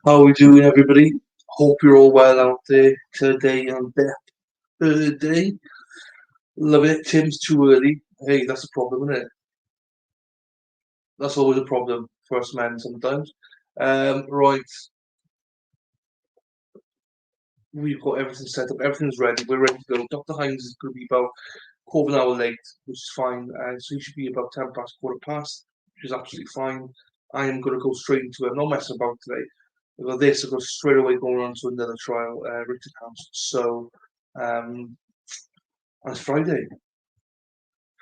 How are we doing, everybody? Hope you're all well out there today on Depp birthday. Love it. Tim's too early. Hey, that's a problem, isn't it? That's always a problem for us men sometimes. Right, we've got everything set up. Everything's ready. We're ready to go. Dr. Hines is going to be about quarter of an hour late, which is fine. So he should be about 10 past, quarter past, which is absolutely fine. I am going to go straight into it. I'm not messing about today. I've got this. I've got straight away going on to another trial, Rittenhouse. So, um, and it's Friday.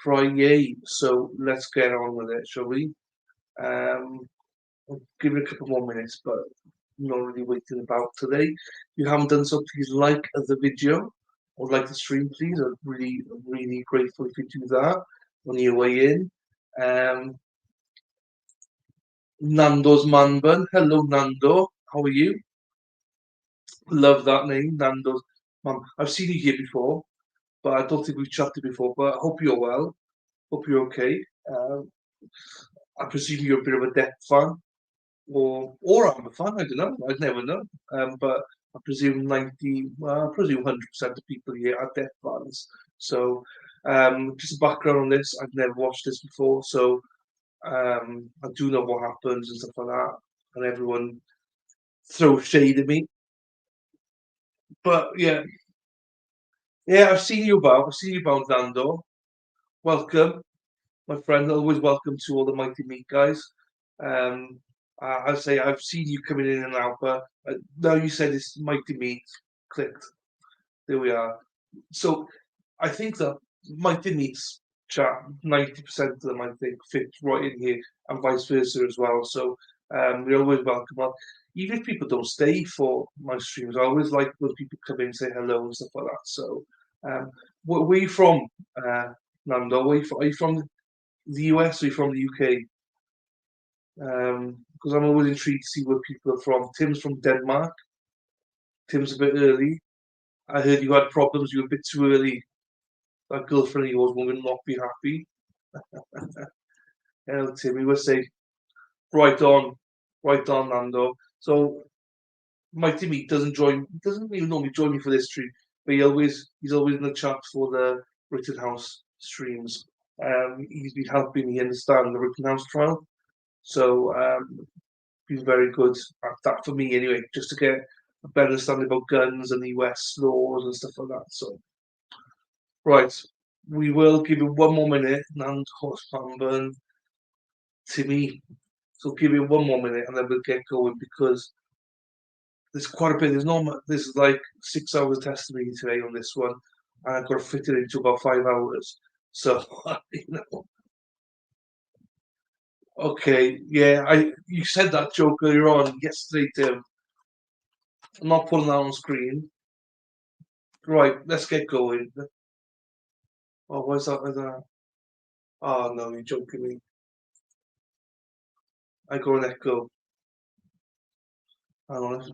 Friday. So let's get on with it, shall we? Um, I'll give it a couple more minutes, but I'm not really waiting about today. If you haven't done so, please like the video or like the stream, please. I'm really grateful if you do that on your way in. Um, Nando's Manban. Hello, Nando. How are you? Love that name, Nando's Mum. I've seen you here before, but I don't think we've chatted before. But I hope you're well. Hope you're okay. I presume you're a bit of a Depp fan, or I'm a fan. I don't know. I'd never know. But I presume 90, well, I presume 100% of people here are Depp fans. So, just a background on this. I've never watched this before, so I do know what happens and stuff like that, and everyone throws shade at me. But yeah, yeah, I've seen you about. I've seen you about, Nando. Welcome, my friend. Always welcome to all the Mighty Meat guys. Um, I say I've seen you coming in and out, but now you said it's Mighty Meat. Clicked. There we are. So I think that Mighty Meat's chat, 90% of them I think fit right in here, and vice versa as well. So you're always welcome. Well, even if people don't stay for my streams, I always like when people come in and say hello and stuff like that. So um, where are you from, Nando? Are you from the US or are you from the UK? Because I'm always intrigued to see where people are from. Tim's from Denmark. Tim's a bit early. I heard you had problems. You were a bit too early. That girlfriend of yours will not be happy. Tim, he would say, right on, Nando. So Mighty Meat doesn't even normally join me for this stream, but he's always in the chat for the Rittenhouse streams. He's been helping me understand the Rittenhouse trial, so been very good at that for me anyway, just to get a better understanding about guns and the US laws and stuff like that. So, right, we will give it one more minute. Nand Horsepanburn, Timmy. So give it one more minute and then we'll get going because there's quite a bit. There's like 6 hours testimony today on this one, and I've got to fit it into about 5 hours. So you know, okay, yeah. You said that joke earlier on yesterday, Tim. I'm not putting that on screen. Right, let's get going. Oh, what's that with that? Oh no, you're joking me. I got an echo. Hang on.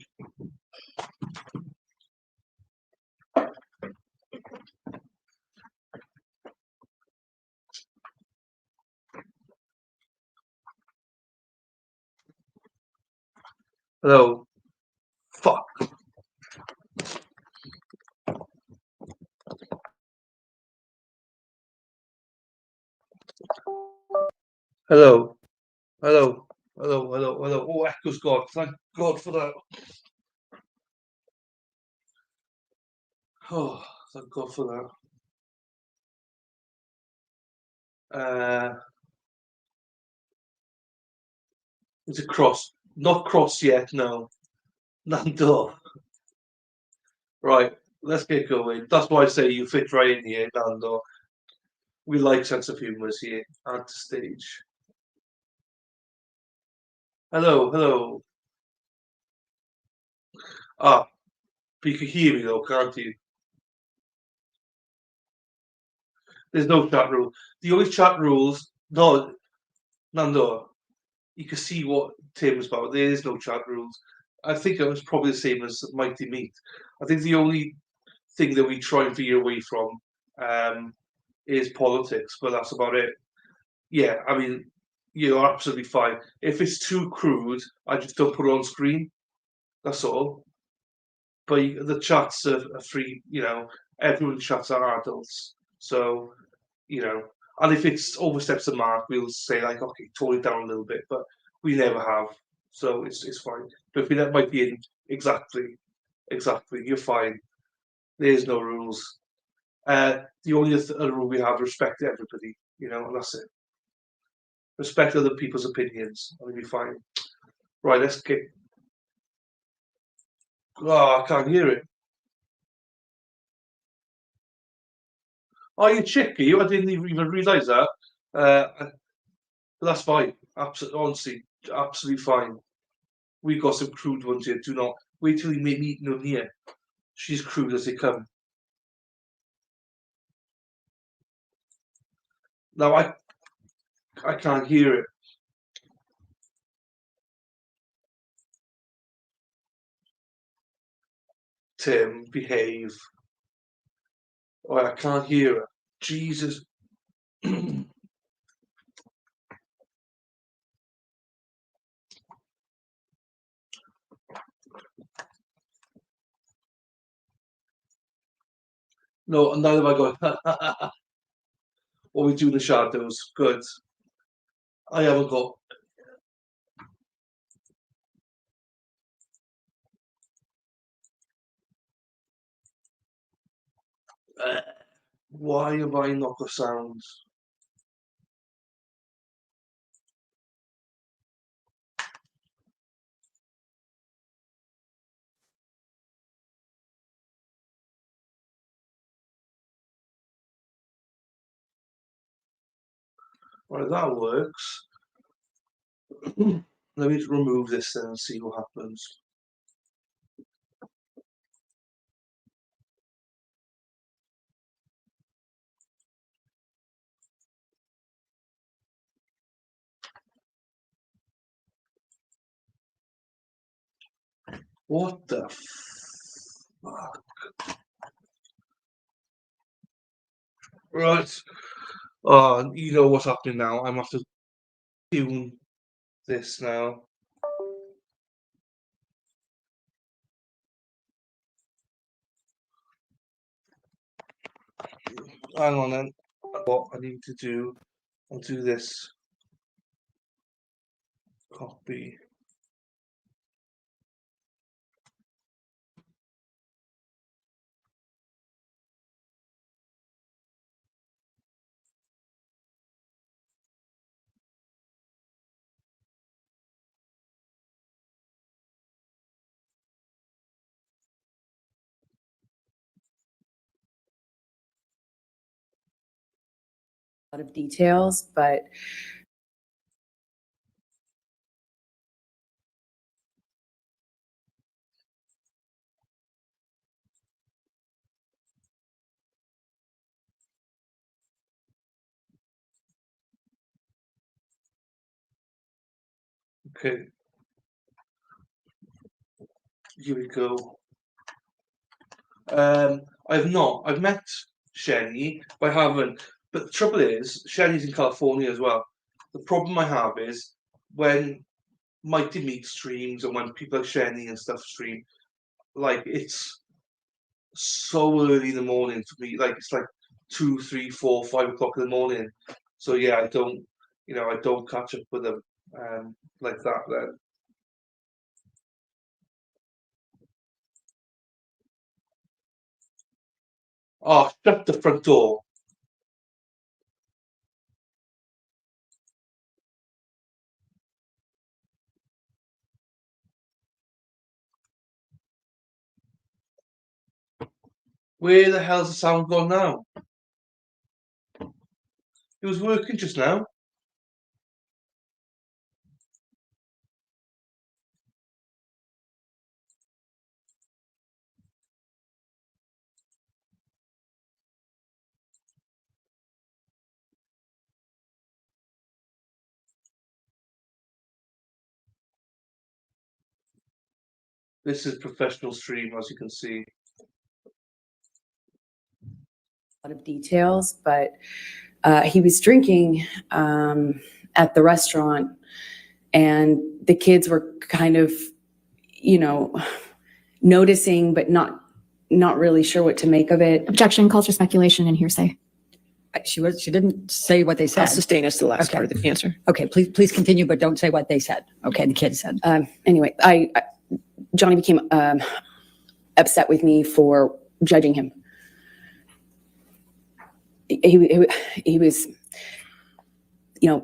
Hello. Fuck. Hello. Hello. Hello. Oh, echo's gone. Thank God for that. Oh, thank God for that. It's a cross. Not cross yet, no. Nando. Right, let's get going. That's why I say you fit right in here, Nando. We like sense of humour here at the stage. Hello. Ah, but you can hear me though, can't you? There's no chat rule. The only chat rules, no, Nando, you can see what Tim's about. There is no chat rules. I think it was probably the same as Mighty Meat. I think the only thing that we try and veer away from is politics, but that's about it. Yeah, I mean, you're absolutely fine. If it's too crude, I just don't put it on screen. That's all. But the chats are free. Everyone chats are adults, so you know. And if it's oversteps the mark, we'll say like, okay, tone it down a little bit. But we never have, so it's fine. But if we let Mike in, exactly, you're fine. There's no rules. The only other rule we have: respect everybody. And that's it. Respect other people's opinions, and we'll be fine. Right, let's get. Oh, I can't hear it. Oh, you chick, are you? I didn't even realise that. But that's fine. Absolutely, honestly, absolutely fine. We got some crude ones here. Do not wait till you meet them here. She's crude as they come. Now I can't hear it. Tim, behave. Oh, I can't hear it. Jesus. No, neither have I got. What we do in the shadows. Good. I haven't got. Why have I not got sounds? Right, that works. Let me remove this then and see what happens. What the fuck? Right. You know what's happening now. I'm have to tune this now. Hang on then. What I need to do, I'll do this. Copy. Lot of details, but Okay. Here we go. I've not. I've met Shenny, but I haven't. But the trouble is, Shenny's in California as well. The problem I have is when Mighty Meat streams and when people like Shenny and stuff stream, like it's so early in the morning for me. Like it's like 2, 3, 4, 5 o'clock in the morning. So yeah, I don't catch up with them like that. Then shut the front door. Where the hell's the sound gone now? It was working just now. This is professional stream, as you can see. a lot of details, but he was drinking at the restaurant, and the kids were kind of, noticing, but not really sure what to make of it. Objection calls for speculation and hearsay. She didn't say what they said. I'll sustain us to the last Okay. part of the answer. Okay, please continue, but don't say what they said. Okay, the kid said. Anyway, Johnny became upset with me for judging him. He was, it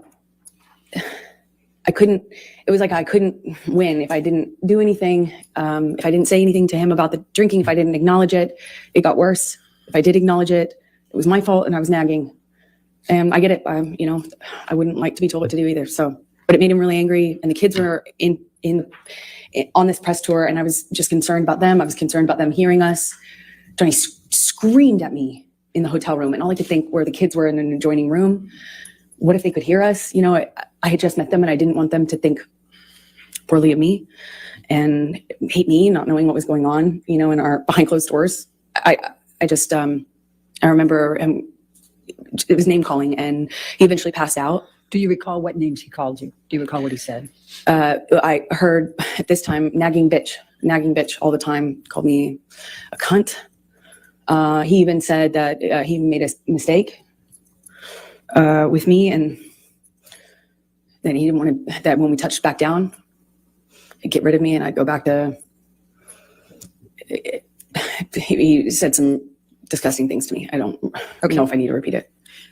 was like I couldn't win if I didn't do anything. If I didn't say anything to him about the drinking, if I didn't acknowledge it, it got worse. If I did acknowledge it, it was my fault and I was nagging. And I get it. I wouldn't like to be told what to do either. So, but it made him really angry. And the kids were on this press tour, and I was just concerned about them. I was concerned about them hearing us. Johnny screamed at me in the hotel room, and all I could think were the kids were in an adjoining room. What if they could hear us? I had just met them, and I didn't want them to think poorly of me and hate me, not knowing what was going on, in our behind closed doors. I remember it was name calling, and he eventually passed out. Do you recall what names he called you? Do you recall what he said? I heard at this time, nagging bitch all the time, called me a cunt. He even said that he made a mistake with me, and then he didn't want that when we touched back down, he'd get rid of me and I'd go back to, he said some disgusting things to me. I don't know if I need to repeat it.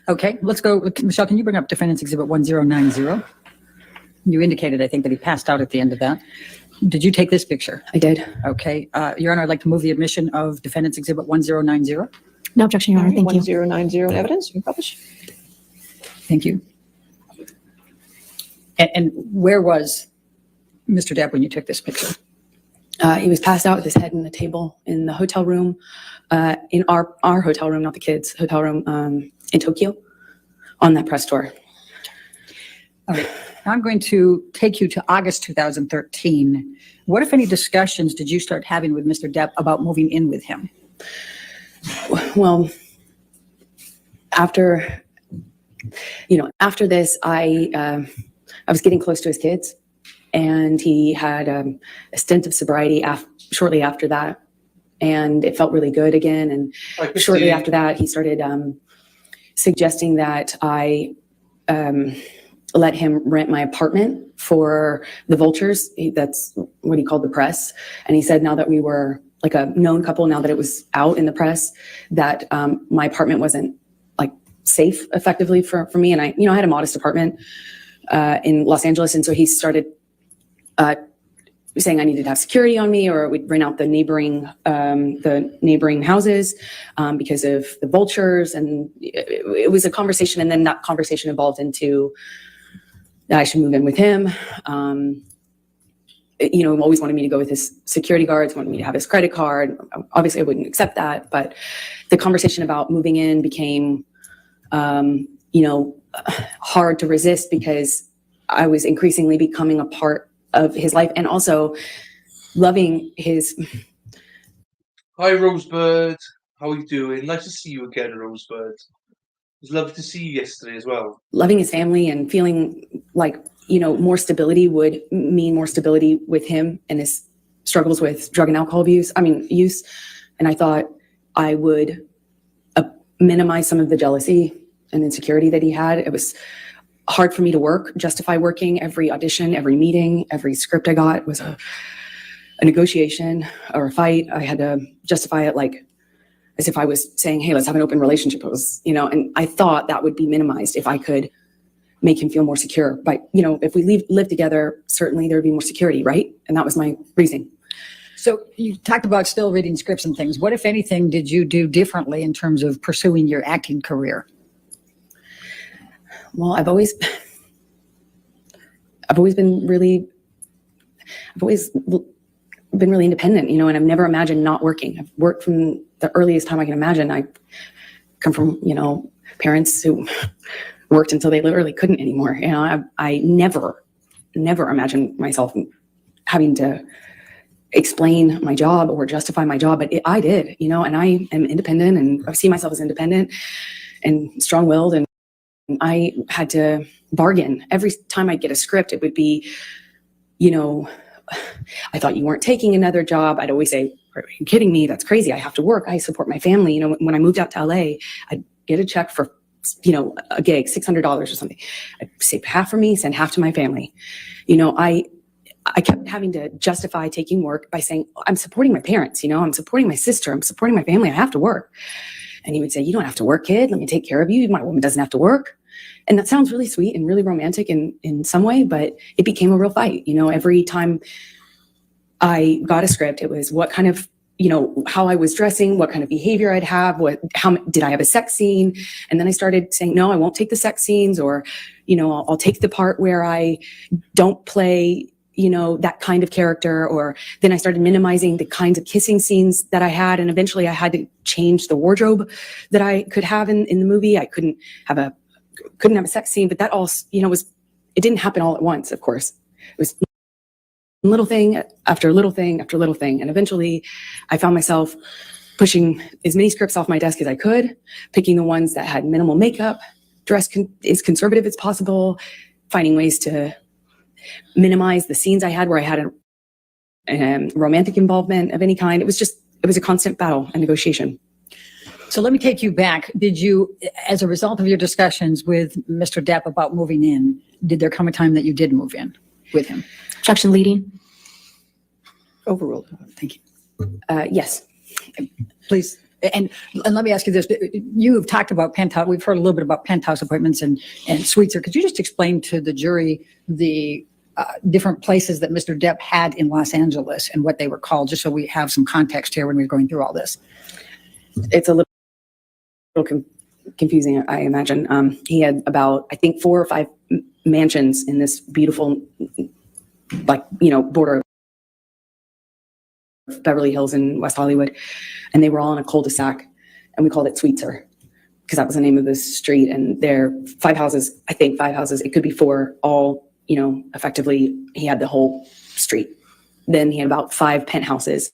Okay, let's go. Michelle, can you bring up Defendant's Exhibit 1090? You indicated, I think, that he passed out at the end of that. Did you take this picture? I did. Okay. Your Honor, I'd like to move the admission of Defendant's Exhibit 1090. No objection, Your Honor. Thank you. 1090 in evidence. You can publish. Thank you. And where was Mr. Depp when you took this picture? He was passed out with his head in the table in the hotel room, in our hotel room, not the kids' hotel room, in Tokyo, on that press tour. All right. Now I'm going to take you to August 2013. What, if any, discussions did you start having with Mr. Depp about moving in with him? Well, after this, I was getting close to his kids, and he had a stint of sobriety shortly after that, and it felt really good again. And shortly after that, he started suggesting that I let him rent my apartment for the vultures. That's what he called the press. And he said now that we were like a known couple, now that it was out in the press, that my apartment wasn't like safe effectively for me. And I had a modest apartment in Los Angeles. And so he started saying I needed to have security on me, or we'd rent out the neighboring houses because of the vultures. And it was a conversation. And then that conversation evolved into that I should move in with him. Always wanted me to go with his security guards, wanted me to have his credit card. Obviously I wouldn't accept that, but the conversation about moving in became, hard to resist because I was increasingly becoming a part of his life and also loving his. Hi, Rosebud. How are you doing? Nice to see you again, Rosebud. It was lovely to see you yesterday as well. Loving his family and feeling like, more stability would mean more stability with him and his struggles with drug and alcohol use. And I thought I would minimize some of the jealousy and insecurity that he had. It was hard for me to justify working. Every audition, every meeting, every script I got was a negotiation or a fight. I had to justify it like as if I was saying, hey, let's have an open relationship. It was, and I thought that would be minimized if I could make him feel more secure. But, if we live together, certainly there would be more security, right? And that was my reasoning. So you talked about still reading scripts and things. What, if anything, did you do differently in terms of pursuing your acting career? Well, I've always been really independent, and I've never imagined not working. I've worked from the earliest time I can imagine. I come from, parents who worked until they literally couldn't anymore. I never imagined myself having to explain my job or justify my job, but I did, and I am independent, and I see myself as independent and strong-willed, and I had to bargain. Every time I'd get a script, it would be, I thought you weren't taking another job. I'd always say, are you kidding me? That's crazy. I have to work. I support my family. You know, when I moved out to LA, I'd get a check for, you know, a gig, $600 or something. I'd save half for me, send half to my family. You know, I kept having to justify taking work by saying, I'm supporting my parents, you know, I'm supporting my sister, I'm supporting my family, I have to work. And he would say, you don't have to work, kid, let me take care of you. My woman doesn't have to work. And that sounds really sweet and really romantic in some way, but it became a real fight. You know, every time I got a script, it was what kind of, you know, how I was dressing, what kind of behavior I'd have, how did I have a sex scene? And then I started saying, no, I won't take the sex scenes, or, you know, I'll take the part where I don't play, you know, that kind of character. Or then I started minimizing the kinds of kissing scenes that I had. And eventually I had to change the wardrobe that I could have in the movie. I couldn't have a sex scene, but that all, you know, it didn't happen all at once, of course. It was little thing after little thing after little thing. And eventually I found myself pushing as many scripts off my desk as I could, picking the ones that had minimal makeup, dressed as conservative as possible, finding ways to minimize the scenes I had where I had a romantic involvement of any kind. It was a constant battle and negotiation. So let me take you back. Did you, as a result of your discussions with Mr. Depp about moving in, did there come a time that you did move in with him? Objection leading. Overruled. Thank you. Yes. Please. And let me ask you this. You have talked about penthouse. We've heard a little bit about penthouse appointments and suites. Could you just explain to the jury the different places that Mr. Depp had in Los Angeles and what they were called, just so we have some context here when we're going through all this? It's a little confusing, I imagine. He had about, I think, 4 or 5 mansions in this beautiful, like, you know, border of Beverly Hills and West Hollywood. And they were all in a cul-de-sac, and we called it Sweetser because that was the name of this street. And there are 5 houses, I think 5 houses. It could be 4, all, you know, effectively he had the whole street. Then he had about 5 penthouses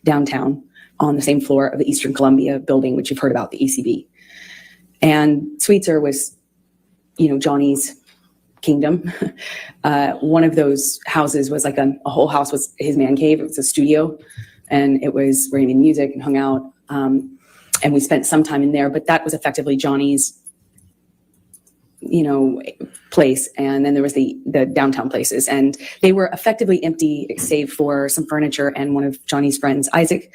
downtown on the same floor of the Eastern Columbia building, which you've heard about, the ECB. And Sweetser was, you know, Johnny's kingdom. One of those houses was like a whole house was his man cave. It was a studio, and it was where he made music and hung out. And we spent some time in there, but that was effectively Johnny's, you know, place. And then there was the downtown places, and they were effectively empty, save for some furniture and one of Johnny's friends, Isaac,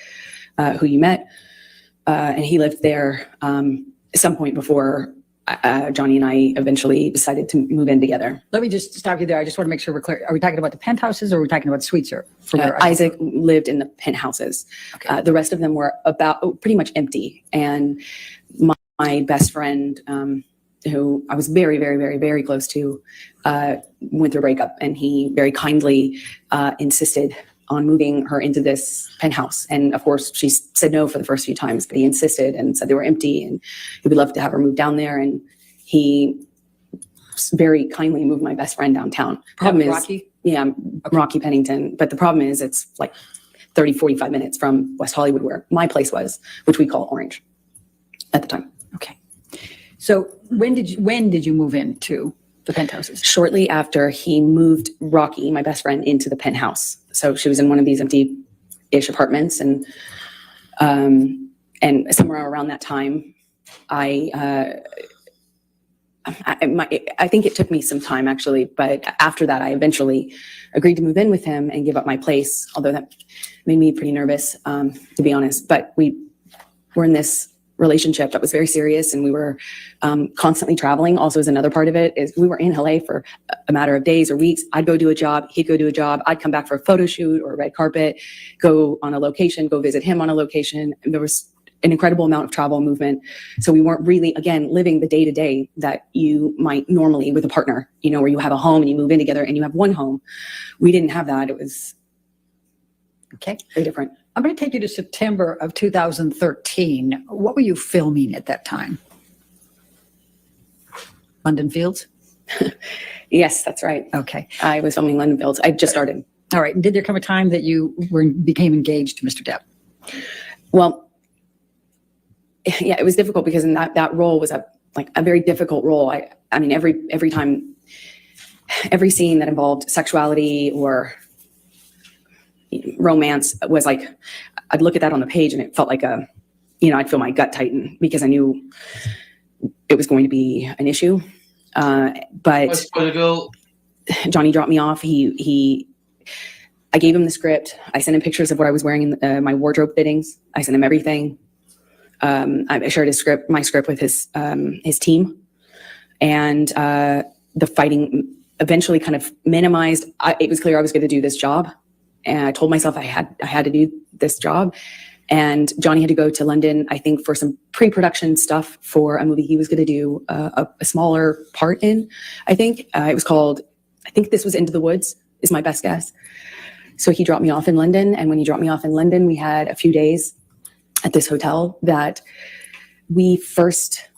who you met. And he lived there at some point before Johnny and I eventually decided to move in together. Let me just stop you there. I just want to make sure we're clear. Are we talking about the penthouses, or are we talking about Sweetser? Isaac lived in the penthouses. Okay. The rest of them were pretty much empty. And my best friend, who I was very, very, very, very close to, went through a breakup, and he very kindly insisted on moving her into this penthouse. And of course, she said no for the first few times, but he insisted and said they were empty and he would love to have her move down there. And he very kindly moved my best friend downtown. Problem is, Rocky? Yeah, okay. Rocky Pennington. But the problem is it's like 30, 45 minutes from West Hollywood, where my place was, which we call Orange at the time. Okay. So when did you move into the penthouses? Shortly After he moved Rocky, my best friend, into the penthouse. So she was in one of these empty-ish apartments, and somewhere around that time, I think it took me some time actually, but after that, I eventually agreed to move in with him and give up my place. Although that made me pretty nervous, to be honest. But we were in this relationship that was very serious, and we were constantly traveling. Also, as another part of it is we were in LA for a matter of days or weeks. I'd go do a job, he'd go do a job, I'd come back for a photo shoot or a red carpet, go on a location, go visit him on a location. And there was an incredible amount of travel and movement. So we weren't really, again, living the day-to-day that you might normally with a partner, you know, where you have a home and you move in together and you have one home. We didn't have that. It was okay, very different. I'm going to take you to September of 2013. What were you filming at that time? London Fields? Yes, that's right. Okay. I was filming London Fields. I just started. All right. And did there come a time that you became engaged to Mr. Depp? Well, yeah, it was difficult because in that role was a very difficult role. I mean, every time, every scene that involved sexuality or romance was like, I'd look at that on the page and it felt like I'd feel my gut tighten because I knew it was going to be an issue. But Spoiler girl. Johnny dropped me off. I gave him the script. I sent him pictures of what I was wearing in my wardrobe fittings. I sent him everything. I shared my script with his team, and the fighting eventually kind of minimized. It was clear I was going to do this job, and I told myself I had to do this job. And Johnny had to go to London, I think, for some pre-production stuff for a movie he was going to do a smaller part in. I think it was called. I think this was Into the Woods. Is my best guess. So he dropped me off in London, and when he dropped me off in London, we had a few days at this hotel that we first,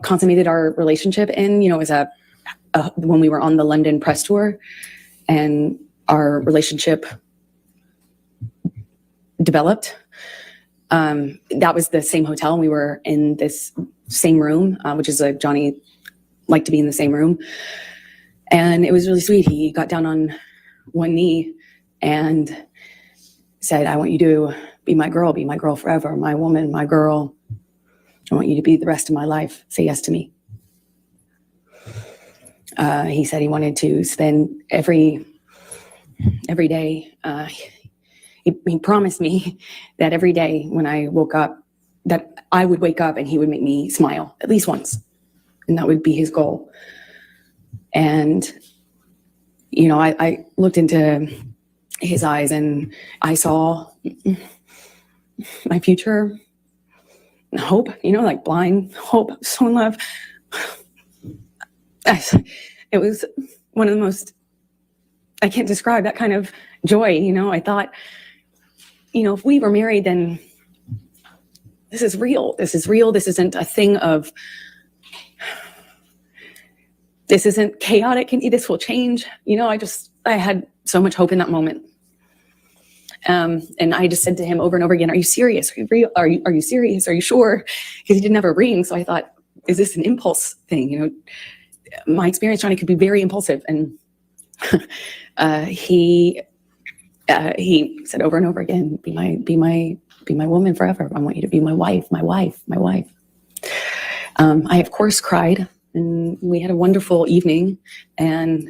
consummated our relationship in. It was when we were on the London press tour, and our relationship developed. That was the same hotel, and we were in this same room, which is Johnny liked to be in the same room. And it was really sweet. He got down on one knee and said, I want you to be my girl forever, my woman, my girl. I want you to be the rest of my life. Say yes to me. He said he wanted to spend every day. He promised me that every day when I woke up, that I would wake up and he would make me smile at least once. And that would be his goal. And, I looked into his eyes and I saw my future, hope, like blind hope, so in love. It was one of the most, I can't describe that kind of joy. I thought, if we were married, then this is real. This is real. This isn't a thing of, this isn't chaotic. This will change. I had so much hope in that moment. And I just said to him over and over again, are you serious? Are you real? Are you serious? Are you sure? Because he didn't have a ring. So I thought, is this an impulse thing? My experience, Johnny, could be very impulsive. And he said over and over again, be my woman forever. I want you to be my wife, my wife, my wife. I of course cried, and we had a wonderful evening. And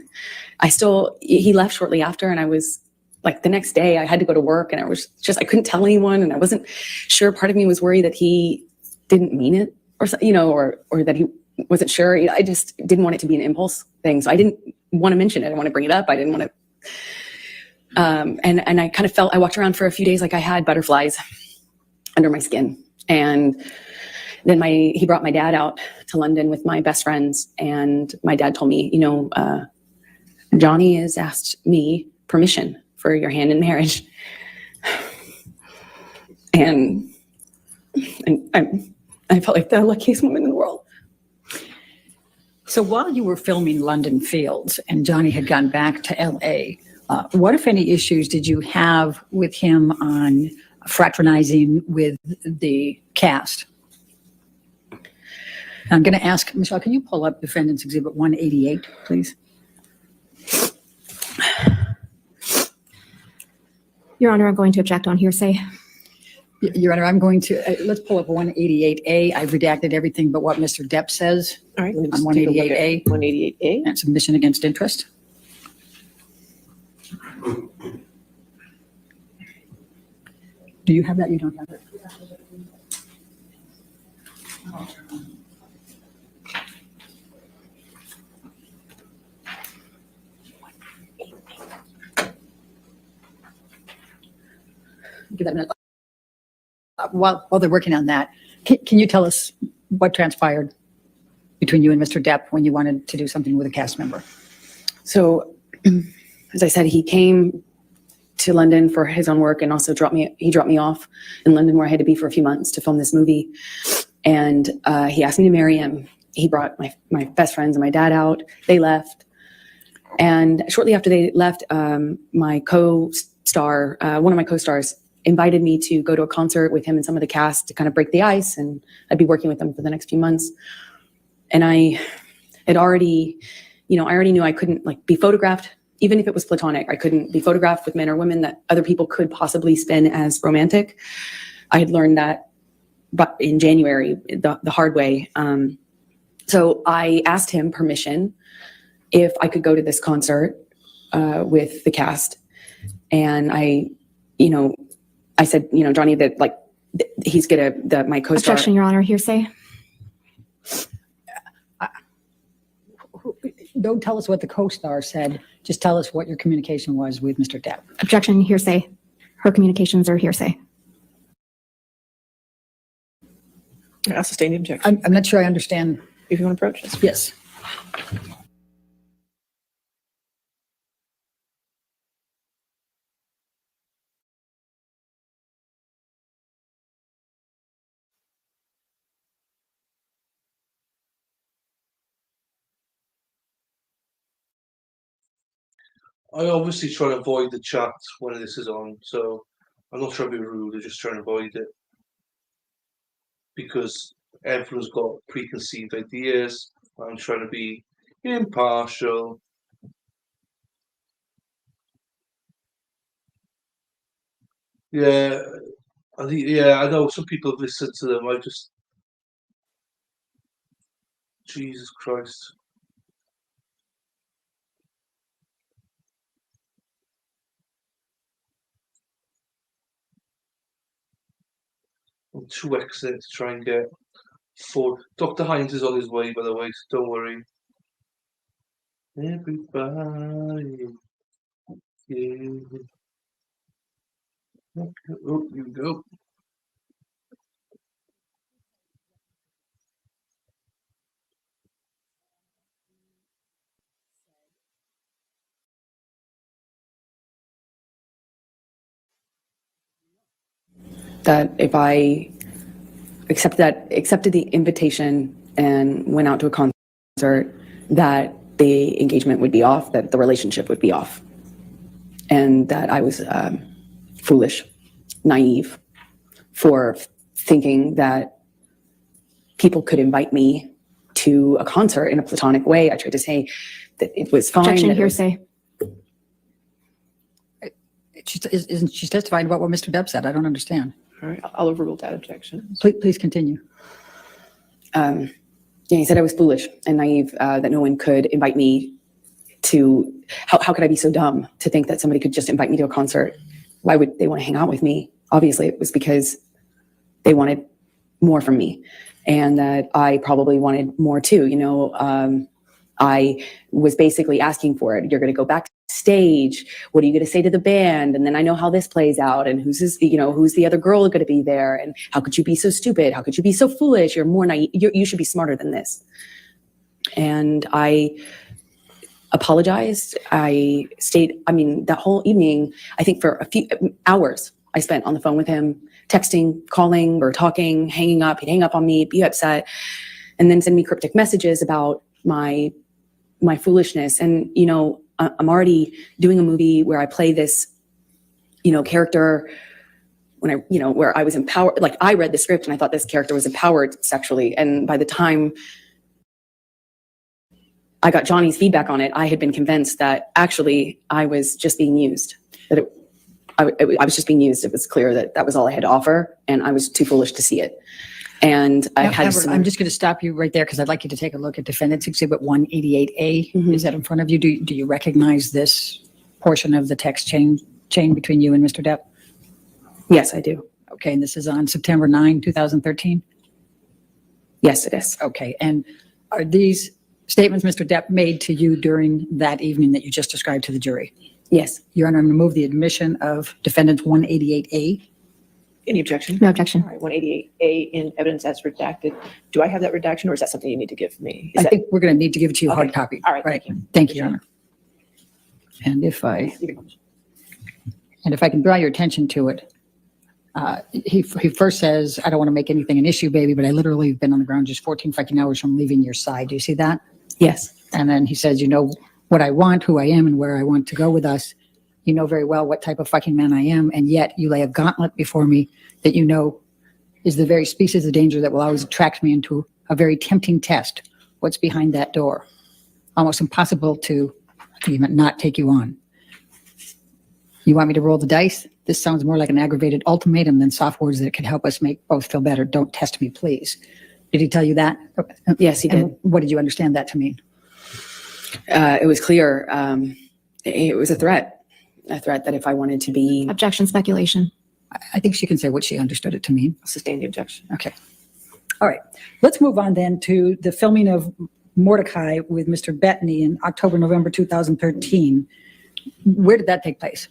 he left shortly after, and I was like, the next day I had to go to work, and I couldn't tell anyone, and I wasn't sure. Part of me was worried that he didn't mean it, or that he wasn't sure. I just didn't want it to be an impulse thing. So I didn't want to mention it. I want to bring it up. I didn't want to. And I kind of I walked around for a few days like I had butterflies under my skin. And then he brought my dad out to London with my best friends. And my dad told me, Johnny has asked me permission for your hand in marriage. And I felt like the luckiest woman in the world. So while you were filming London Fields and Johnny had gone back to LA, what, if any, issues did you have with him on fraternizing with the cast? I'm going to ask, Michelle, can you pull up Defendant's Exhibit 188, please? Your Honor, I'm going to object on hearsay. Your Honor, I'm going to, let's pull up 188A. I've redacted everything but what Mr. Depp says All right. on 188A. 188A. And submission against interest. Do you have that? You don't have it? Give that a minute. While they're working on that, can you tell us what transpired between you and Mr. Depp when you wanted to do something with a cast member? So, as I said, he came to London for his own work, and also he dropped me off in London, where I had to be for a few months to film this movie. And he asked me to marry him. He brought my best friends and my dad out. They left. And shortly after they left, my co-star, one of my co-stars, invited me to go to a concert with him and some of the cast to kind of break the ice. And I'd be working with them for the next few months. And I already knew I couldn't be photographed even if it was platonic, I couldn't be photographed with men or women that other people could possibly spin as romantic. I had learned that but in January, the hard way. So I asked him permission if I could go to this concert with the cast. And I said, Johnny, that like, he's my co-star. Objection, Your Honor, hearsay. Don't tell us what the co-star said. Just tell us what your communication was with Mr. Depp. Objection, hearsay. Her communications are hearsay. I'll sustain the objection. I'm not sure I understand. If you want to approach this. Yes. I obviously try to avoid the chat when this is on, so I'm not trying to be rude. I'm just trying to avoid it because everyone's got preconceived ideas. I'm trying to be impartial. Yeah, I know some people have listened to them. Jesus Christ. I'm too excellent to try and get forward. Dr. Hines is on his way, by the way, so don't worry. Everybody. Yeah. Okay. Oh, here we go. That if I accepted the invitation and went out to a concert, that the engagement would be off, that the relationship would be off, and that I was foolish, naive for thinking that people could invite me to a concert in a platonic way. I tried to say that it was fine. Objection, that it was- hearsay. Isn't she testifying about what Mr. Depp said? I don't understand. All right, I'll overrule that objection. Please continue. he said I was foolish and naive, that no one could invite me to, how could I be so dumb to think that somebody could just invite me to a concert? Why would they want to hang out with me? Obviously, it was because they wanted more from me, and that I probably wanted more too. I was basically asking for it. You're going to go backstage. What are you going to say to the band? And then I know how this plays out. And who's the other girl going to be there? And how could you be so stupid? How could you be so foolish? You're more naive. You should be smarter than this. And I apologized. That whole evening, I think for a few hours, I spent on the phone with him, texting, calling, or talking, hanging up. He'd hang up on me, be upset, and then send me cryptic messages about my foolishness. And, I'm already doing a movie where I play this, character where I was empowered. Like, I read the script and I thought this character was empowered sexually. And by the time I got Johnny's feedback on it, I had been convinced that actually I was just being used, I was just being used. It was clear that that was all I had to offer, and I was too foolish to see it. And I'm just going to stop you right there because I'd like you to take a look at Defendant's Exhibit 188A. Mhm. Is that in front of you? Do you recognize this portion of the text chain between you and Mr. Depp? Yes, I do. Okay, and this is on September 9, 2013? Yes, it is. Okay, and are these statements Mr. Depp made to you during that evening that you just described to the jury? Yes. Your Honor, I'm going to move the admission of Defendant 188A. Any objection? No objection. All right, 188A in evidence as redacted. Do I have that redaction, or is that something you need to give me? I think we're going to need to give it to you hard Okay. copy. All right, thank you. Thank you, Your Honor. And if I can draw your attention to it, he first says, I don't want to make anything an issue, baby, but I literally have been on the ground just 14 fucking hours from leaving your side. Do you see that? Yes. And then he says, you know what I want, who I am, and where I want to go with us. You know very well what type of fucking man I am, and yet you lay a gauntlet before me that you know is the very species of danger that will always attract me into a very tempting test. What's behind that door? Almost impossible to You meant not take you on. You want me to roll the dice? This sounds more like an aggravated ultimatum than soft words that could help us make both feel better. Don't test me, please. Did he tell you that? Yes, he And did. what did you understand that to mean? It was clear. It was a threat that if I wanted to be, Objection, speculation. I think she can say what she understood it to mean. Sustain the objection. Okay. All right. Let's move on then to the filming of Mordecai with Mr. Bettany in October, November 2013. Where did that take place?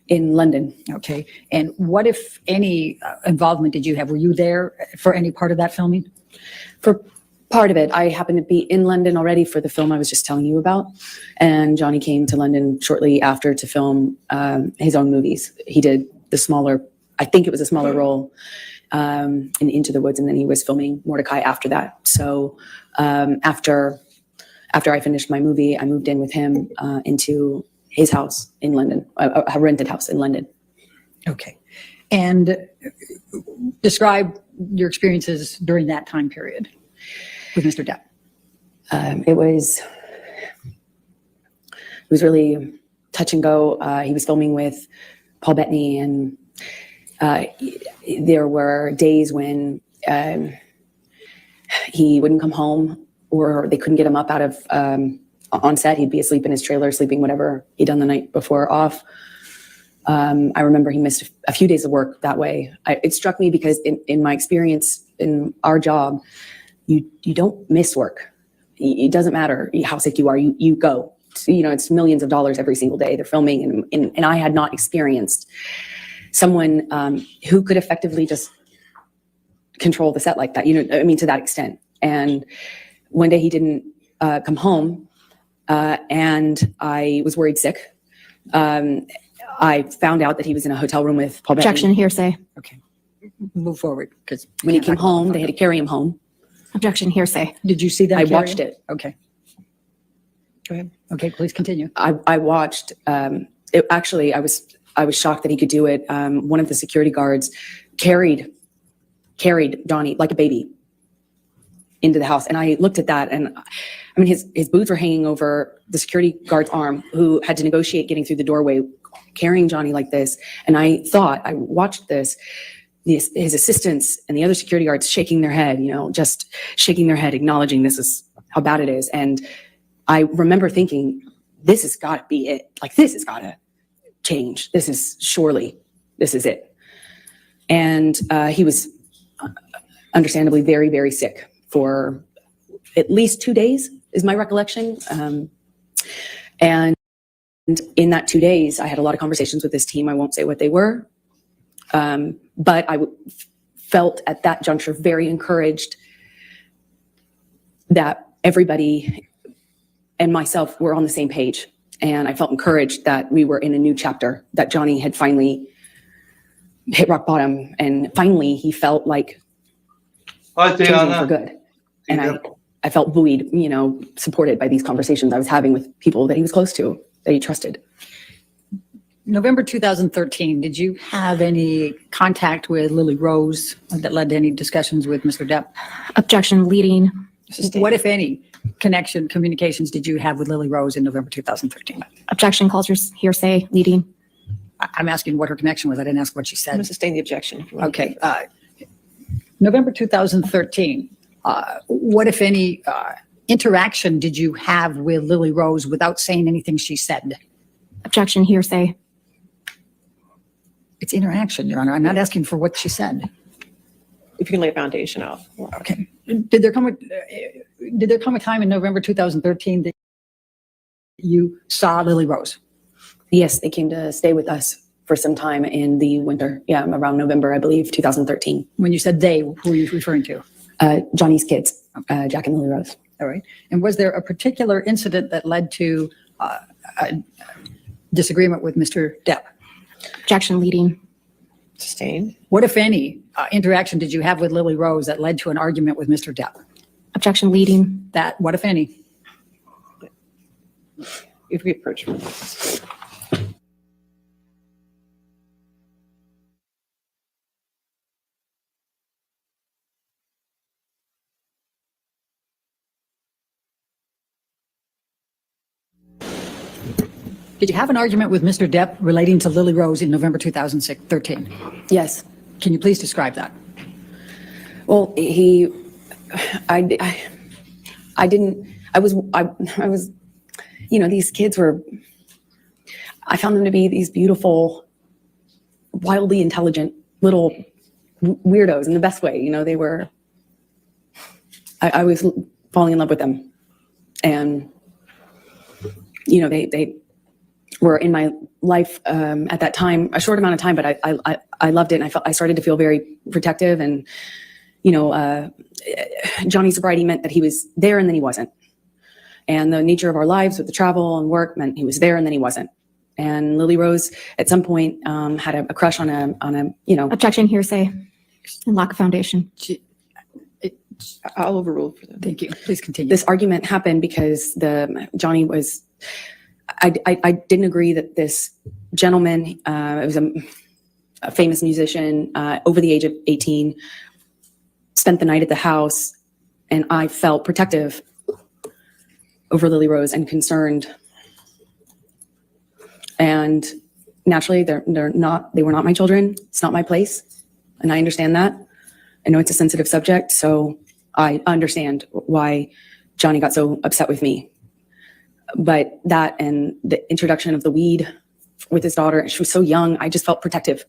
in London. Okay. And what, if any, involvement did you have? Were you there for any part of that filming? For part of it, I happened to be in London already for the film I was just telling you about. And Johnny came to London shortly after to film his own movies. He did the smaller, I think it was a smaller role in Into the Woods, and then he was filming Mordecai after that. So after I finished my movie, I moved in with him into his house in London, a rented house in London. Okay. And describe your experiences during that time period with Mr. Depp. It was really touch and go. He was filming with Paul Bettany, and there were days when he wouldn't come home, or they couldn't get him up out of on set. He'd be asleep in his trailer, sleeping whatever he'd done the night before off. I remember he missed a few days of work that way. It struck me because in my experience in our job, you don't miss work. It doesn't matter how sick you are. You go. It's millions of dollars every single day they're filming, and I had not experienced someone who could effectively just control the set like that. To that extent. And one day he didn't come home, and I was worried sick. I found out that he was in a hotel room with Paul Bettany. Objection, hearsay. Okay. Move forward, because When he came home, they had to carry him home. Objection, hearsay. Did you see that? I watched it. Okay. Go ahead. Okay, please continue. I watched. It actually, I was shocked that he could do it. One of the security guards carried Johnny like a baby into the house, and I looked at that, and I mean, his boots were hanging over the security guard's arm, who had to negotiate getting through the doorway, carrying Johnny like this. And I watched this. His assistants and the other security guards shaking their head, just shaking their head, acknowledging this is how bad it is. And I remember thinking, this has got to be it. Like, this has got to change. This is it. And he was understandably very, very sick for at least 2 days, is my recollection. And in that 2 days, I had a lot of conversations with this team. I won't say what they were. But I felt at that juncture very encouraged that everybody and myself were on the same page. And I felt encouraged that we were in a new chapter, that Johnny had finally hit rock bottom. And finally, he felt like Hi, changing for Diana. good. And I felt buoyed, supported by these conversations I was having with people that he was close to, that he trusted. November 2013, did you have any contact with Lily Rose that led to any discussions with Mr. Depp? Objection, leading. Sustain. What, if any, communications did you have with Lily Rose in November 2013? Objection, calls hearsay, leading. I'm asking what her connection was. I didn't ask what she I'm going to said. sustain the objection. if you want. Okay. November 2013, what, if any, interaction did you have with Lily Rose without saying anything she said? Objection, hearsay. It's interaction, Your Honor. I'm not asking for what she said. If you can lay a foundation out. Okay. Did there come a time in November 2013 that you saw Lily Rose? Yes, they came to stay with us for some time in the winter. Yeah, around November, I believe, 2013. When you said they, who are you referring to? Johnny's kids, Jack and Lily Rose. All right. And was there a particular incident that led to a disagreement with Mr. Depp? Objection, leading. Sustain. What, if any, interaction did you have with Lily Rose that led to an argument with Mr. Depp? Objection, leading. That, what, if any? If we approach. Did you have an argument with Mr. Depp relating to Lily Rose in November 2013? Yes. Can you please describe that? Well, I was, these kids were, I found them to be these beautiful, wildly intelligent little weirdos in the best way. They were, I was falling in love with them. And, they were in my life at that time, a short amount of time, but I loved it. And I started to feel very protective. And, Johnny's sobriety meant that he was there and then he wasn't. And the nature of our lives with the travel and work meant he was there and then he wasn't. And Lily Rose at some point had a crush on a. Objection, hearsay, and lack of foundation. I'll overrule for them. Thank you. Please continue. This argument happened because Johnny was, I didn't agree that this gentleman, it was a famous musician over the age of 18, spent the night at the house, and I felt protective over Lily Rose and concerned. And naturally, they were not my children. It's not my place, and I understand that. I know it's a sensitive subject, so I understand why Johnny got so upset with me. But that and the introduction of the weed with his daughter, she was so young, I just felt protective.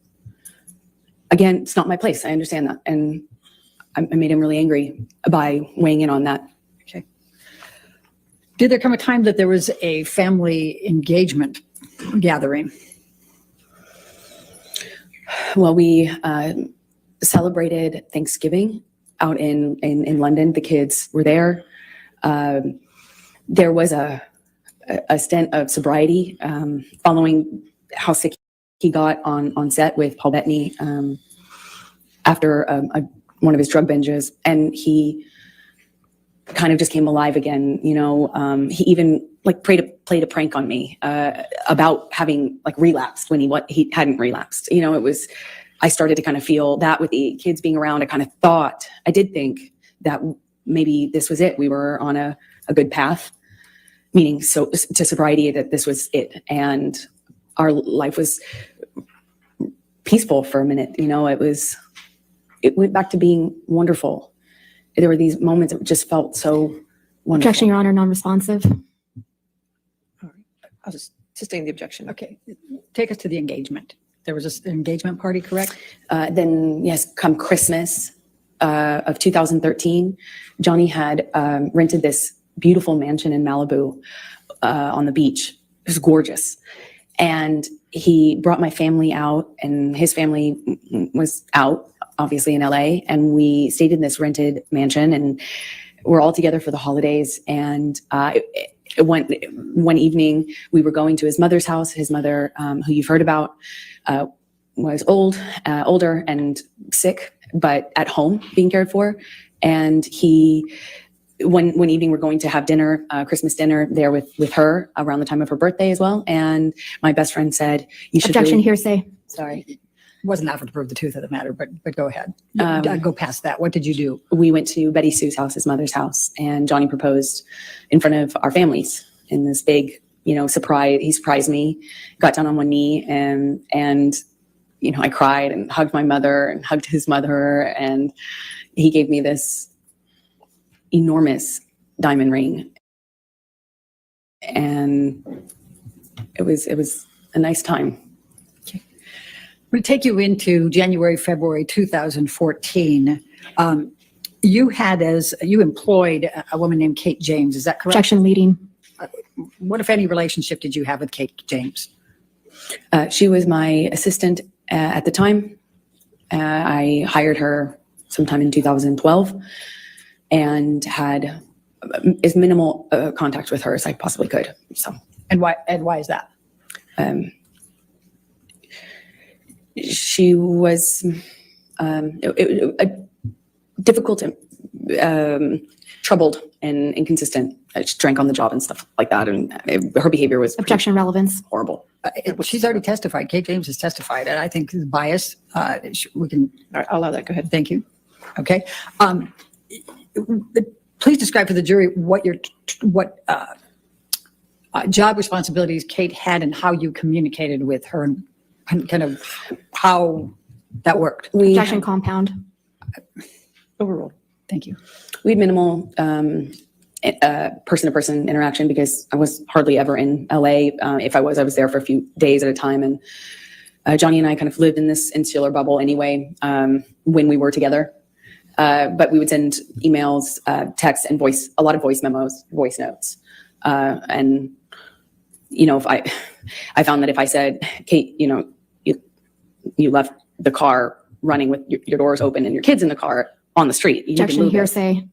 Again, it's not my place. I understand that. And I made him really angry by weighing in on that. Okay. Did there come a time that there was a family engagement gathering? Well, we celebrated Thanksgiving out in London. The kids were there. There was a stint of sobriety following how sick he got on set with Paul Bettany after one of his drug binges, and he kind of just came alive again. He even played a prank on me about having relapsed when he hadn't relapsed. I started to kind of feel that with the kids being around. I did think that maybe this was it. We were on a good path, meaning to sobriety, that this was it. And our life was peaceful for a minute. It went back to being wonderful. There were these moments that just felt so wonderful. Objection, Your Honor, non-responsive. All right. I'll just sustain the objection. Okay. Take us to the engagement. There was an engagement party, correct? Then, yes, come Christmas of 2013, Johnny had rented this beautiful mansion in Malibu on the beach. It was gorgeous. And he brought my family out, and his family was out, obviously, in LA. And we stayed in this rented mansion, and we're all together for the holidays. And one evening, we were going to his mother's house. His mother, who you've heard about, was older and sick, but at home being cared for. And one evening we're going to have dinner, Christmas dinner there with her around the time of her birthday as well. And my best friend said, "You should." Objection, hearsay. Sorry. Wasn't that to prove the truth of the matter, but go ahead. Go past that. What did you do? We went to Betty Sue's house, his mother's house, and Johnny proposed in front of our families in this big, surprise. He surprised me, got down on one knee, and I cried and hugged my mother and hugged his mother, and he gave me this enormous diamond ring, and it was a nice time. Okay. I'm going to take you into January, February 2014. You employed a woman named Kate James. Is that correct? Objection, leading. What, if any, relationship did you have with Kate James? She was my assistant at the time. I hired her sometime in 2012 and had as minimal contact with her as I possibly could. So, and why is that? She was difficult, troubled, and inconsistent. She drank on the job and stuff like that, and her behavior was Objection, relevance. horrible. She's already testified. Kate James has testified, and I think the bias. We can. All right, I'll allow that. Go ahead. Thank you. Okay. Please describe for the jury what job responsibilities Kate had and how you communicated with her and kind of how that worked. Objection compound. Overruled. Thank you. We had minimal person-to-person interaction because I was hardly ever in LA. If I was there for a few days at a time. And Johnny and I kind of lived in this insular bubble anyway when we were together. But we would send emails, texts, and a lot of voice memos, voice notes. And, if I found that if I said, Kate, you left the car running with your doors open and your kids in the car on the street. You need to Objection move it. hearsay.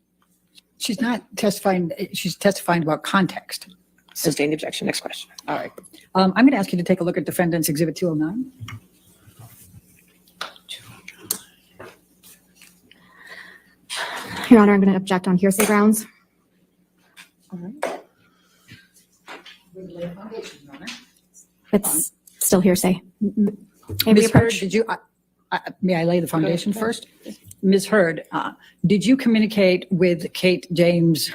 She's not testifying. She's testifying about context. Sustained objection. Next question. All right. I'm going to ask you to take a look at Defendant's Exhibit 209. Your Honor, I'm going to object on hearsay grounds. It's still hearsay. May we Ms. Hurd, approach? did you, may I lay the foundation first? Ms. Hurd, did you communicate with Kate James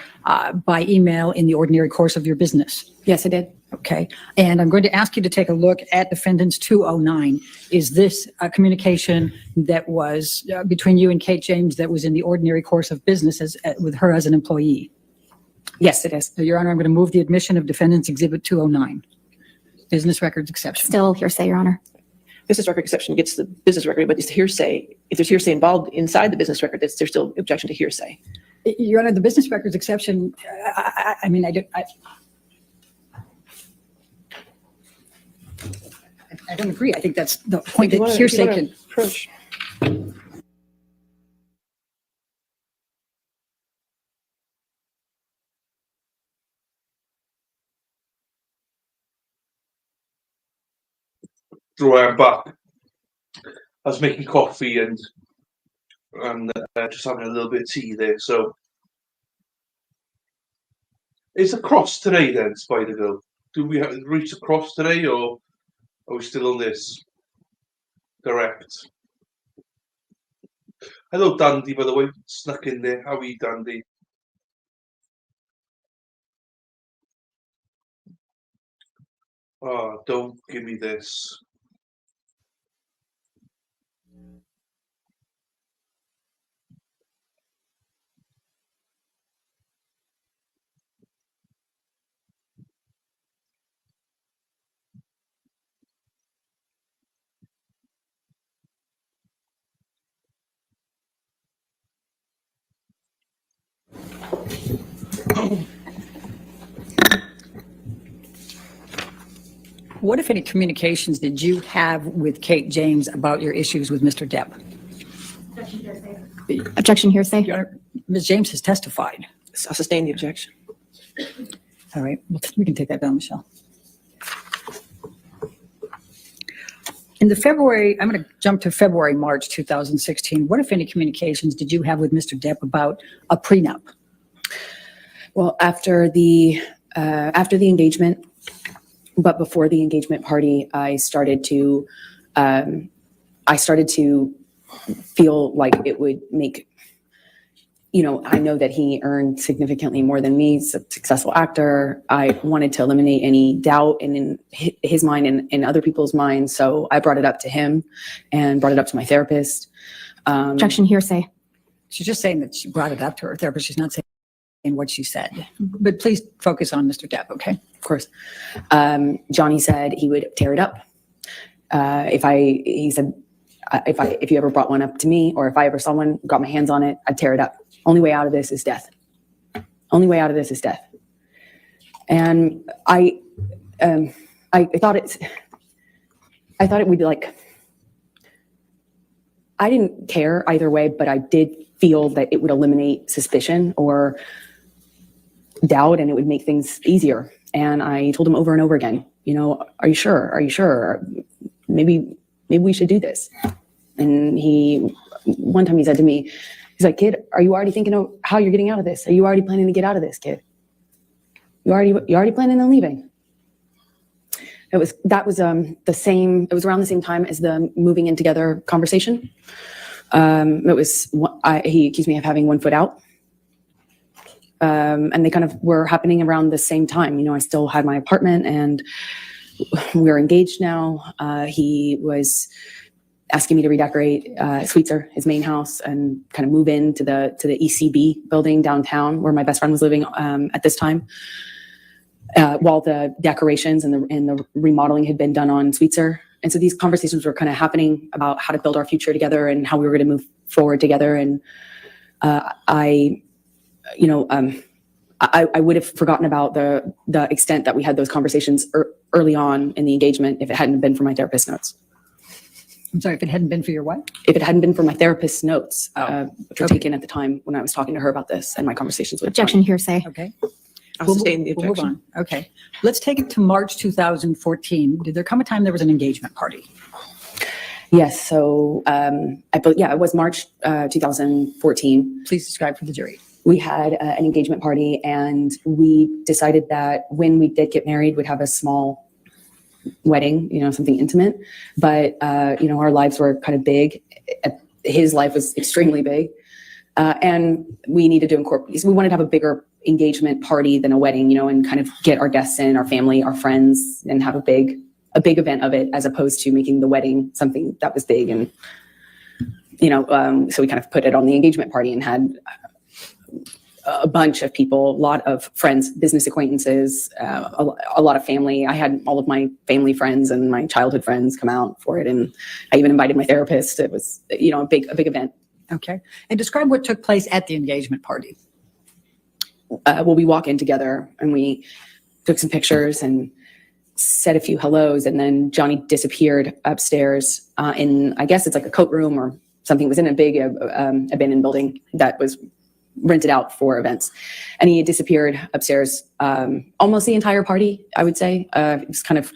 by email in the ordinary course of your business? Yes, I did. Okay. And I'm going to ask you to take a look at Defendant's 209. Is this a communication that was between you and Kate James that was in the ordinary course of business with her as an employee? Yes, it is. So, Your Honor, I'm going to move the admission of Defendant's Exhibit 209. Business records exception. Still hearsay, Your Honor. Business record exception gets the business record, but it's hearsay. If there's hearsay involved inside the business record, there's still objection to hearsay. Your Honor, the business records exception, I don't agree. I think that's the point that hearsay can. Approach. I'm back. I was making coffee and just having a little bit of tea there. So, is a cross today then, Spider Girl? Do we have reached a cross today, or are we still on this direct? Hello, Dandy. By the way, snuck in there. How are you, Dandy? Oh, don't give me this. What, if any, communications did you have with Kate James about your issues with Mr. Depp? Objection hearsay. Your Honor, Ms. James has testified. I'll sustain the objection. All right, well, we can take that down, Michelle. In the February, I'm going to jump to February, March 2016. What, if any, communications did you have with Mr. Depp about a prenup? Well, after the engagement, but before the engagement party, I started to feel like it would make, I know that he earned significantly more than me, he's a successful actor. I wanted to eliminate any doubt in his mind and in other people's minds. So I brought it up to him and brought it up to my therapist. Objection hearsay. She's just saying that she brought it up to her therapist. She's not saying what she said. But please focus on Mr. Depp, okay? Of course. Johnny said he would tear it up. He said, if you ever brought one up to me, or if I ever saw one, got my hands on it, I'd tear it up. Only way out of this is death. Only way out of this is death. And I thought it would be like, I didn't care either way, but I did feel that it would eliminate suspicion or doubt, and it would make things easier. And I told him over and over again, are you sure? Are you sure? Maybe we should do this. And one time he said to me, he's like, kid, are you already thinking of how you're getting out of this? Are you already planning to get out of this, kid? You already planning on leaving? It was around the same time as the moving in together conversation. He accused me of having one foot out. and they kind of were happening around the same time. I still had my apartment and we're engaged now. He was asking me to redecorate Sweetser, his main house, and kind of move into the ECB building downtown where my best friend was living at this time. While the decorations and the remodeling had been done on Sweetser. And so these conversations were kind of happening about how to build our future together and how we were going to move forward together. And I would have forgotten about the extent that we had those conversations early on in the engagement if it hadn't been for my therapist's notes. I'm sorry, if it hadn't been for your what? If it hadn't been for my therapist's notes, which were Okay. taken at the time when I was talking to her about this and my conversations with Objection, hearsay. Okay. I'll We'll sustain the move objection. on. Okay. Let's take it to March 2014. Did there come a time there was an engagement party? Yes. So it was March 2014. Please describe for the jury. We had an engagement party and we decided that when we did get married, we'd have a small wedding, something intimate. But, our lives were kind of big. His life was extremely big. And we needed to incorporate, we wanted to have a bigger engagement party than a wedding, and kind of get our guests in, our family, our friends, and have a big event of it, as opposed to making the wedding something that was big. And, so we kind of put it on the engagement party and had a bunch of people, a lot of friends, business acquaintances, a lot of family. I had all of my family friends and my childhood friends come out for it. And I even invited my therapist. It was, a big event. Okay. And describe what took place at the engagement party. We walk in together and we took some pictures and said a few hellos. And then Johnny disappeared upstairs in, I guess it's like a coat room or something. It was in a big abandoned building that was rented out for events. And he disappeared upstairs almost the entire party, I would say. It was kind of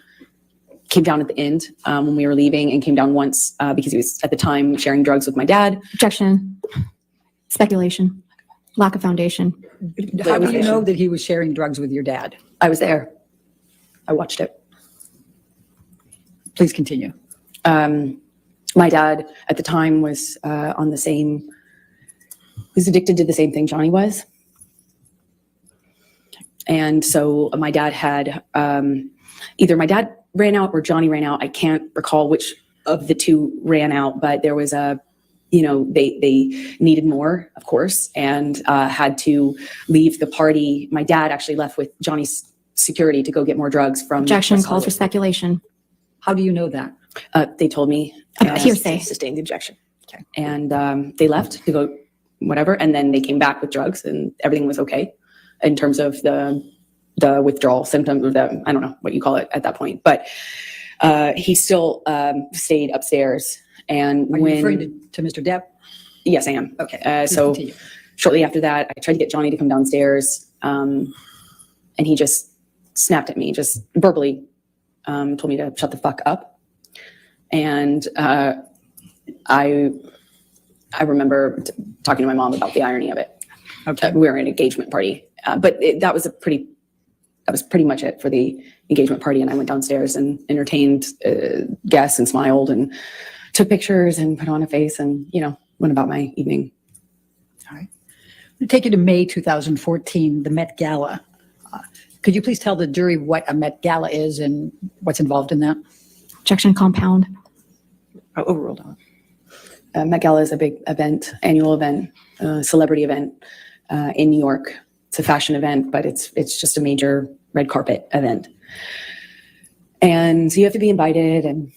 came down at the end when we were leaving, and came down once because he was at the time sharing drugs with my dad. Objection. Speculation. Lack of foundation. How do you know that he was sharing drugs with your dad? I was there. I watched it. Please continue. My dad at the time was was addicted to the same thing Johnny was. And so my dad had either my dad ran out or Johnny ran out. I can't recall which of the two ran out, but there was they needed more, of course, and had to leave the party. My dad actually left with Johnny's security to go get more drugs from. Objection calls for speculation. How do you know that? They told me. Hearsay. Sustain the objection. And they left to go whatever, and then they came back with drugs, and everything was okay in terms of the withdrawal symptoms, or I don't know what you call it at that point. But he still stayed upstairs. And Are you referring to Mr. Depp? Yes, I am. Okay. Please So continue. shortly after that, I tried to get Johnny to come downstairs, and he just snapped at me, just verbally told me to shut the fuck up. And I remember talking to my mom about the irony of it. Okay. We were at an engagement party, but that was pretty much it for the engagement party. And I went downstairs and entertained guests and smiled and took pictures and put on a face and, went about my evening. All right. I'm going to take you to May 2014, the Met Gala. Could you please tell the jury what a Met Gala is and what's involved in that? Objection compound. Overruled on. Met Gala is a big event, annual event, celebrity event in New York. It's a fashion event, but it's just a major red carpet event. And so you have to be invited, and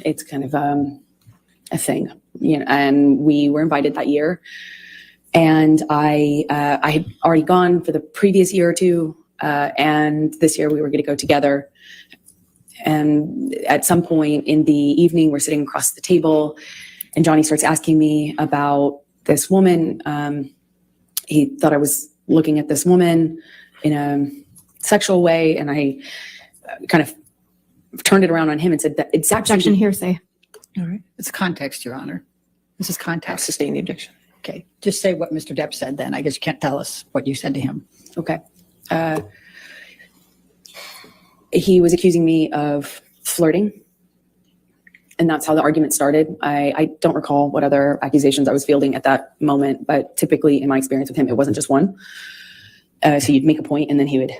it's kind of a thing, and we were invited that year. And I had already gone for the previous year or two, and this year we were going to go together. And at some point in the evening, we're sitting across the table, and Johnny starts asking me about this woman. He thought I was looking at this woman in a sexual way, and I kind of turned it around on him and said that it's actually Objection hearsay. All right. It's context, Your Honor. This is I'll context. sustain the objection. Okay. Just say what Mr. Depp said then. I guess you can't tell us what you said to him. okay. He was accusing me of flirting, and that's how the argument started. I don't recall what other accusations I was fielding at that moment, but typically in my experience with him, it wasn't just one. So you'd make a point and then he would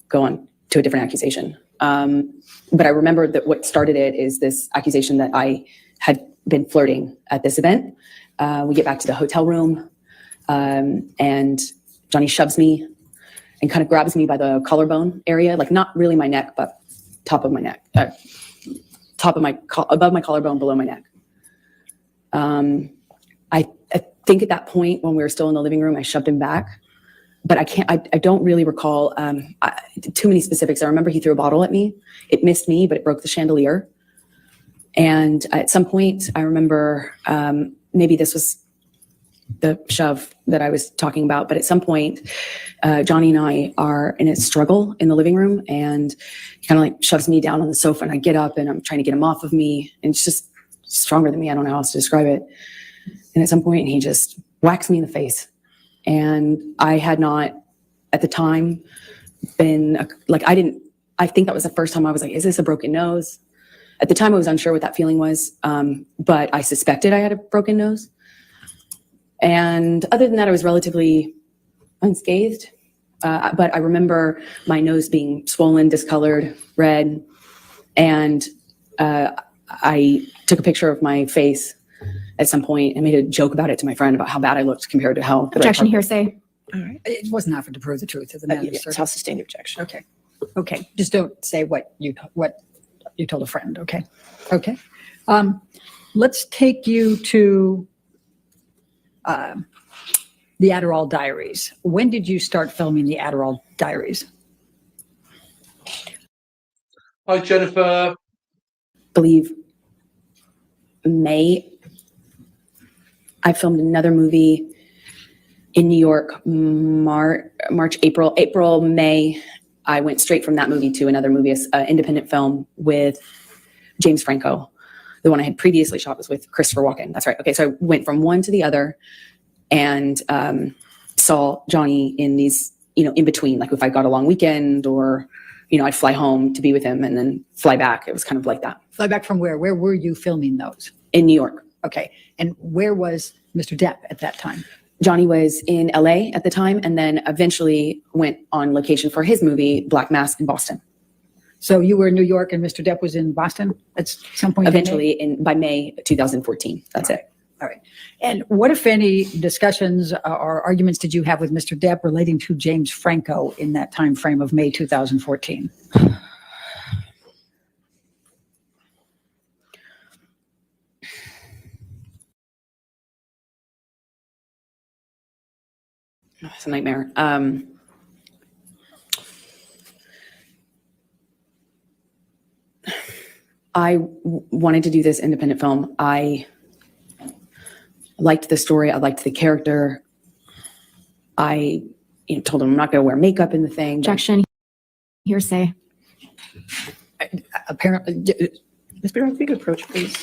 go on to a different accusation. But I remember that what started it is this accusation that I had been flirting at this event. We get back to the hotel room, and Johnny shoves me and kind of grabs me by the collarbone area, like not really my neck, but top of my neck, above my collarbone, below my neck. I think at that point when we were still in the living room, I shoved him back, but I don't really recall too many specifics. I remember he threw a bottle at me. It missed me, but it broke the chandelier. And at some point, I remember maybe this was the shove that I was talking about, but at some point, Johnny and I are in a struggle in the living room, and he kind of like shoves me down on the sofa, and I get up and I'm trying to get him off of me, and it's just stronger than me. I don't know how else to describe it. And at some point, he just whacks me in the face. And I had not, at the time, been like, I think that was the first time I was like, is this a broken nose? At the time, I was unsure what that feeling was, but I suspected I had a broken nose. And other than that, I was relatively unscathed. But I remember my nose being swollen, discolored, red. And I took a picture of my face at some point and made a joke about it to my friend about how bad I looked compared to how. Objection, hearsay. All right. It wasn't offered to prove the truth of the matter. Yes, sir. I'll sustain the objection. Okay. Okay. Just don't say what you told a friend. Okay. Okay. Let's take you to the Adderall Diaries. When did you start filming the Adderall Diaries? Hi, Jennifer. Believe May. I filmed another movie in New York, March, April, May. I went straight from that movie to another movie, an independent film with James Franco. The one I had previously shot was with Christopher Walken. That's right. Okay, so I went from one to the other and saw Johnny in these, in between, like if I got a long weekend or, I'd fly home to be with him and then fly back. It was kind of like that. Fly back from where? Where were you filming those? In New York. Okay. And where was Mr. Depp at that time? Johnny was in LA at the time and then eventually went on location for his movie, Black Mass, in Boston. So you were in New York and Mr. Depp was in Boston at some point? Eventually by May 2014. That's it. All right. And what, if any, discussions or arguments did you have with Mr. Depp relating to James Franco in that time frame of May 2014? It's a nightmare. I wanted to do this independent film. I liked the story. I liked the character. I told him I'm not going to wear makeup in the thing. Objection, hearsay. Apparently, Ms. Barrow, if you could approach, please.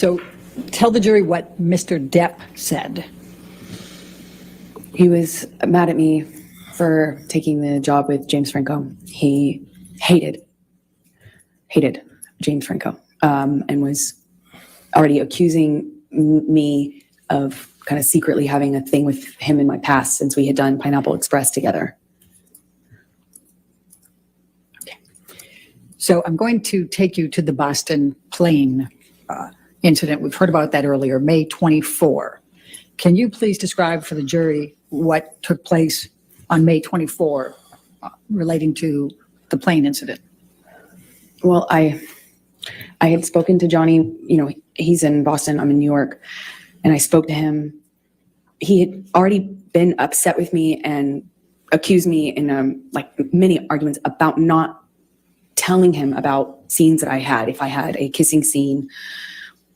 so tell the jury what Mr. Depp said. He was mad at me for taking the job with James Franco. He hated James Franco and was already accusing me of kind of secretly having a thing with him in my past since we had done Pineapple Express together. So I'm going to take you to the Boston plane incident. We've heard about that earlier, May 24. Can you please describe for the jury what took place on May 24 relating to the plane incident? Well, I had spoken to Johnny, he's in Boston, I'm in New York, and I spoke to him. He had already been upset with me and accused me in like many arguments about not telling him about scenes that I had, if I had a kissing scene,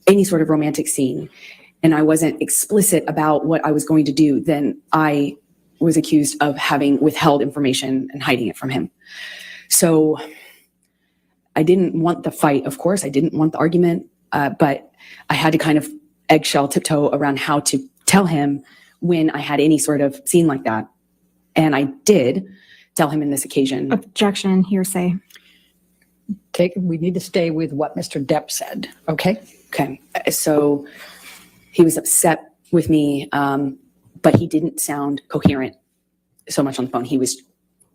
any sort of romantic scene, and I wasn't explicit about what I was going to do, then I was accused of having withheld information and hiding it from him. So I didn't want the fight, of course. I didn't want the argument, but I had to kind of eggshell tiptoe around how to tell him when I had any sort of scene like that. And I did tell him in this occasion. Objection, hearsay. We need to stay with what Mr. Depp said, okay? Okay. So he was upset with me, but he didn't sound coherent so much on the phone. He was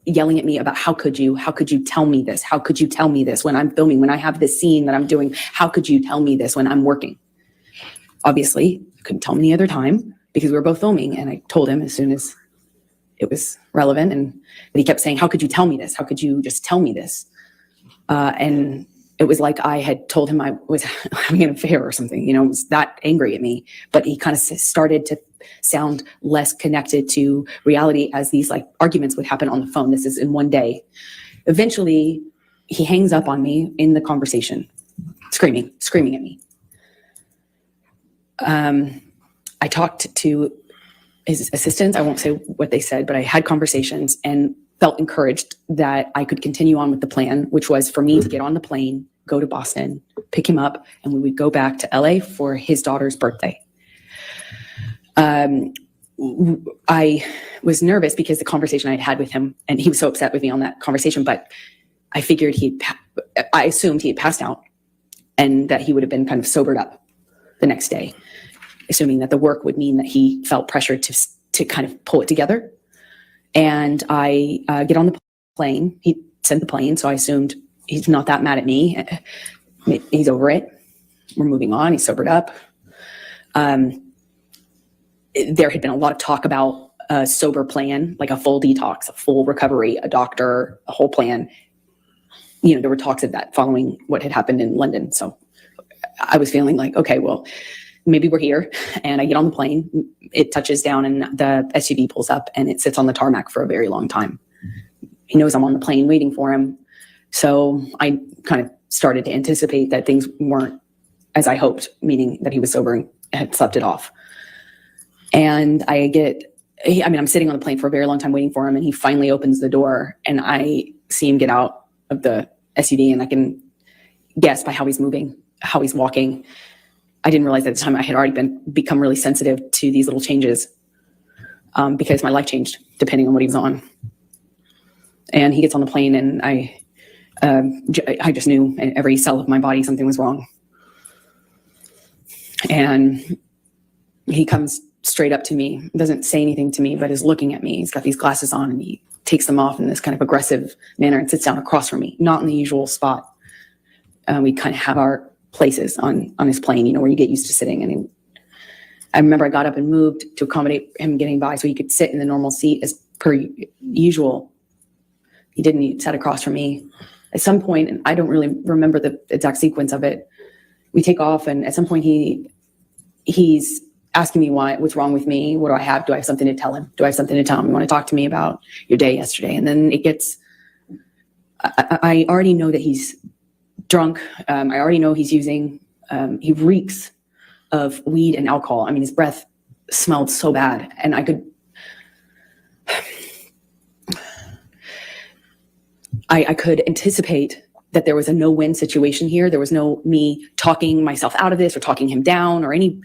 yelling at me about how could you tell me this? How could you tell me this when I'm filming, when I have this scene that I'm doing? How could you tell me this when I'm working? Obviously, couldn't tell me any other time because we were both filming, and I told him as soon as it was relevant. But he kept saying, how could you tell me this? How could you just tell me this? And it was like I had told him I was having an affair or something, he was that angry at me. But he kind of started to sound less connected to reality as these like arguments would happen on the phone. This is in one day. Eventually, he hangs up on me in the conversation, screaming at me. I talked to his assistants. I won't say what they said, but I had conversations and felt encouraged that I could continue on with the plan, which was for me to get on the plane, go to Boston, pick him up, and we would go back to LA for his daughter's birthday. I was nervous because the conversation I'd had with him, and he was so upset with me on that conversation, but I figured I assumed he had passed out and that he would have been kind of sobered up the next day, assuming that the work would mean that he felt pressured to kind of pull it together. And I get on the plane. He sent the plane, so I assumed he's not that mad at me. He's over it. We're moving on. He's sobered up. There had been a lot of talk about a sober plan, like a full detox, a full recovery, a doctor, a whole plan. There were talks of that following what had happened in London. So I was feeling like, okay, well, maybe we're here. And I get on the plane, it touches down and the SUV pulls up and it sits on the tarmac for a very long time. He knows I'm on the plane waiting for him. So I kind of started to anticipate that things weren't as I hoped, meaning that he was sober and had slept it off. And I'm sitting on the plane for a very long time waiting for him, and he finally opens the door and I see him get out of the SUV, and I can guess by how he's moving, how he's walking. I didn't realize at the time I had already become really sensitive to these little changes because my life changed depending on what he was on. And he gets on the plane, and I just knew in every cell of my body something was wrong. And he comes straight up to me, doesn't say anything to me, but is looking at me. He's got these glasses on, and he takes them off in this kind of aggressive manner and sits down across from me, not in the usual spot. We kind of have our places on his plane, where you get used to sitting. And I remember I got up and moved to accommodate him getting by so he could sit in the normal seat as per usual. He didn't. He sat across from me. At some point, and I don't really remember the exact sequence of it, we take off, and at some point he's asking me what's wrong with me. What do I have? Do I have something to tell him? You want to talk to me about your day yesterday? And then it gets, I already know that he's drunk. I already know he's using, he reeks of weed and alcohol. I mean, his breath smelled so bad, and I could anticipate that there was a no-win situation here. There was no me talking myself out of this or talking him down or any,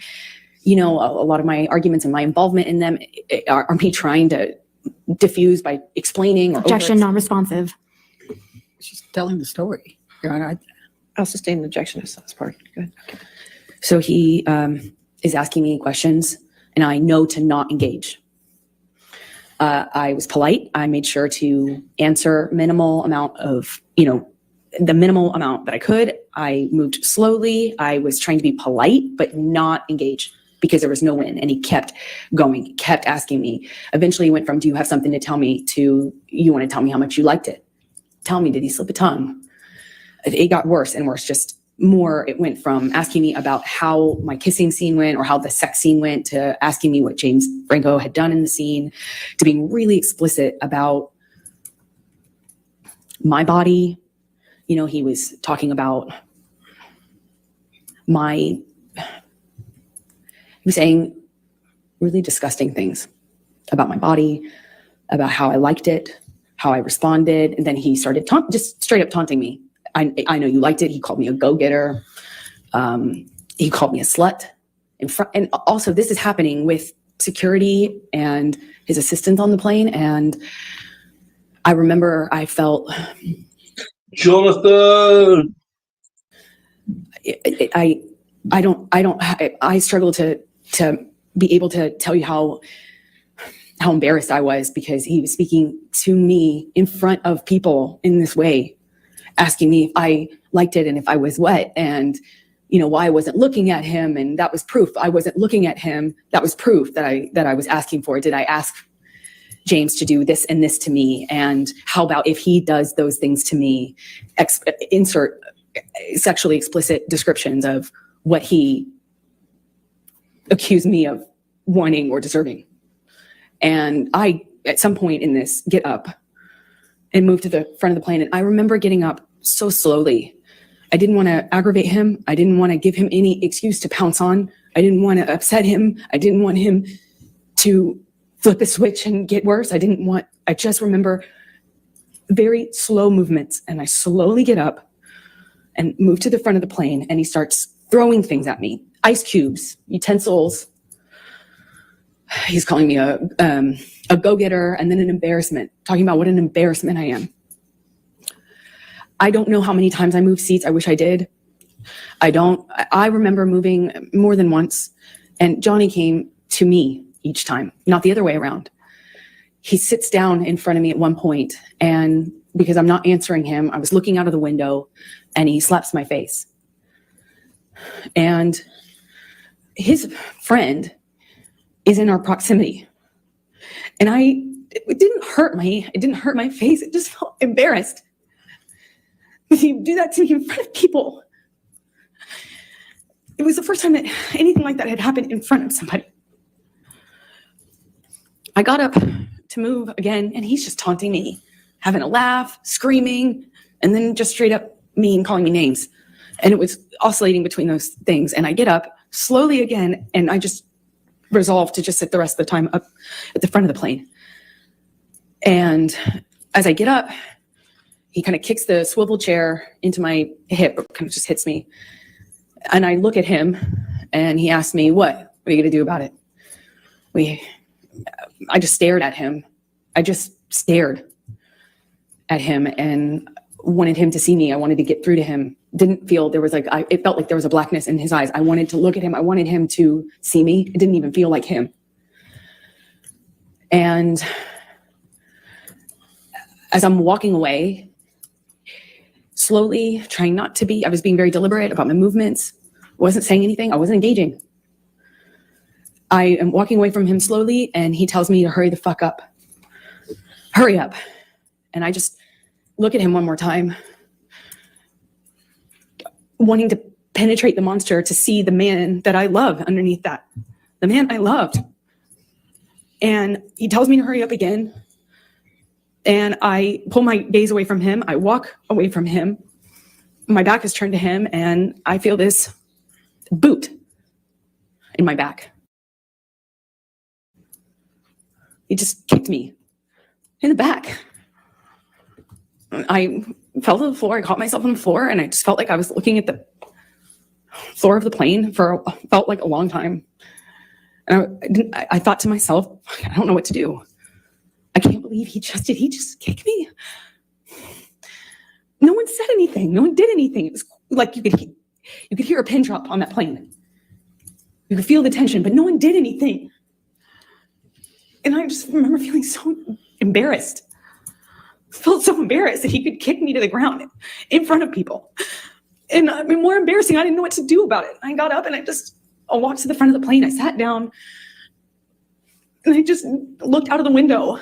a lot of my arguments and my involvement in them are me trying to diffuse by explaining. Or Objection, non-responsive. She's telling the story, Your Honor. I'll sustain the objection as part. Good. Okay. So he is asking me questions, and I know to not engage. I was polite. I made sure to answer minimal amount of, the minimal amount that I could. I moved slowly. I was trying to be polite, but not engage because there was no win. And he kept going, he kept asking me. Eventually he went from, do you have something to tell me, to, you want to tell me how much you liked it? Tell me, did he slip a tongue? It got worse and worse, just more. It went from asking me about how my kissing scene went or how the sex scene went to asking me what James Franco had done in the scene, to being really explicit about my body, he was talking about he was saying really disgusting things about my body, about how I liked it, how I responded. And then he started just straight up taunting me. I know you liked it. He called me a go-getter. He called me a slut. And also this is happening with security and his assistants on the plane. And I remember I felt, Jonathan. I struggle to be able to tell you how embarrassed I was, because he was speaking to me in front of people in this way, asking me if I liked it and if I was wet, and why I wasn't looking at him. And that was proof I wasn't looking at him. That was proof that I was asking for. Did I ask James to do this and this to me? And how about if he does those things to me? Insert sexually explicit descriptions of what he accused me of wanting or deserving. And I, at some point in this, get up and move to the front of the plane. And I remember getting up so slowly. I didn't want to aggravate him. I didn't want to give him any excuse to pounce on. I didn't want to upset him. I didn't want him to flip a switch and get worse. I just remember very slow movements. And I slowly get up and move to the front of the plane. And he starts throwing things at me. Ice cubes, utensils. He's calling me a go-getter, and then an embarrassment, talking about what an embarrassment I am. I don't know how many times I moved seats. I wish I did. I remember moving more than once, and Johnny came to me each time, not the other way around. He sits down in front of me at one point, and because I'm not answering him, I was looking out of the window, and he slaps my face. And his friend is in our proximity. And it didn't hurt my face. It just felt embarrassed. You do that to me in front of people. It was the first time that anything like that had happened in front of somebody. I got up to move again, and he's just taunting me, having a laugh, screaming, and then just straight up mean, calling me names. And it was oscillating between those things. And I get up slowly again, and I just resolved to just sit the rest of the time up at the front of the plane. And as I get up, he kind of kicks the swivel chair into my hip, kind of just hits me. And I look at him, and he asks me, what are you going to do about it? I just stared at him. I just stared at him and wanted him to see me. I wanted to get through to him. Didn't feel there was it felt like there was a blackness in his eyes. I wanted to look at him. I wanted him to see me. It didn't even feel like him. And as I'm walking away, slowly trying not to be, I was being very deliberate about my movements. Wasn't saying anything. I wasn't engaging. I am walking away from him slowly, and he tells me to hurry the fuck up. Hurry up. And I just look at him one more time, wanting to penetrate the monster to see the man that I love underneath that. The man I loved. And he tells me to hurry up again. And I pull my gaze away from him. I walk away from him. My back is turned to him, and I feel this boot in my back. He just kicked me in the back. I fell to the floor. I caught myself on the floor, and I just felt like I was looking at the floor of the plane felt like a long time. And I thought to myself, I don't know what to do. I can't believe he just kicked me. No one said anything. No one did anything. It was like you could hear a pin drop on that plane. You could feel the tension, but no one did anything. And I just remember feeling so embarrassed. Felt so embarrassed that he could kick me to the ground in front of people. And I mean, more embarrassing, I didn't know what to do about it. I got up and I walked to the front of the plane. I sat down and I just looked out of the window.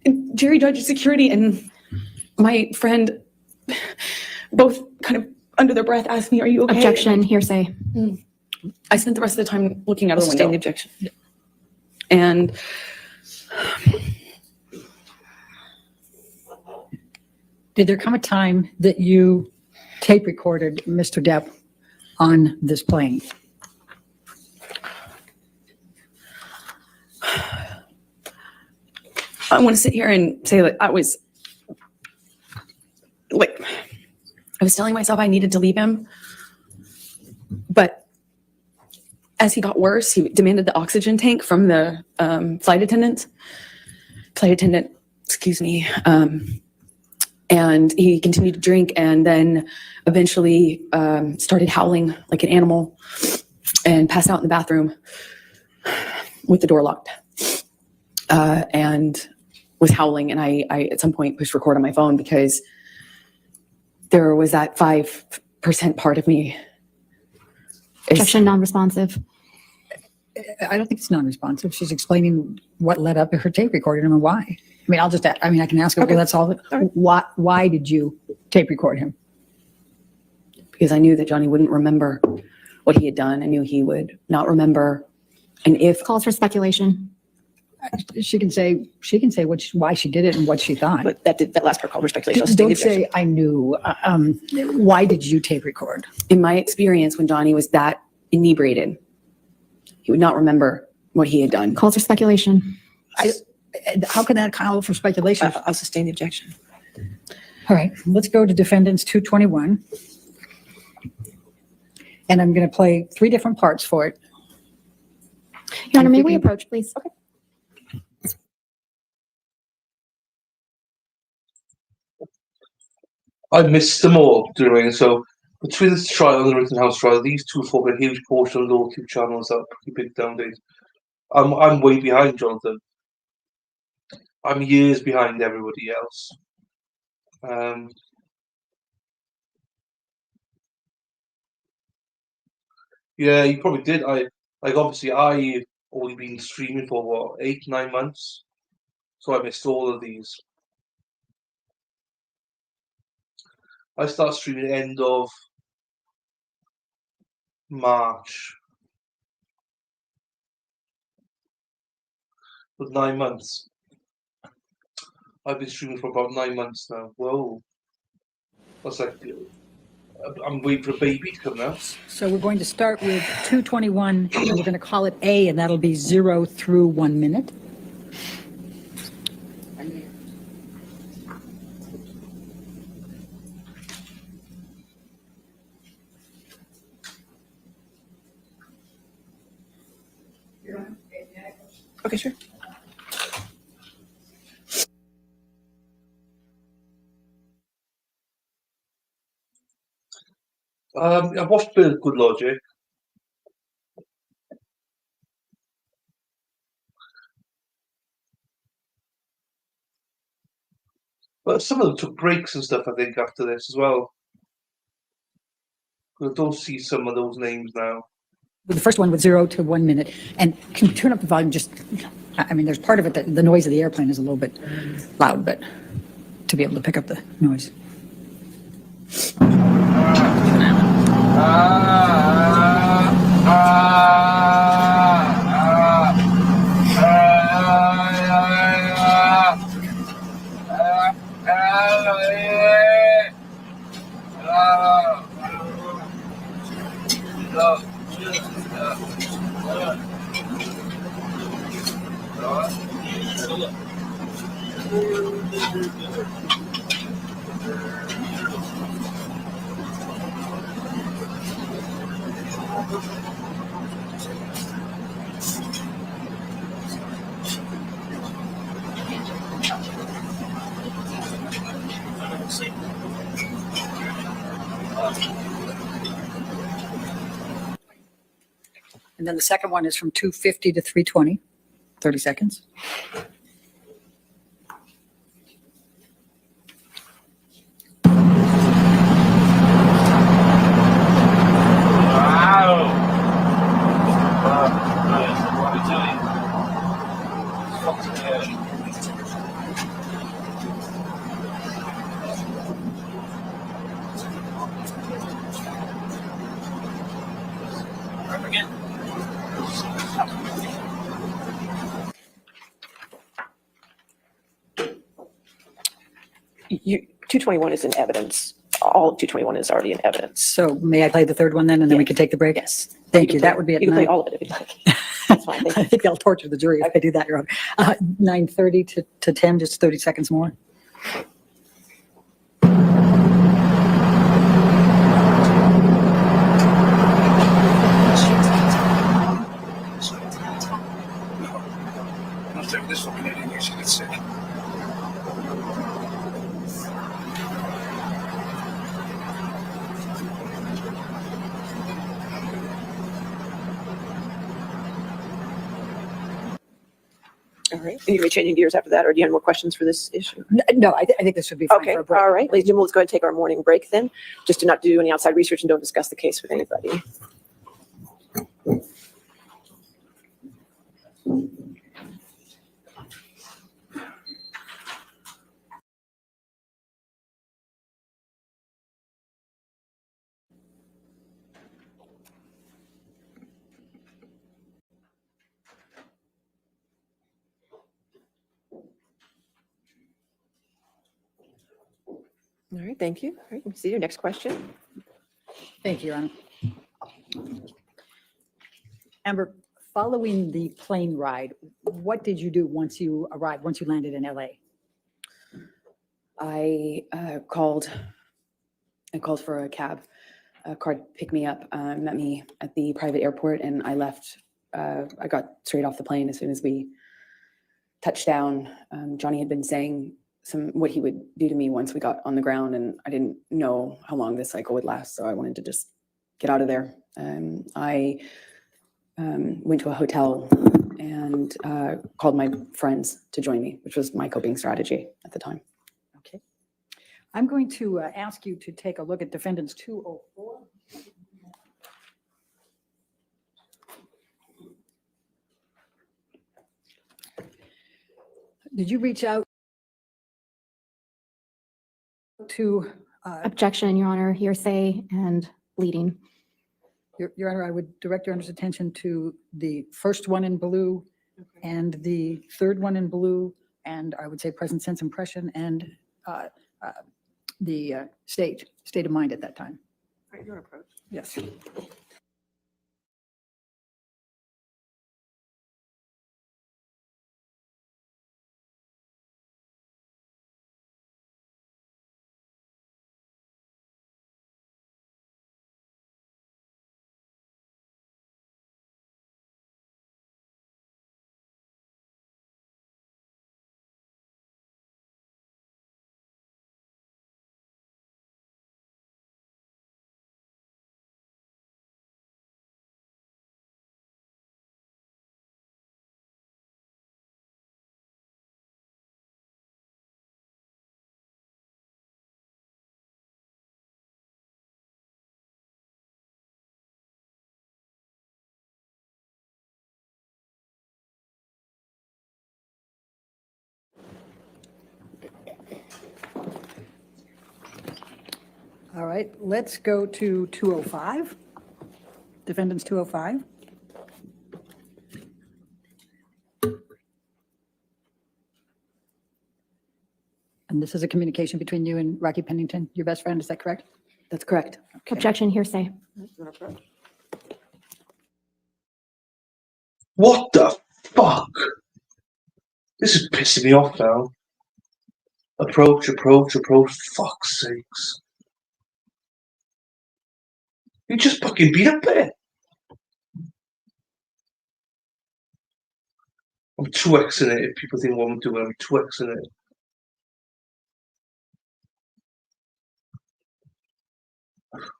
And Jerry Judge Security and my friend both kind of under their breath asked me, are you okay? Objection, hearsay. I spent the rest of the time looking out of the window. The objection. And Did there come a time that you tape recorded Mr. Depp on this plane? I want to sit here and say that I was telling myself I needed to leave him. But as he got worse, he demanded the oxygen tank from the flight attendant, excuse me. And he continued to drink and then eventually started howling like an animal and passed out in the bathroom with the door locked. And was howling. And I at some point pushed record on my phone because there was that 5% part of me. Objection, non-responsive. I don't think it's non-responsive. She's explaining what led up to her tape recording him and why. I mean, I can ask her, Okay. well, that's all. Why did you tape record him? Because I knew that Johnny wouldn't remember what he had done. I knew he would not remember. And if Calls for speculation. She can say why she did it and what she thought. But that last part called for speculation. I'll sustain the Don't objection. say I knew. Why did you tape record? in my experience, when Johnny was that inebriated, he would not remember what he had done. Calls for speculation. How can that call for speculation? I'll sustain the objection. All right, let's go to defendants 221. And I'm going to play 3 different parts for it. Your Honor, may we thinking- approach, please? Okay. I missed them all during, so between this trial and the Rittenhouse trial, these two form a huge portion of the YouTube channels that are pretty big nowadays. I'm way behind, Jonathan. I'm years behind everybody else. Yeah, you probably did. Obviously I've only been streaming for what, 8-9 months, so I missed all of these. I started streaming end of March. With 9 months. I've been streaming for about 9 months now. Whoa. That's like, I'm waiting for a baby to come now. So we're going to start with 221, and we're going to call it A, and that'll be 0 through 1 minute. Okay, sure. I've watched a bit of Good Logic. But some of them took breaks and stuff, I think, after this as well. I don't see some of those names now. The first one with 0 to 1 minute. And can you turn up the volume just, I mean, there's part of it that the noise of the airplane is a little bit loud, but to be able to pick up the noise. And then the second one is from 2:50 to 3:20, 30 seconds. 221 is in evidence. All of 221 is already in evidence. So may I play the third one then, and then we Yes. can take the break? Yes. Thank you. can play- That would be at You can play 9. all of it if you'd like. That's fine. Thank I you. think I'll torture the jury if I do that, Your Honor. 9:30 to 10, just 30 seconds more. I'll take this fucking idiot. You should get sick. All right. Are you changing gears after that, or do you have more questions for this issue? No, I think this would be fine Okay. for a break. All right. Ladies and gentlemen, let's go ahead and take our morning break then. Just do not do any outside research and don't discuss the case with anybody. All right. Thank you. All right. You can see your next question. Thank you, Your Honor. Amber, following the plane ride, what did you do once you arrived, once you landed in LA? I called for a cab. A car to pick me up, met me at the private airport, and I left. I got straight off the plane as soon as we touched down. Johnny had been saying what he would do to me once we got on the ground, and I didn't know how long this cycle would last, so I wanted to just get out of there. I went to a hotel and called my friends to join me, which was my coping strategy at the time. Okay. I'm going to ask you to take a look at defendants 204. Did you reach out to, Objection, Your Honor, hearsay and leading. Your Honor, I would direct Your Honor's attention to the first one in blue and the third one in blue, and I would say present sense impression and the state of mind at that time. Right, your approach. Yes. All right, let's go to 205. Defendants 205. And this is a communication between you and Rocky Pennington, your best friend, is that correct? That's correct. Okay. Objection, hearsay. Your approach. What the fuck? This is pissing me off now. Approach. Fuck's sakes. You just fucking beat up there. I'm 2xing it if people think what I'm doing. I'm 2xing it.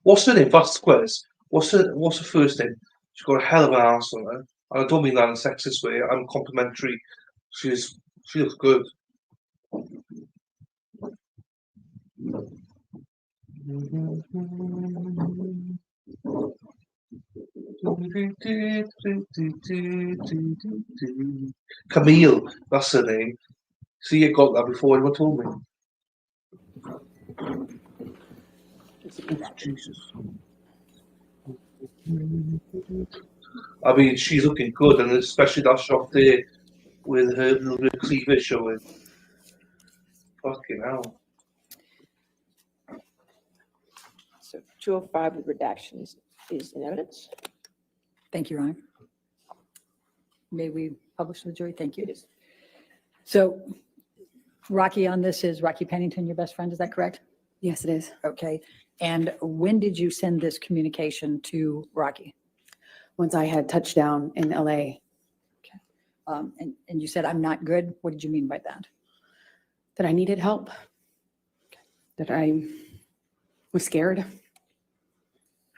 What's her name? Vasquez. What's her first name? She's got a hell of an arse on her. And I don't mean that in a sexist way. I'm complimentary. She looks good. Camille, that's her name. See, you got that before anyone told me. Oh, Jesus. I mean, she's looking good, and especially that shot there with her little bit of cleavage showing. Fucking hell. 205 with redactions is in evidence. Thank you, Your Honor. May we publish to the jury? Thank you. It is. So Rocky on this is Rocky Pennington, your best friend, is that correct? Yes, it is. Okay. And when did you send this communication to Rocky? Once I had touchdown in LA, And you said, I'm not good. What did you mean by that? that I needed help, that I was scared.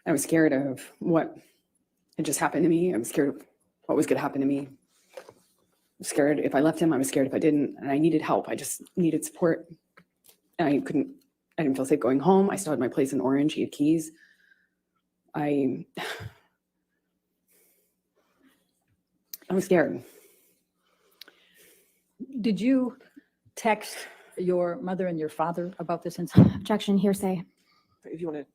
I was scared of what had just happened to me. I was scared of what was going to happen to me. I was scared if I left him. I was scared if I didn't. And I needed help. I just needed support. And I didn't feel safe going home. I still had my place in Orange. He had keys. I was scared. Did you text your mother and your father about this incident? Objection, hearsay. If you want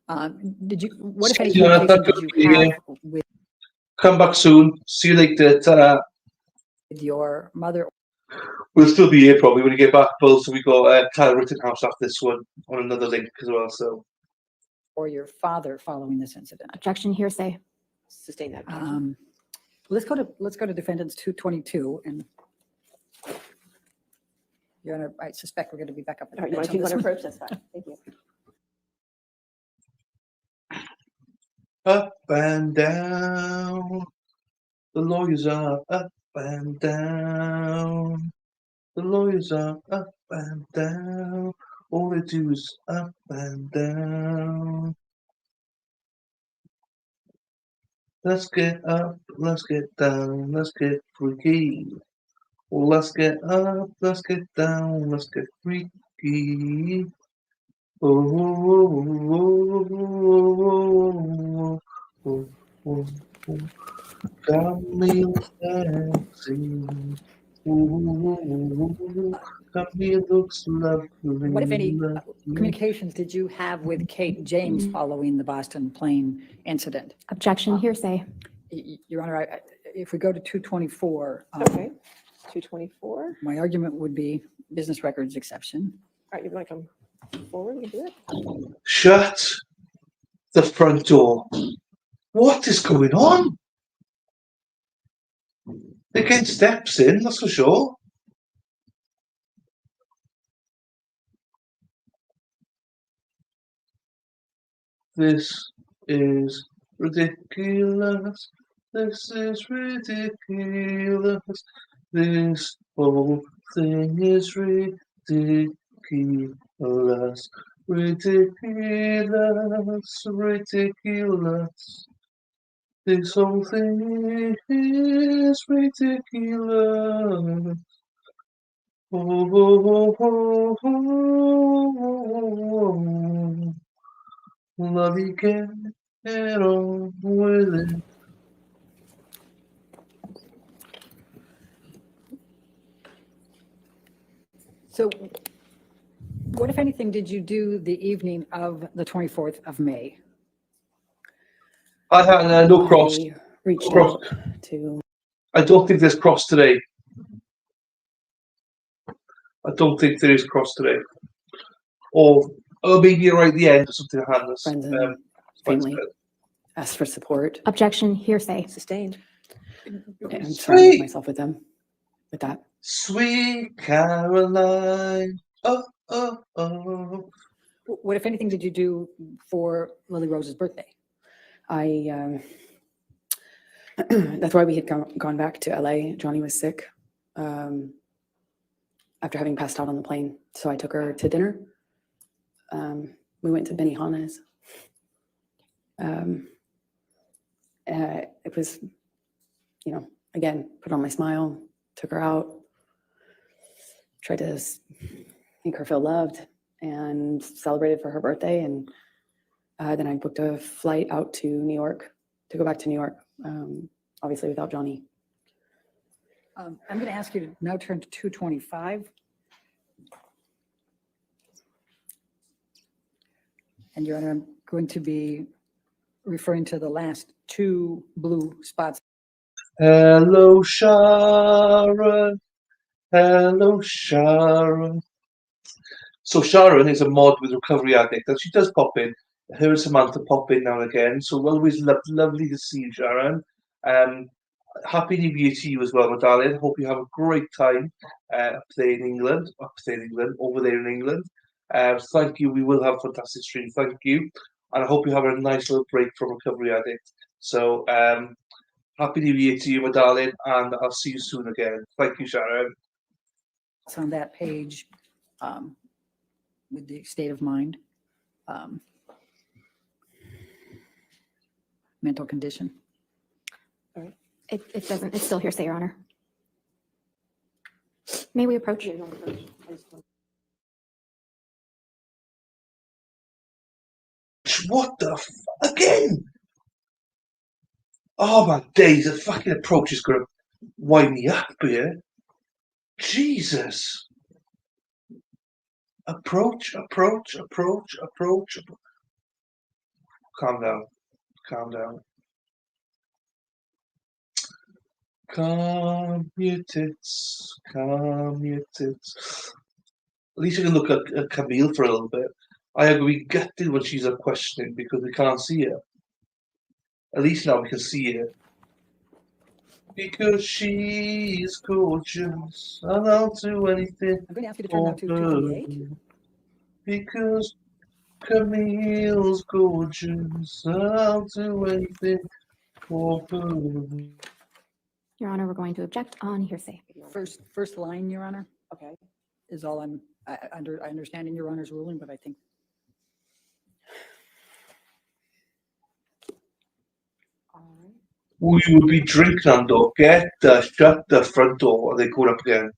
to, Did you, what if any Yeah, communication that did could you be, have with Come back soon. See you later. Ta-ra. your mother? We'll still be here probably when you get back, Bill. So we got Kyle Rittenhouse after this one on another link as well. So Or your father following this incident? Objection, hearsay. sustain that. objection. Let's go to defendants 222 and Your Honor, I suspect we're going to be back up. All right, you want to keep on approach? That's fine. Thank you. up and down, the lawyers are up and down. The lawyers are up and down. All they do is up and down. Let's get up, let's get down, let's get freaky. Let's get up, let's get down, let's get freaky. Oh, Camille dancing. Camille looks lovely. What, if any, lovely. communications did you have with Kate James following the Boston plane incident? Objection, hearsay. Your Honor, if we go to 224, Okay. 224. All my argument would be business records exception. right, you want to come forward? We can do it. Shut the front door. What is going on? They're getting steps in, that's for sure. This is ridiculous. This is ridiculous. This whole thing is ridiculous. Ridiculous, ridiculous. This whole thing is ridiculous. Oh, oh, oh, oh, oh. Lovey, get on with it. So what, if anything, did you do the evening of the 24th of May? I had no cross. I reached Cross. out to, I don't think there's cross today. I don't think there is cross today. Or maybe right at the end or something like that. friends and family, asked for support, Objection, hearsay. Sustained. and surrounded Sweet. myself with them, with that. Sweet Caroline. Oh, oh, oh. What, if anything, did you do for Lily Rose's birthday? That's why we had gone back to LA. Johnny was sick after having passed out on the plane. So I took her to dinner. We went to Benihana's. It was, again, put on my smile, took her out, tried to make her feel loved, and celebrated for her birthday. And then I booked a flight out to New York to go back to New York, obviously without Johnny. I'm going to ask you to now turn to 225. And Your Honor, I'm going to be referring to the last two blue spots. Hello, Sharon. Hello, Sharon. So Sharon is a mod with Recovery Addict, and she does pop in her and Samantha pop in now and again. So always lovely to see you, Sharon. Happy New Year to you as well, my darling. Hope you have a great time up there in England, over there in England. Thank you. We will have a fantastic stream. Thank you. And I hope you have a nice little break from Recovery Addict. So Happy New Year to you, my darling, and I'll see you soon again. Thank you, Sharon. It's on that page with the state of mind, mental condition. It doesn't, it's still hearsay, Your Honor. May we approach? What the again? Oh my days, the fucking approach is gonna wind me up here. Jesus. Approach. Calm down. Calm your tits. At least you can look at Camille for a little bit. I agree, gutted when she's up questioning because we can't see her. At least now we can see her. Because she's gorgeous, and I'll do anything I'm going to ask you to turn now for to her. 228. Because Camille's gorgeous, and I'll do anything for her. Your Honor, we're going to object on hearsay. First line, Your Honor, Okay. is all I understand in Your Honor's ruling, but I think We will be drinking on door. Shut the front door. Are they going up again?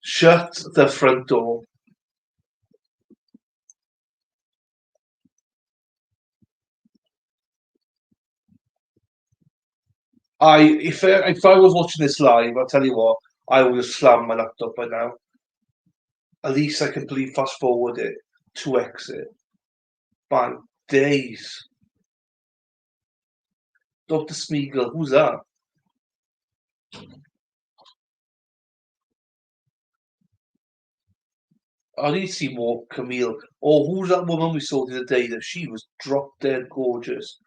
Shut the front door. If I was watching this live, I'll tell you what, I would have slammed my laptop by now. At least I can fast forward it to exit. My days. Dr. Smeagol, who's that? I need to see more Camille. Or who's that woman we saw the other day that she was drop dead gorgeous?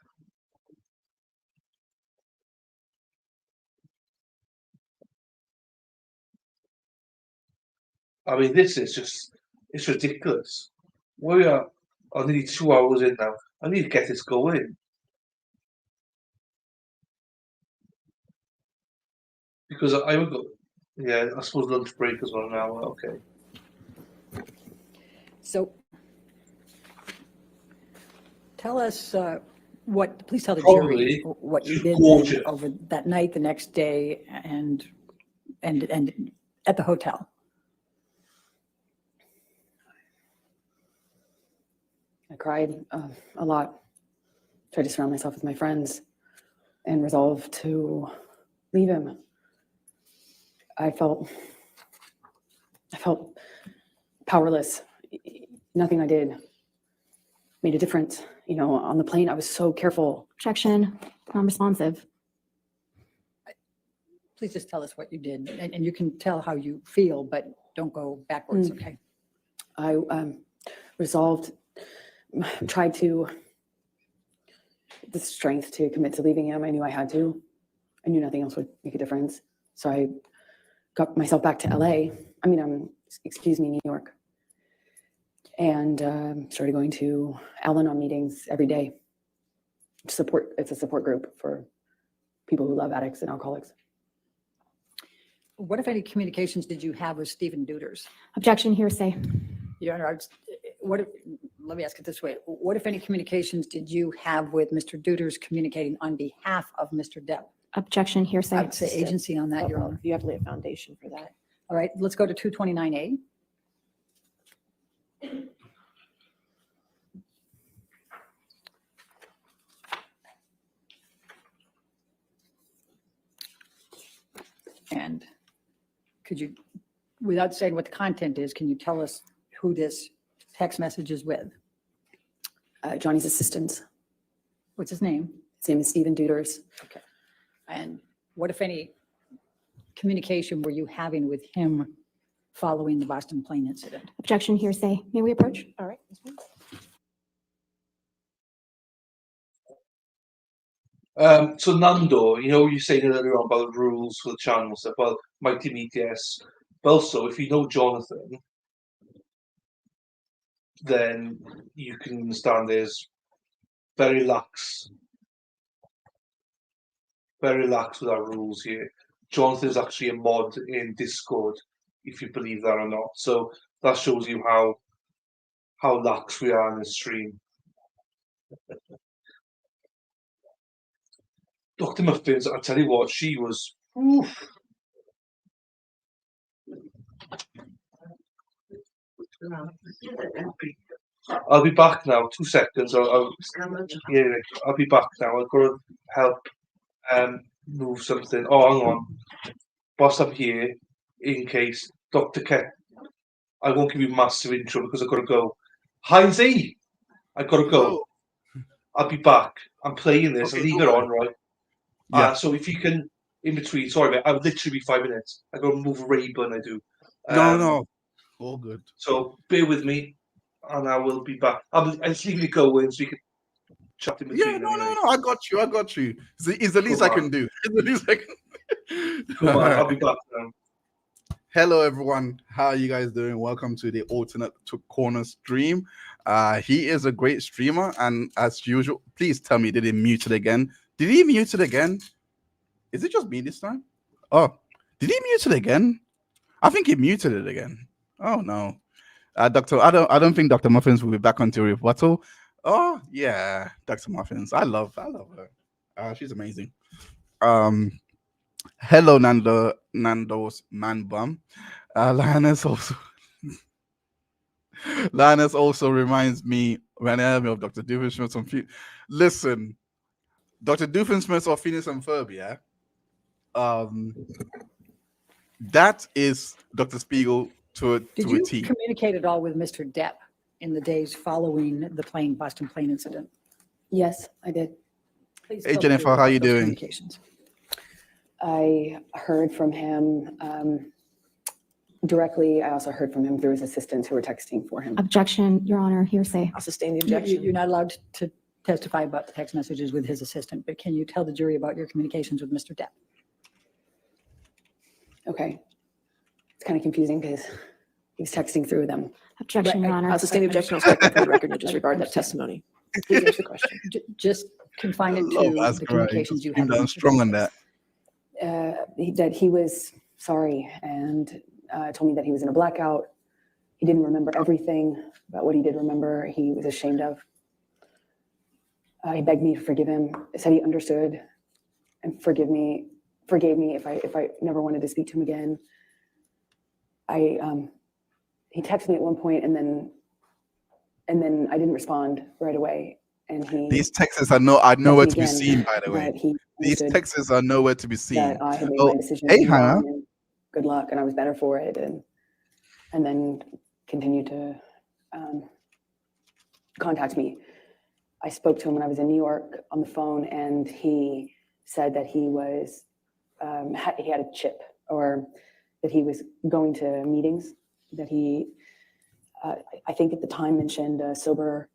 I mean, this is just, it's ridiculous. We are nearly 2 hours in now. I need to get this going. Because I would go, yeah, I suppose lunch break as well now. Okay. so. Tell us please tell the Probably jury what you did gorgeous. over that night, the next day, and at the hotel. I cried a lot, tried to surround myself with my friends, and resolved to leave him. I felt powerless. Nothing I did made a difference. You know, on the plane, I was so careful. Objection, non-responsive. Please just tell us what you did, and you can tell how you feel, but don't go backwards, okay? I resolved, tried to, the strength to commit to leaving him. I knew I had to. I knew nothing else would make a difference. So I got myself back to LA. New York. And started going to Al-Anon meetings every day. It's a support group for people who love addicts and alcoholics. What, if any, communications did you have with Stephen Duders? Objection, hearsay. Your Honor, let me ask it this way. What, if any, communications did you have with Mr. Duders communicating on behalf of Mr. Depp? Objection, hearsay. I would say agency on that, Your Honor. You have to lay a foundation for that. All right, let's go to 229A. And could you, without saying what the content is, can you tell us who this text message is with? Johnny's assistant. What's his name? His name is Stephen Duders. Okay. And what, if any, communication were you having with him following the Boston plane incident? Objection, hearsay. May we approach? All right. Ms. Wynn. So Nando, you saying earlier on about rules for the channel and stuff. Well, my team, yes. But also, if you know Jonathan, then you can understand there's very lax with our rules here. Jonathan's actually a mod in Discord, if you believe that or not. So that shows you how lax we are in the stream. Dr. Muffins, I tell you what, she was. Oof. I'll be back now. 2 seconds. Yeah, I'll be back now. I've got to help move something. Oh, hang on. Whilst I'm here, in case Dr. Ket, I won't give you a massive intro because I've got to go. Heinzie, I've got to go. Hello. I'll be back. I'm playing this. Okay, Leave no it worries. on, right? Yeah. So if you can, in between, sorry, mate, I'll literally be 5 minutes. I got to move Rayburn, I do. No. All good. So bear with me, and I will be back. I'll just leave it going so you can chat in between. Yeah, no. anyway. I got you. It's the least I can do. It's the least I can. Come on, I'll be back now. Hello, everyone. How are you guys doing? Welcome to the Alternate Corner stream. He is a great streamer, and as usual, please tell me, did he mute it again? Did he mute it again? Is it just me this time? Oh, did he mute it again? I think he muted it again. Oh no, Doctor. I don't think Dr. Muffins will be back onto rebuttal. Oh yeah, Dr. Muffins. I love her. She's amazing. Hello, Nando's man bum. Lioness also reminds me of Dr. Doofenshmirtz. Listen, Dr. Doofenshmirtz of Phoenix and Phobia. That is Dr. Spiegel to Did a you T. communicate at all with Mr. Depp in the days following the Boston plane incident? Yes, I did. Please Hey, tell Jennifer, me how you those doing? communications. I heard from him directly. I also heard from him through his assistants who were texting for him. Objection, Your Honor, hearsay. I'll sustain the You- objection. You're not allowed to testify about the text messages with his assistant, but can you tell the jury about your communications with Mr. Depp? Okay. It's kind of confusing because he was texting through them. Objection, Your Honor. I'll sustain the objection. I'll strike that from the record. You'll disregard that testimony. Please answer the question. Just confine it Love to that's the great. communications you Came had. with down Mr. strong Depp. on that. That he was sorry and told me that he was in a blackout. He didn't remember everything, but what he did remember, he was ashamed of. He begged me to forgive him. Said he understood and forgave me if I never wanted to speak to him again. He texted me at one point and then I didn't respond right away. And These texts are nowhere to be again, seen, by the way. that he These understood texts are nowhere to be seen. that I had made Oh, my decision. hey, to move Hannah. on, and good luck, and I was better for it, and then continued to contact me. I spoke to him when I was in New York on the phone, and he said that he was he had a chip, or that he was going to meetings. That he, I think at the time, mentioned sober.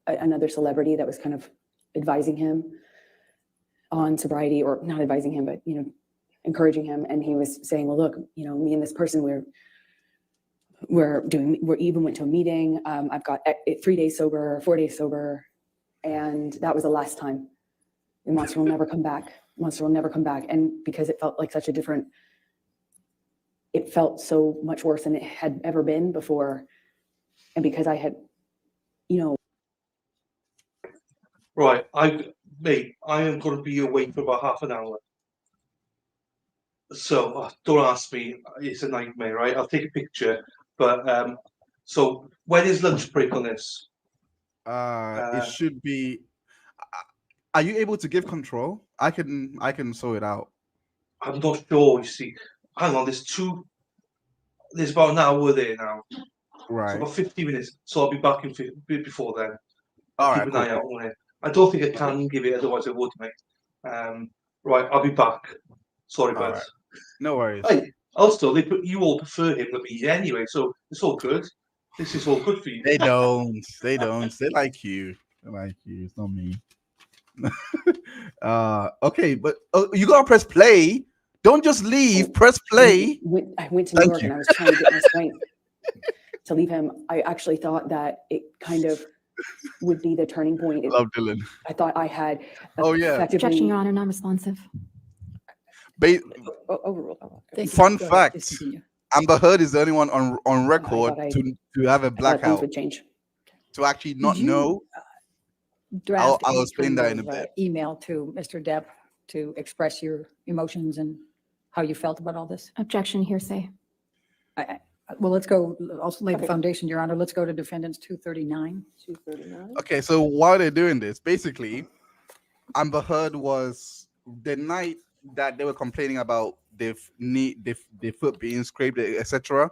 Another celebrity that was kind of advising him on sobriety, or not advising him, but encouraging him. And he was saying, well, look, me and this person, we even went to a meeting. I've got 3 days sober, 4 days sober. And that was the last time. The monster will never come back. Monster will never come back. And because it felt like it felt so much worse than it had ever been before. And because I had, Right, I am going to be away for about half an hour. So don't ask me. It's a nightmare, right? I'll take a picture. But so when is lunch break on this? It should be. Are you able to give control? I can sort it out. I'm not sure. You see, hang on. There's about an hour there now. Right. So about 50 minutes. So I'll be back in before then. All Keep right, an cool. eye out on it. I don't think I can give it, otherwise I would, mate. Right, I'll be back. Sorry, All bud. right. No worries. Hey, also, you all prefer him to me anyway, so it's all good. This is all good for you. They don't. They like you. They like you. It's not me. Okay, but you gotta press play. Don't just leave. Press play. I went to New Thank York you. and I was trying to get my strength to leave him. I actually thought that it kind of would be the turning point. Love Dylan. I thought I had Oh, yeah. Objection, effectively Your Honor, non-responsive. Overruled. Thank you. Fun Go ahead, fact. please continue. Amber Heard is the only one on record thought to have a I thought things blackout, would change. to actually not Did you, know. draft I'll any explain kind that in a of, bit. email to Mr. Depp to express your emotions and how you felt about all this? Objection, hearsay. Well, let's go, also lay the foundation, Your Honor. Let's go to defendants 239. 239. Okay, so while they're doing this, basically, Amber Heard was the night that they were complaining about their foot being scraped, etc.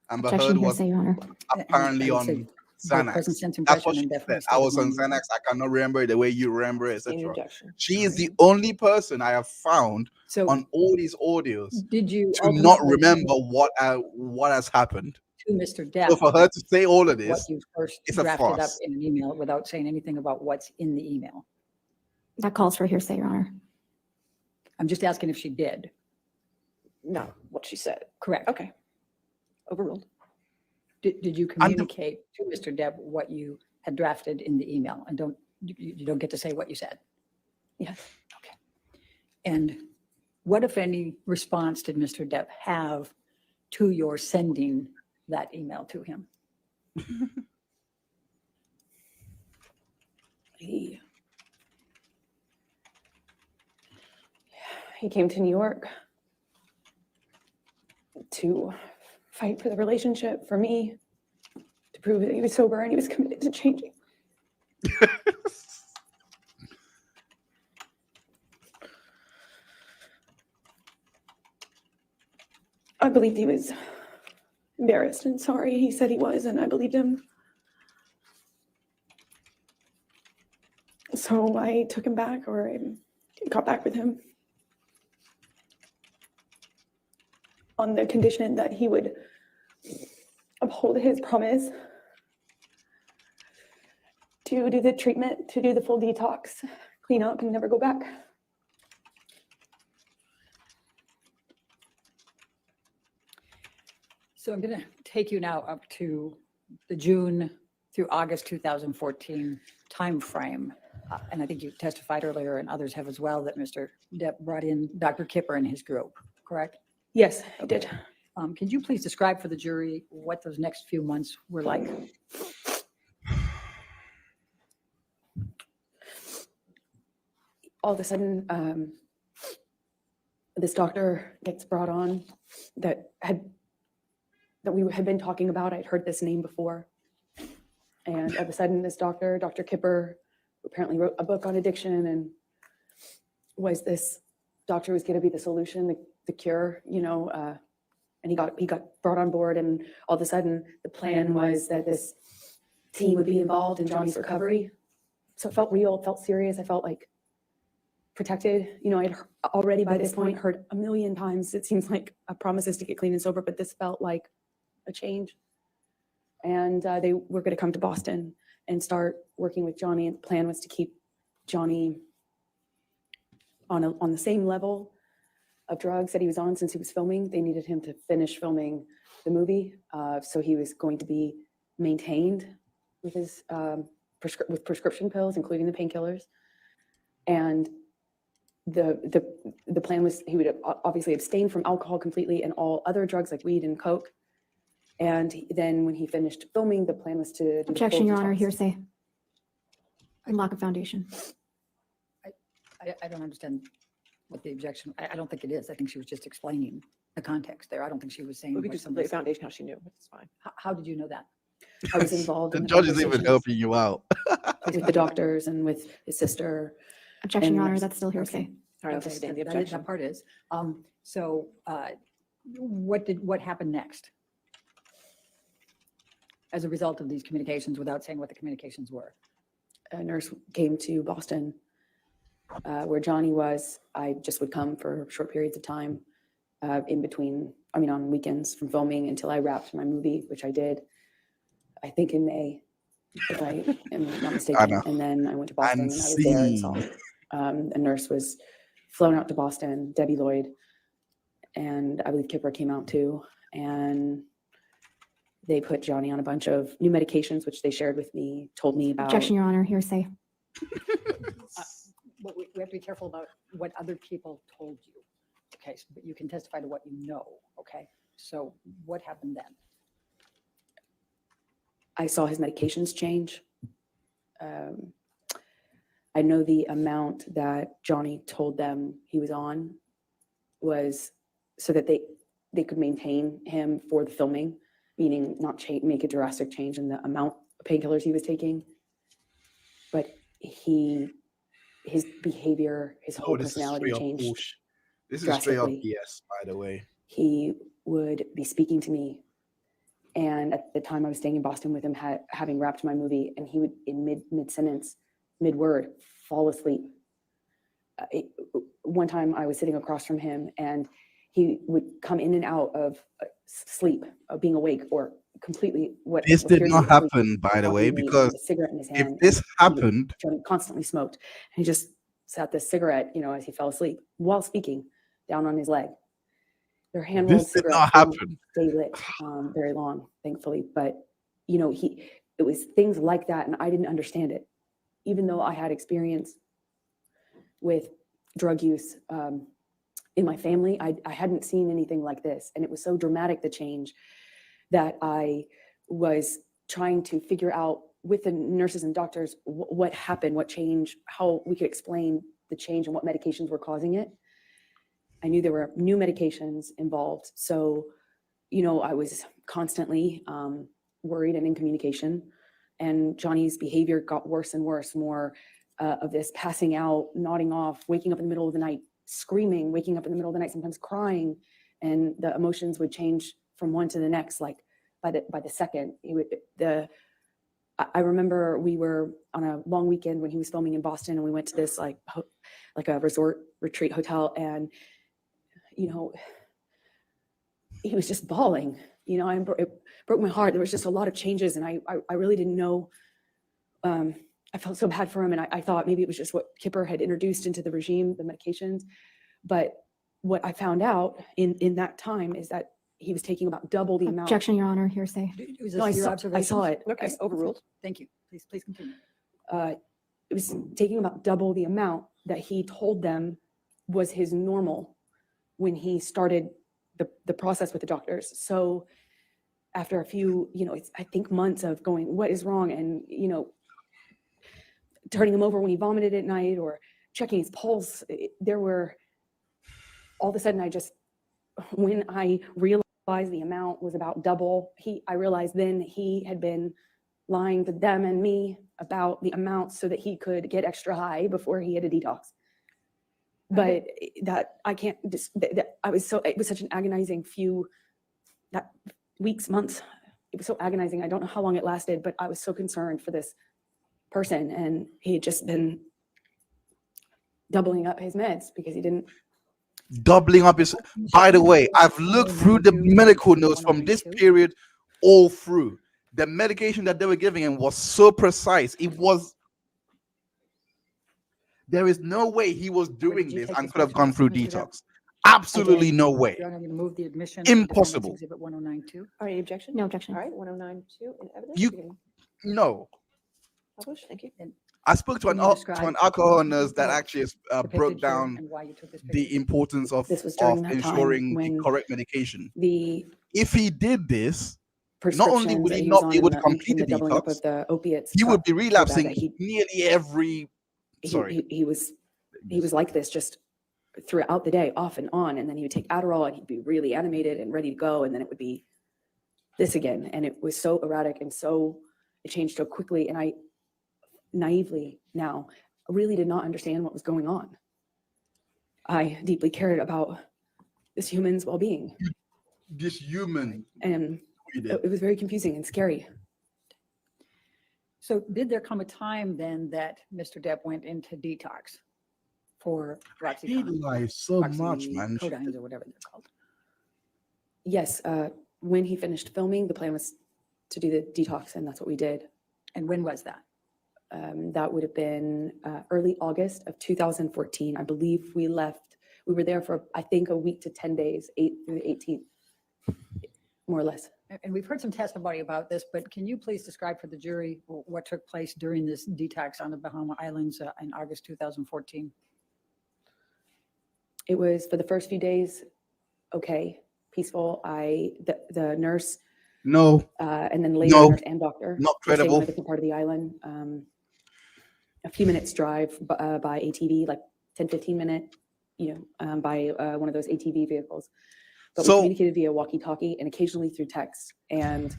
Amber Objection, Heard was hearsay, Your Honor. apparently I would say on both present Xanax. sense That's what impression she and said. definitely I was state of on mind. Xanax. I cannot remember it the way you remember it, Same etc. objection. She is the only person I have found So on all these audios did you to not ultimately remember what has happened. to Mr. So Depp for her to say all of what this, you first it's a drafted up farce. in an email without saying anything about what's in the email? That calls for hearsay, Your Honor. I'm just asking if she did. No, what she said. Correct. Okay. Overruled. Did you communicate to Mr. Depp what you had drafted in the email? And you don't get to say what you said. Yes. Okay. And what, if any, response did Mr. Depp have to your sending that email to him? He came to New York to fight for the relationship, for me, to prove that he was sober and he was committed to changing. I believed he was embarrassed and sorry. He said he was, and I believed him. So I took him back, or I got back with him on the condition that he would uphold his promise to do the treatment, to do the full detox, clean up, and never go back. So I'm going to take you now up to the June through August 2014 timeframe. And I think you testified earlier, and others have as well, that Mr. Depp brought in Dr. Kipper and his group, correct? Yes, I did. Could you please describe for the jury what those next few months were like? All of a sudden, this doctor gets brought on that we had been talking about. I'd heard this name before. And all of a sudden, this doctor, Dr. Kipper, who apparently wrote a book on addiction and was this doctor was going to be the solution, the cure, and he got brought on board. And all of a sudden, the plan was that this team would be involved in Johnny's recovery. So it felt real, it felt serious. I felt like protected. I'd already by this point heard a million times, it seems like, promises to get clean and sober, but this felt like a change. And they were going to come to Boston and start working with Johnny. And the plan was to keep Johnny on the same level of drugs that he was on since he was filming. They needed him to finish filming the movie. So he was going to be maintained with his with prescription pills, including the painkillers. And the plan was he would obviously abstain from alcohol completely and all other drugs like weed and coke. And then when he finished filming, the plan was to do the full Objection, Your Honor, detox. hearsay. And lack of foundation. I don't understand what the objection, I don't think it is. I think she was just explaining the context there. I don't think she was saying. We could what just somebody lay the said. foundation how she knew. It's fine. How did you know that? I was involved The in the judge is even conversations helping you out. with the doctors and with his sister. Objection, Your And- Honor, that's still hearsay. All right, Okay, let's stand the that objection. part is. So what happened next? As a result of these communications, without saying what the communications were? A nurse came to Boston where Johnny was. I just would come for short periods of time in between, on weekends from filming until I wrapped my movie, which I did, I think in May, if I am not mistaken. Anna. And then I went to Boston and I was Unseen. there and saw A nurse was flown out to Boston, Debbie Lloyd, and I believe Kipper came out too. And they put Johnny on a bunch of new medications, which they shared with me, told me about. Objection, Your Honor, hearsay. But we have to be careful about what other people told you. Okay, but you can testify to what you know. Okay, so what happened then? I saw his medications change. I know the amount that Johnny told them he was on was so that they could maintain him for the filming, meaning not make a drastic change in the amount of painkillers he was taking. But his behavior, his whole this is personality straight up changed. bullshit. This is straight up drastically. BS, by the way. He would be speaking to me, and at the time I was staying in Boston with him, having wrapped my movie, and he would, in mid sentence, mid word, fall asleep. One time I was sitting across from him, and he would come in and out of sleep, of being awake, or completely what This did appeared to not be asleep, happen, by the talking way, to me because with a cigarette in his if hand. this and he would- happened, Johnny constantly smoked, and he just sat this cigarette, as he fell asleep while speaking, down on his leg. Their hand-rolled this did not cigarettes didn't happen. stay lit very long, thankfully. But it was things like that, and I didn't understand it, even though I had experience with drug use in my family. I hadn't seen anything like this, and it was so dramatic, the change, that I was trying to figure out with the nurses and doctors what happened, what changed, how we could explain the change and what medications were causing it. I knew there were new medications involved. So, I was constantly worried and in communication. And Johnny's behavior got worse and worse, more of this passing out, nodding off, waking up in the middle of the night, screaming, waking up in the middle of the night, sometimes crying. And the emotions would change from one to the next, like by the second. I remember we were on a long weekend when he was filming in Boston, and we went to this like a resort retreat hotel, and he was just bawling. It broke my heart. There was just a lot of changes, and I really didn't know. I felt so bad for him, and I thought maybe it was just what Kipper had introduced into the regime, the medications. But what I found out in that time is that he was taking about double the amount. Objection, Your Honor, hearsay. Was No, I this your saw observation? it. Okay, overruled. Thank you. Please continue. It was taking about double the amount that he told them was his normal when he started the process with the doctors. So after a few, I think months of going, what is wrong? And, turning him over when he vomited at night or checking his pulse, there were, all of a sudden when I realized the amount was about double, I realized then he had been lying to them and me about the amount so that he could get extra high before he had a detox. But that I can't just, it was such an agonizing weeks, months. It was so agonizing. I don't know how long it lasted, but I was so concerned for this person, and he had just been doubling up his meds because he didn't. Doubling up is, by the way, I've looked through the medical notes from this period all through. The medication that they were giving him was so precise. There is no way he was doing this and could have gone through detox. Absolutely no way. You're going to move the admission. Impossible. Exhibit 1092. All right, objection? No objection. All right, 1092 in evidence. You- can No. publish. Thank you. I spoke to Can an you describe alcohol nurse that actually Depicted broke here down and why you took this the picture. importance of This was during that time ensuring the when correct medication. The If he did this, prescriptions only would that he he not was be on able to and complete the the doubling up detox, of the opiates, he would be so bad relapsing that nearly every. Sorry. he was like this just throughout the day, off and on, and then he would take Adderall and he'd be really animated and ready to go, and then it would be this again, and it was so erratic and it changed so quickly, and I naively now really did not understand what was going on. I deeply cared about this human's well-being, This human. and You did. it was very confusing and scary. So did there come a time then that Mr. Depp went into detox for He Roxycontin? lies so much, man. Codines or whatever they're called. Yes, when he finished filming, the plan was to do the detox, and that's what we did. And when was that? That would have been early August of 2014. I believe we were there for, I think, a week to 10 days, 8th through the 18th, more or less. And we've heard some testimony about this, but can you please describe for the jury what took place during this detox on the Bahama Islands in August 2014? It was, for the first few days, okay, peaceful. The nurse, No, and then later No, nurse and doctor not were staying on credible. a different part of the island. A few minutes drive by ATV, like 10, 15 minute, by one of those ATV vehicles. But we So communicated via walkie-talkie and occasionally through text. And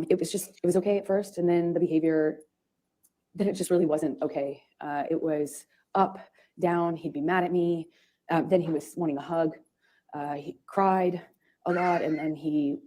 it was okay at first. And then the behavior, then it just really wasn't okay. It was up, down, he'd be mad at me. Then he was wanting a hug. He cried a lot. And then he,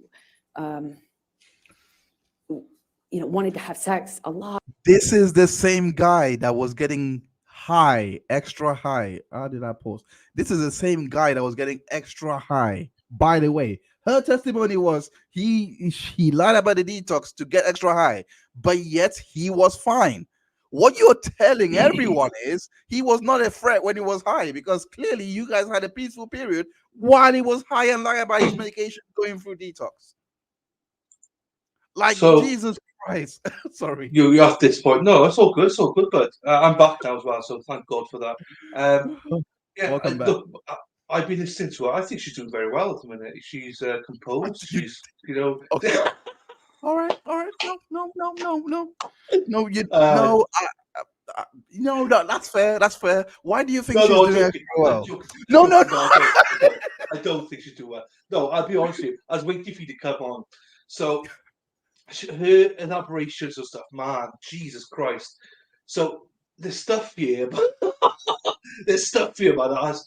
wanted to have sex a lot. this is the same guy that was getting high, extra high. How did I post? This is the same guy that was getting extra high. By the way, her testimony was he lied about the detox to get extra high, but yet he was fine. What you're telling everyone is he was not a threat when he was high, because clearly you guys had a peaceful period while he was high and lying about his medication going through detox. Like, So Jesus Christ. Sorry. you're at this point. No, it's all good. It's all good, but I'm back now as well, so thank God for that. Yeah, Welcome back. look, I've been listening to her. I think she's doing very well at the minute. She's composed. You- She's, Okay. All right. No. No, you Uh, no. No, that's fair. That's fair. Why do you think no, she's no, I'm doing joking. extra well? I'm joking. No, I'm no, joking. no. I don't think she's doing well. No, I'll be honest with you. I was waiting for you to come on. So her elaborations and stuff, man, Jesus Christ. So there's stuff here, there's stuff here, man. That has,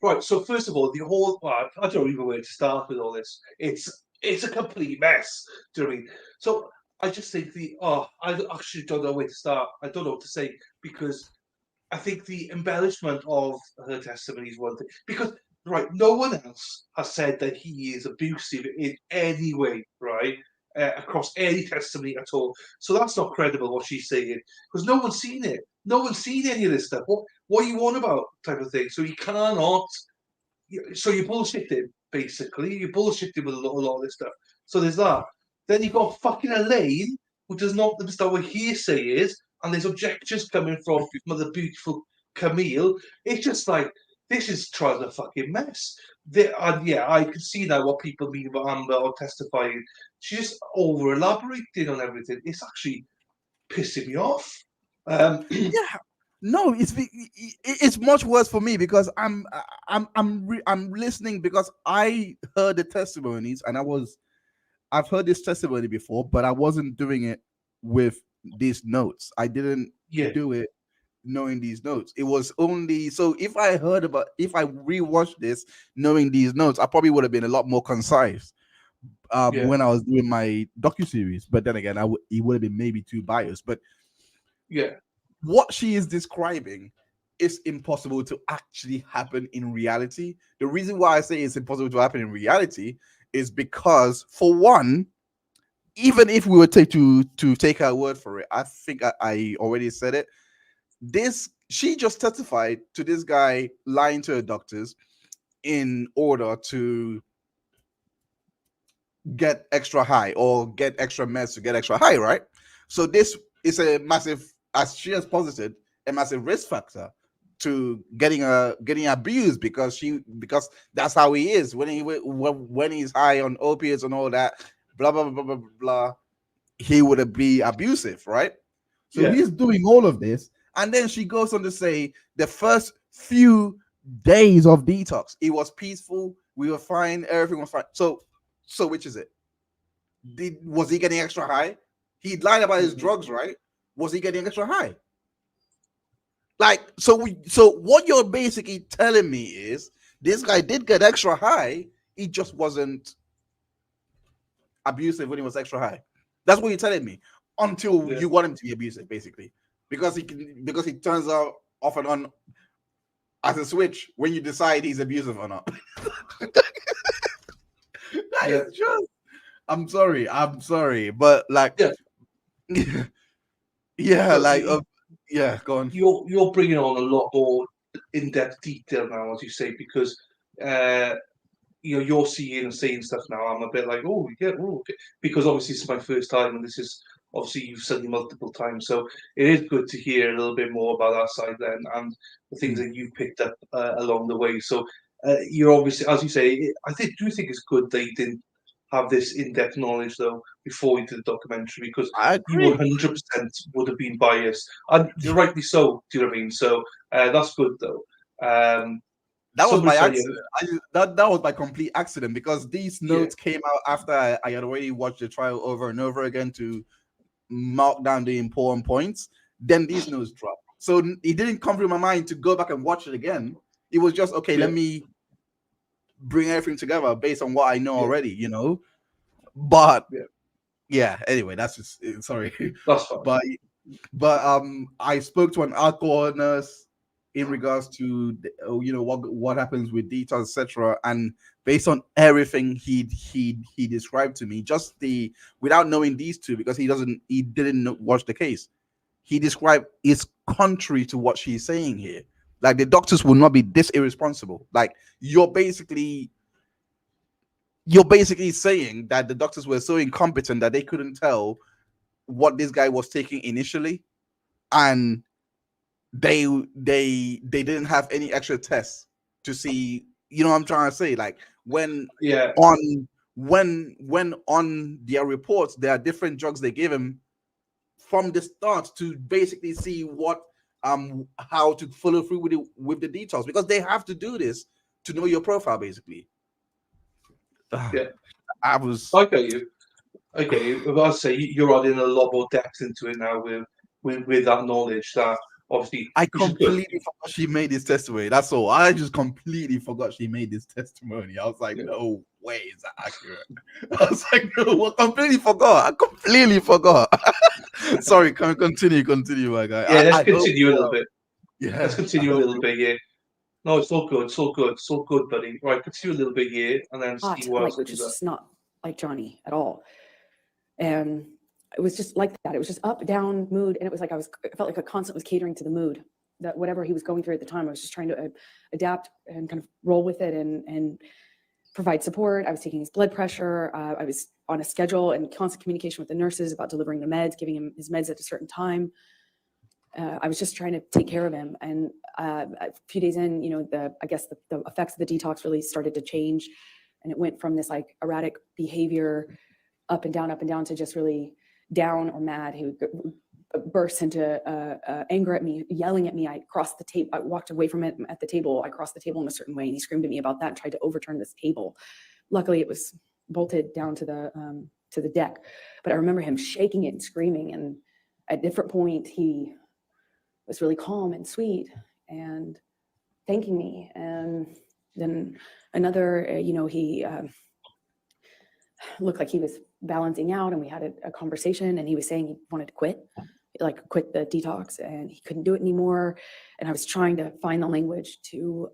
right. So first of all, the whole I don't even know where to start with all this. It's a complete mess. Do you know what I mean? So I just think I actually don't know where to start. I don't know what to say, because I think the embellishment of her testimony is one thing. Because right, no one else has said that he is abusive in any way, right? Across any testimony at all. So that's not credible what she's saying, because no one's seen it. No one's seen any of this stuff. What are you on about, type of thing? So you cannot. So you bullshit him, basically. You bullshit him with a lot of this stuff. So there's that. Then you've got fucking Elaine, who does not understand what hearsay is, and there's objections coming from the beautiful Camille. It's just like, this is trying to fucking mess. And yeah, I can see now what people mean about Amber or testifying. She's just over elaborating on everything. It's actually pissing me off. Yeah. No, it's much worse for me, because I'm listening, because I heard the testimonies, and I've heard this testimony before, but I wasn't doing it with these notes. I didn't Yeah. do it knowing these notes. It was only so if I rewatched this knowing these notes, I probably would have been a lot more concise Yeah. when I was doing my docuseries. But then again, it would have been maybe too biased. But Yeah. what she is describing is impossible to actually happen in reality. The reason why I say it's impossible to happen in reality is because, for one, even if we were to take her word for it, I think I already said it. She just testified to this guy lying to her doctors in order to get extra high, or get extra meds to get extra high, right? So this is a massive, as she has posited, a massive risk factor to getting abused, because that's how he is when he's high on opiates and all that, blah blah blah blah blah, blah, he would be abusive, right? So Yeah. he's doing all of this, and then she goes on to say the first few days of detox, it was peaceful, we were fine, everything was fine. So which is it? Was he getting extra high? He lied about his drugs, right? Was he getting extra high? Like, so what you're basically telling me is this guy did get extra high, he just wasn't abusive when he was extra high. That's what you're telling me. Until you want him to be abusive, basically. Because he turns out off and on as a switch when you decide he's abusive or not. That is just, I'm sorry, but like, Yeah, But like yeah, go on. you're bringing on a lot more in-depth detail now, as you say, because you're seeing and saying stuff now. I'm a bit like, oh yeah, oh, okay. Because obviously it's my first time, and this is obviously you've said it multiple times, so it is good to hear a little bit more about that side then, and the things that you've picked up along the way. So you're obviously, as you say, do you think it's good they didn't have this in-depth knowledge though before you did the documentary, because I you agree. 100% would have been biased, and rightly so. Do you know what I mean? So that's good though. That was Somebody by said, accident. That was by complete accident because these yeah, notes came out after I had already watched the trial over and over again to mark down the important points. Then these notes dropped. So it didn't come through my mind to go back and watch it again. It was just okay. yeah, Let me bring everything together based on what I know yeah, already. You know, but yeah. yeah. Anyway, that's just sorry, That's fine. but I spoke to an alcohol nurse in regards to what happens with detox, etc. And based on everything he described to me, just the without knowing these two, because he didn't watch the case. He described is contrary to what she's saying here. Like the doctors will not be this irresponsible. Like you're basically saying that the doctors were so incompetent that they couldn't tell what this guy was taking initially, and they didn't have any extra tests to see. You know what I'm trying to say? Like when Yeah, on when on their reports there are different drugs they give him from the start to basically see what how to follow through with the details, because they have to do this to know your profile basically. yeah. I was I get you. I get you. But I say you're adding a lot more depth into it now with that knowledge that obviously, I which is good. completely forgot she made this testimony. That's all. I just completely forgot she made this testimony. I was like, Yeah. no way is that accurate. I was like, no, I completely forgot. I completely forgot. Sorry, can continue, my guy. Yeah, let's I hope continue a little bit. Let's yeah, I continue a hope little bit, yeah. No, it's all good. It's all good. It's all good, buddy. Right, continue a little bit, yeah, and then see Hot, what like, else which comes is up. just not like Johnny at all. And it was just like that. It was just up, down, mood. And it was like I felt like a constant was catering to the mood, that whatever he was going through at the time, I was just trying to adapt and kind of roll with it and provide support. I was taking his blood pressure. I was on a schedule and constant communication with the nurses about delivering the meds, giving him his meds at a certain time. I was just trying to take care of him. And a few days in, I guess the effects of the detox really started to change. And it went from this like erratic behavior up and down to just really down or mad. He would burst into anger at me, yelling at me. I crossed the table. I walked away from it at the table. I crossed the table in a certain way, and he screamed at me about that and tried to overturn this table. Luckily, it was bolted down to the deck. But I remember him shaking it and screaming. And at a different point, he was really calm and sweet and thanking me. And then another, he looked like he was balancing out, and we had a conversation, and he was saying he wanted to quit the detox, and he couldn't do it anymore. And I was trying to find the language to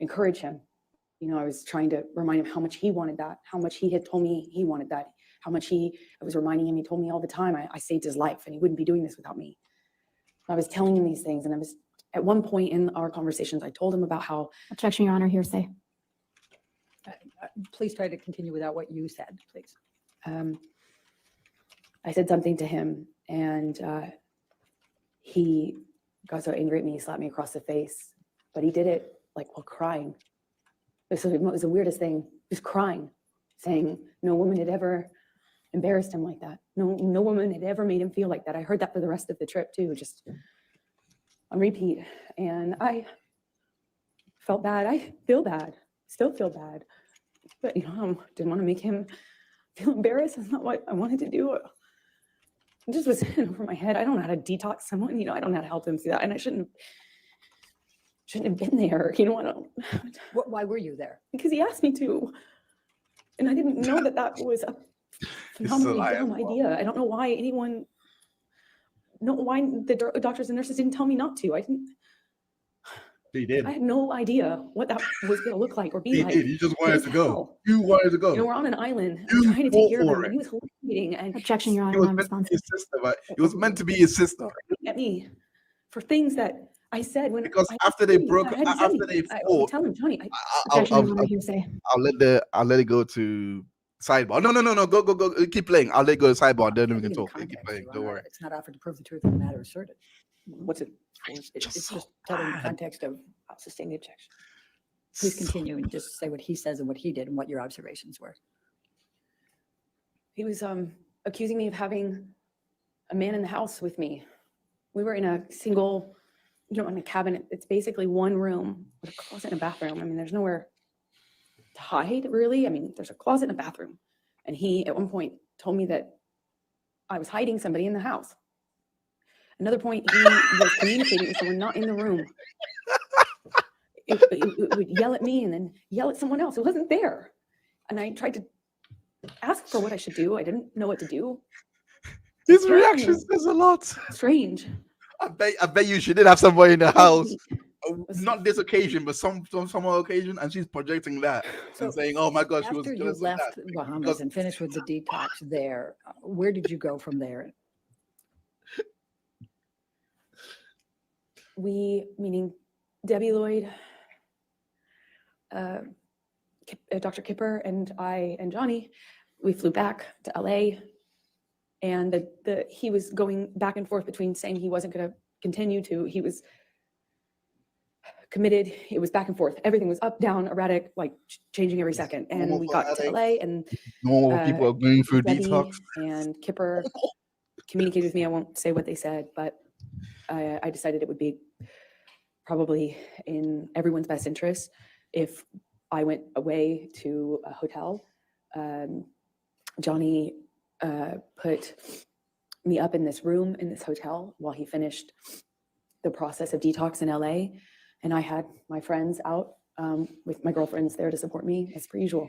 encourage him. I was trying to remind him how much he wanted that, how much he had told me he wanted that, how much I was reminding him, he told me all the time, I saved his life and he wouldn't be doing this without me. I was telling him these things, and I was at one point in our conversations, I told him about how Objection, Your Honor, hearsay. Please try to continue without what you said, please. I said something to him, and he got so angry at me, he slapped me across the face, but he did it like while crying. It was the weirdest thing, just crying, saying no woman had ever embarrassed him like that. No woman had ever made him feel like that. I heard that for the rest of the trip too, just on repeat. And I felt bad. I feel bad, still feel bad. But, I didn't want to make him feel embarrassed. That's not what I wanted to do. It just was over my head. I don't know how to detox someone. I don't know how to help them through that. And I shouldn't have been there. I don't. Why were you there? Because he asked me to. And I didn't know that was a phenomenally dumb idea. I don't know why why the doctors and nurses didn't tell me not to. He did. I had no idea what that was going to look like or be He like. did. He just It wanted was to go. hell. You wanted to go. You know, we're on an island. You I'm trying to take fought care of for him, it. and he was hallucinating and Objection, Your It Honor, was non meant to be responsive. his sister, but it was meant to be his sister. at me for things that I said when Because I after they didn't. broke, I hadn't said after they anything. I would fought, tell him, Johnny, Objection, Your Honor, I'll hearsay. let it go to sidebar. No. Go. Keep playing. I'll let it go to sidebar. Then we can talk. Keep playing. Don't worry. It's not offered to prove the truth of the matter asserted. What's it for? It's just telling the context of, I'll sustain the objection. please continue and just say what he says and what he did and what your observations were. he was accusing me of having a man in the house with me. We were in a single, in a cabinet. It's basically one room with a closet and a bathroom. I mean, there's nowhere to hide, really. I mean, there's a closet and a bathroom. And he, at one point, told me that I was hiding somebody in the house. Another point, he was communicating with someone not in the room. It would yell at me and then yell at someone else who wasn't there. And I tried to ask for what I should do. I didn't know what to do. His reaction says a lot. Strange. I bet you she did have somebody in the house. Was- Not this occasion, but some other occasion, and she's projecting that and saying, "Oh my gosh, she was After you jealous of left that." Bahamas Because- and finished with the detox there, where did you go from there? We, meaning Debbie Lloyd, Dr. Kipper, and I and Johnny, we flew back to LA. And he was going back and forth between saying he wasn't going to continue to, he was committed. It was back and forth. Everything was up, down, erratic, like changing every second. And Normal we for got to headache. LA and Normal people are going through Debbie detox. and Kipper communicated with me. I won't say what they said, but I decided it would be probably in everyone's best interest if I went away to a hotel. Johnny put me up in this room in this hotel while he finished the process of detox in LA. And I had my friends out with my girlfriends there to support me as per usual.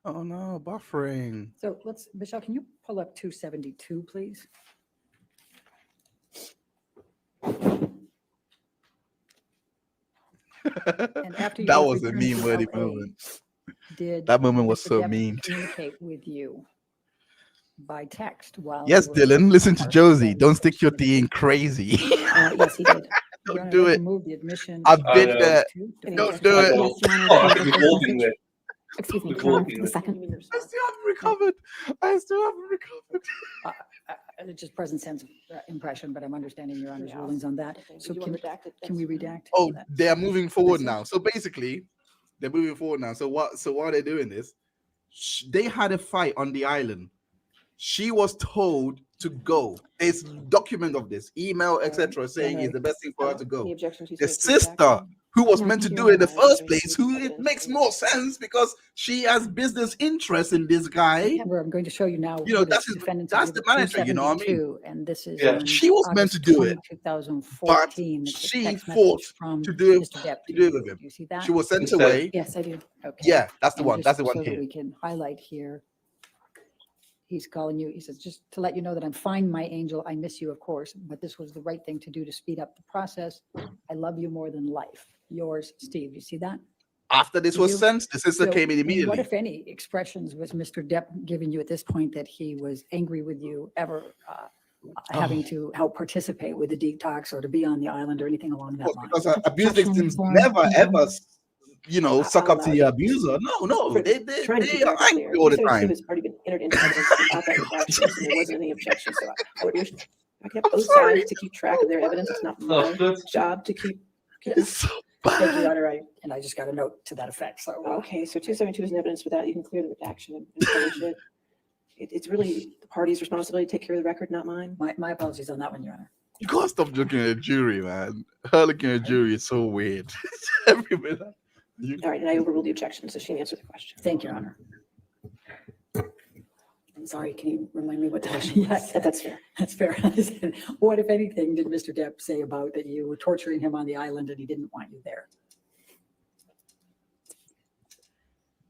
Oh no, buffering. So Michelle, can you pull up 272, please? And after you That both was a returned to meme-worthy LA, moment. Did That moment was Mr. so Depp mean. communicate with you by text while Yes, you were Dylan, listen to apart Josie. from Don't stick your the tea in crazy. Yes, he did. Your Don't Honor, do I'd like it. to move the admission. I've I been know. there. to Don't defense do I it. know. Yes, Your Honor, Oh, I to could the be first walking message. there. Excuse me, Good Your Honor, walking the there. second. I still haven't recovered. I still haven't recovered. It's just present sense impression, but I'm understanding Your Honor's Yeah. rulings on that. Okay, So did you want to redact it? can we That's fine. redact? Oh, that they are moving forward message? now. So basically, they're moving forward now. So while they're doing this, they had a fight on the island. She was told to go. There's document of this, email, etc., saying it's the best thing for her to Any go. objection to The saying it's sister, redacted? who was No, meant to thank do you, it in the Your Honor. first place, who it makes more sense because she has business interest in this guy. Amber, I'm going to show you now. You know, what that's is his- defendant's that's the exhibit manager, you know what I mean? 272, And this is Yeah. on She was meant August to do 20, it, 2014. but It's a she text fought message from to do it- Mr. Depp to to do it you. with him. Do you see that? She was sent Who's that? away. Yes, I do. Okay. Yeah, that's the And one. That's the just one so that here. we can highlight here. He's calling you. He says, just to let you know that I'm fine, my angel. I miss you, of course, but this was the right thing to do to speed up the process. I love you more than life. Yours, Steve. You see that? After this was You- sent, the sister So came in What, immediately. if any, expressions was Mr. Depp giving you at this point that he was angry with you ever having to help participate with the detox or to be on the island or anything along that line? Because abuse Objection, victims Your never Honor. ever, suck up to the allowed it. abuser. No, For they trying to keep are the record angry clear. all the 272 time. has already been entered into evidence without that redaction, so there wasn't any objection. So I would wish I could have both sorry. sides to keep track of their evidence. It's not No, my good. job to keep. It's so Thank you, Your bad. Honor. And I just got a note to that effect. So Okay, so 272 is an evidence without, you can clear the redaction and publish it. It's really the party's responsibility to take care of the record, not mine. my apologies on that one, Your Honor. You gotta stop looking at a jury, man. Her looking at a jury is so weird. Everybody. All right, and I overruled the objection, so she can answer the question. Thank you, Your Honor. I'm sorry, can you remind me what the question was? Yes, That's fair. that's fair. What, if anything, did Mr. Depp say about that you were torturing him on the island and he didn't want you there?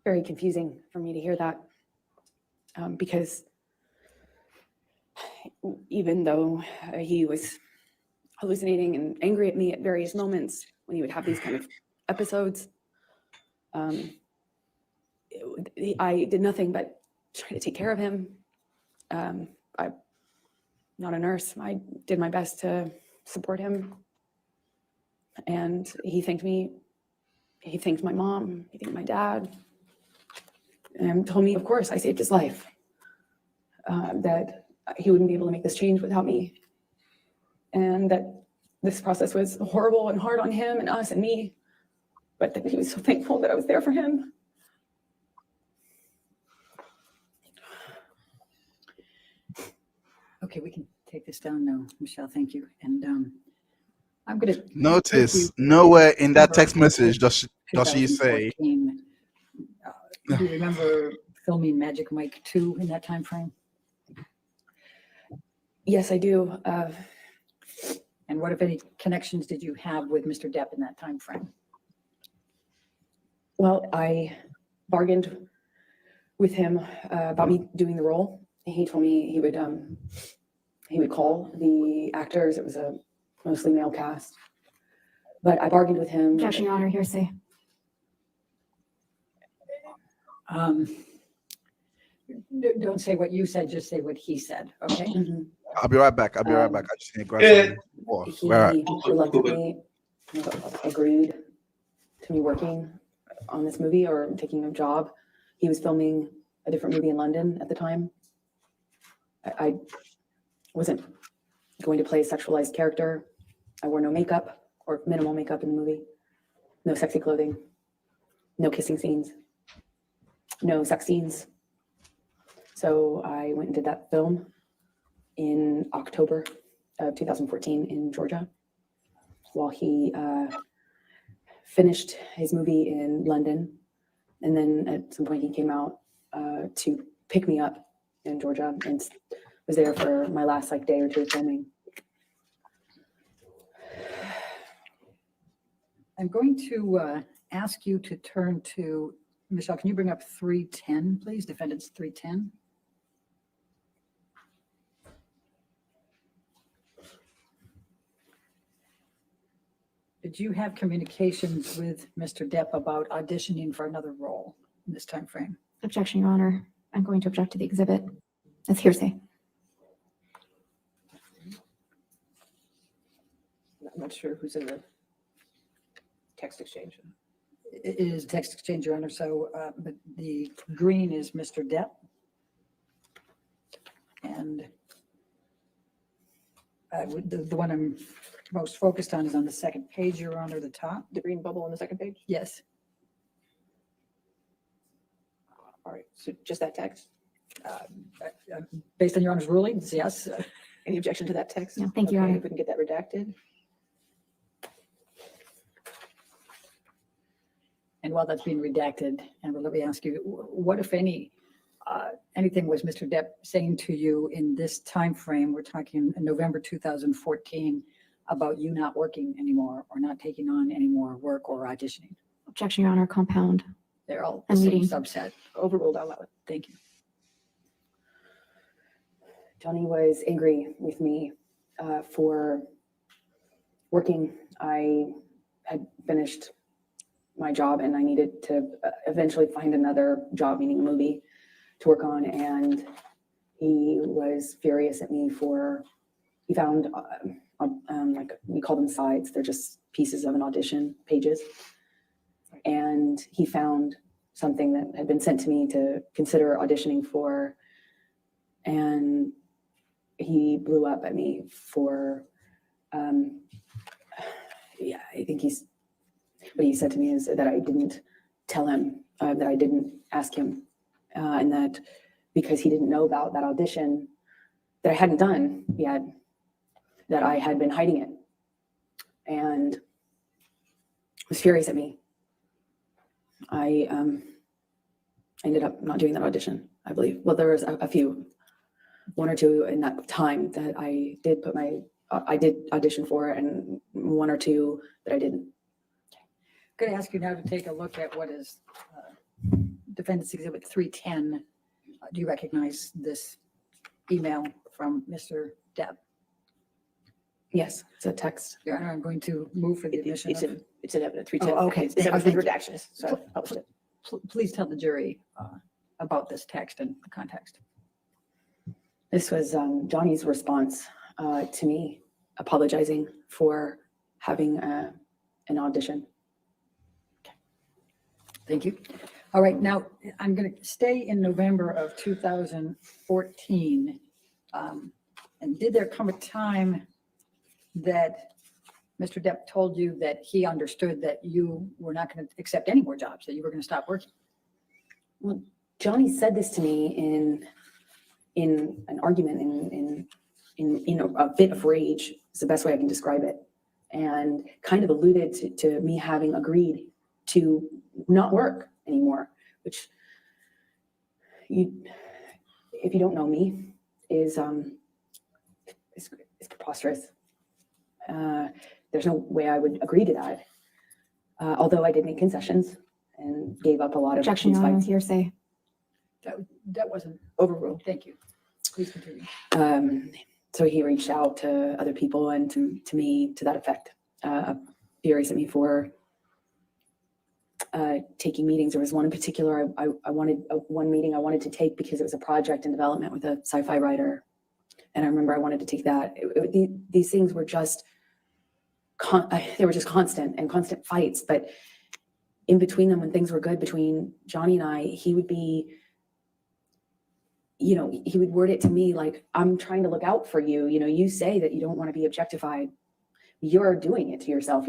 Very confusing for me to hear that because even though he was hallucinating and angry at me at various moments when he would have these kind of episodes, I did nothing but try to take care of him. I'm not a nurse. I did my best to support him. And he thanked me. He thanked my mom. He thanked my dad. And told me, of course, I saved his life. That he wouldn't be able to make this change without me. And that this process was horrible and hard on him and us and me. But that he was so thankful that I was there for him. Okay, we can take this down now, Michelle. Thank you. And I'm going to Notice nowhere in that text message does she say. Do you remember filming Magic Mike 2 in that time frame? Yes, I do. And what, if any, connections did you have with Mr. Depp in that time frame? Well, I bargained with him about me doing the role. He told me he would call the actors. It was a mostly male cast, but I bargained with him. Objection, Your Honor, hearsay. Don't say what you said, just say what he said, okay? Mhm. I'll be right back. I just need to grab Yeah. some water. He Where at? reluctantly agreed to me working on this movie or taking a job. He was filming a different movie in London at the time. I wasn't going to play a sexualized character. I wore no makeup or minimal makeup in the movie. No sexy clothing. No kissing scenes. No sex scenes. So I went and did that film in October of 2014 in Georgia, while he finished his movie in London. And then at some point he came out to pick me up in Georgia and was there for my last day or two of filming. I'm going to ask you to turn to, Michelle, can you bring up 310, please? Defendants 310. Did you have communications with Mr. Depp about auditioning for another role in this time frame? Objection, Your Honor. I'm going to object to the exhibit. That's hearsay. I'm not sure who's in the text exchange. It is text exchange, Your Honor. So, but the green is Mr. Depp. And the one I'm most focused on is on the second page, Your Honor, the top. The green bubble on the second page? Yes. All right, so just that text? Based on Your Honor's rulings, yes. Any objection to that text? No, thank you, Your Okay, Honor. if we can get that redacted. And while that's being redacted, and let me ask you, what, if any, anything was Mr. Depp saying to you in this time frame? We're talking in November 2014 about you not working anymore or not taking on any more work or auditioning. Objection, Your Honor, compound. They're all the I'm same reading. subset. Overruled, I'll allow it. Thank you. Johnny was angry with me for working. I had finished my job and I needed to eventually find another job, meaning a movie, to work on. And he was furious at me for, he found, we call them sides. They're just pieces of an audition, pages. And he found something that had been sent to me to consider auditioning for. And he blew up at me for, yeah, I think what he said to me is that I didn't tell him, that I didn't ask him, and that because he didn't know about that audition that I hadn't done yet, that I had been hiding it, and was furious at me. I ended up not doing that audition, I believe. Well, there was a few, one or two in that time that I did I did audition for, and one or two that I didn't. Going to ask you now to take a look at what is Defendant's Exhibit 310. Do you recognize this email from Mr. Depp? Yes, it's a text. Your Honor, I'm going to move for the admission It's of. in evidence, 310. Oh, okay. It's evidence Thank with you. redactions, so I published it. Please tell the jury about this text and the context. This was Johnny's response to me apologizing for having an audition. Thank you. All right, now I'm going to stay in November of 2014. And did there come a time that Mr. Depp told you that he understood that you were not going to accept any more jobs, that you were going to stop working? Well, Johnny said this to me in an argument, in a bit of rage is the best way I can describe it, and kind of alluded to me having agreed to not work anymore, which if you don't know me, is preposterous. There's no way I would agree to that. Although I did make concessions and gave up a lot of Objection, these Your Honor, fights. hearsay. That wasn't Overruled. Thank you. Please continue. So he reached out to other people and to me to that effect, furious at me for taking meetings. There was one in particular I wanted, one meeting I wanted to take because it was a project in development with a sci-fi writer. And I remember I wanted to take that. These things were just, they were just constant fights. But in between them, when things were good between Johnny and I, he would be, he would word it to me like, I'm trying to look out for you. You say that you don't want to be objectified. You're doing it to yourself.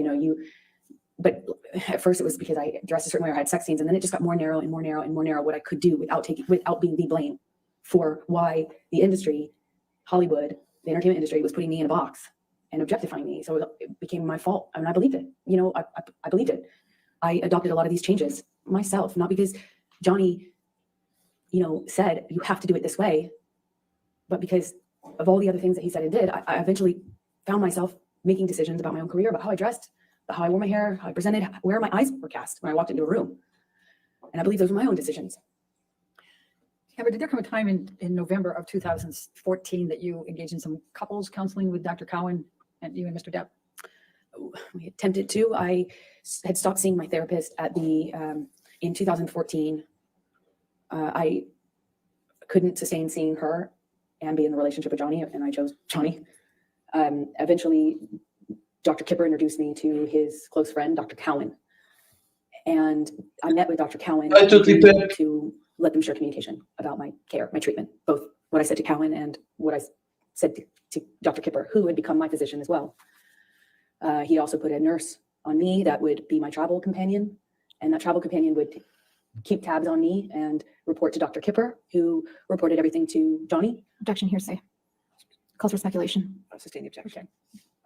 But at first it was because I dressed a certain way or had sex scenes. And then it just got more narrow and more narrow and more narrow what I could do without being the blame for why the industry, Hollywood, the entertainment industry was putting me in a box and objectifying me. So it became my fault. And I believed it. I believed it. I adopted a lot of these changes myself, not because Johnny, said you have to do it this way, but because of all the other things that he said and did. I eventually found myself making decisions about my own career, about how I dressed, about how I wore my hair, how I presented, where my eyes were cast when I walked into a room. And I believe those were my own decisions. Yeah, but did there come a time in November of 2014 that you engaged in some couples counseling with Dr. Cowan and you and Mr. Depp? We attempted to. I had stopped seeing my therapist in 2014. I couldn't sustain seeing her and be in the relationship with Johnny, and I chose Johnny. Eventually, Dr. Kipper introduced me to his close friend, Dr. Cowan. And I met with Dr. Cowan to let them share communication about my care, my treatment, both what I said to Cowan and what I said to Dr. Kipper, who had become my physician as well. He also put a nurse on me that would be my travel companion, and that travel companion would keep tabs on me and report to Dr. Kipper, who reported everything to Johnny. Objection, hearsay. Calls for speculation. I'll sustain the objection.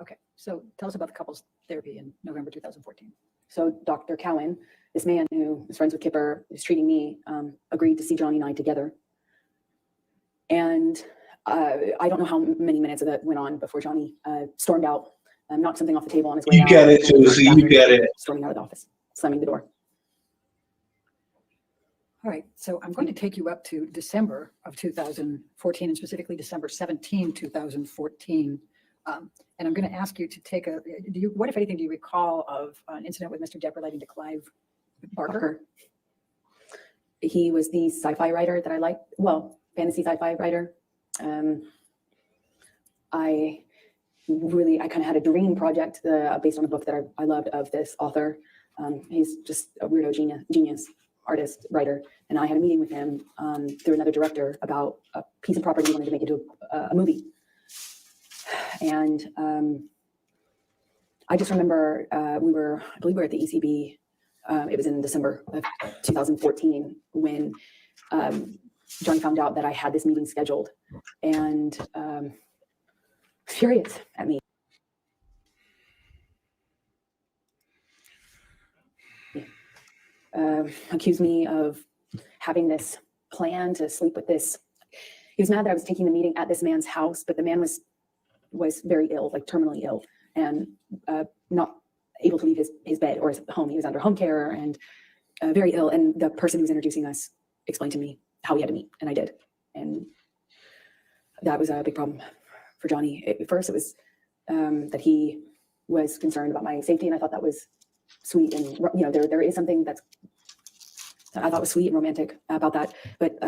Okay, so tell us about the couples therapy in November 2014. So Dr. Cowan, this man who is friends with Kipper, who's treating me, agreed to see Johnny and I together. And I don't know how many minutes of that went on before Johnny stormed out, knocked something off the table on his way out. You get it, Susie, you get it. Storming out of the office, slamming the door. All right, so I'm going to take you up to December of 2014, and specifically December 17, 2014. And I'm going to ask you to take what, if anything, do you recall of an incident with Mr. Depp relating to Clive Barker? He was the sci-fi writer that I liked. Well, fantasy sci-fi writer. I kind of had a dream project based on a book that I loved of this author. He's just a weirdo genius artist, writer. And I had a meeting with him through another director about a piece of property he wanted to make into a movie. And I just remember I believe we were at the ECB. It was in December of 2014 when Johnny found out that I had this meeting scheduled, and furious at me. Accused me of having this plan to sleep with this. He was mad that I was taking the meeting at this man's house, but the man was very ill, like terminally ill, and not able to leave his bed or his home. He was under home care and very ill. And the person who was introducing us explained to me how we had to meet, and I did. And that was a big problem for Johnny. At first, it was that he was concerned about my safety, and I thought that was sweet. And there is something that I thought was sweet and romantic about that. But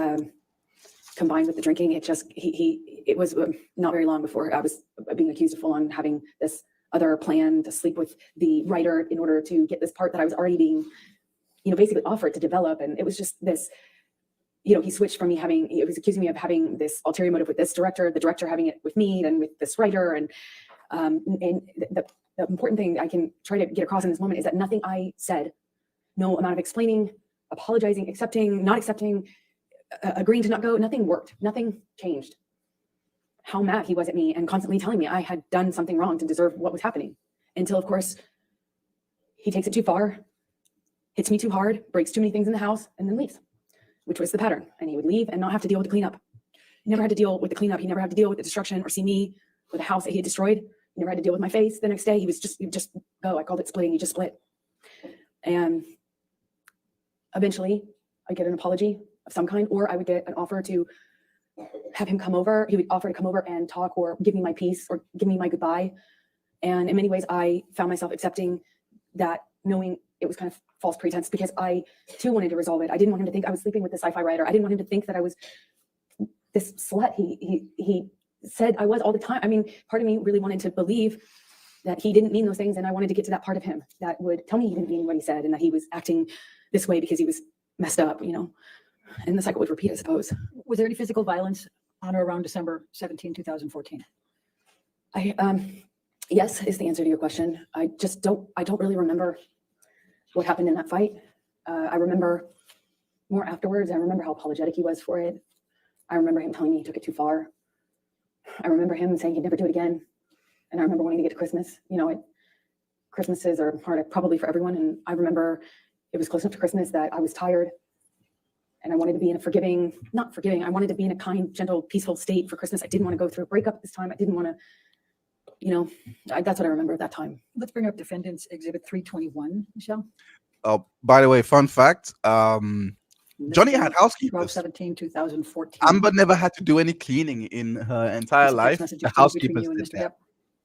combined with the drinking, it was not very long before I was being accused of full on having this other plan to sleep with the writer in order to get this part that I was already being, basically offered to develop. And it was just this. He switched from he was accusing me of having this ulterior motive with this director, the director having it with me, then with this writer. And the important thing I can try to get across in this moment is that nothing I said, no amount of explaining, apologizing, accepting, not accepting, agreeing to not go, nothing worked. Nothing changed. How mad he was at me and constantly telling me I had done something wrong to deserve what was happening. Until, of course, he takes it too far, hits me too hard, breaks too many things in the house, and then leaves, which was the pattern. And he would leave and not have to deal with the cleanup. He never had to deal with the cleanup. He never had to deal with the destruction or see me with the house that he had destroyed. He never had to deal with my face the next day. He would just go. I called it splitting. He just split. And eventually I'd get an apology of some kind, or I would get an offer to have him come over. He would offer to come over and talk or give me my peace or give me my goodbye. And in many ways, I found myself accepting that, knowing it was kind of false pretense, because I too wanted to resolve it. I didn't want him to think I was sleeping with the sci-fi writer. I didn't want him to think that I was this slut he said I was all the time. I mean, part of me really wanted to believe that he didn't mean those things, and I wanted to get to that part of him that would tell me he didn't mean what he said and that he was acting this way because he was messed up, and the cycle would repeat, I suppose. Was there any physical violence on or around December 17, 2014? Yes, is the answer to your question. I don't really remember what happened in that fight. I remember more afterwards. I remember how apologetic he was for it. I remember him telling me he took it too far. I remember him saying he'd never do it again. And I remember wanting to get to Christmas. Christmases are hard probably for everyone. And I remember it was close enough to Christmas that I was tired and I wanted to be in I wanted to be in a kind, gentle, peaceful state for Christmas. I didn't want to go through a breakup this time. I didn't want to, that's what I remember at that time. Let's bring up Defendants Exhibit 321, Michelle. By the way, fun fact, Johnny had housekeepers. 12/17/2014. Amber never had to do any cleaning in her entire life. The housekeepers did that.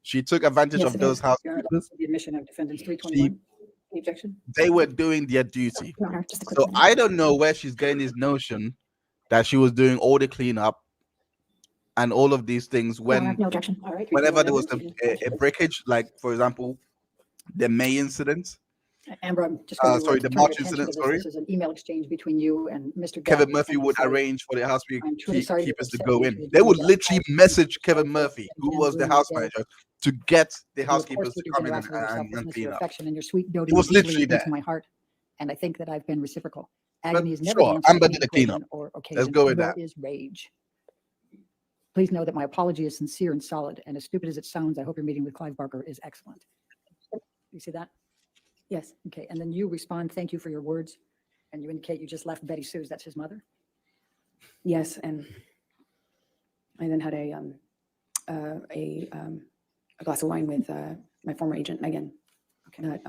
She took advantage of those housekeepers. The admission of Defendants 321. Any objection? They were doing their duty. Your Honor, just a quick So point. I don't know where she's getting this notion that she was doing all the cleanup and all of these things Your Honor, when no objection. All right. whenever there was a breakage, like for example, the May incident. Amber, I'm just sorry, the March incident, sorry. This is an email exchange between you and Mr. Kevin Depp. Murphy would I'm arrange for the I'm truly sorry housekeepers to upset go you in. to They would do that. literally message Kevin Murphy, who And was the then house Depp. manager, to get the You, of course, housekeepers to keep your come in generosity of and selflessness, clean your up. affection, and your sweet doting It was deeply literally into there. my heart, and I think that I've been reciprocal. But Agony is never sure, the answer Amber to did the any cleanup. equation or occasion, go with nor that. is rage. Please know that my apology is sincere and solid, and as stupid as it sounds, I hope your meeting with Clive Barker is excellent. You see that? Yes. Okay, and then you respond, thank you for your words, and you indicate you just left Betty Sue's, that's his mother? Yes. And I then had a glass of wine with my former agent, Megan. Okay.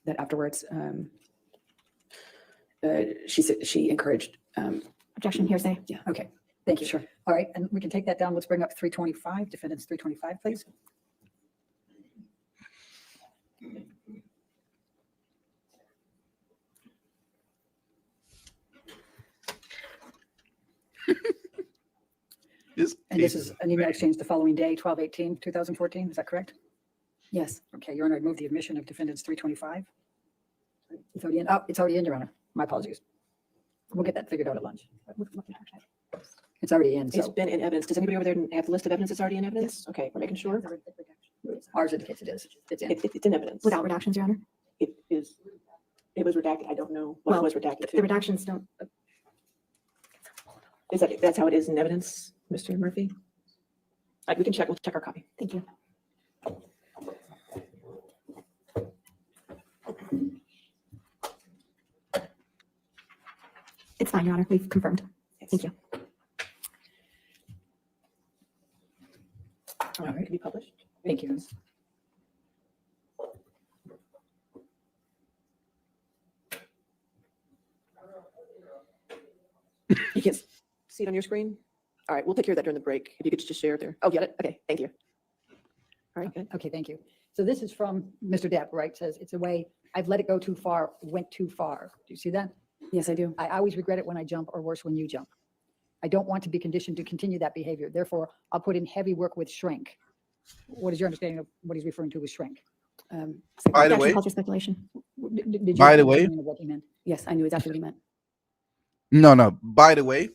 That afterwards, she encouraged. Objection, hearsay. Yeah. Okay, thank you. Sure. All right, and we can take that down. Let's bring up 325, Defendants 325, please. And this is an email exchange the following day, 12/18/2014, is that correct? Yes. Okay, Your Honor, I move the admission of Defendants 325. It's already in, oh, it's already in, Your Honor. My apologies. We'll get that figured out at lunch. It's already in, It's so been in evidence. Does anybody over there have the list of evidence that's already in evidence? Okay, we're making sure. ours indicates it is. It's in. It's in evidence. Without redactions, Your Honor. It was redacted. I don't know what it Well, was redacted The to. redactions don't, That's how it is in evidence, Mr. Murphy? We can check, we'll check our copy. thank you. It's fine, Your Honor. We've confirmed. Thank you. All right, can be published. Thank you. You can see it on your screen? All right, we'll take care of that during the break. If you could just share it there. Oh, get it? Okay, thank you. All right, good. Okay, thank you. So this is from Mr. Depp, right? Says it's a way, I've let it go too far, went too far. Do you see that? Yes, I do. I always regret it when I jump, or worse, when you jump. I don't want to be conditioned to continue that behavior. Therefore, I'll put in heavy work with shrink. What is your understanding of what he's referring to with shrink? By the Action, way, culture, speculation. Did you By the have way- understanding of what he meant? Yes, I knew exactly what he meant. no. By the way,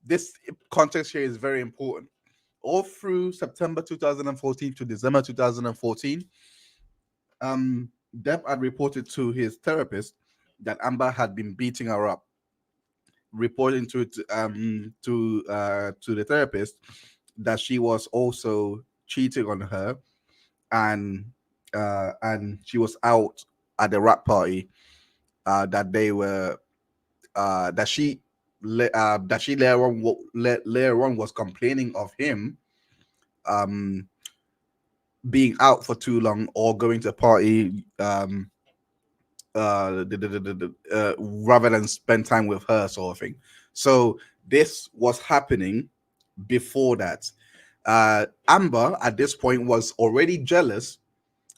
this context here is very important. All through September 2014 to December 2014, Depp had reported to his therapist that Amber had been beating her up. Reporting to the therapist that she was also cheating on her, and she was out at the rap party that they were that she later on was complaining of him being out for too long or going to a party rather than spend time with her, sort of thing. So this was happening before that. Amber at this point was already jealous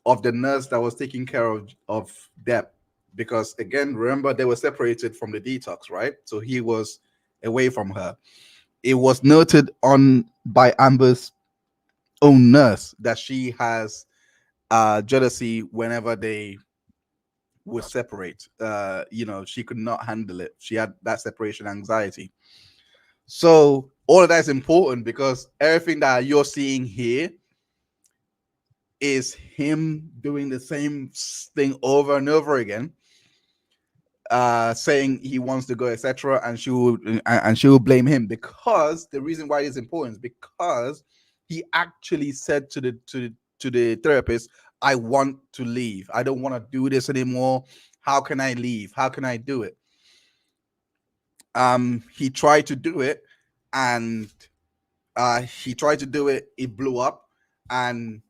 of the nurse that was taking care of Depp, because again, remember, they were separated from the detox, right? So he was away from her. It was noted on by Amber's own nurse that she has jealousy whenever they would separate. She could not handle it. She had that separation anxiety. So all of that is important because everything that you're seeing here is him doing the same thing over and over again, saying he wants to go, etc., and she will blame him, because the reason why it's important is because he actually said to the therapist, I want to leave. I don't want to do this anymore. How can I leave? How can I do it? He tried to do it, and it blew up, and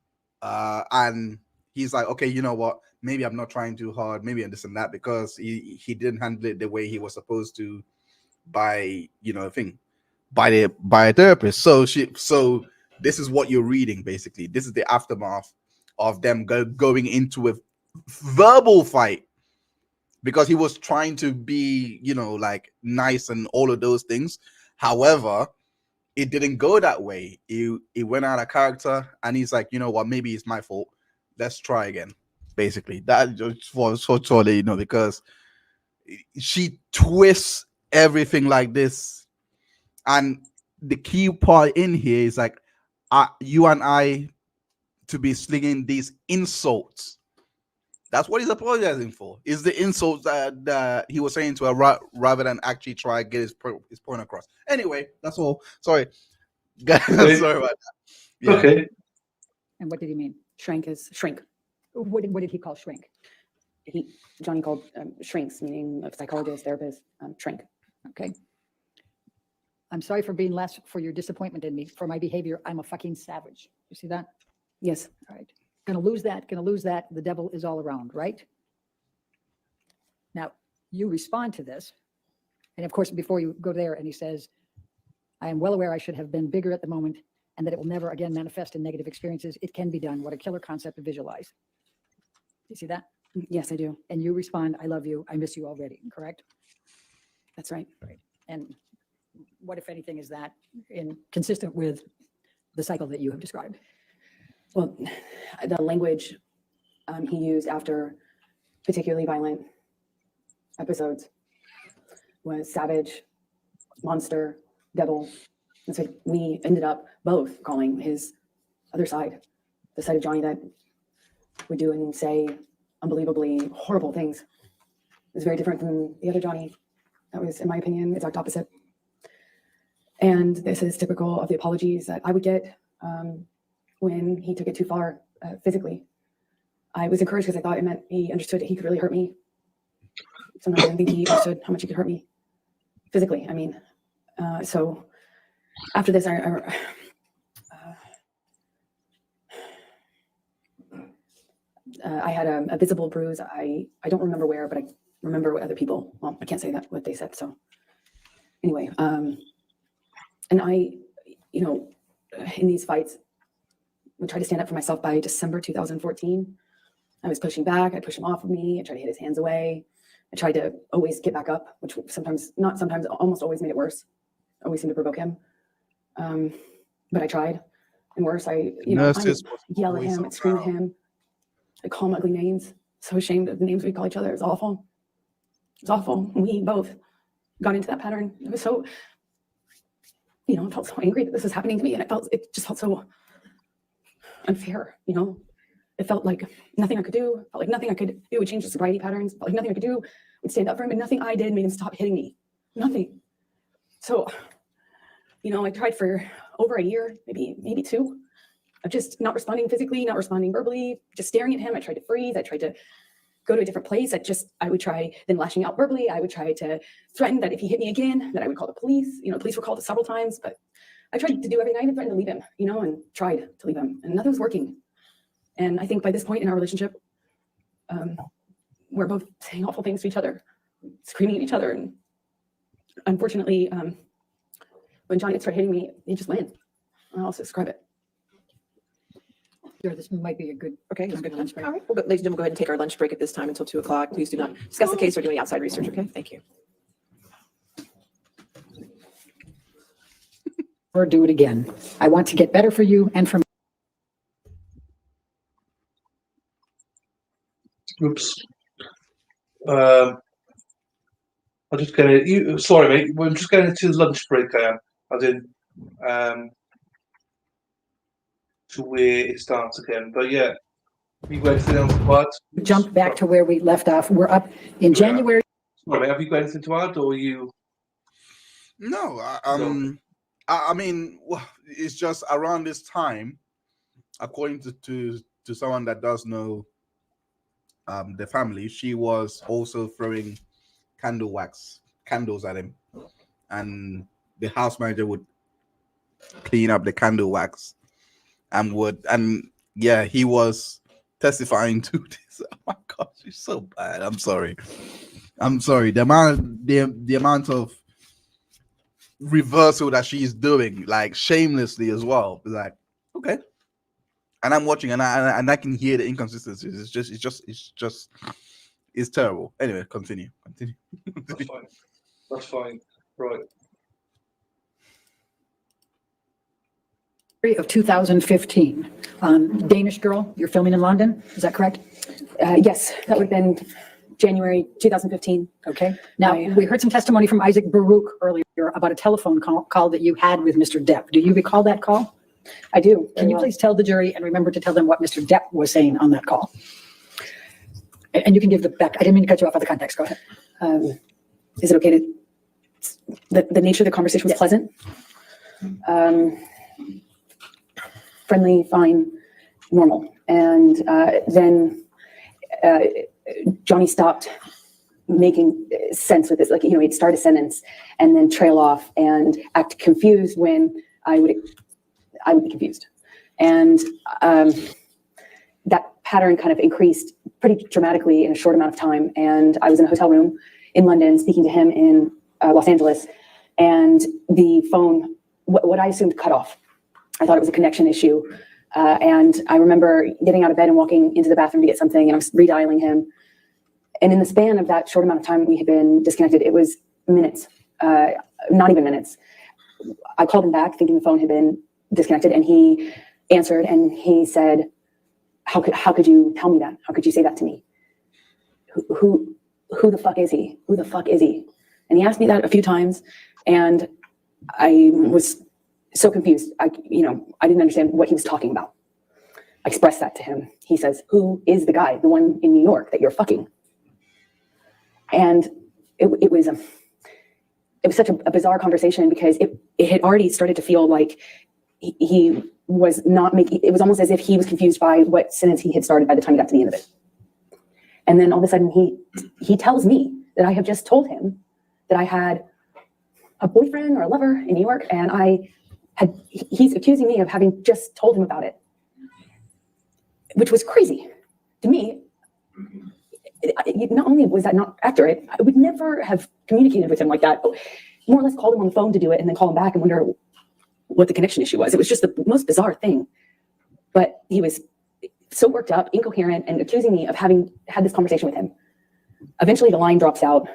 he's like, okay, you know what? Maybe I'm not trying too hard, maybe, and this and that, because he didn't handle it the way he was supposed to by a therapist. So this is what you're reading, basically. This is the aftermath of them going into a verbal fight, because he was trying to be, like, nice and all of those things. However, it didn't go that way. He went out of character, and he's like, you know what, maybe it's my fault. Let's try again. Basically, that just for because she twists everything like this. And the key part in here is like, you and I to be slinging these insults. That's what he's apologizing for. Is the insults that he was saying to her, rather than actually try to get his point across. Anyway, that's all. Sorry, sorry about that. Yeah. Okay. And what did he mean? Shrink is shrink. What did he call shrink? Johnny called shrinks, meaning a psychologist, therapist, shrink. Okay. I'm sorry for being less, for your disappointment in me, for my behavior. I'm a fucking savage. You see that? Yes. All right. Gonna lose that. The devil is all around, right? Now, you respond to this. And of course, before you go there, and he says, I am well aware I should have been bigger at the moment, and that it will never again manifest in negative experiences. It can be done. What a killer concept to visualize. You see that? Yes, I do. And you respond, I love you. I miss you already. Correct? That's right. Right. And what, if anything, is that consistent with the cycle that you have described? Well, the language he used after particularly violent episodes was savage, monster, devil. That's what we ended up both calling his other side, the side of Johnny that would do and say unbelievably horrible things. It was very different from the other Johnny. That was, in my opinion, the exact opposite. And this is typical of the apologies that I would get when he took it too far physically. I was encouraged because I thought it meant he understood that he could really hurt me. Sometimes I didn't think he understood how much he could hurt me physically. I mean, so after this, I had a visible bruise. I don't remember where, but I remember what other people, well, I can't say that, what they said. So anyway, and you know, in these fights, would try to stand up for myself. By December 2014, I was pushing back. I pushed him off of me. I tried to hit his hands away. I tried to always get back up, which not sometimes, almost always made it worse. Always seemed to provoke him. But I tried. And worse, I Nurses yell at always him, I'd scream at around. him. I call him ugly names. So ashamed of the names we call each other. It was awful. It was awful. We both got into that pattern. It was so, I felt so angry that this was happening to me. And it just felt so unfair, It felt like nothing I could do. Felt like nothing I could do would change the sobriety patterns. Felt like nothing I could do would stand up for him. And nothing I did made him stop hitting me. Nothing. So, I tried for over a year, maybe two, of just not responding physically, not responding verbally, just staring at him. I tried to freeze. I tried to go to a different place. I would try then lashing out verbally. I would try to threaten that if he hit me again, that I would call the police. Police were called several times, but I tried to do everything. I even threatened to leave him, and tried to leave him, and nothing was working. And I think by this point in our relationship, we're both saying awful things to each other, screaming at each other. And unfortunately, when Johnny started hitting me, he just went. I'll also describe it. Sure, this might be a good. Okay, a good lunch break. All right, well, ladies and gentlemen, we'll go ahead and take our lunch break at this time until 2 o'clock. Please do not discuss the case or do any outside research, okay? Thank you. Or do it again. I want to get better for you and for me. Oops. I'm just going sorry, mate. I'm just going into the lunch break. I am. As in, to where it starts again. But yeah, you got anything else to add? Jump back to where we left off. We're up in January. Sorry, mate, have you got anything to add, or you? No, No. I mean, it's just around this time, according to someone that does know the family, she was also throwing candles at him, and the house manager would clean up the candle wax and he was testifying to this. Oh my gosh, it's so bad. I'm sorry. The amount of reversal that she's doing, like shamelessly as well. Like, okay. And I'm watching and I can hear the inconsistencies. It's terrible. Anyway, continue. That's fine. Right. Of 2015. Danish girl, you're filming in London, is that correct? Yes, that would have been January 2015. Okay. Now, we heard some testimony from Isaac Baruch earlier about a telephone call that you had with Mr. Depp. Do you recall that call? I do. Can you please tell the jury and remember to tell them what Mr. Depp was saying on that call? And you can give the back. I didn't mean to cut you off of the context. Go ahead. Is it okay to? The nature of the conversation was pleasant, friendly, fine, normal, and then Johnny stopped making sense with this. Like, he'd start a sentence and then trail off and act confused when I would be confused, and that pattern kind of increased pretty dramatically in a short amount of time. And I was in a hotel room in London speaking to him in Los Angeles, and the phone, what I assumed, cut off. I thought it was a connection issue. And I remember getting out of bed and walking into the bathroom to get something, and I was redialing him. And in the span of that short amount of time we had been disconnected, it was minutes, not even minutes. I called him back thinking the phone had been disconnected, and he answered and he said, how could you tell me that? How could you say that to me? Who the fuck is he? Who the fuck is he? And he asked me that a few times, and I was so confused. I didn't understand what he was talking about. I expressed that to him. He says, who is the guy, the one in New York that you're fucking? And it was such a bizarre conversation, because it had already started to feel like he was not making, it was almost as if he was confused by what sentence he had started by the time he got to the end of it. And then all of a sudden he tells me that I have just told him that I had a boyfriend or a lover in New York, and he's accusing me of having just told him about it, which was crazy to me. Not only was that not accurate, I would never have communicated with him like that. More or less called him on the phone to do it, and then call him back and wonder what the connection issue was. It was just the most bizarre thing. But he was so worked up, incoherent, and accusing me of having had this conversation with him. Eventually, the line drops out,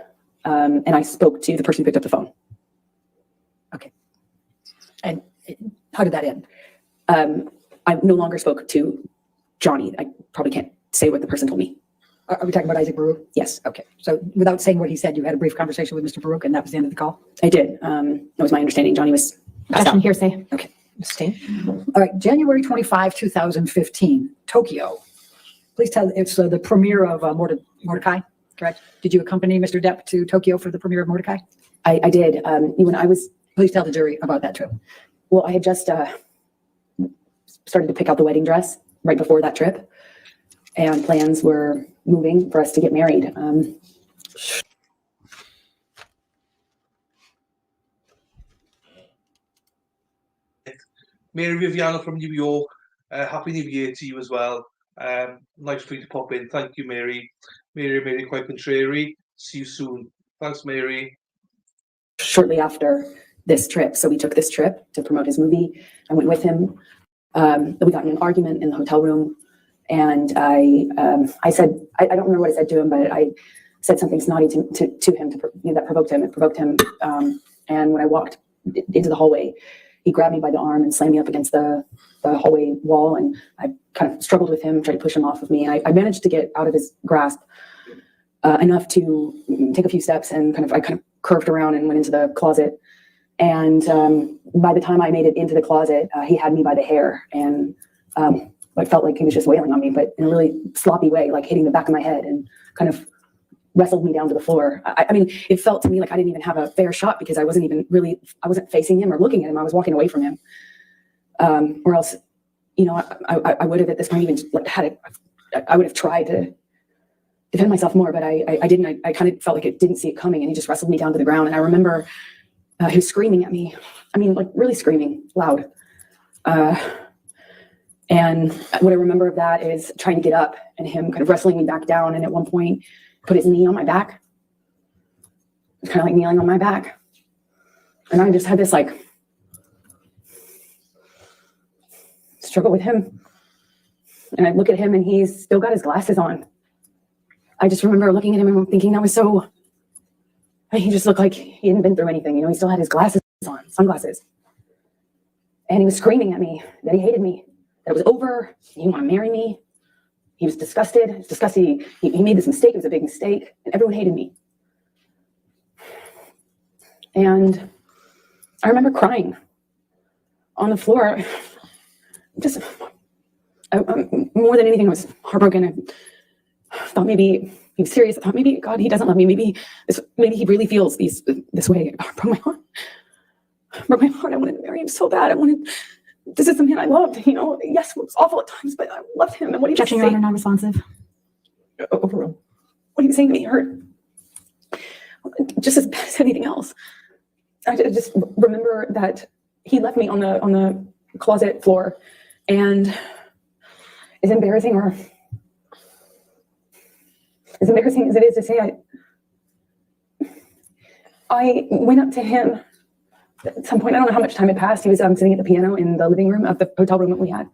and I spoke to the person who picked up the phone. Okay. And how did that end? I no longer spoke to Johnny. I probably can't say what the person told me. Are we talking about Isaac Baruch? Yes, Okay. So without saying what he said, you had a brief conversation with Mr. Baruch, and that was the end of the call? I did. That was my understanding. Johnny was passed Objection, out. hearsay. Okay. All right. January 25, 2015, Tokyo. Please tell, it's the premiere of Mordecai, correct? Did you accompany Mr. Depp to Tokyo for the premiere of Mordecai? I did. When I was, Please tell the jury about that trip. well, I had just started to pick out the wedding dress right before that trip, and plans were moving for us to get married. Mary Viviana from New York. Happy New Year to you as well. Nice for you to pop in. Thank you, Mary. Mary quite contrary. See you soon. Thanks, Mary. Shortly after this trip, so we took this trip to promote his movie. I went with him. We got in an argument in the hotel room, and I said, I don't remember what I said to him, but I said something snotty to him that provoked him. It provoked him. And when I walked into the hallway, he grabbed me by the arm and slammed me up against the hallway wall, and I kind of struggled with him, tried to push him off of me, and I managed to get out of his grasp enough to take a few steps, and I kind of curved around and went into the closet. And by the time I made it into the closet, he had me by the hair, and I felt like he was just wailing on me, but in a really sloppy way, like hitting the back of my head, and kind of wrestled me down to the floor. I mean, it felt to me like I didn't even have a fair shot, because I wasn't facing him or looking at him. I was walking away from him. Or else, I would have at this point even I would have tried to defend myself more, but I didn't. I kind of felt like it didn't see it coming, and he just wrestled me down to the ground. And I remember he was screaming at me. I mean, like really screaming loud. And what I remember of that is trying to get up and him kind of wrestling me back down. And at one point, put his knee on my back. It's kind of like kneeling on my back. And I just had this like struggle with him. And I look at him and he's still got his glasses on. I just remember looking at him and thinking that was so, he just looked like he hadn't been through anything. He still had his glasses on, sunglasses. And he was screaming at me that he hated me, that it was over, he didn't want to marry me. He was disgusted. He was disgusted. He made this mistake. It was a big mistake. And everyone hated me. And I remember crying on the floor. Just, more than anything, I was heartbroken. I thought maybe he was serious. I thought maybe, God, he doesn't love me. Maybe he really feels this way. It broke my heart. Broke my heart. I wanted to marry him so bad. This is the man I loved, Yes, it was awful at times, but I loved him. And what he was Objection, Your Honor, non-responsive. Overruled. What he was saying to me hurt just as bad as anything else. I just remember that he left me on the closet floor, and as embarrassing as it is to say, I went up to him. At some point, I don't know how much time had passed. He was sitting at the piano in the living room of the hotel room that we had.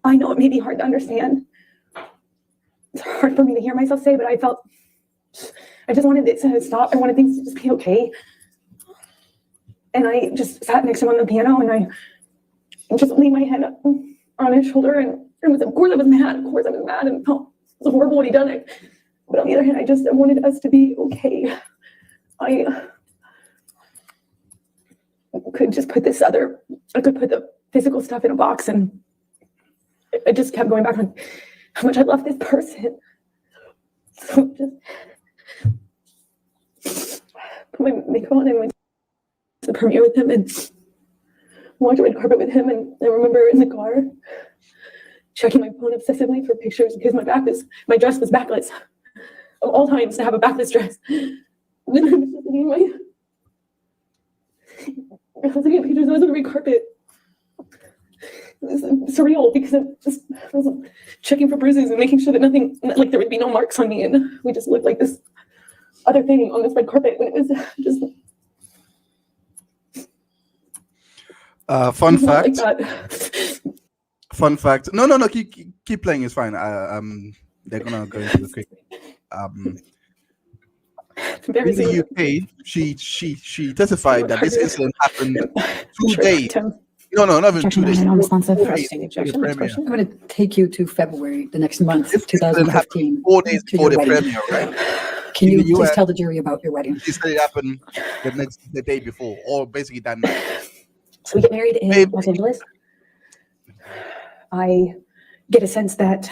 I know it may be hard to understand. It's hard for me to hear myself say, but I just wanted it to stop. I wanted things to just be okay. And I just sat next to him on the piano, and I just leaned my head up on his shoulder, and of course I was mad. Of course I was mad, and felt it was horrible what he'd done. But on the other hand, I wanted us to be okay. I could just put I could put the physical stuff in a box, and I just kept going back on how much I love this person. So just put my makeup on and went to the premiere with him and walked red carpet with him. And I remember in the car checking my phone obsessively for pictures, because my dress was backless. Of all times to have a backless dress. And then I was just looking at pictures. I was on the red carpet. It was surreal, because I was checking for bruises and making sure that nothing, like there would be no marks on me, and we just looked like this other thing on this red carpet when it was just Fun not like fact. that. Fun fact. No. Keep playing. It's fine. They're gonna go into the quick. It's In embarrassing. the UK, she testified that this incident happened 2 days. No, not even 2 Objection, days. Your Honor, non-responsive. 4 days Trusting before the objection, next premiere. question. I'm going to take you to February, the next month, This incident happened 2015. 4 days to before your the wedding. premiere, right? Can in you the please US. tell the jury about your wedding? She said it happened the day before, or basically that night. So we get married in Babe. Los Angeles. I get a sense that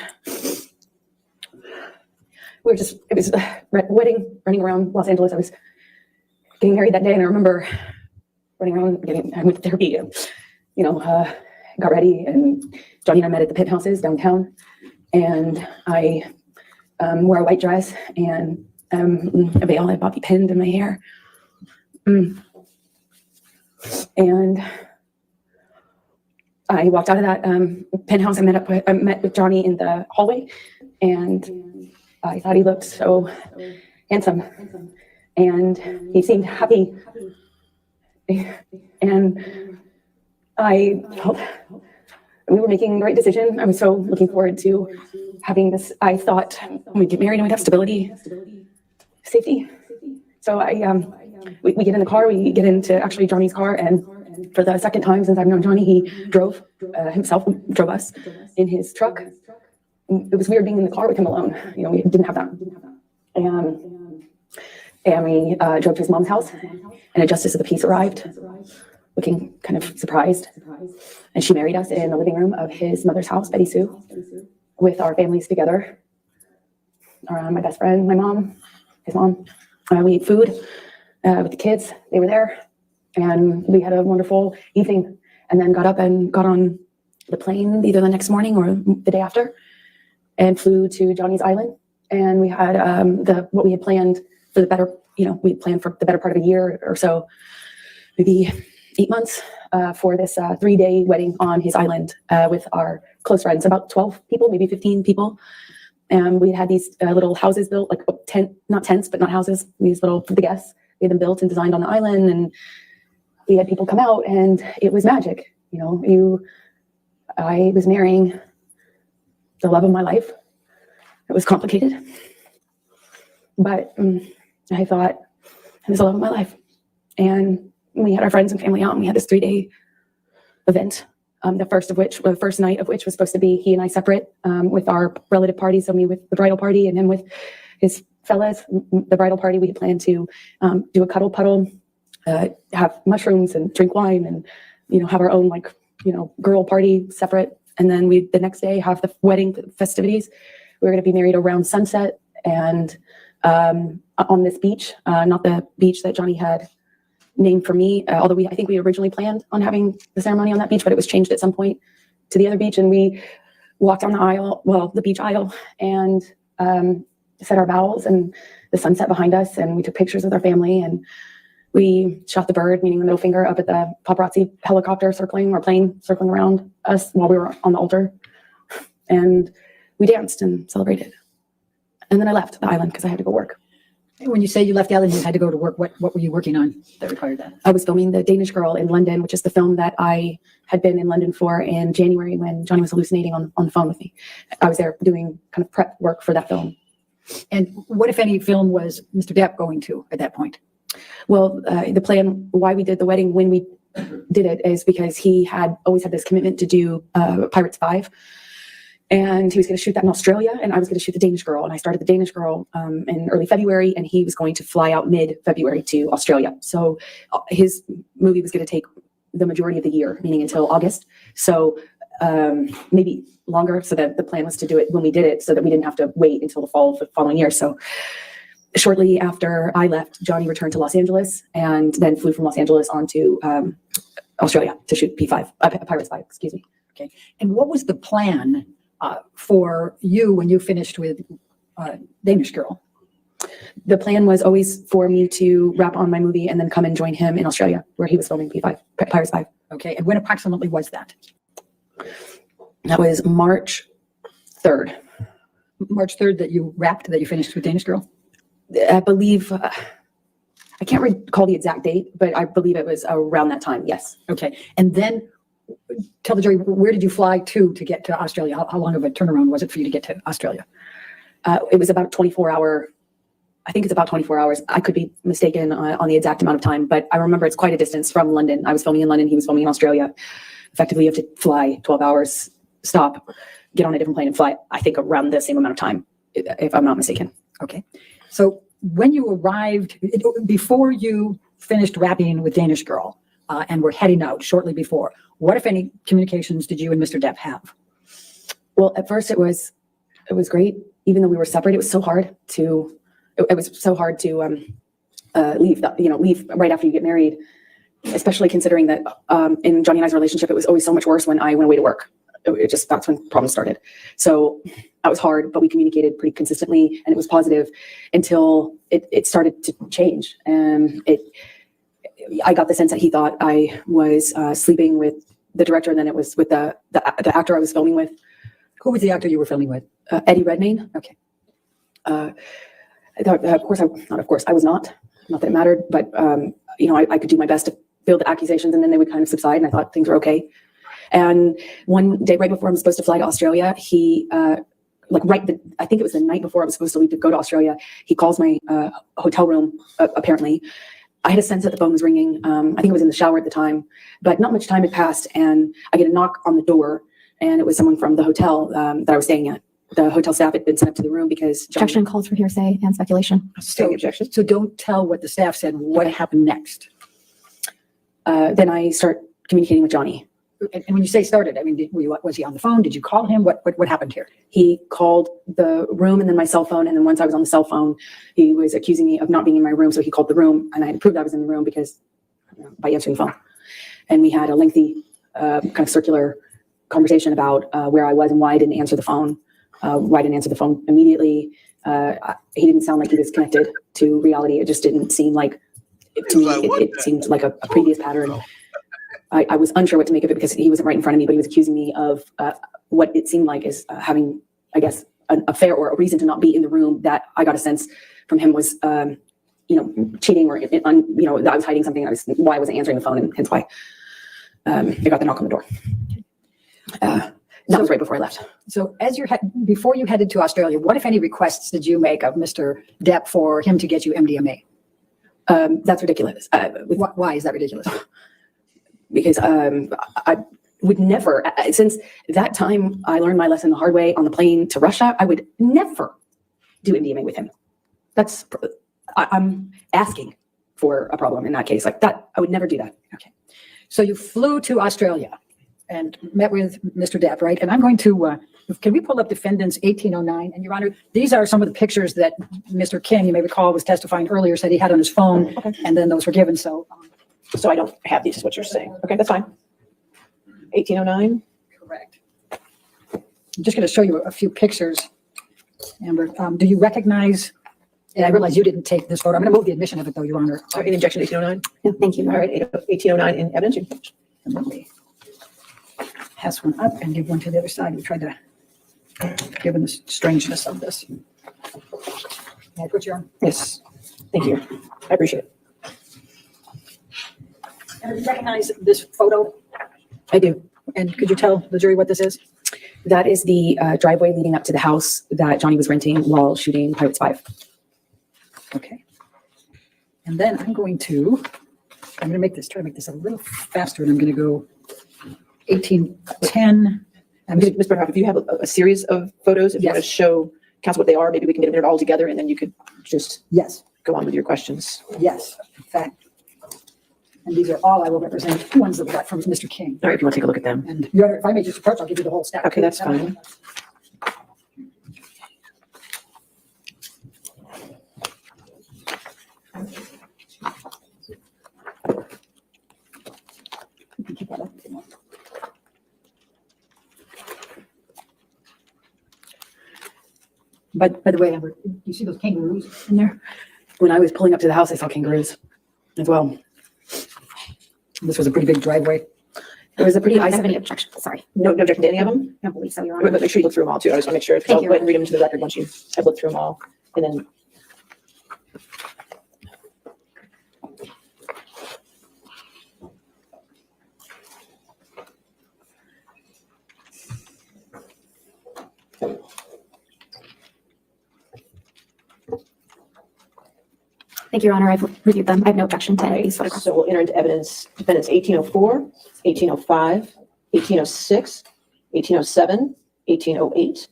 it was a wedding, running around Los Angeles. I was getting married that day, and I remember running around, I went to therapy, got ready, and Johnny and I met at the penthouses downtown, and I wore a white dress and a veil had bobby pinned in my hair. And I walked out of that penthouse. I met with Johnny in the hallway, and I thought he looked so handsome, and he seemed happy. And I felt we were making the right decision. I was so looking forward to having this. I thought we'd get married and we'd have stability, safety. So we get in the car, we get into actually Johnny's car, and for the second time since I've known Johnny, he drove drove us in his truck. It was weird being in the car with him alone. We didn't have that. And we drove to his mom's house, and a justice of the peace arrived, looking kind of surprised. And she married us in the living room of his mother's house, Betty Sue, with our families together. My best friend, my mom, his mom. We ate food with the kids. They were there. And we had a wonderful evening, and then got up and got on the plane either the next morning or the day after, and flew to Johnny's Island. And we had what we had planned for the better, we planned for the better part of a year or so, maybe 8 months, for this 3-day wedding on his island with our close friends, about 12 people, maybe 15 people. And we had these little houses built, like not tents, but not houses, these little, for the guests. We had them built and designed on the island, and we had people come out, and it was magic. I was marrying the love of my life. It was complicated, but I thought it was the love of my life. And we had our friends and family out, and we had this 3-day event. The first night of which was supposed to be he and I separate with our relative parties. So me with the bridal party and him with his fellas. The bridal party, we had planned to do a cuddle puddle, have mushrooms and drink wine, and have our own girl party separate. And then the next day have the wedding festivities. We were going to be married around sunset and on this beach, not the beach that Johnny had named for me, although I think we originally planned on having the ceremony on that beach, but it was changed at some point to the other beach. And we walked on the beach aisle, and said our vows, and the sunset behind us, and we took pictures with our family, and we shot the bird, meaning the middle finger, up at the paparazzi helicopter plane circling around us while we were on the altar. And we danced and celebrated. And then I left the island because I had to go work. When you say you left the island, you had to go to work. What were you working on that required that? I was filming The Danish Girl in London, which is the film that I had been in London for in January when Johnny was hallucinating on the phone with me. I was there doing kind of prep work for that film. And what, if any, film was Mr. Depp going to at that point? Well, the plan, why we did the wedding when we did it, is because he had always had this commitment to do Pirates 5. And he was going to shoot that in Australia, and I was going to shoot The Danish Girl. And I started The Danish Girl in early February, and he was going to fly out mid-February to Australia. So his movie was going to take the majority of the year, meaning until August. So maybe longer. So that the plan was to do it when we did it, so that we didn't have to wait until the fall of the following year. So shortly after I left, Johnny returned to Los Angeles, and then flew from Los Angeles on to Australia to shoot Pirates 5, excuse me. Okay. And what was the plan for you when you finished with Danish Girl? The plan was always for me to wrap on my movie and then come and join him in Australia, where he was filming Pirates 5. Okay. And when approximately was that? That was March 3rd. March 3rd that you finished with Danish Girl? I believe, I can't recall the exact date, but I believe it was around that time. Yes. Okay. And then tell the jury, where did you fly to get to Australia? How long of a turnaround was it for you to get to Australia? It was about 24-hour. I think it's about 24 hours. I could be mistaken on the exact amount of time, but I remember it's quite a distance from London. I was filming in London. He was filming in Australia. Effectively, you have to fly 12 hours, stop, get on a different plane and fly, I think, around the same amount of time, if I'm not mistaken. Okay. So when you arrived, before you finished rapping with Danish Girl and were heading out shortly before, what, if any, communications did you and Mr. Depp have? Well, at first it was great. Even though we were separated, it was so hard to leave, leave right after you get married, especially considering that in Johnny and I's relationship, it was always so much worse when I went away to work. That's when problems started. So that was hard, but we communicated pretty consistently and it was positive until it started to change. And I got the sense that he thought I was sleeping with the director, and then it was with the actor I was filming with. Who was the actor you were filming with? Eddie Redmayne. Okay. I thought, I was not that it mattered, but I could do my best to field the accusations, and then they would kind of subside, and I thought things were okay. And one day, right before I'm supposed to fly to Australia, he, I think it was the night before I was supposed to leave to go to Australia, he calls my hotel room, apparently. I had a sense that the phone was ringing. I think it was in the shower at the time, but not much time had passed, and I get a knock on the door, and it was someone from the hotel that I was staying at. The hotel staff had been sent up to the room because Objection calls for hearsay and speculation. Standing objection. So don't tell what the staff said. What happened next? Then I start communicating with Johnny. And when you say started, I mean, was he on the phone? Did you call him? What happened here? He called the room and then my cell phone. And then once I was on the cell phone, he was accusing me of not being in my room. So he called the room, and I had to prove I was in the room because by answering the phone. And we had a lengthy kind of circular conversation about where I was and why I didn't answer the phone. Why I didn't answer the phone immediately. He didn't sound like he was connected to reality. It just didn't seem like, to me, it seemed like a previous pattern. I was unsure what to make of it because he wasn't right in front of me, but he was accusing me of what it seemed like is having, I guess, an affair or a reason to not be in the room that I got a sense from him was, cheating or, that I was hiding something. Why I wasn't answering the phone, and hence why I got the knock on the door. That was right before I left. So before you headed to Australia, what, if any, requests did you make of Mr. Depp for him to get you MDMA? That's ridiculous. Why is that ridiculous? Because I would never, since that time I learned my lesson the hard way on the plane to Russia, I would never do MDMA with him. I'm asking for a problem in that case. Like that, I would never do that. Okay. So you flew to Australia and met with Mr. Depp, right? And I'm going to, can we pull up defendants 1809? And Your Honor, these are some of the pictures that Mr. King, you may recall, was testifying earlier, said he had on his phone, and then those were given. So I don't have these, is what you're saying. Okay, that's fine. 1809. correct. I'm just going to show you a few pictures. Amber, do you recognize, and I realize you didn't take this photo. I'm going to move the admission of it, though, Your Honor. Sorry, in objection 1809. Yeah, thank you. All right, 1809 in evidence. Let me pass one up and give one to the other side. We tried to, given the strangeness of this. May I put you on? Yes, thank you. I appreciate it. And do you recognize this photo? I do. And could you tell the jury what this is? That is the driveway leading up to the house that Johnny was renting while shooting Pirates 5. Okay. And then I'm going to try to make this a little faster, and I'm going to go 1810. Ms. Bernhoff, if you have a series of photos, if you Yes. want to show council what they are, maybe we can get it all together, and then you could just Yes, go on with your questions. yes, in fact. And these are all I will represent, ones that we got from Mr. King. All right, if you want to take a look at them. And Your Honor, if I may just approach, I'll give you the whole stack. Okay, that's fine. But by the way, Amber, you see those kangaroos in there? When I was pulling up to the house, I saw kangaroos as well. This was a pretty big driveway. It was a pretty I don't have any isolated. objection. Sorry. No objection to any of them? I don't believe so, Your But Honor. make sure you look through them all too. I just want to make sure. Thank I'll you. go ahead and read them to the record once you have looked through them all. And then Thank you, Your Honor. I've reviewed them. I have no objection to any of these photographs. So we'll enter into evidence defendants 1804, 1805, 1806, 1807, 1808,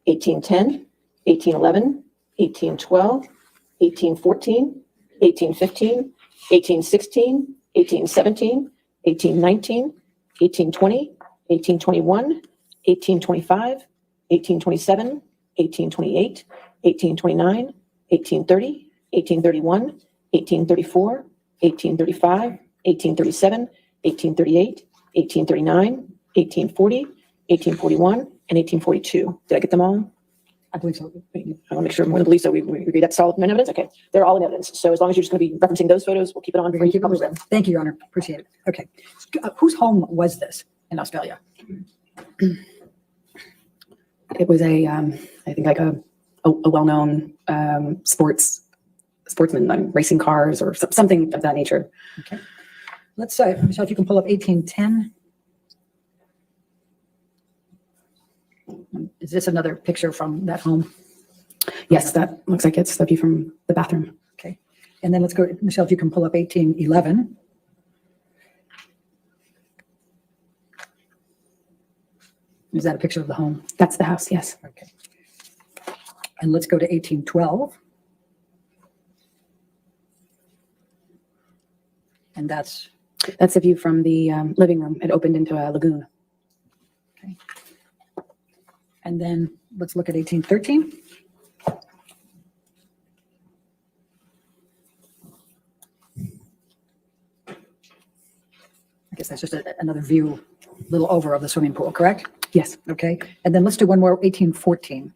1810, 1811, 1812, 1814, 1815, 1816, 1817, 1819, 1820, 1821, 1825, 1827, 1828, 1829, 1830, 1831, 1834, 1835, 1837, 1838, 1839, 1840, 1841, and 1842. Did I get them all? I believe so. I want to make sure more than believe so. We agree that's all in evidence? Okay, they're all in evidence. So as long as you're just going to be referencing those photos, we'll keep it on before you publish them. Thank you, Your Honor. Appreciate it. Okay. Whose home was this in Australia? It was I think like a well-known sportsman, racing cars or something of that nature. Okay. Let's say, Michelle, if you can pull up 1810. Is this another picture from that home? Yes, that looks like it's the view from the bathroom. Okay. And then let's go, Michelle, if you can pull up 1811. Is that a picture of the home? That's the house, yes. Okay. And let's go to 1812. And that's, That's the view from the living room. It opened into a lagoon. okay. And then let's look at 1813. I guess that's just another view, a little over of the swimming pool, correct? Yes. Okay. And then let's do one more, 1814.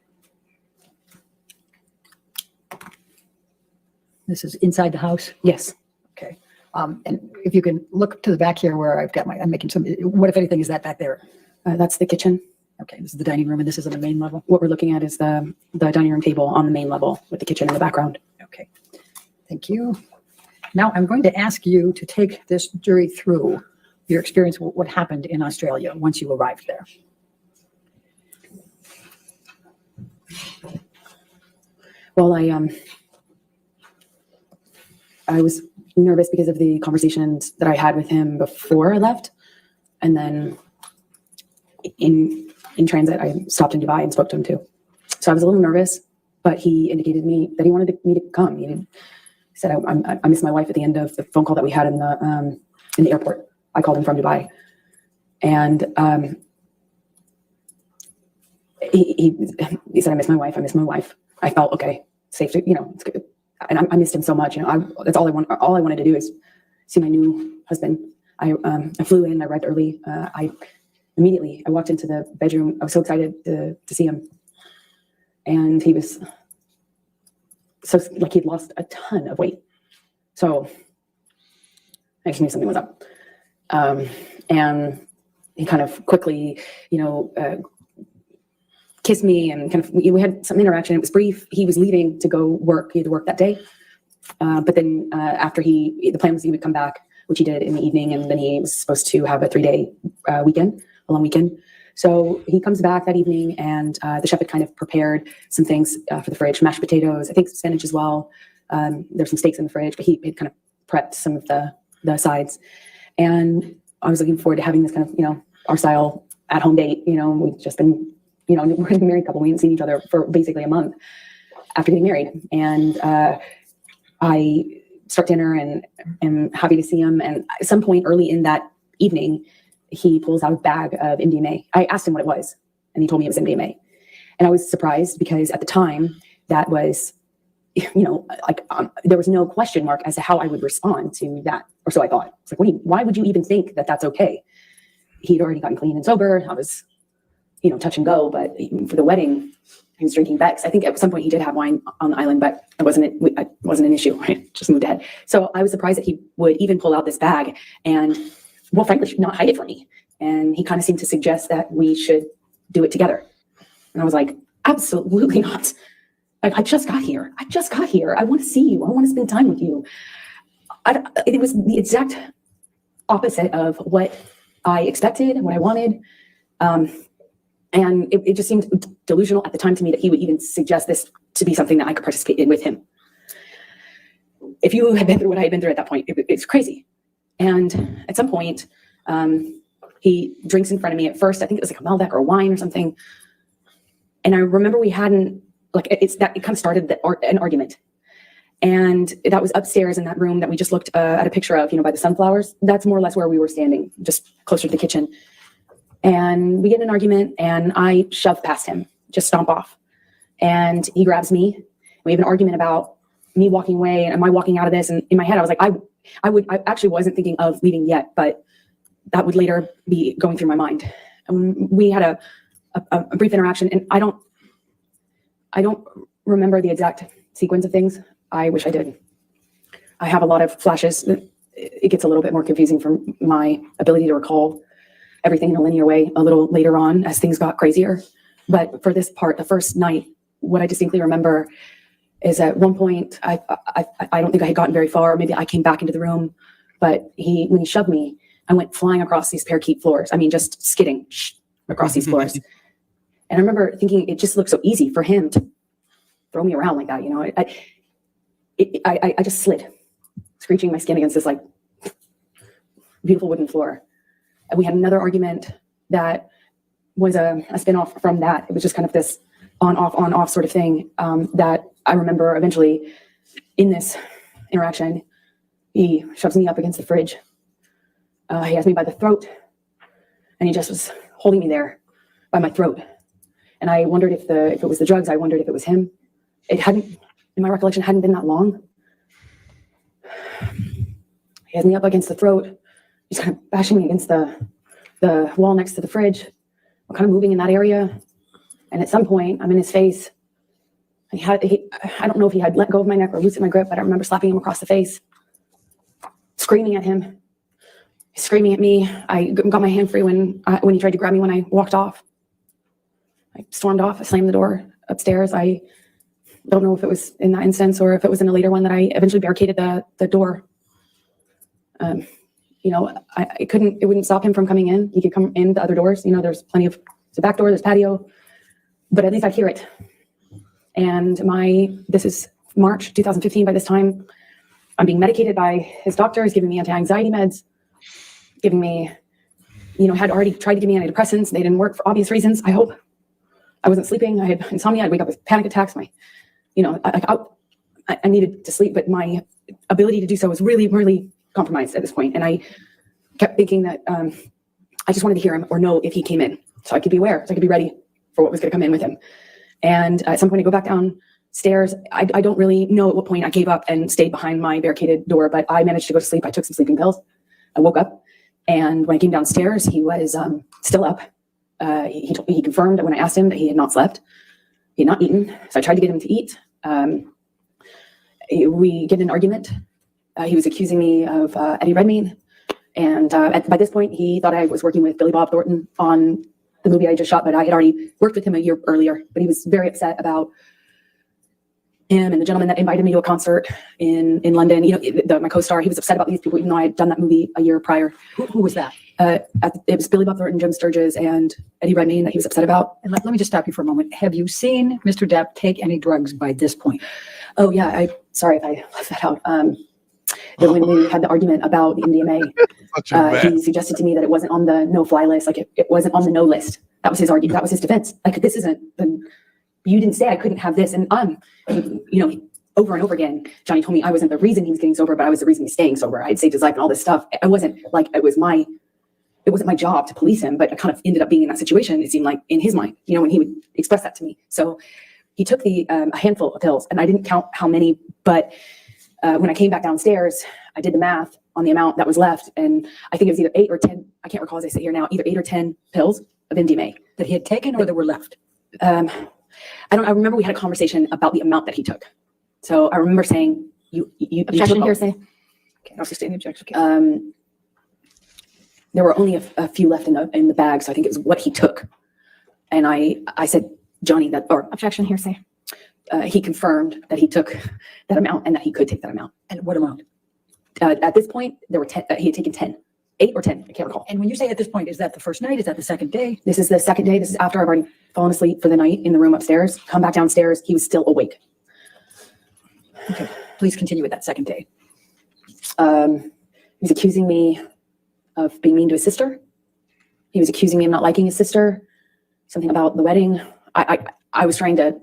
This is inside the house. Yes. Okay. And if you can look to the back here where I've got I'm making some, what if anything is that back there? That's the kitchen. Okay, this is the dining room and this is on the main level. What we're looking at is the dining room table on the main level with the kitchen in the background. Okay, thank you. Now I'm going to ask you to take this jury through your experience, what happened in Australia once you arrived there. Well, I was nervous because of the conversations that I had with him before I left. And then in transit, I stopped in Dubai and spoke to him too. So I was a little nervous, but he indicated me that he wanted me to come. He said, I miss my wife at the end of the phone call that we had in the airport. I called him from Dubai. And he said, I miss my wife. I miss my wife. I felt, okay, safe to, it's good. And I missed him so much. That's all I want. All I wanted to do is see my new husband. I flew in. I arrived early. I walked into the bedroom. I was so excited to see him, and he was so like he'd lost a ton of weight. So I just knew something was up. And he kind of quickly, kissed me and kind of, we had some interaction. It was brief. He was leaving to go work. He had to work that day. But then after the plan was he would come back, which he did in the evening. And then he was supposed to have a 3-day weekend, a long weekend. So he comes back that evening and the chef had kind of prepared some things for the fridge, mashed potatoes, I think spinach as well. There's some steaks in the fridge, but he had kind of prepped some of the sides. And I was looking forward to having this kind of, our style at-home date. We've just been, we're a married couple. We hadn't seen each other for basically a month after getting married. And I start dinner and am happy to see him. And at some point early in that evening, he pulls out a bag of MDMA. I asked him what it was, and he told me it was MDMA. And I was surprised because at the time that was, there was no question mark as to how I would respond to that. Or so I thought. It's like, why would you even think that that's okay? He'd already gotten clean and sober. I was, touch and go. But for the wedding, he was drinking Beck's. I think at some point he did have wine on the island, but it wasn't an issue. Right? Just moved ahead. So I was surprised that he would even pull out this bag and, well, frankly, not hide it from me. And he kind of seemed to suggest that we should do it together. And I was like, absolutely not. Like, I just got here. I want to see you. I want to spend time with you. It was the exact opposite of what I expected and what I wanted. And it just seemed delusional at the time to me that he would even suggest this to be something that I could participate in with him. if you had been through what I had been through at that point, it's crazy. And at some point, he drinks in front of me. At first, I think it was like a Malbec or a wine or something. And I remember we hadn't, like, it kind of started an argument. And that was upstairs in that room that we just looked at a picture of, by the sunflowers. That's more or less where we were standing, just closer to the kitchen. And we get in an argument, and I shove past him, just stomp off. And he grabs me. We have an argument about me walking away, and am I walking out of this? And in my head, I was like, I actually wasn't thinking of leaving yet, but that would later be going through my mind. And we had a brief interaction, and I don't remember the exact sequence of things. I wish I did. I have a lot of flashes. It gets a little bit more confusing for my ability to recall everything in a linear way a little later on as things got crazier. But for this part, the first night, what I distinctly remember is at one point, I don't think I had gotten very far. Maybe I came back into the room, but when he shoved me, I went flying across these parakeet floors. I mean, just skidding across these floors. And I remember thinking it just looked so easy for him to throw me around like that. I just slid, screeching my skin against this like beautiful wooden floor. And we had another argument that was a spin-off from that. It was just kind of this on-off sort of thing that I remember eventually in this interaction, he shoves me up against the fridge. He has me by the throat, and he just was holding me there by my throat. And I wondered if it was the drugs. I wondered if it was him. It hadn't, in my recollection, hadn't been that long. He has me up against the throat. He's kind of bashing me against the wall next to the fridge. We're kind of moving in that area. And at some point, I'm in his face. I don't know if he had let go of my neck or loosened my grip, but I remember slapping him across the face, screaming at him, screaming at me. I got my hand free when he tried to grab me when I walked off. I stormed off. I slammed the door upstairs. I don't know if it was in that instance or if it was in a later one that I eventually barricaded the door. It wouldn't stop him from coming in. He could come in the other doors. There's there's a back door, there's patio, but at least I'd hear it. And this is March 2015. By this time, I'm being medicated by his doctors, giving me anti-anxiety meds, giving me, had already tried to give me antidepressants. They didn't work for obvious reasons, I hope. I wasn't sleeping. I had insomnia. I'd wake up with panic attacks. I needed to sleep, but my ability to do so was really, really compromised at this point. And I kept thinking that I just wanted to hear him or know if he came in so I could be aware, so I could be ready for what was going to come in with him. And at some point I go back downstairs. I don't really know at what point I gave up and stayed behind my barricaded door, but I managed to go to sleep. I took some sleeping pills. I woke up, and when I came downstairs, he was still up. He confirmed that when I asked him that he had not slept, he had not eaten. So I tried to get him to eat. We get in an argument. He was accusing me of Eddie Redmayne. And by this point, he thought I was working with Billy Bob Thornton on the movie I just shot, but I had already worked with him a year earlier. But he was very upset about him and the gentleman that invited me to a concert in London. My co-star, he was upset about these people, even though I had done that movie a year prior. Who was that? It was Billy Bob Thornton, Jim Sturgis, and Eddie Redmayne that he was upset about. And let me just stop you for a moment. Have you seen Mr. Depp take any drugs by this point? Oh yeah, sorry if I left that out. When we had the argument about the MDMA, he suggested to me that it wasn't on the no-fly list, like it wasn't on the no list. That was his argument. That was his defense. Like, this isn't you didn't say I couldn't have this. And over and over again, Johnny told me I wasn't the reason he was getting sober, but I was the reason he's staying sober. I'd saved his life and all this stuff. I wasn't like, it wasn't my job to police him, but I kind of ended up being in that situation. It seemed like in his mind, when he would express that to me. So he took a handful of pills, and I didn't count how many, but when I came back downstairs, I did the math on the amount that was left. And I think it was either 8 or 10. I can't recall as I sit here now, either 8 or 10 pills of MDMA That he had taken or that were left? I remember we had a conversation about the amount that he took. So I remember saying, you Objection, hearsay. Okay, I'll sustain the objection. Okay. There were only a few left in the bag. So I think it was what he took. And I said, Johnny, Objection, hearsay. He confirmed that he took that amount and that he could take that amount. And what amount? At this point, there were 10, he had taken 10, 8 or 10, I can't recall. And when you say at this point, is that the first night? Is that the second day? This is the second day. This is after I've already fallen asleep for the night in the room upstairs. Come back downstairs. He was still awake. Okay. Please continue with that second day. He was accusing me of being mean to his sister. He was accusing me of not liking his sister. Something about the wedding. I was trying to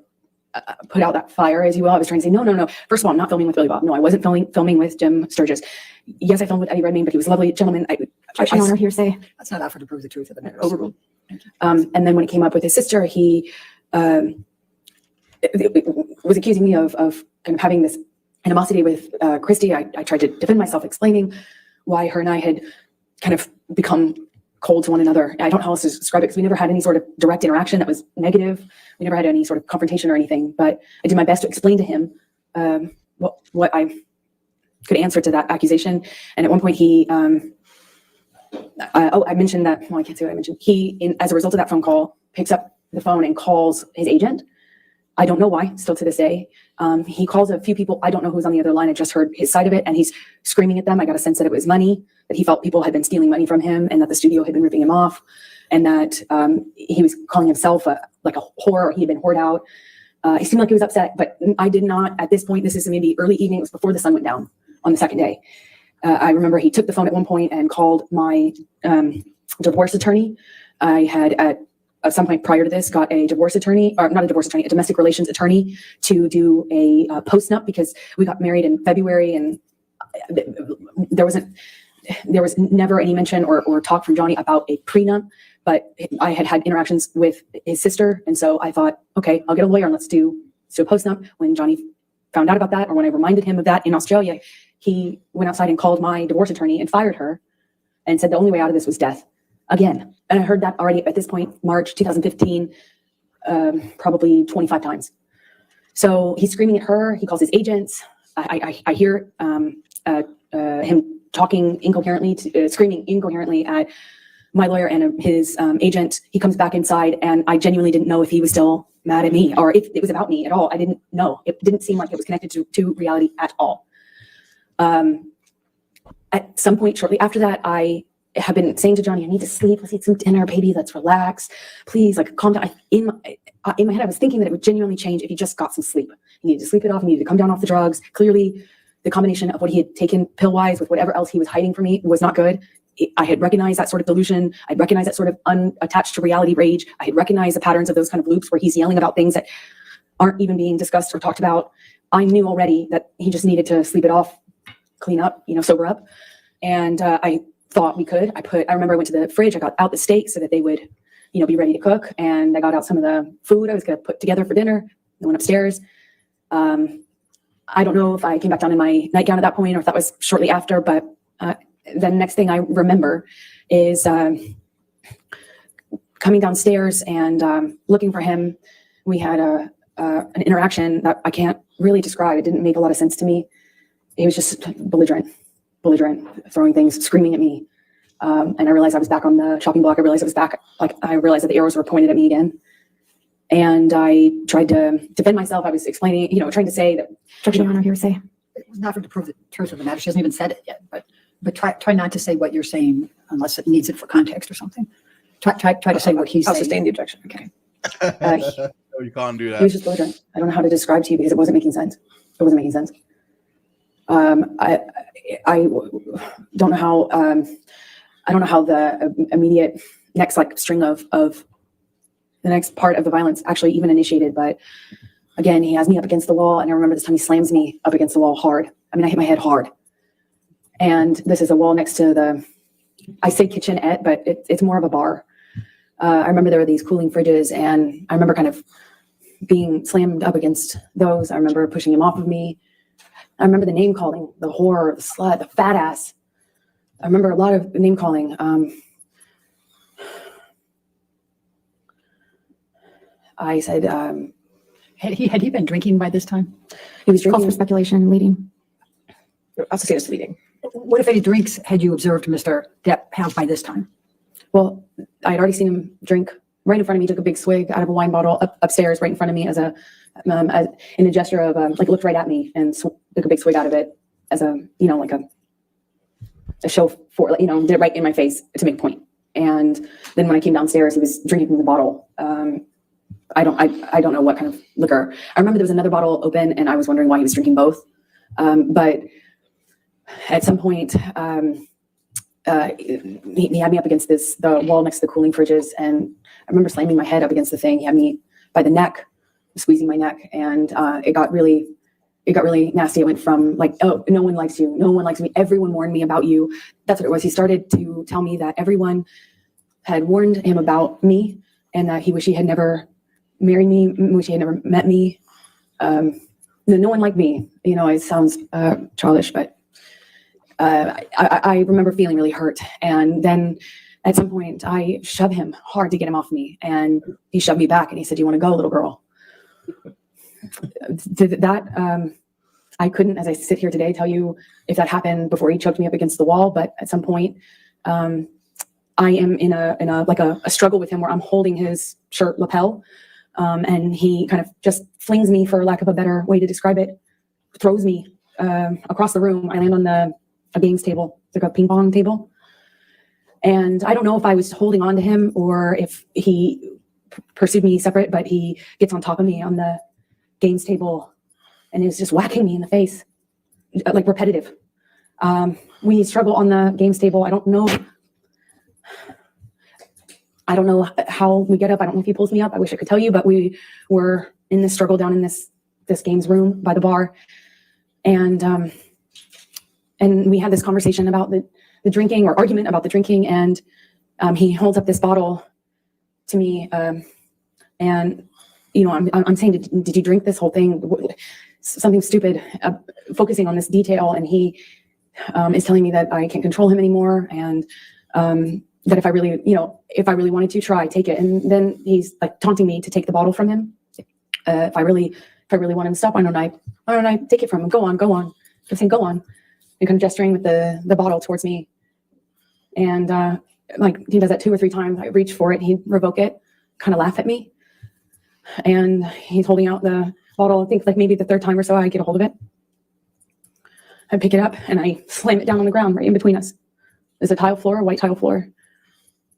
put out that fire, as you will. I was trying to say, no. First of all, I'm not filming with Billy Bob. No, I wasn't filming with Jim Sturgis. Yes, I filmed with Eddie Redmayne, but he was a lovely gentleman. Objection, Your Honor, hearsay. That's not offered to prove the truth of the matter. Overruled. And then when it came up with his sister, he was accusing me of kind of having this animosity with Christy. I tried to defend myself, explaining why her and I had kind of become cold to one another. I don't know how else to describe it because we never had any sort of direct interaction that was negative. We never had any sort of confrontation or anything, but I did my best to explain to him what I could answer to that accusation. And at one point he, I mentioned that, well, I can't say what I mentioned. He, as a result of that phone call, picks up the phone and calls his agent. I don't know why, still to this day. He calls a few people. I don't know who's on the other line. I just heard his side of it, and he's screaming at them. I got a sense that it was money, that he felt people had been stealing money from him, and that the studio had been ripping him off, and that he was calling himself like a whore, or he had been whored out. He seemed like he was upset, but I did not, at this point, this is maybe early evening, it was before the sun went down on the second day. I remember he took the phone at one point and called my divorce attorney. I had at some point prior to this got a divorce attorney, or not a divorce attorney, a domestic relations attorney to do a post-nup, because we got married in February, and there was never any mention or talk from Johnny about a prenup, but I had interactions with his sister. And so I thought, okay, I'll get a lawyer and let's do a post-nup. When Johnny found out about that, or when I reminded him of that in Australia, he went outside and called my divorce attorney and fired her and said the only way out of this was death. Again, and I heard that already at this point, March 2015, probably 25 times. So he's screaming at her. He calls his agents. I hear him talking incoherently, screaming incoherently at my lawyer and his agent. He comes back inside, and I genuinely didn't know if he was still mad at me or if it was about me at all. I didn't know. It didn't seem like it was connected to reality at all. At some point shortly after that, I have been saying to Johnny, I need to sleep. Let's eat some dinner, baby. Let's relax. Please, like, calm down. In my head, I was thinking that it would genuinely change if he just got some sleep. He needed to sleep it off. He needed to come down off the drugs. Clearly, the combination of what he had taken pill-wise with whatever else he was hiding from me was not good. I had recognized that sort of delusion. I'd recognized that sort of unattached to reality rage. I had recognized the patterns of those kind of loops where he's yelling about things that aren't even being discussed or talked about. I knew already that he just needed to sleep it off, clean up, sober up. And I thought we could. I remember I went to the fridge. I got out the steak so that they would, be ready to cook. And I got out some of the food I was going to put together for dinner. I went upstairs. I don't know if I came back down in my nightgown at that point or if that was shortly after, but the next thing I remember is coming downstairs and looking for him. We had an interaction that I can't really describe. It didn't make a lot of sense to me. He was just belligerent, throwing things, screaming at me. And I realized I was back on the shopping block. I realized I realized that the arrows were pointed at me again. And I tried to defend myself. I was explaining, trying to say that. Objection, Your Honor, hearsay. It was not offered to prove the truth of the matter. She hasn't even said it yet, but try not to say what you're saying unless it needs it for context or something. Try to say what he's saying. I'll sustain the objection. Okay. No, you can't do He that. was just belligerent. I don't know how to describe to you because it wasn't making sense. It wasn't making sense. I don't know how. I don't know how the immediate next string of the next part of the violence actually even initiated. But again, he has me up against the wall, and I remember this time he slams me up against the wall hard. I mean, I hit my head hard. And this is a wall next to I say kitchenette, but it's more of a bar. I remember there were these cooling fridges, and I remember kind of being slammed up against those. I remember pushing him off of me. I remember the name calling, the whore, the slut, the fat ass. I remember a lot of name calling. I said, Had he been drinking by this time? he was Calls for drinking. speculation and leading. I'll sustain this leading. What, if any, drinks had you observed Mr. Depp have by this time? Well, I had already seen him drink right in front of me, took a big swig out of a wine bottle upstairs right in front of me as in a gesture of looked right at me and took a big swig out of it as a show for, did it right in my face to make point. And then when I came downstairs, he was drinking from the bottle. I don't know what kind of liquor. I remember there was another bottle open and I was wondering why he was drinking both. But at some point, he had me up against the wall next to the cooling fridges, and I remember slamming my head up against the thing. He had me by the neck, squeezing my neck, and it got really nasty. It went from like, oh, no one likes you, no one likes me, everyone warned me about you. That's what it was. He started to tell me that everyone had warned him about me, and that he wished he had never married me, wish he had never met me. No one liked me. You know, it sounds childish, but I remember feeling really hurt. And then at some point, I shoved him hard to get him off me, and he shoved me back, and he said, "Do you want to go, little girl?" That I couldn't, as I sit here today, tell you if that happened before he choked me up against the wall. But at some point, I am in a struggle with him where I'm holding his shirt lapel, and he kind of just flings me, for lack of a better way to describe it, throws me across the room. I land on a games table, like a ping pong table. And I don't know if I was holding on to him or if he pursued me separate, but he gets on top of me on the games table and is just whacking me in the face, like repetitive. We struggle on the games table. I don't know how we get up. I don't know if he pulls me up. I wish I could tell you, but we were in this struggle down in this games room by the bar. And we had this conversation about the drinking, or argument about the drinking. And he holds up this bottle to me. And, you know, I'm saying, did you drink this whole thing? Something stupid, focusing on this detail. And he is telling me that I can't control him anymore. And that if I really wanted to try, take it. And then he's like taunting me to take the bottle from him. If I really want him to stop, why don't I take it from him? Go on. Just saying, go on. And kind of gesturing with the bottle towards me. And like he does that 2 or 3 times. I reach for it, he'd revoke it, kind of laugh at me. And he's holding out the bottle. I think like maybe the 3rd time or so I get a hold of it. I pick it up and I slam it down on the ground right in between us. There's a tile floor, a white tile floor.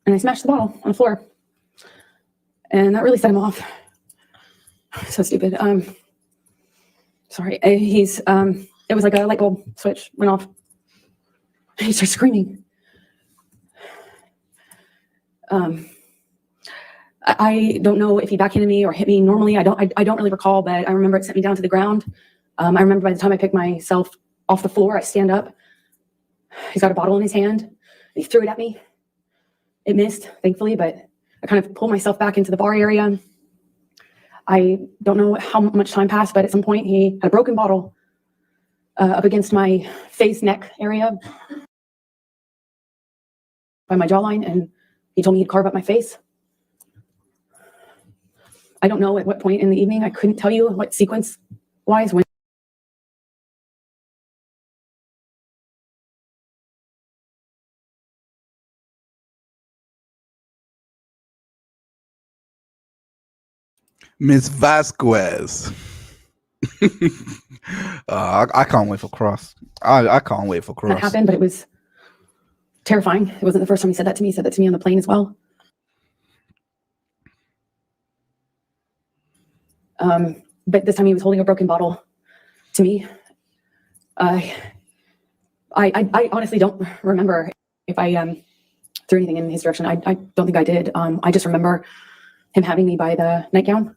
And I smashed the bottle on the floor. And that really set him off. So stupid. Sorry. It was like a light bulb switch went off. He started screaming. I don't know if he backhanded me or hit me normally. I don't really recall, but I remember it sent me down to the ground. I remember by the time I picked myself off the floor, I stand up. He's got a bottle in his hand. He threw it at me. It missed, thankfully, but I kind of pulled myself back into the bar area. I don't know how much time passed, but at some point he had a broken bottle up against my face, neck area by my jawline, and he told me he'd carve up my face. I don't know at what point in the evening. I couldn't tell you what sequence-wise when. Miss Vasquez. I can't wait for Cross. I can't wait for Cross. That happened, but it was terrifying. It wasn't the first time he said that to me. He said that to me on the plane as well. But this time he was holding a broken bottle to me. I honestly don't remember if I threw anything in his direction. I don't think I did. I just remember him having me by the nightgown.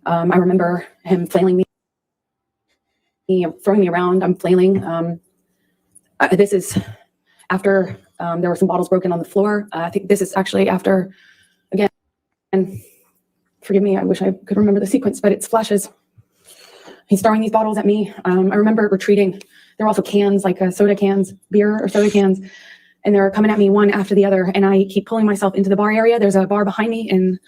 I remember him flailing me, throwing me around. I'm flailing. This is after there were some bottles broken on the floor. I think this is actually after, again, and forgive me, I wish I could remember the sequence, but it's flashes. He's throwing these bottles at me. I remember retreating. There were also cans, like soda cans, beer or soda cans, and they're coming at me one after the other. And I keep pulling myself into the bar area. There's a bar behind me in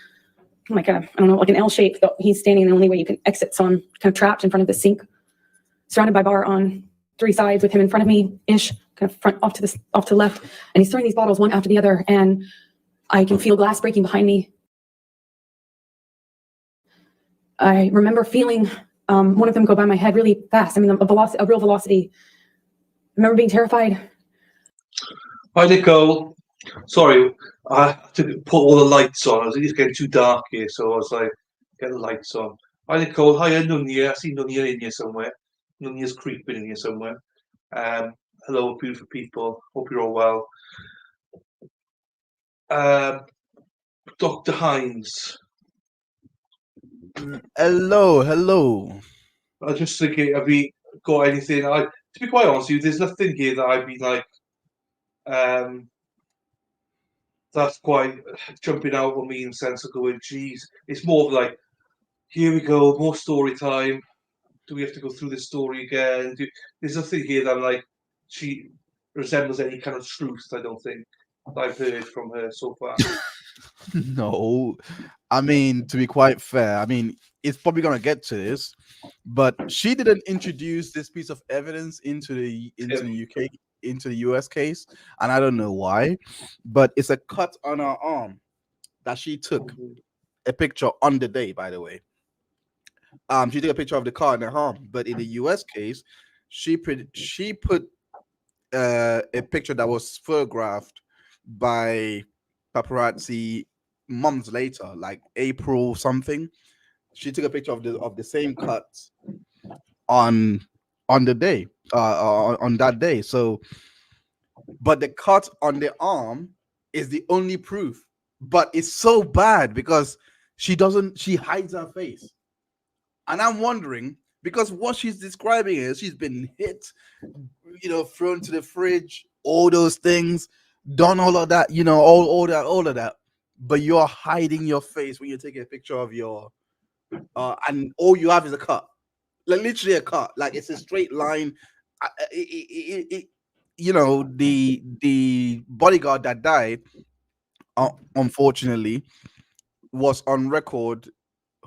like I don't know, like an L shape. He's standing the only way you can exit. So I'm kind of trapped in front of the sink, surrounded by bar on 3 sides with him in front of me ish, kind of front off to the left. And he's throwing these bottles one after the other. And I can feel glass breaking behind me. I remember feeling one of them go by my head really fast. I mean, a real velocity. I remember being terrified. Hi, Nicole. Sorry, I had to put all the lights on. It's getting too dark here, so I was like, get the lights on. Hi, Nicole. Hi, Nunya. I see Nunya in here somewhere. Nunez creeping in here somewhere. Hello, beautiful people. Hope you're all well. Dr. Hines. Hello. I was just thinking, have we got anything? To be quite honest with you, there's nothing here that I've been like, that's quite jumping out on me in the sense of going, geez. It's more of like, here we go, more story time. Do we have to go through this story again? There's nothing here that I'm like, she resembles any kind of truth, I don't think, that I've heard from her so far. No, I mean, to be quite fair, I mean, it's probably gonna get to this, but she didn't introduce this piece of evidence into the UK, into the US case, and I don't know why, but it's a cut on her arm that she took a picture on the day, by the way. She took a picture of the car in her arm, but in the US case, she put a picture that was photographed by paparazzi months later, like April something. She took a picture of the same cut on the day, on that day. So, but the cut on the arm is the only proof. But it's so bad because she hides her face. And I'm wondering, because what she's describing is she's been hit, thrown to the fridge, all those things, done all of that, all of that. But you're hiding your face when you're taking a picture of your, and all you have is a cut, like literally a cut, like it's a straight line. The bodyguard that died, unfortunately, was on record,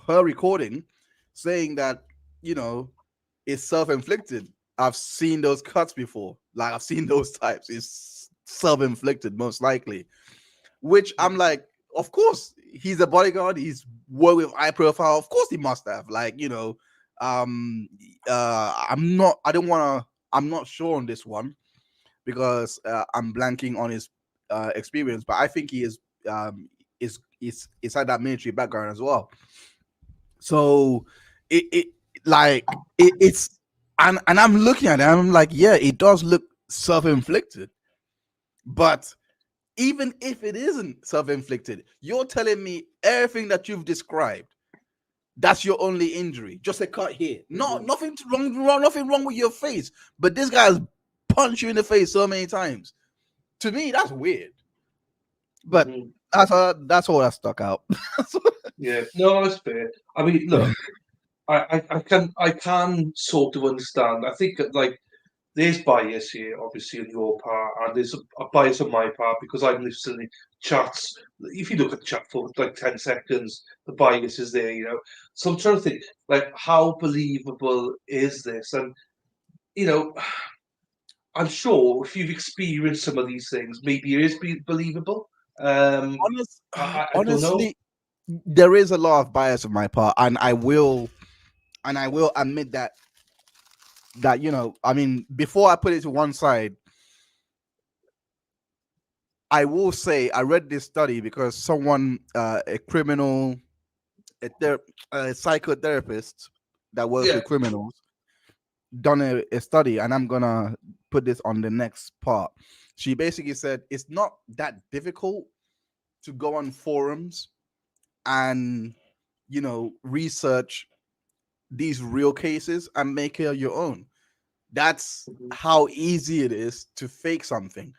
her recording, saying that it's self-inflicted. I've seen those cuts before. Like I've seen those types. It's self-inflicted, most likely. Which I'm like, of course, he's a bodyguard. He's worked with high profile. Of course, he must have. I'm not sure on this one because I'm blanking on his experience. But I think he is had that military background as well. So it's and I'm looking at it and I'm like, yeah, it does look self-inflicted. But even if it isn't self-inflicted, you're telling me everything that you've described, that's your only injury, just a cut here. Nothing wrong with your face. But this guy's punched you in the face so many times. To me, that's weird. But that's all that stuck out. Yeah, no, that's fair. I mean, look, I can sort of understand. I think that, like, there's bias here, obviously, on your part, and there's a bias on my part because I'm listening to chats. If you look at the chat for like 10 seconds, the bias is there. So I'm trying to think, like, how believable is this? And, you know, I'm sure if you've experienced some of these things, maybe it is believable. I don't know. Honestly, there is a lot of bias on my part, and I will admit that I mean, before I put it to one side, I will say I read this study because someone, a criminal, a psychotherapist that works with criminals, done a study, and I'm gonna put this on the next part. She basically said it's not that difficult to go on forums and research these real cases and make it your own. That's how easy it is to fake something,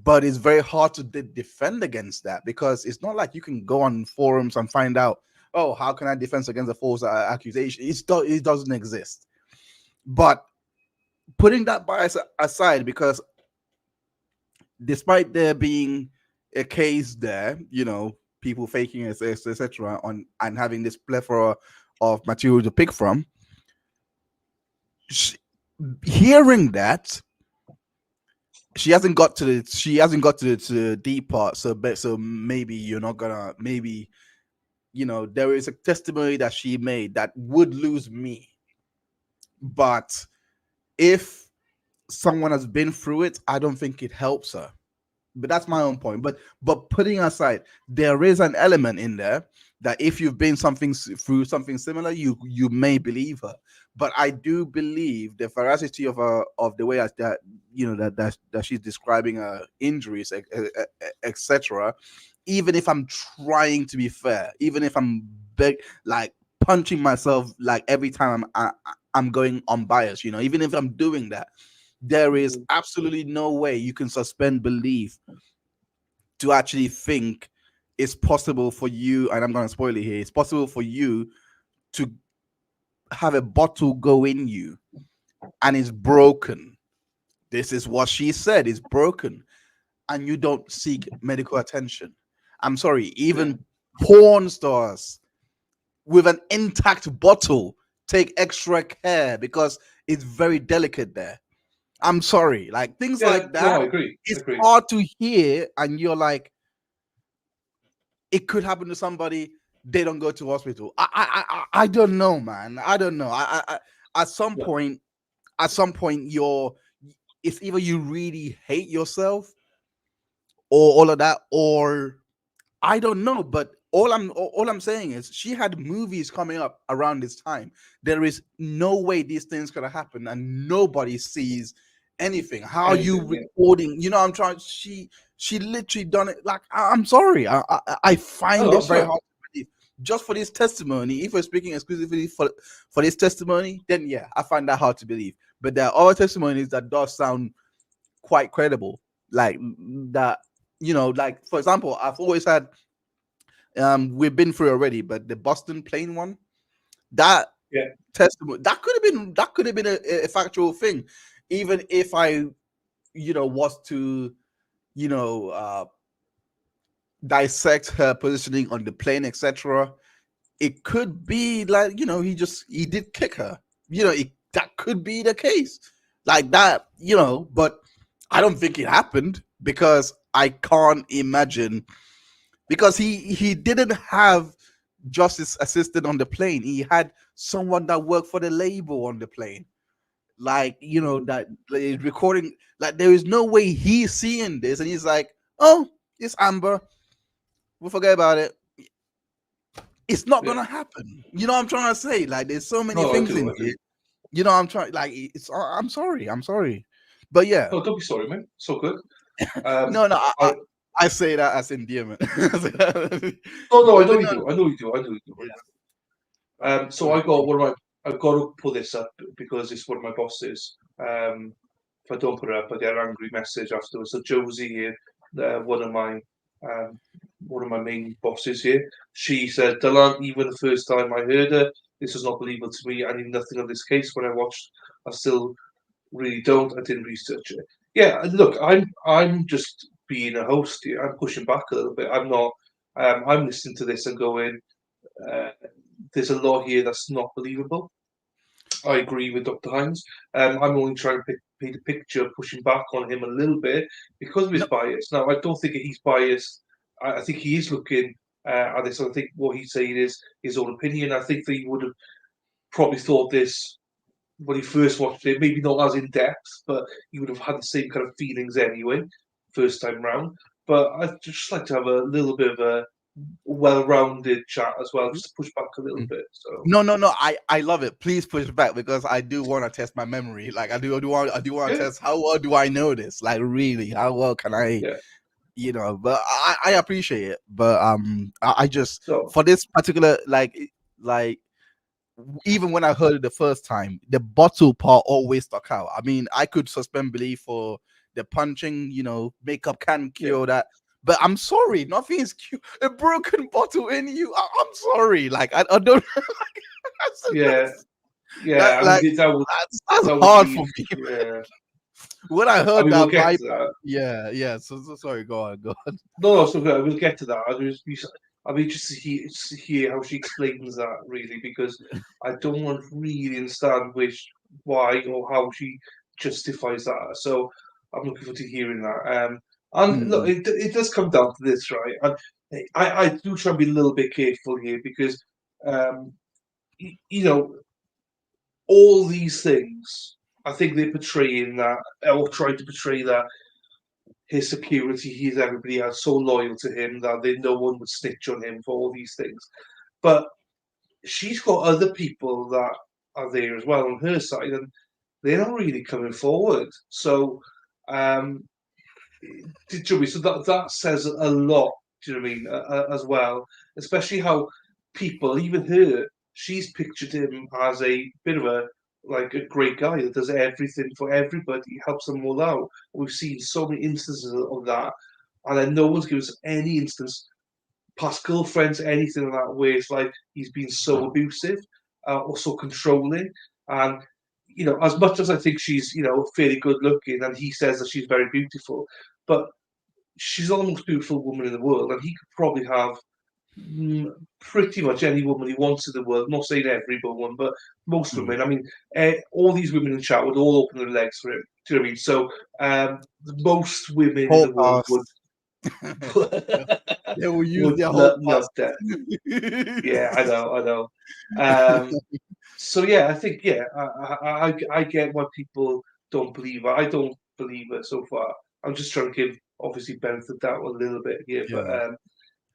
but it's very hard to defend against that because it's not like you can go on forums and find out, oh, how can I defend against a false accusation? It doesn't exist. But putting that bias aside, because despite there being a case there, people faking it, etc., on and having this plethora of material to pick from, hearing that she hasn't got to the deep part, so maybe you're not gonna, maybe there is a testimony that she made that would lose me, but if someone has been through it, I don't think it helps her. but that's my own point. But putting aside, there is an element in there that if you've been through something similar, you may believe her. But I do believe the veracity of the way that that she's describing her injuries, etc. Even if I'm trying to be fair, even if I'm like punching myself like every time I'm going unbiased, even if I'm doing that, there is absolutely no way you can suspend belief to actually think it's possible for you, and I'm going to spoil it here, it's possible for you to have a bottle go in you and it's broken. This is what she said, it's broken, and you don't seek medical attention. I'm sorry, even porn stars with an intact bottle take extra care because it's very delicate there. I'm sorry, like things Yeah, like no, that. I agree. It's I agree. hard to hear, and you're like, it could happen to somebody. They don't go to hospital. I don't know, man. I don't know. At some Yeah. point, it's either you really hate yourself or all of that, or I don't know. But all I'm saying is she had movies coming up around this time. There is no way these things could have happened, and nobody sees anything. How are you Anything, yeah. recording? I'm trying. She literally done it. Like I'm sorry. I find No, it that's very fine. hard to believe. Just for this testimony, if we're speaking exclusively for this testimony, then yeah, I find that hard to believe. But there are other testimonies that does sound quite credible. Like that, like for example, I've always had we've been through already, but the Boston plane one, that Yeah. testimony, that could have been a factual thing, even if I was to you know uh dissect her positioning on the plane, etc. It could be like he did kick her. That could be the case, like that. But I don't think it happened because I can't imagine, because he didn't have justice assistant on the plane. He had someone that worked for the label on the plane, like that is recording. Like there is no way he's seeing this and he's like, oh, it's Amber, we'll forget about it. It's not Yeah. gonna happen. What I'm trying to say? Like there's so many No, I things do. in I here. do. I'm trying, like, I'm sorry, but yeah. No, don't be sorry, man. So good. Um, No, I I say that as endearment. no, I but know you no, do. I know you do. I know you do. yeah. So I got one of my. I've got to put this up because it's one of my bosses. If I don't put it up, I get an angry message afterwards. So Josie here, um, one of my main bosses here, she said, "Delan, even the first time I heard her, this was not believable to me. I knew nothing of this case when I watched. I still really don't. I didn't research it. Yeah, look, I'm just being a host here. I'm pushing back a little bit. I'm not. I'm listening to this and going. Uh, there's a lot here that's not believable. I agree with Dr. Hines. I'm only trying to paint a picture, pushing back on him a little bit because of his No, bias. Now, I don't think he's biased. I think he is looking at this. I think what he's saying is his own opinion. I think that he would have probably thought this when he first watched it, maybe not as in depth, but he would have had the same kind of feelings anyway, first time round. But I'd just like to have a little bit of a well-rounded chat as well, just to push back a little bit. So no. I love it. Please push back because I do want to test my memory. Like I do want to yeah, test how well do I know this? Like really, how well can I? yeah. But I appreciate it. But I just So for this particular like even when I heard it the first time, the bottle part always stuck out. I mean, I could suspend belief for the punching, makeup can yeah, cure that. But I'm sorry, nothing is cute. A broken bottle in you. I'm sorry. Like I don't. yeah, yeah. that I mean, like that's that would hard be for me. yeah. When I I heard mean, we'll that get vibe, to that. yeah. So sorry. Go on. No, so we'll get to that. I mean, just to hear how she explains that really, because I don't want to really understand why, or how she justifies that. So I'm looking forward to hearing that. And look, Mm, it does come down to this, right? And I do try and be a little bit careful here because, um, you know, all these things, I think they're portraying that, or trying to portray that his security, everybody else so loyal to him that no one would snitch on him for all these things. But she's got other people that are there as well on her side, and they're not really coming forward. So, so that says a lot. Do you know what I mean? As well, especially how people, even her, she's pictured him as a bit of a great guy that does everything for everybody, helps them all out. We've seen so many instances of that, and then no one's given us any instance, past girlfriends, anything like that, where it's like he's been so abusive or so controlling. And as much as I think she's fairly good looking, and he says that she's very beautiful, but she's not the most beautiful woman in the world, and he could probably have pretty much any woman he wants in the world. I'm not saying every woman, but most women. I mean, all these women in chat would all open their legs for him. Do you know what I mean? So most women in the world would. They will use their whole love that. Yeah, I know. So yeah, I think I get why people don't believe her. I don't believe her so far. I'm just trying to give obviously benefit of doubt a little bit here, but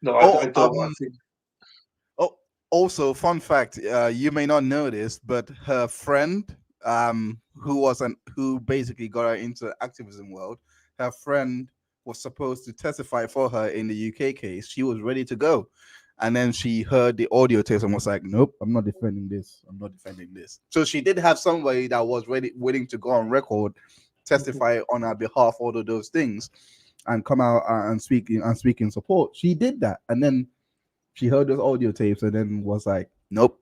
no, I don't. I think. Oh, also, fun fact: you may not know this, but her friend, who basically got her into the activism world, her friend was supposed to testify for her in the UK case. She was ready to go, and then she heard the audio tapes and was like, "Nope, I'm not defending this. I'm not defending this." So she did have somebody that was willing to go on record, testify on her behalf, all of those things, and come out and speak in support. She did that, and then she heard those audio tapes and then was like, "Nope,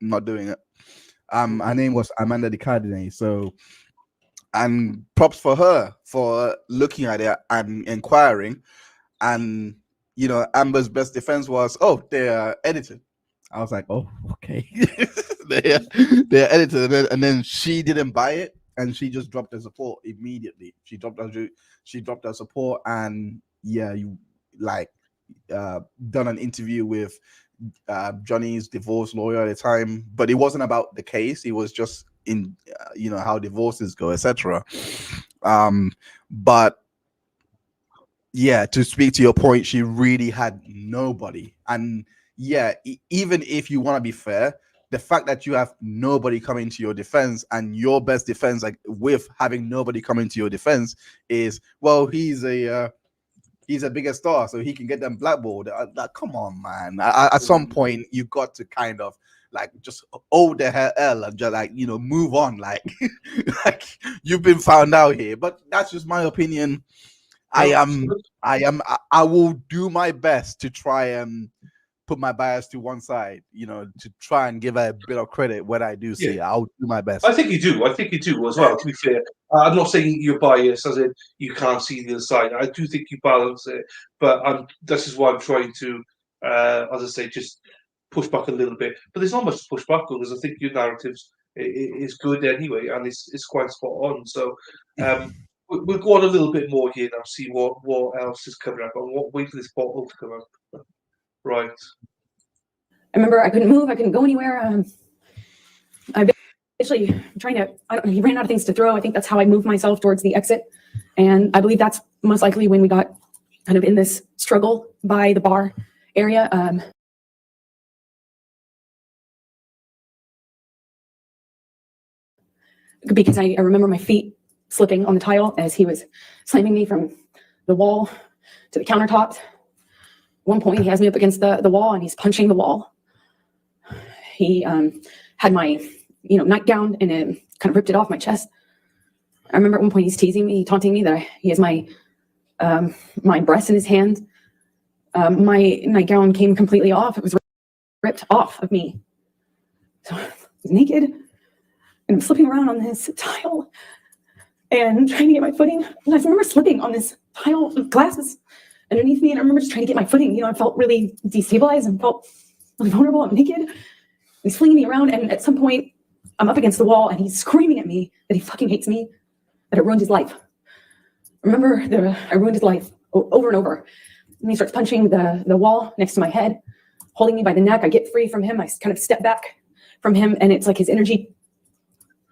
I'm not doing it." Her name was Amanda de Cardine. So, and props for her for looking at it and inquiring. And Amber's best defense was, "Oh, they're edited." I was like, "Oh, okay." they're edited, and then she didn't buy it, and she just dropped her support immediately. She dropped her support, and done an interview with Johnny's divorce lawyer at the time, but it wasn't about the case. It was just in how divorces go, etc. But yeah, to speak to your point, she really had nobody. And even if you want to be fair, the fact that you have nobody coming to your defense, and your best defense, like with having nobody coming to your defense, is, well, he's a bigger star, so he can get them blackballed. Come on, man. At some point, you got to kind of just hold the hell and just move on. Like you've been found out here. But that's just my opinion. I will do my best to try and put my bias to one side, to try and give her a bit of credit when I do see it. I'll do my best. I think you do as well, to be fair. I'm not saying you're biased, as in you can't see the other side. I do think you balance it, but this is why I'm trying to, as I say, just push back a little bit. But there's not much to push back on, because I think your narratives is good anyway, and it's quite spot on. So we'll go on a little bit more here now, see what else is coming up. Wait for this bottle to come up. Right. I remember I couldn't move. I couldn't go anywhere. I basically trying to, he ran out of things to throw. I think that's how I moved myself towards the exit. And I believe that's most likely when we got kind of in this struggle by the bar area. Because I remember my feet slipping on the tile as he was slamming me from the wall to the countertops. At one point, he has me up against the wall, and he's punching the wall. He had my nightgown, and it kind of ripped it off my chest. I remember at one point he's teasing me, taunting me that he has my breast in his hand. My nightgown came completely off. It was ripped off of me. So I was naked, and I'm slipping around on this tile and trying to get my footing. And I remember slipping on this tile of glasses underneath me, and I remember just trying to get my footing. I felt really destabilized and felt really vulnerable. I'm naked. He's flinging me around, and at some point, I'm up against the wall, and he's screaming at me that he fucking hates me, that it ruined his life. Remember, I ruined his life over and over. And he starts punching the wall next to my head, holding me by the neck. I get free from him. I kind of step back from him, and it's like his energy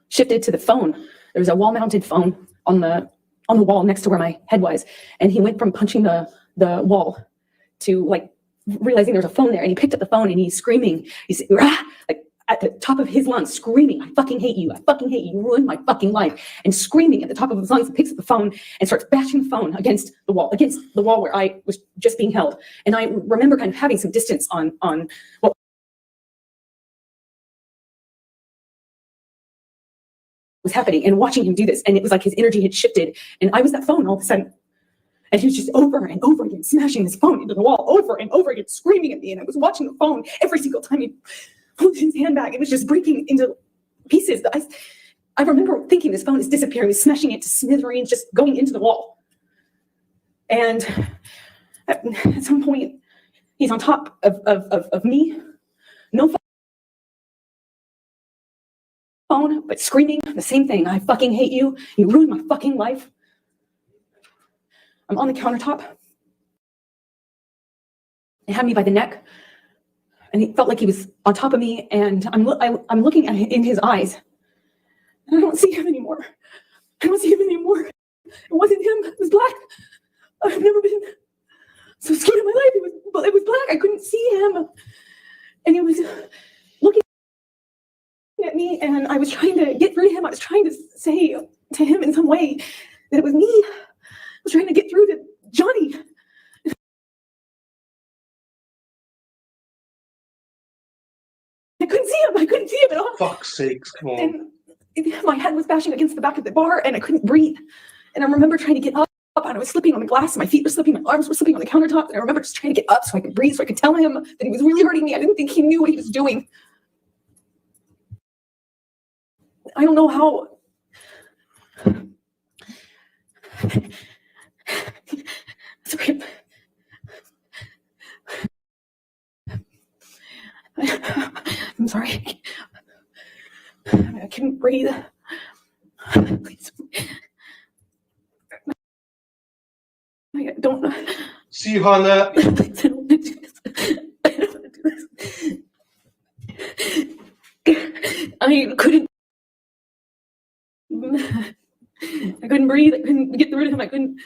shifted to the phone. There was a wall-mounted phone on the on the wall next to where my head was. And he went from punching the wall to like realizing there was a phone there. And he picked up the phone and he's screaming. He's like at the top of his lungs, screaming, I fucking hate you. I fucking hate you. You ruined my fucking life. And screaming at the top of his lungs, and picks up the phone and starts bashing the phone against the wall where I was just being held. And I remember kind of having some distance on what was happening and watching him do this. And it was like his energy had shifted. And I was that phone all of a sudden. And he was just over and over again, smashing his phone into the wall over and over again, screaming at me. And I was watching the phone every single time he pulled his hand back. It was just breaking into pieces. I remember thinking this phone is disappearing, smashing it to smithereens, just going into the wall. And at some point, he's on top of me. No phone, but screaming the same thing. I fucking hate you. You ruined my fucking life. I'm on the countertop. He had me by the neck, and he felt like he was on top of me. And I'm looking at him in his eyes, and I don't see him anymore. I don't see him anymore. It wasn't him. It was black. I've never been so scared in my life. It was black. I couldn't see him, and he was looking at me, and I was trying to get through to him. I was trying to say to him in some way that it was me. I was trying to get through to Johnny. I couldn't see him. I couldn't see him at all. Fuck's sakes, come on. And my head was bashing against the back of the bar, and I couldn't breathe. And I remember trying to get up, and I was slipping on the glass. My feet were slipping. My arms were slipping on the countertop. And I remember just trying to get up so I could breathe, so I could tell him that he was really hurting me. I didn't think he knew what he was doing. I don't know how. Sorry. I'm sorry. I couldn't breathe. Please. I don't. See you, Hannah. Please, I don't want to do this. I don't want to do this. I couldn't breathe. I couldn't get through to him. I couldn't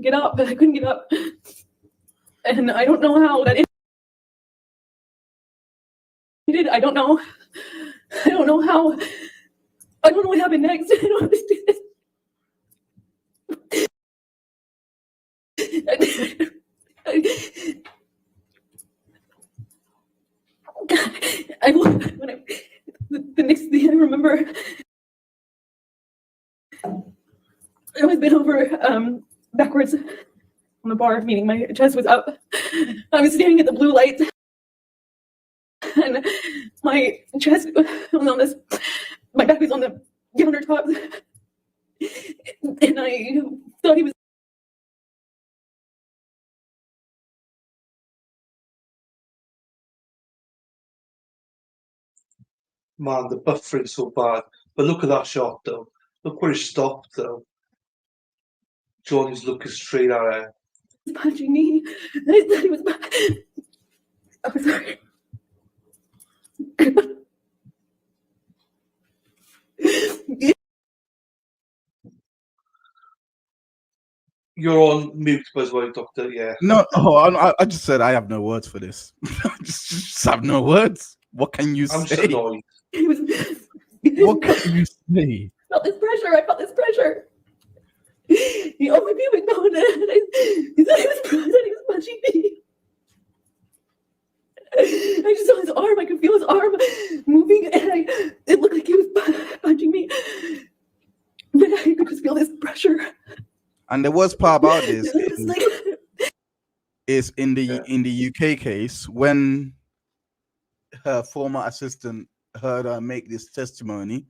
get up. I couldn't get up. And I don't know how that ended. I don't know how. I don't know what happened next. I don't understand. The next thing I remember, I was bent over backwards on the bar, meaning my chest was up. I was staring at the blue light, and my chest was on this. My back was on the countertop, and I thought he was. Man, the buffering's so bad. But look at that shot, though. Look where he stopped, though. Johnny's looking straight at her. Punching me. I thought he was. I'm sorry. You're on mute, by the way, Doctor. Yeah. No, I just said I have no words for this. just have no words. What can you I'm just say? annoyed. What can you say? I felt this pressure. I felt this pressure. He opened me with no, he thought he was punching me. I just saw his arm. I could feel his arm moving, and it looked like he was punching me. But I could just feel this pressure. And the worst part about this It was like, is in the UK case, when her former assistant heard her make this testimony,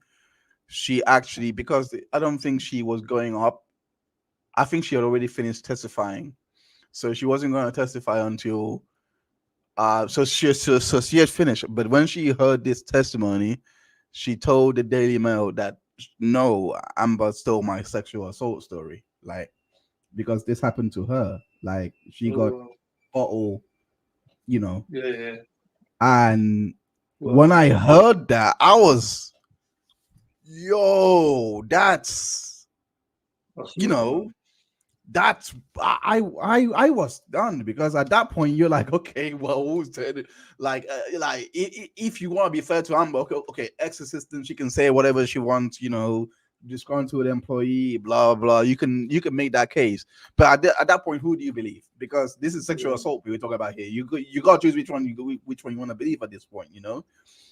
she actually, because I don't think she was going up, I think she had already finished testifying, so she wasn't going to testify until so she had finished. But when she heard this testimony, she told the Daily Mail that no, Amber stole my sexual assault story, like, because this happened to her, like she got bottle, you know. Yeah. And when I heard that, I was, yo, that's That's you what I know, that's I was done, because at that point you're like, okay, well, who's the, if you want to be fair to Amber, okay, ex-assistant, she can say whatever she wants, you know, disgruntled employee, blah blah. You can make that case, but at that point, who do you believe? Because this is sexual assault we're talking about here. You got to choose which one you want to believe at this point. You know,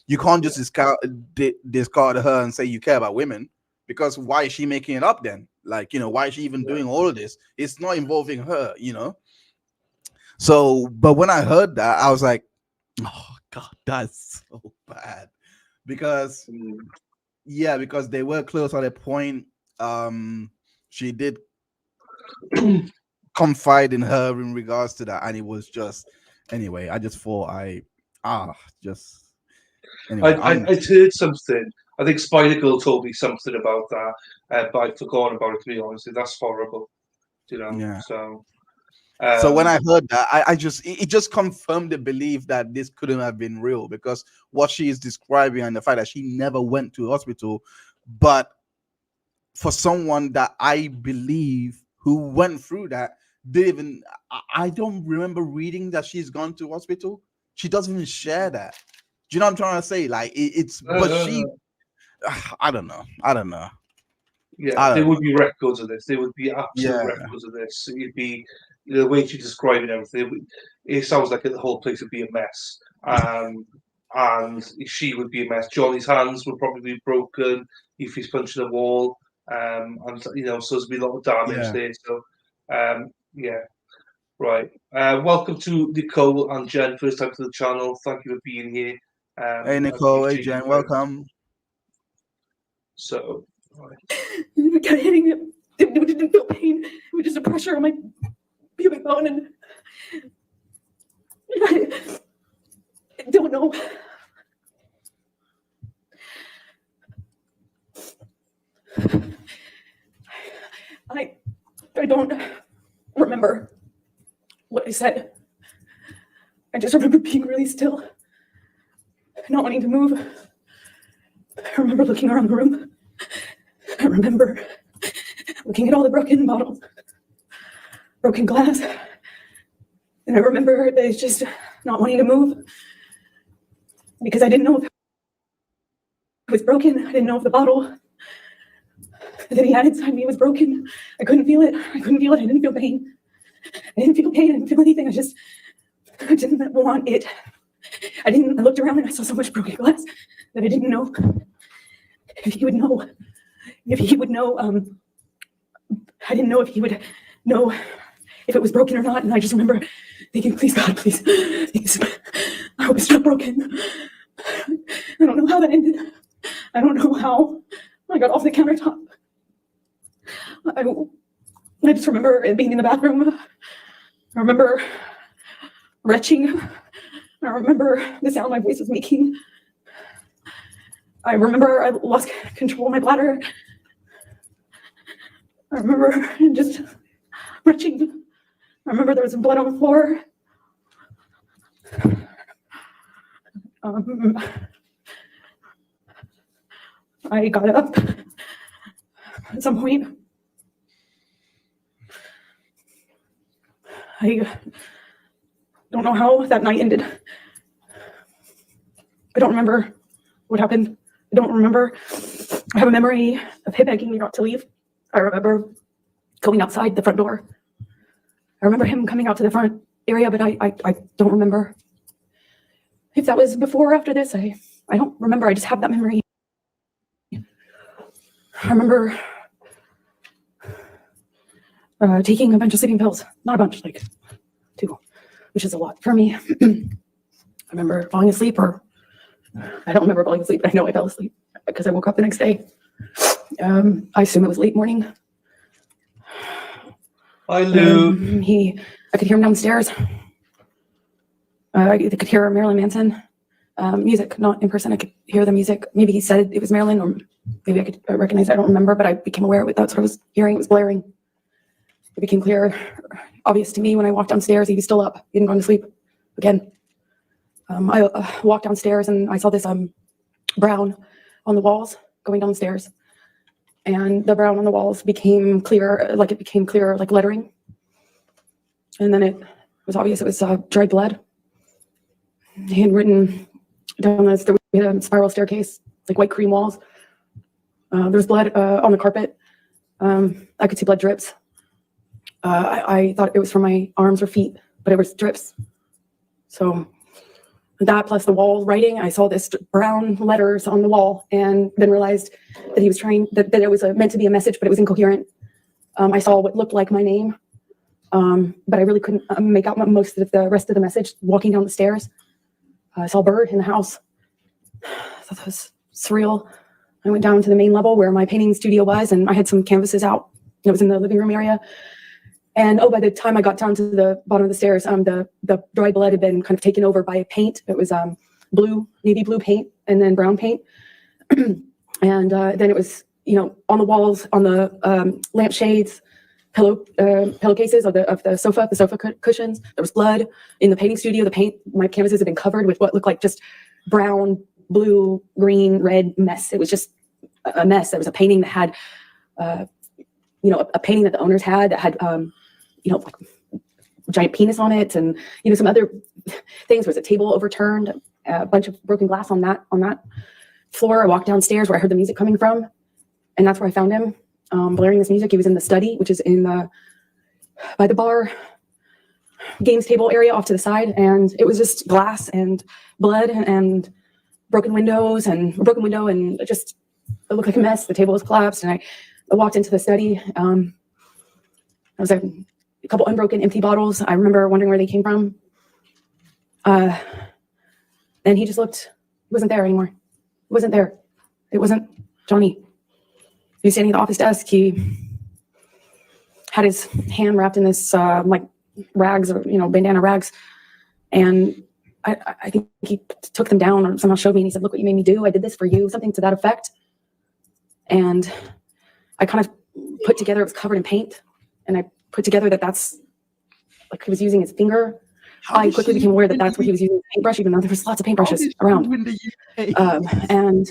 you can't just discard her and say you care about women, because why is she making it up then? Like, you know, why is she even doing all of this? It's not involving her, you know. So, but when I heard that, I was like, oh God, that's so bad, because because they were close at a point. She did confide in her in regards to that, and it was just, anyway, I just thought just anyway. I'd heard something. I think Spider Girl told me something about that, but I'd forgotten about it, to be honest. That's horrible, you know. Yeah. So, So when I heard that, it just confirmed the belief that this couldn't have been real, because what she is describing and the fact that she never went to hospital, but for someone that I believe who went through that, didn't even, I don't remember reading that she's gone to hospital. She doesn't even share that. Do you know what I'm trying to say? Like but she, I don't know. yeah, there would be records of this. There would be absolute records of this. It'd be, the way she described it and everything. It sounds like the whole place would be a mess. And she would be a mess. Johnny's hands would probably be broken if he's punching a wall. And you know, so there's be a lot of damage there. So, yeah, right. Welcome to Nicole and Jen, first time to the channel. Thank you for being here. Hey Nicole, hey Jen, welcome. So, right. I kept hitting it. It didn't feel pain. It was just a pressure on my pubic bone, and I don't know. I don't remember what I said. I just remember being really still, not wanting to move. I remember looking around the room. I remember looking at all the broken bottles, broken glass. And I remember just not wanting to move because I didn't know if it was broken. I didn't know if the bottle that he had inside me was broken. I couldn't feel it. I didn't feel pain. I didn't feel anything. I didn't want it. I looked around and I saw so much broken glass that I didn't know if he would know. I didn't know if he would know if it was broken or not. And I just remember thinking, please God, please, I hope it's not broken. I don't know how that ended. I don't know how I got off the countertop. I just remember it being in the bathroom. I remember retching. I remember the sound my voice was making. I remember I lost control of my bladder. I remember just retching. I remember there was blood on the floor. I got up at some point. I don't know how that night ended. I don't remember what happened. I don't remember. I have a memory of him begging me not to leave. I remember going outside the front door. I remember him coming out to the front area, but I don't remember if that was before or after this. I don't remember. I just have that memory. I remember taking a bunch of sleeping pills. Not a bunch, like 2, which is a lot for me. I remember falling asleep, or I don't remember falling asleep. I know I fell asleep because I woke up the next day. I assume it was late morning. Hi, Lou. I could hear him downstairs. I could hear Marilyn Manson music, not in person. I could hear the music. Maybe he said it was Marilyn, or maybe I could recognize it. I don't remember, but I became aware of it. That's what I was hearing. It was blaring. It became clear, obvious to me when I walked downstairs. He was still up. He hadn't gone to sleep again. I walked downstairs and I saw this brown on the walls going downstairs. and the brown on the walls became clear, like lettering. And then it was obvious it was dried blood. He had written down this, we had a spiral staircase, like white cream walls. There was blood on the carpet. I could see blood drips. I thought it was from my arms or feet, but it was drips. So that plus the wall writing, I saw this brown letters on the wall, and then realized that he was trying, that it was meant to be a message, but it was incoherent. I saw what looked like my name, but I really couldn't make out most of the rest of the message. Walking down the stairs, I saw a bird in the house. I thought that was surreal. I went down to the main level where my painting studio was, and I had some canvases out. It was in the living room area. And by the time I got down to the bottom of the stairs, the dry blood had been kind of taken over by paint. It was navy blue paint, and then brown paint. And then it was, on the walls, on the lampshades, pillowcases of the sofa cushions. There was blood in the painting studio. The paint, my canvases had been covered with what looked like just brown, blue, green, red mess. It was just a mess. There was a painting that had, a painting that the owners had that had, like giant penis on it, and some other things. There was a table overturned, a bunch of broken glass on that floor. I walked downstairs where I heard the music coming from, and that's where I found him, blaring this music. He was in the study, which is by the bar games table area off to the side, and it was just glass and blood and broken window, and just it looked like a mess. The table was collapsed, and I walked into the study. I was like, a couple unbroken empty bottles. I remember wondering where they came from. And he just looked, he wasn't there anymore. He wasn't there. It wasn't Johnny. He was standing at the office desk. He had his hand wrapped in this like rags or, bandana rags. And I think he took them down or somehow showed me, and he said, "Look what you made me do. I did this for you," something to that effect. And I kind of put together, it was covered in paint. And I put together that's like he was using his finger. I quickly became aware that that's what he was using, his paintbrush, even though there was lots of paintbrushes around. And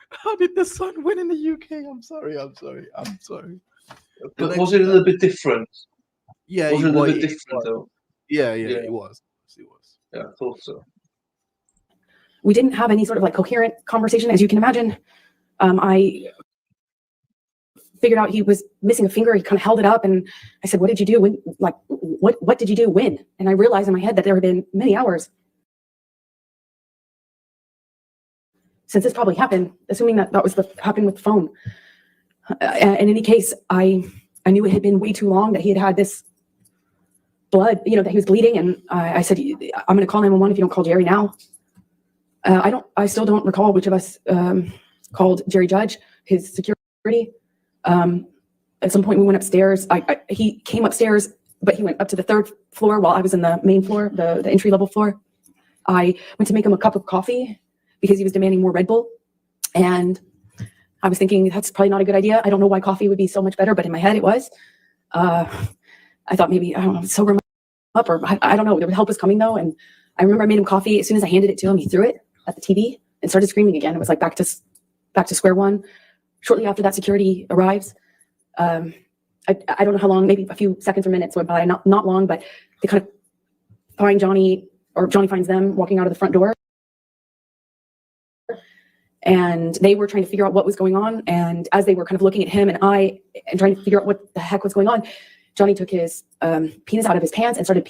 How did the sun win in the UK? I'm sorry. But was it a little bit different? Yeah, Was it a little bit it different though? Yeah, it was. Yeah, I thought so. we didn't have any sort of like coherent conversation, as you can imagine. I figured out he was missing a finger. He kind of held it up, and I said, "What did you do? When? Like, what did you do? When?" And I realized in my head that there had been many hours since this probably happened, assuming that was happened with the phone. In any case, I knew it had been way too long, that he had had this blood, that he was bleeding. And I said, "I'm going to call 911 if you don't call Jerry now." I still don't recall which of us called Jerry Judge, his security. At some point we went upstairs. He came upstairs, but he went up to the third floor while I was in the main floor, the entry level floor. I went to make him a cup of coffee because he was demanding more Red Bull. And I was thinking, that's probably not a good idea. I don't know why coffee would be so much better, but in my head it was. I thought maybe, I don't know, sober him up, or I don't know. The help was coming though. And I remember I made him coffee. As soon as I handed it to him, he threw it at the TV and started screaming again. It was like back to square one. Shortly after that, security arrives. I don't know how long, maybe a few seconds or minutes went by, not long, but they kind of find Johnny, or Johnny finds them walking out of the front door. And they were trying to figure out what was going on. And as they were kind of looking at him and trying to figure out what the heck was going on, Johnny took his penis out of his pants and started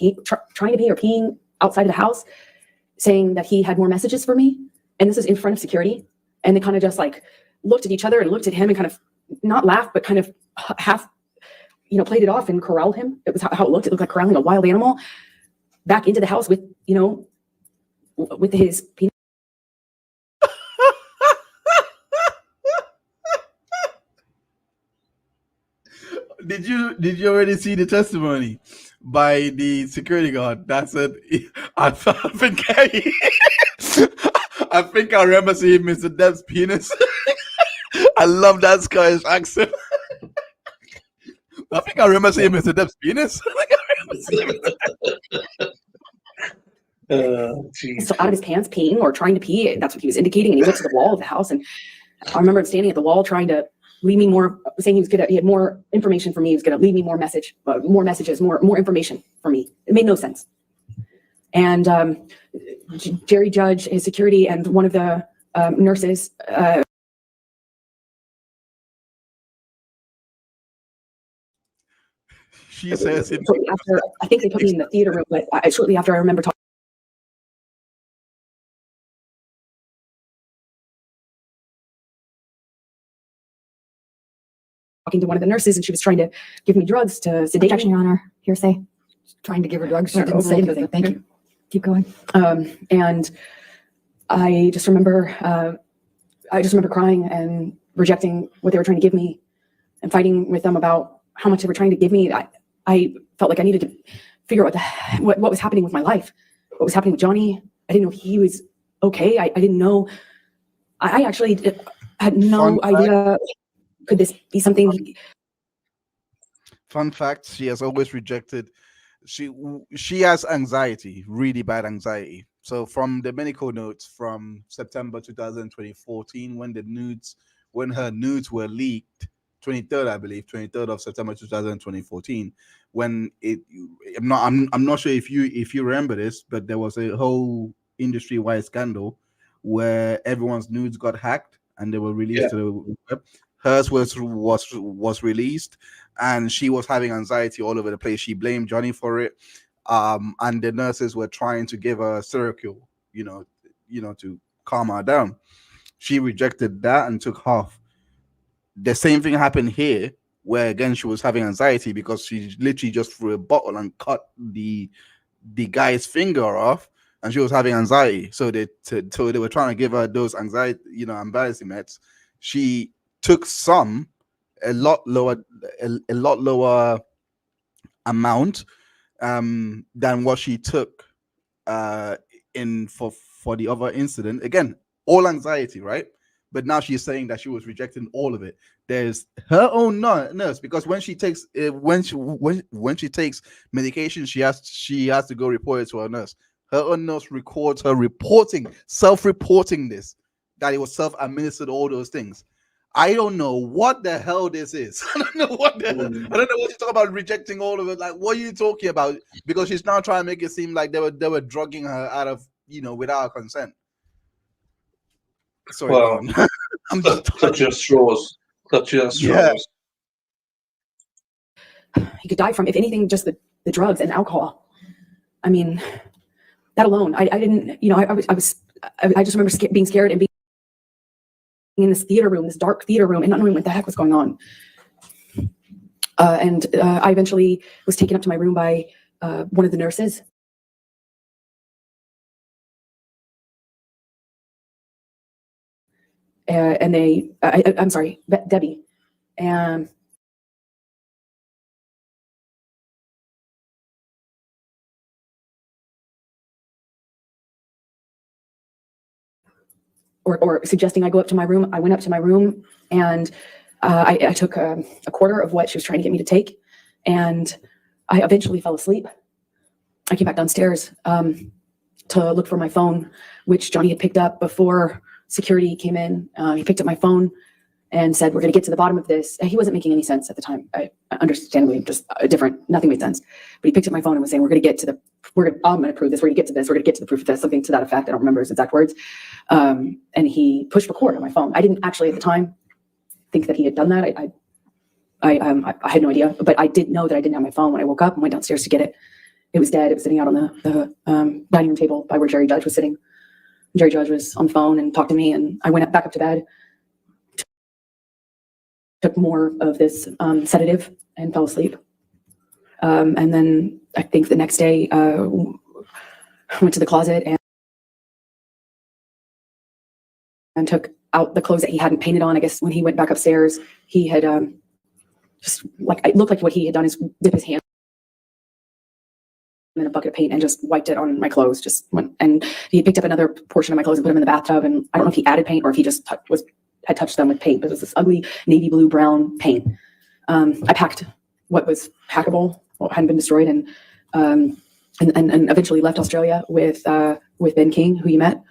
trying to pee or peeing outside of the house, saying that he had more messages for me. And this is in front of security. And they kind of just like looked at each other and looked at him and kind of not laughed, but kind of half, played it off and corralled him. It was how it looked. It looked like corralling a wild animal back into the house with, with his penis. Did you already see the testimony by the security guard that said, I think I remember seeing Mr. Depp's penis. I love that Scottish accent. I think I remember seeing Mr. Depp's penis. So out of his pants peeing or trying to pee. That's what he was indicating. And he went to the wall of the house. And I remember him standing at the wall trying to leave me more, saying he had more information for me. He was going to leave me more messages, more information for me. It made no sense. And Jerry Judge, his security, and one of the nurses. She says it. Shortly after, I think they put me in the theater room, but shortly after, I remember talking to one of the nurses, and she was trying to give me drugs to sedate Objection, me. Your Honor. Hearsay. Trying to give her drugs. She didn't say anything. Thank you. Keep going. And I just remember crying and rejecting what they were trying to give me, and fighting with them about how much they were trying to give me. I felt like I needed to figure out what was happening with my life, what was happening with Johnny. I didn't know he was okay. I didn't know. I actually had no idea. Could this be something? Fun fact: she has always rejected. She has anxiety, really bad anxiety. So from the medical notes from September 2014, when her nudes were leaked, 23rd, I believe, 23rd of September 2014, when I'm not sure if you remember this, but there was a whole industry-wide scandal where everyone's nudes got hacked and they were released to the web. Hers was released, and she was having anxiety all over the place. She blamed Johnny for it, and the nurses were trying to give her Seroquel, to calm her down. She rejected that and took half. The same thing happened here, where again she was having anxiety because she literally just threw a bottle and cut the guy's finger off, and she was having anxiety. So they were trying to give her those anxiety meds. She took some a lot lower amount than what she took in for the other incident. Again, all anxiety, right? But now she's saying that she was rejecting all of it. There's her own nurse, because when she takes when she takes medication, she has to go report it to her nurse. Her own nurse records her self-reporting this, that it was self-administered, all those things. I don't know what the hell this is. I don't know what you talk about rejecting all of it. Like, what are you talking about? Because she's now trying to make it seem like they were drugging her out of, without her consent. Sorry, Well, go on. I'm just clutching at straws. Clutching at straws. He could die from, if anything, just the drugs and alcohol. I mean, that alone. I didn't. I just remember being scared and being in this theater room, this dark theater room, and not knowing what the heck was going on. And I eventually was taken up to my room by one of the nurses. And I'm sorry, Debbie. And or suggesting I go up to my room. I went up to my room, and I took a quarter of what she was trying to get me to take, and I eventually fell asleep. I came back downstairs to look for my phone, which Johnny had picked up before security came in. He picked up my phone and said, "We're going to get to the bottom of this." And he wasn't making any sense at the time. I understandably just nothing made sense. But he picked up my phone and was saying, I'm going to prove this. We're going to get to this. We're going to get to the proof of this, something to that effect. I don't remember his exact words. And he pushed record on my phone. I didn't actually at the time think that he had done that. I had no idea, but I did know that I didn't have my phone when I woke up and went downstairs to get it. It was dead. It was sitting out on the dining room table by where Jerry Judge was sitting. Jerry Judge was on the phone and talked to me, and I went back up to bed, took more of this sedative, and fell asleep. And then I think the next day, went to the closet and took out the clothes that he hadn't painted on. I guess when he went back upstairs, he had just it looked like what he had done is dip his hand in a bucket of paint and just wiped it on my clothes. And he picked up another portion of my clothes and put them in the bathtub. And I don't know if he added paint or if he just had touched them with paint, but it was this ugly navy blue brown paint. I packed what was packable, what hadn't been destroyed, and eventually left Australia with Ben King, who you met.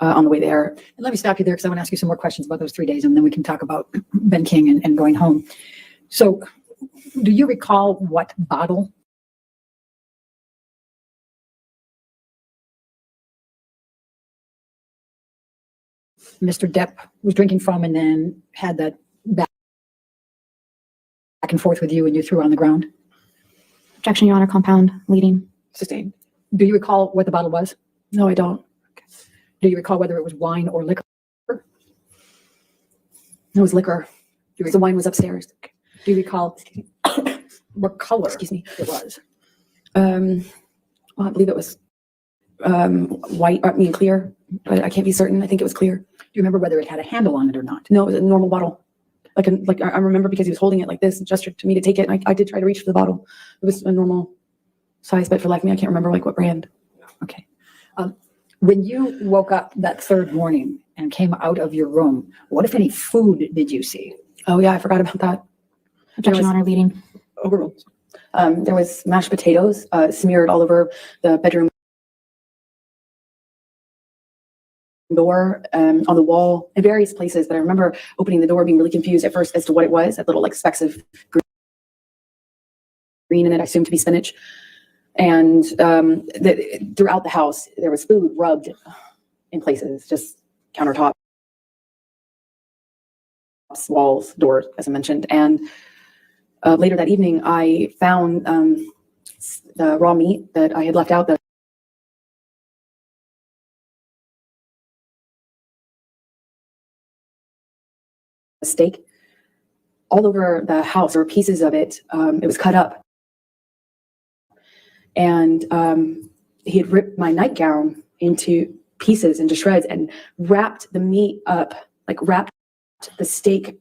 on the way there. And let me stop you there because I want to ask you some more questions about those 3 days, and then we can talk about Ben King and going home. So do you recall what bottle Mr. Depp was drinking from and then had that back and forth with you and you threw on the ground? Objection, Your Honor, compound leading. Sustained. Do you recall what the bottle was? No, I don't. Do you recall whether it was wine or liquor? It was liquor. The wine was upstairs. Do you recall what color Excuse me. it was? Well, I believe it was white, I mean clear, but I can't be certain. I think it was clear. Do you remember whether it had a handle on it or not? No, it was a normal bottle. Like I remember because he was holding it like this and gestured to me to take it. And I did try to reach for the bottle. It was a normal size, but for life of me, I can't remember like what brand. Okay. When you woke up that third morning and came out of your room, what, if any, food did you see? Oh yeah, I forgot about that. Objection, Your Honor, leading. Overruled. There was mashed potatoes smeared all over the bedroom door, on the wall, in various places. But I remember opening the door, being really confused at first as to what it was. That little like specks of green in it, I assumed to be spinach. And throughout the house, there was food rubbed in places, just countertops, walls, doors, as I mentioned. And later that evening, I found the raw meat that I had left out, the steak, all over the house. There were pieces of it. It was cut up. And he had ripped my nightgown into pieces, into shreds, and wrapped the meat up, like wrapped the steak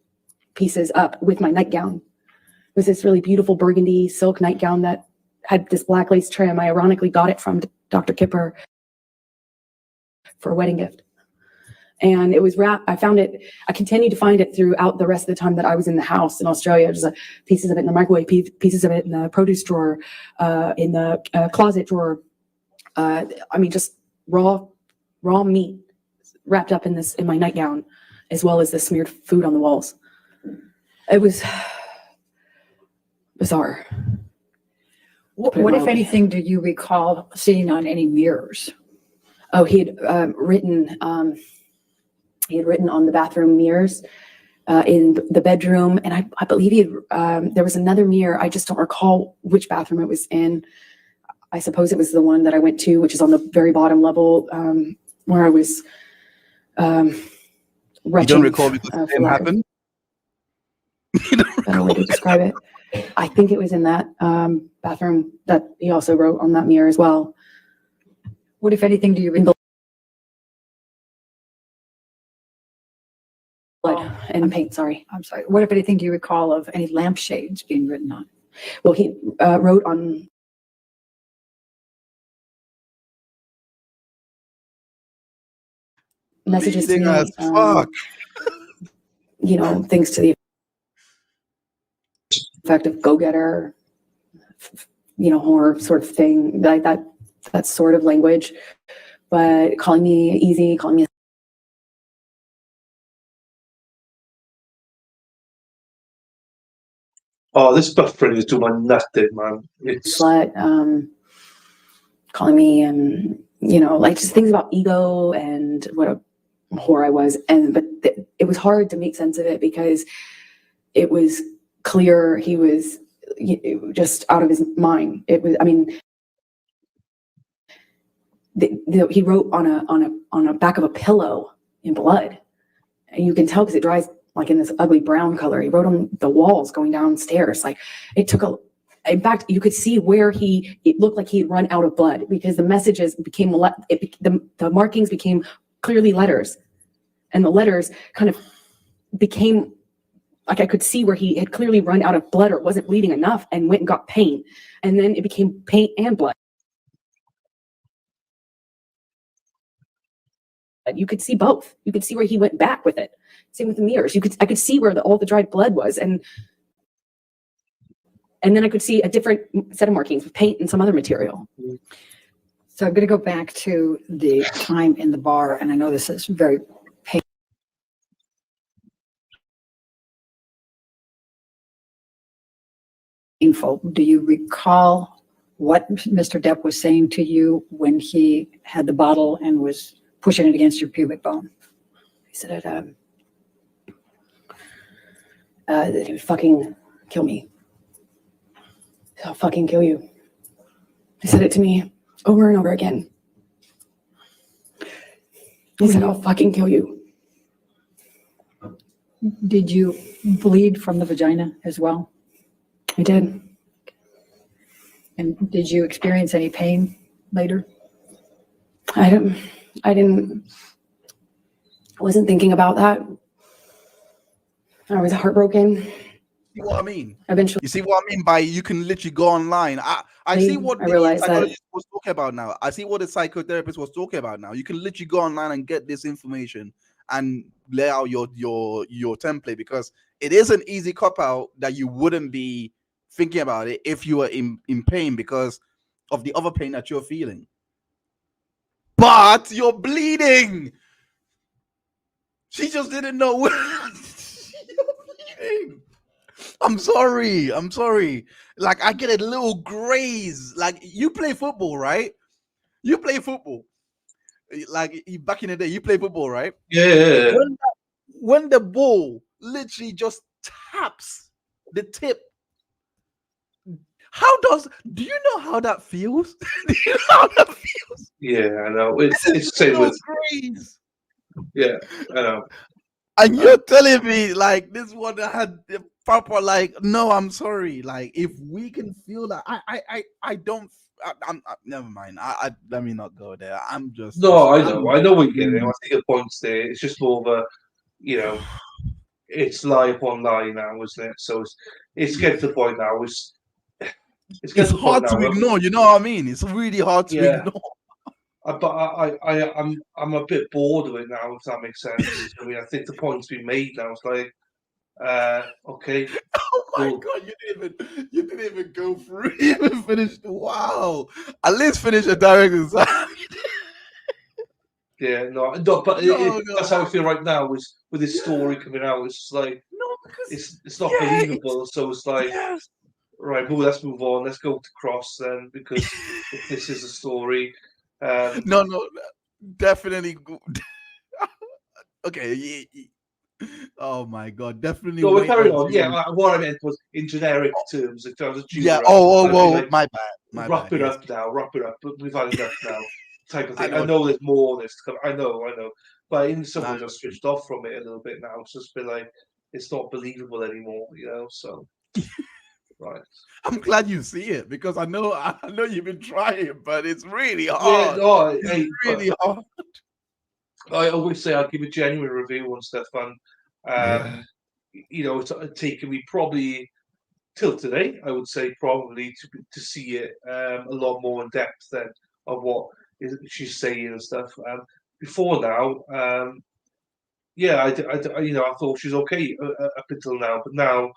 pieces up with my nightgown. It was this really beautiful burgundy silk nightgown that had this black lace trim. I ironically got it from Dr. Kipper for a wedding gift. And it was wrapped. I found it. I continued to find it throughout the rest of the time that I was in the house in Australia. There's pieces of it in the microwave, pieces of it in the produce drawer, in the closet drawer. I mean, just raw meat wrapped up in my nightgown, as well as the smeared food on the walls. It was bizarre. What, if anything, do you recall seeing on any mirrors? Oh, he had written on the bathroom mirrors in the bedroom, and I believe there was another mirror. I just don't recall which bathroom it was in. I suppose it was the one that I went to, which is on the very bottom level, where I was You don't recall because it didn't happen? You don't better way to describe it. I think it was in that bathroom that he also wrote on that mirror as well. What, if anything, do you recall? Blood and paint, sorry. I'm sorry. What, if anything, do you recall of any lampshades being written on? Well, he wrote on messages to Reading me, as fuck. Things to the effect of go-getter, horror sort of thing, like that sort of language. But calling me easy, calling me Oh, this buffering is doing my nothing, man. It's slut, calling me, like just things about ego and what a whore I was. But it was hard to make sense of it because it was clear he was just out of his mind. It was, he wrote on a back of a pillow in blood, and you can tell because it dries like in this ugly brown color. He wrote on the walls going downstairs. Like it took in fact, you could see where it looked like he had run out of blood because the messages became, the markings became clearly letters, and the letters kind of became like I could see where he had clearly run out of blood or wasn't bleeding enough and went and got paint, and then it became paint and blood. You could see both. You could see where he went back with it. Same with the mirrors. I could see where all the dried blood was, and then I could see a different set of markings with paint and some other material. So I'm going to go back to the time in the bar, and I know this is very painful. Do you recall what Mr. Depp was saying to you when he had the bottle and was pushing it against your pubic bone? He said that he would fucking kill me. I'll fucking kill you. He said it to me over and over again. He said, I'll fucking kill you. Did you bleed from the vagina as well? I did. And did you experience any pain later? I wasn't thinking about that. I was heartbroken. See what I mean? Eventually, You see what I mean by you can literally go online. I see what I the realized that- psychologist was talking about now. I see what the psychotherapist was talking about now. You can literally go online and get this information and lay out your template, because it is an easy cop out that you wouldn't be thinking about it if you were in pain because of the other pain that you're feeling. But you're bleeding. She just didn't know what you're bleeding. I'm sorry. Like, I get a little graze. Like, you play football, right? You play football. Like, back in the day, you play football, right? Yeah. When the ball literally just taps the tip, do you know how that feels? Do you know how that feels? Yeah, I know. It's the same with, Graze. yeah, I know. And you're telling me like this one had the proper, like, no, I'm sorry. Like, if we can feel that, I'm never mind. Let me not go there. No, I know what you're getting. I think your point's there. It's just more of a, it's lie upon lie now, isn't it? So it's getting to the point now. It's It's hard to ignore. You know what I mean? It's really hard to ignore. But I'm a bit bored of it now, if that makes sense. I mean, I think the point's been made now. It's like, okay. Oh my god, you didn't even go through. You even finished. Wow. At least finish a direct exam. Yeah, but that's how I feel right now. Is with this story coming out, it's like it's not believable. So it's like, right, well, let's move on. Let's go to Cross then, because if this is a story. No, definitely. Okay. Oh my god, definitely. No, we're carrying on. Yeah, what I meant was in generic terms. In terms of yeah. Oh, my bad. Wrap it up now. But we've had enough now. Type of thing. I know there's more of this to come. I know. But in some ways, I've switched off from it a little bit now. It's just been like, it's not believable anymore, So, right. I'm glad you see it, because I know you've been trying, but it's really hard. Yeah, no, it's really hard. I always say I'll give a genuine review on stuff, and it's taken me probably till today, I would say, probably to see it a lot more in depth than of what she's saying and stuff. Before now, I thought she's okay up until now, but now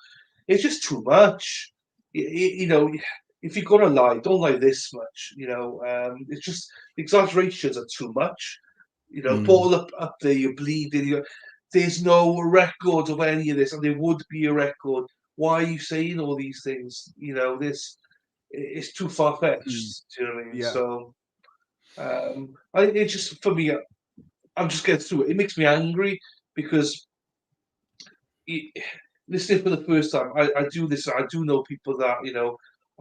it's just too much. If you're gonna lie, don't lie this much. It's just exaggerations are too much. Ball up there, you're bleeding. There's no record of any of this, and there would be a record. Why are you saying all these things? It's too far fetched. Do you know what I mean? Yeah. So, it's just, for me, I'm just getting through it. It makes me angry because listening for the first time, I do this. I do know people that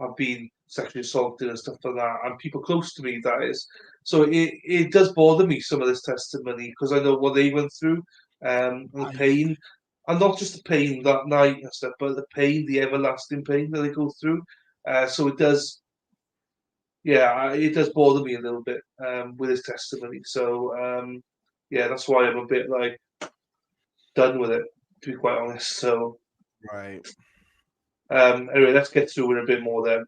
have been sexually assaulted and stuff like that, and people close to me, that is. So it does bother me, some of this testimony, because I know what they went through, and the pain, and not just the pain that night and stuff, but the pain, the everlasting pain that they go through. So it does, it does bother me a little bit with his testimony. So that's why I'm a bit like done with it, to be quite honest. So right. Anyway, let's get through it a bit more then.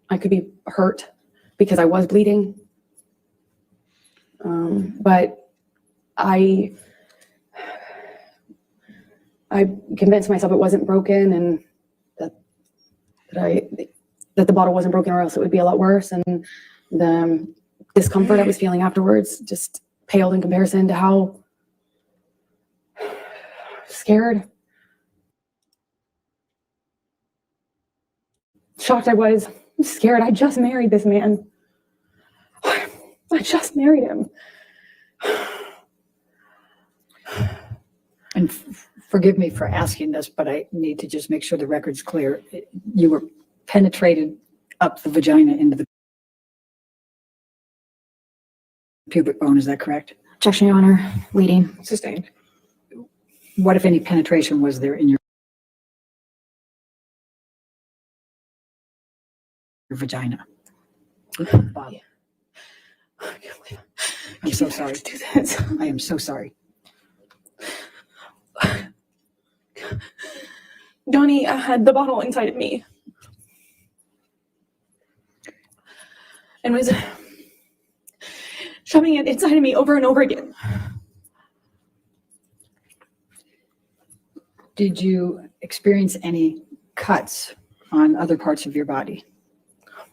I could be hurt because I was bleeding. But I convinced myself it wasn't broken, and that the bottle wasn't broken, or else it would be a lot worse. And The discomfort I was feeling afterwards just paled in comparison to how scared, shocked I was. I'm scared. I just married this man. I just married him. And forgive me for asking this, but I need to just make sure the record's clear. You were penetrated up the vagina into the pubic bone, is that correct? Objection, Your Honor. Leading. Sustained. What, if any, penetration was there in your vagina? Bob, I'm so sorry. Do this. I am so sorry. Donnie had the bottle inside of me and was shoving it inside of me over and over again. Did you experience any cuts on other parts of your body?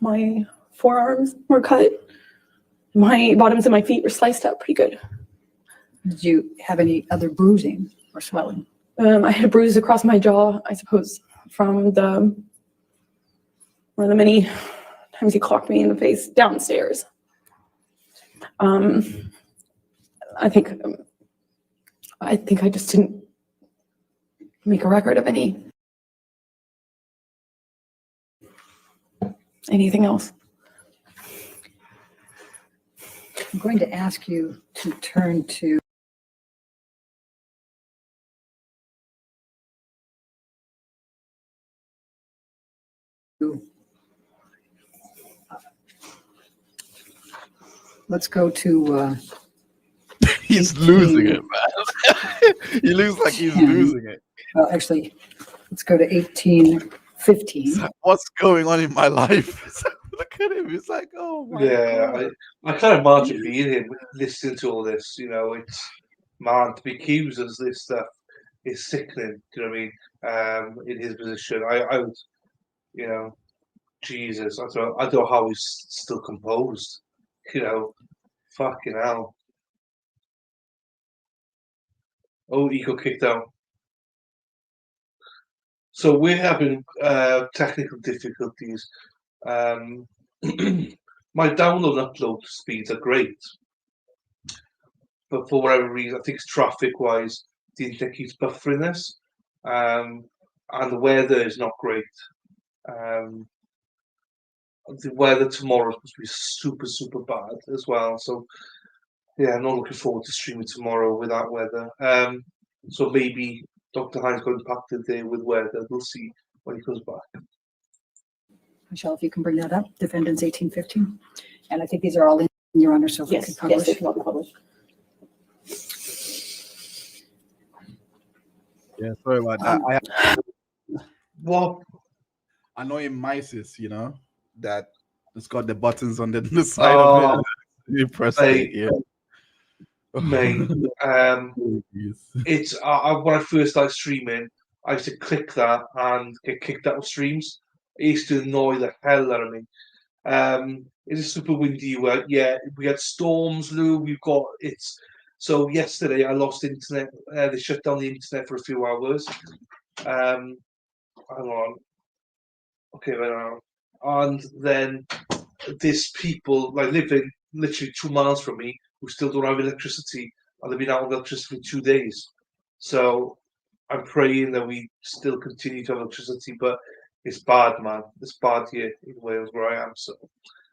My forearms were cut. My bottoms of my feet were sliced up pretty good. Did you have any other bruising or swelling? I had a bruise across my jaw, I suppose, from one of the many times he clocked me in the face downstairs. I think I just didn't make a record of anything else. I'm going to ask you to turn to let's go to He's losing it, man. He looks like he's losing it. actually, let's go to 1815. It's like, what's going on in my life? Look at him. He's like, oh my God. I can't imagine being him listening to all this. You know, it's man to be accused of this stuff is sickening. Do you know what I mean? In his position, I would, you know, Jesus, I don't know how he's still composed. You know, fucking hell. Oh, he got kicked out. So we're having technical difficulties. My download and upload speeds are great, but for whatever reason, I think it's traffic-wise, the internet keeps buffering this, and the weather is not great. The weather tomorrow is supposed to be super, super bad as well. So yeah, I'm not looking forward to streaming tomorrow with that weather. So maybe Dr. Hines got impacted there with weather. We'll see when he comes back. Michelle, if you can bring that up, defendants 1815. And I think these are all in Your Honor, so if we Yes, could publish. they can all be published. Yeah, sorry about that. What? Annoying mices, you know, that it's got the buttons on the side of it. You press it, yeah. Mate, it's when I first started streaming, I used to click that and get kicked out of streams. It used to annoy the hell out of me. It's a super windy weather. Yeah, we had storms, Lou. So yesterday I lost internet. They shut down the internet for a few hours. Hang on. Okay, and then there's people like living literally 2 miles from me who still don't have electricity, and they've been out of electricity for 2 days. So I'm praying that we still continue to have electricity, but it's bad, man. It's bad here in Wales where I am. So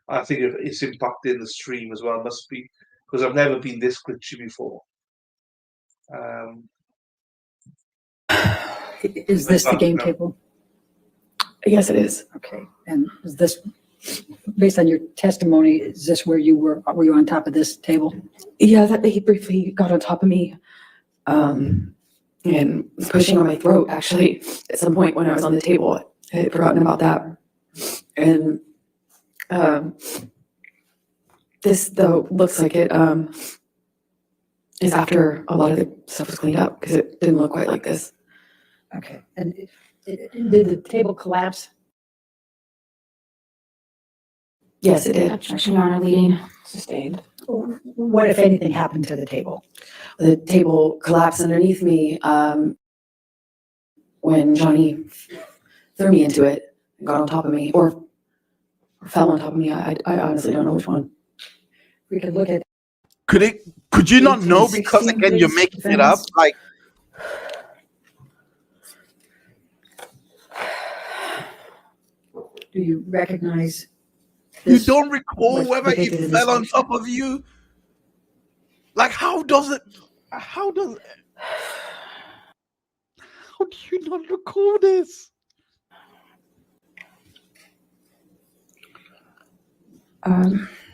I think it's impacting the stream as well. It must be because I've never been this glitchy before. Is this the game table? Yes, it is. Okay. And is this, based on your testimony, is this where you were you on top of this table? Yeah, that he briefly got on top of me and was pushing on my throat, actually, at some point when I was on the table. I had forgotten about that. And this, though, looks like it is after a lot of the stuff was cleaned up, because it didn't look quite like this. Okay. And did the table collapse? Yes, it did. Objection, Your Honor, leading. Sustained. What, if anything, happened to the table? The table collapsed underneath me when Johnny threw me into it, got on top of me, or fell on top of me. I honestly don't know which one. We could look at Could you not know? 18, Because 16, again, you're please, making it up. defendants. Like, do you recognize you this? don't recall what's whether depicted it in this fell on picture? top of you. Like, how does it? How do you not recall this?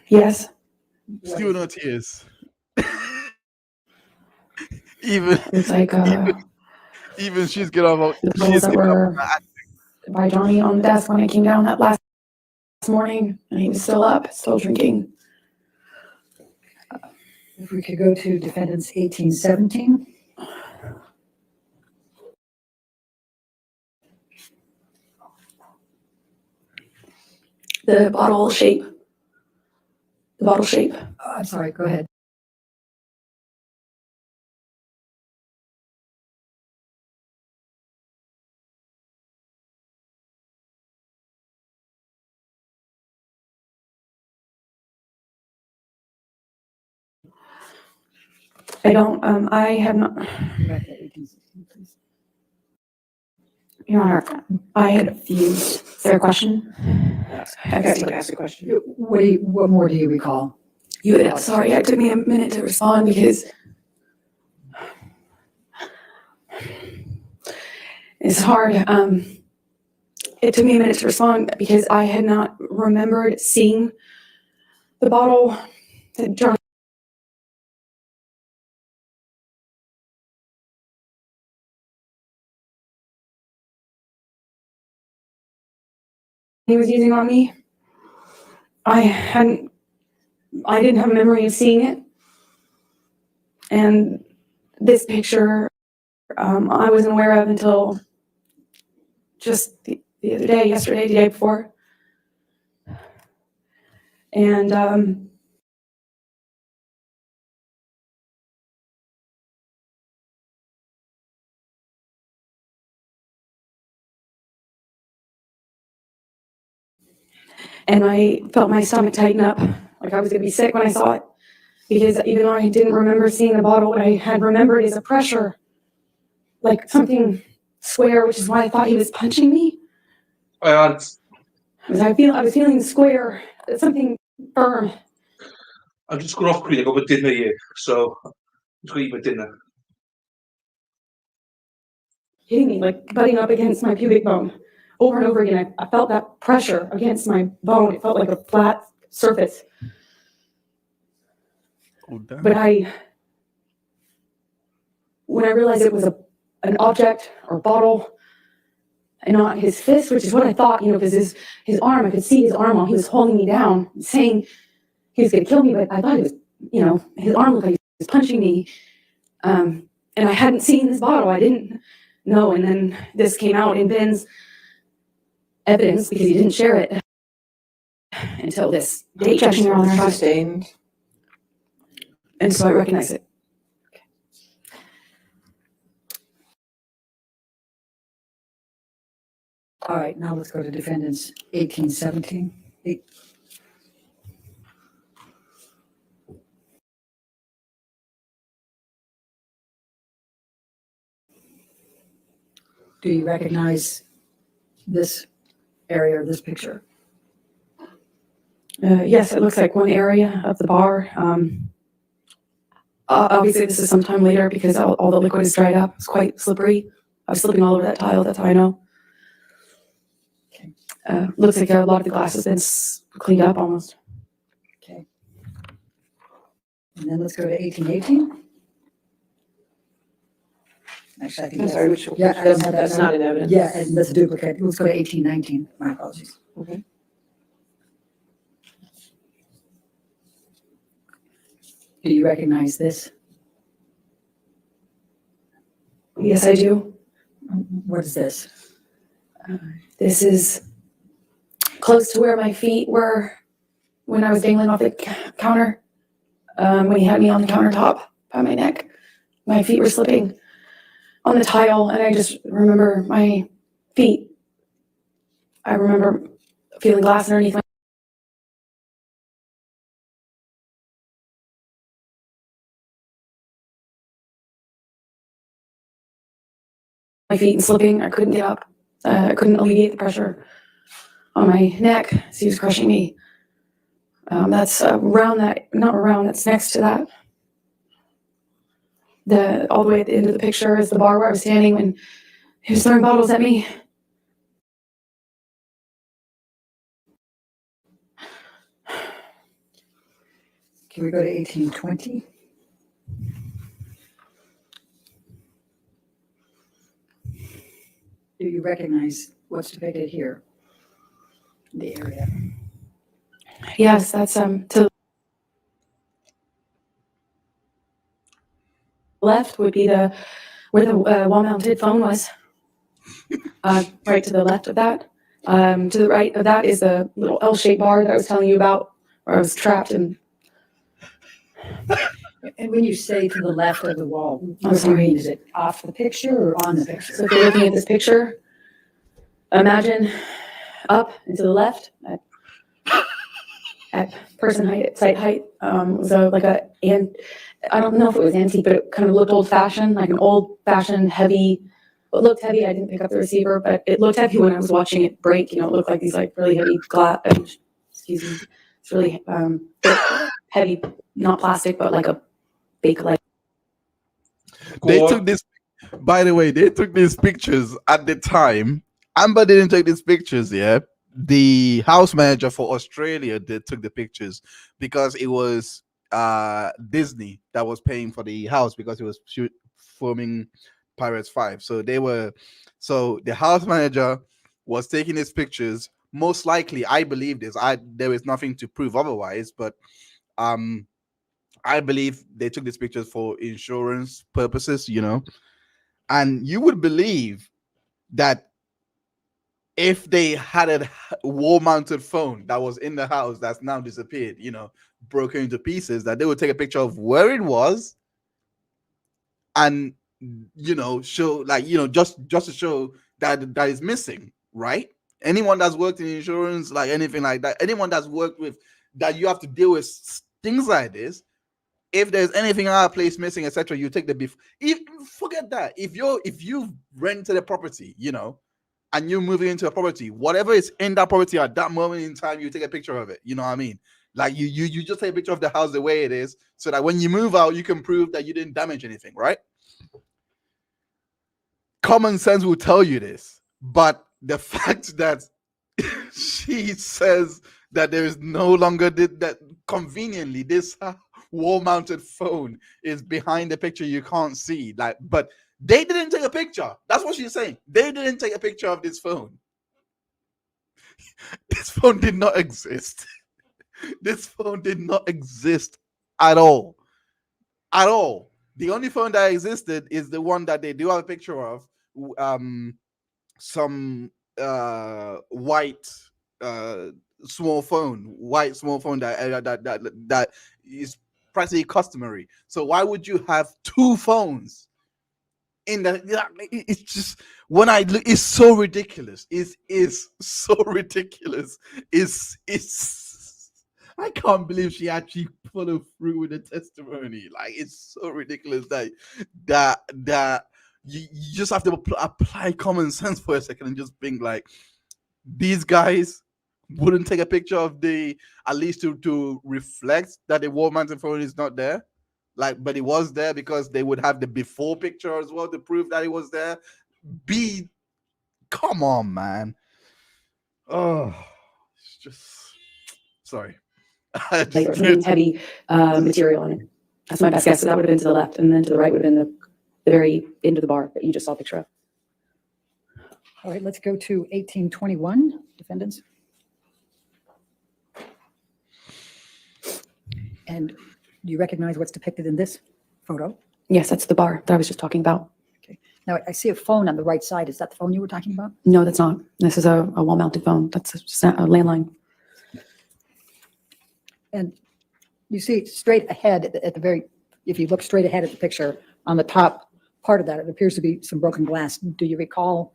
Yes, Still no tears. even it's like even she's getting about. the bottles She's that giving up. were by Johnny on the desk when I came down that last morning, and he was still up, still drinking. If we could go to defendants 18, 17. The bottle shape. The bottle shape. I'm sorry, go ahead. I don't, I have not, Back to 18, 16, please. Your Honor, I had a few, is there a question? Ask a question. What more do you recall? Sorry, it took me a minute to respond because it's hard. It took me a minute to respond because I had not remembered seeing the bottle that Johnny was using on me. I didn't have a memory of seeing it. And this picture, I wasn't aware of until just the other day, yesterday, the day before. And I felt my stomach tighten up, like I was gonna be sick when I saw it. Because even though I didn't remember seeing the bottle, what I had remembered is a pressure, like something square, which is why I thought he was punching me. I had. I was feeling the square, something firm. I've just got off Crete. I got my dinner here, so I'm just gonna eat my dinner. Hitting me, like butting up against my pubic bone. Over and over again, I felt that pressure against my bone. It felt like a flat surface. Oh, damn. But when I realized it was an object or bottle, and not his fist, which is what I thought, because his arm, I could see his arm while he was holding me down, saying he was gonna kill me, but I thought it was, his arm looked like he was punching me. And I hadn't seen this bottle, I didn't know, and then this came out in Ben's evidence because he didn't share it until this date. Objection, Your Honor. Sustained. And so I recognize it. All right, now let's go to defendants 18, 17. Do you recognize this area or this picture? Yes, it looks like one area of the bar. Obviously, this is sometime later because all the liquid is dried up. It's quite slippery. I was slipping all over that tile. That's how I know. Looks like a lot of the glass has been cleaned up almost. Okay. And then let's go to 1818. Actually, I think I'm sorry, which, yeah, I don't have that that's now. not in evidence. Yeah, and that's a duplicate. Let's go to 1819. My apologies. Okay. Do you recognize this? Yes, I do. What is this? This is close to where my feet were when I was dangling off the counter, when he had me on the countertop by my neck. My feet were slipping on the tile, and I just remember my feet. I remember feeling glass underneath my feet and slipping. I couldn't get up. I couldn't alleviate the pressure on my neck as he was crushing me. That's around that, not around, that's next to that. All the way at the end of the picture is the bar where I was standing when he was throwing bottles at me. Can we go to 1820? Do you recognize what's depicted here? The area. Yes, that's to the left would be where the wall-mounted phone was. Right to the left of that. To the right of that is the little L-shaped bar that I was telling you about, where I was trapped. And when you say to the left of the wall, I'm sorry. is it off the picture or on the picture? So if you're looking at this picture, imagine up and to the left at person height, site height. So like and I don't know if it was antique, but it kind of looked old-fashioned, like an old-fashioned heavy. It looked heavy. I didn't pick up the receiver, but it looked heavy when I was watching it break. It looked like these like really heavy glass. Excuse me. It's really heavy, not plastic, but like a bake like. They Go took on. this, by the way, they took these pictures at the time. Amber didn't take these pictures, yeah. The house manager for Australia took the pictures because it was Disney that was paying for the house because it was filming Pirates 5. So the house manager was taking these pictures. Most likely, I believe this. There is nothing to prove otherwise, but I believe they took these pictures for insurance purposes, and you would believe that if they had a wall-mounted phone that was in the house that's now disappeared, broken into pieces, that they would take a picture of where it was and show, like, just to show that is missing, right? Anyone that's worked in insurance, like anything like that, anyone that's worked with that, you have to deal with things like this. If there's anything out of place, missing, etc., you take the beef. Forget that. If you've rented a property, and you're moving into a property, whatever is in that property at that moment in time, you take a picture of it. You know what I mean? Like you just take a picture of the house the way it is, so that when you move out, you can prove that you didn't damage anything, right? Common sense will tell you this, but the fact that she says that there is no longer that conveniently this wall-mounted phone is behind the picture, you can't see, like, but they didn't take a picture. That's what she's saying. They didn't take a picture of this phone. This phone did not exist. This phone did not exist at all. At all. The only phone that existed is the one that they do have a picture of. Some white small phone that is practically customary. So why would you have two phones in the? It's just, when I look, it's so ridiculous. It's so ridiculous. It's I can't believe she actually followed through with the testimony. Like, it's so ridiculous that you just have to apply common sense for a second and just think, like, these guys wouldn't take a picture of at least to reflect that the wall-mounted phone is not there. Like, but it was there because they would have the before picture as well to prove that it was there. Come on, man. Oh, it's just, sorry. Like there was something heavy material on it. That's my best guess. So that would have been to the left, and then to the right would have been the very end of the bar that you just saw a picture of. All right, let's go to 1821, defendants. And do you recognize what's depicted in this photo? Yes, that's the bar that I was just talking about. Okay. Now, I see a phone on the right side. Is that the phone you were talking about? No, that's not. This is a wall-mounted phone. That's just a landline. And you see straight ahead at the very, if you look straight ahead at the picture, on the top part of that, it appears to be some broken glass. Do you recall,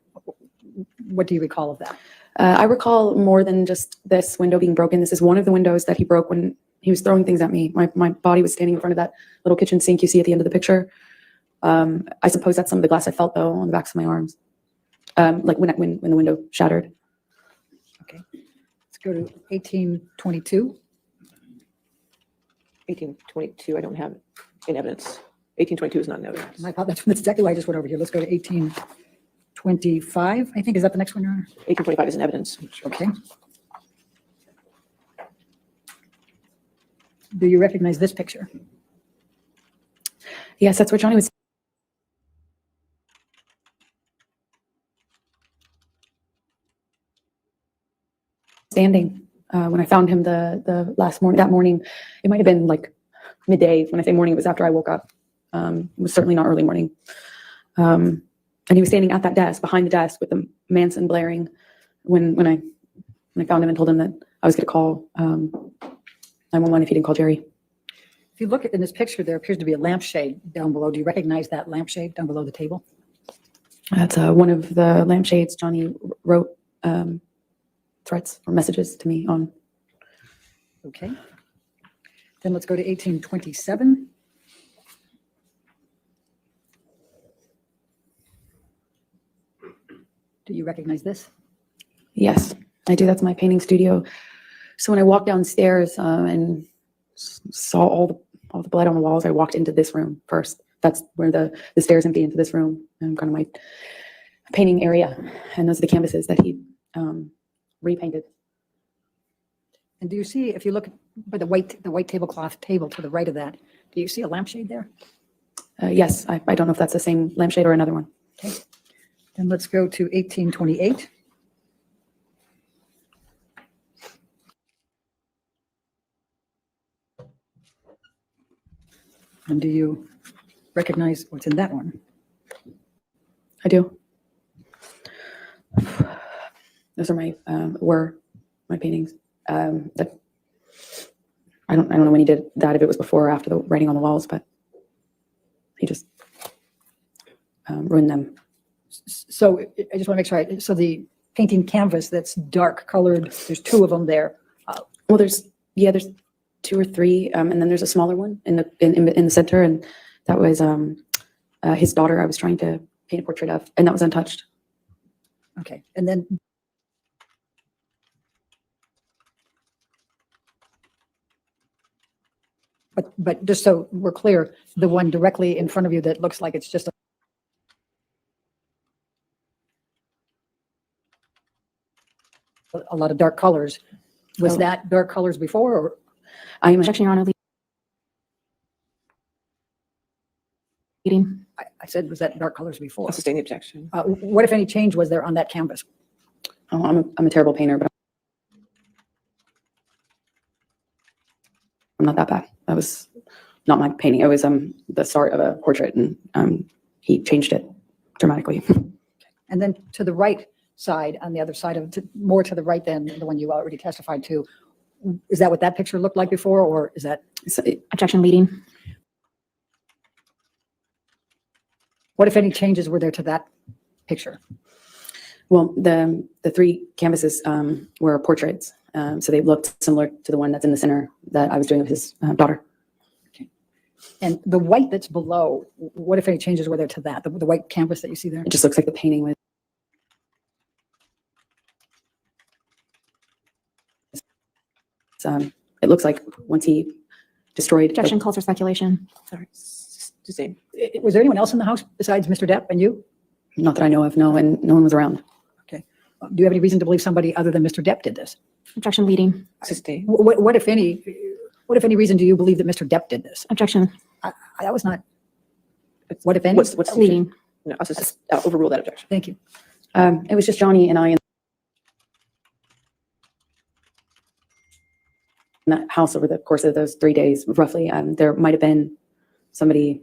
what do you recall of that? I recall more than just this window being broken. This is one of the windows that he broke when he was throwing things at me. My body was standing in front of that little kitchen sink you see at the end of the picture. I suppose that's some of the glass I felt, though, on the backs of my arms, like when the window shattered. Okay, let's go to 1822. 1822, I don't have in evidence. 1822 is not in evidence. That's exactly why I just went over here. Let's go to 1825, I think. Is that the next one, Your Honor? 1825 is in evidence. Okay. Do you recognize this picture? Yes, that's where Johnny was standing when I found him the last morning. That morning, it might have been like midday. When I say morning, it was after I woke up. It was certainly not early morning. And he was standing at that desk, behind the desk, with the Manson blaring. When I found him and told him that I was going to call 911 if he didn't call Jerry. If you look in this picture, there appears to be a lampshade down below. Do you recognize that lampshade down below the table? That's one of the lampshades Johnny wrote threats or messages to me on. Okay. Then let's go to 1827. Do you recognize this? Yes, I do. That's my painting studio. So when I walked downstairs and saw all the blood on the walls, I walked into this room first. That's where the stairs empty into this room, and kind of my painting area. And those are the canvases that he repainted. And do you see, if you look by the white tablecloth table to the right of that, do you see a lampshade there? Yes, I don't know if that's the same lampshade or another one. Okay. Then let's go to 1828. And do you recognize what's in that one? I do. Those are were my paintings. That I don't know when he did that, if it was before or after the writing on the walls, but he just ruined them. So I just want to make sure. So the painting canvas that's dark colored, there's two of them there. Well, there's 2 or 3, and then there's a smaller one in the center, and that was his daughter. I was trying to paint a portrait of, and that was untouched. Okay, and then but just so we're clear, the one directly in front of you that looks like it's just a lot of dark colors, was that dark colors before, or? I am Objection, Your Honor. Leading. I said, was that dark colors before? I'll sustain the objection. What, if any, change was there on that canvas? I'm a terrible painter, but I'm not that bad. That was not my painting. It was the start of a portrait, and he changed it dramatically. And then to the right side, on the other side of, more to the right than the one you already testified to, is that what that picture looked like before, or is that? Objection, leading. What, if any, changes were there to that picture? Well, the 3 canvases were portraits, so they looked similar to the one that's in the center that I was doing of his daughter. Okay. And the white that's below, what, if any, changes were there to that? The white canvas that you see there? It just looks like the painting was. It looks like once he destroyed. Objection calls for speculation. Sorry, sustain. Was there anyone else in the house besides Mr. Depp and you? Not that I know of, no, and no one was around. Okay. Do you have any reason to believe somebody other than Mr. Depp did this? Objection, leading. Sustain. What, if any reason do you believe that Mr. Depp did this? Objection, That was not. What, if any? What's the leading. No, I'll overrule that objection. Thank you. It was just Johnny and I in that house over the course of those 3 days, roughly. There might have been somebody,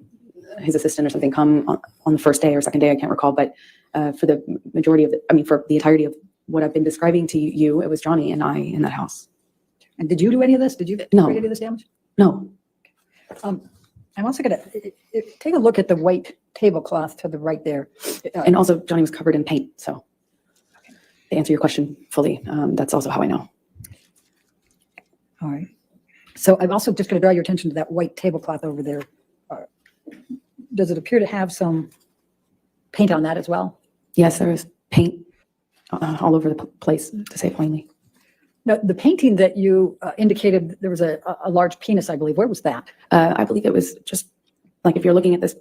his assistant or something, come on the first day or second day, I can't recall, but for the majority of for the entirety of what I've been describing to you, it was Johnny and I in that house. And did you do any of this? Did you No. create any of this damage? No. I'm also going to take a look at the white tablecloth to the right there. And also Johnny was covered in paint. So to answer your question fully, that's also how I know. All right. So I'm also just going to draw your attention to that white tablecloth over there. Does it appear to have some paint on that as well? Yes, there was paint all over the place, to say it plainly. No, the painting that you indicated, there was a large penis, I believe. Where was that? I believe it was just like, if you're looking at this,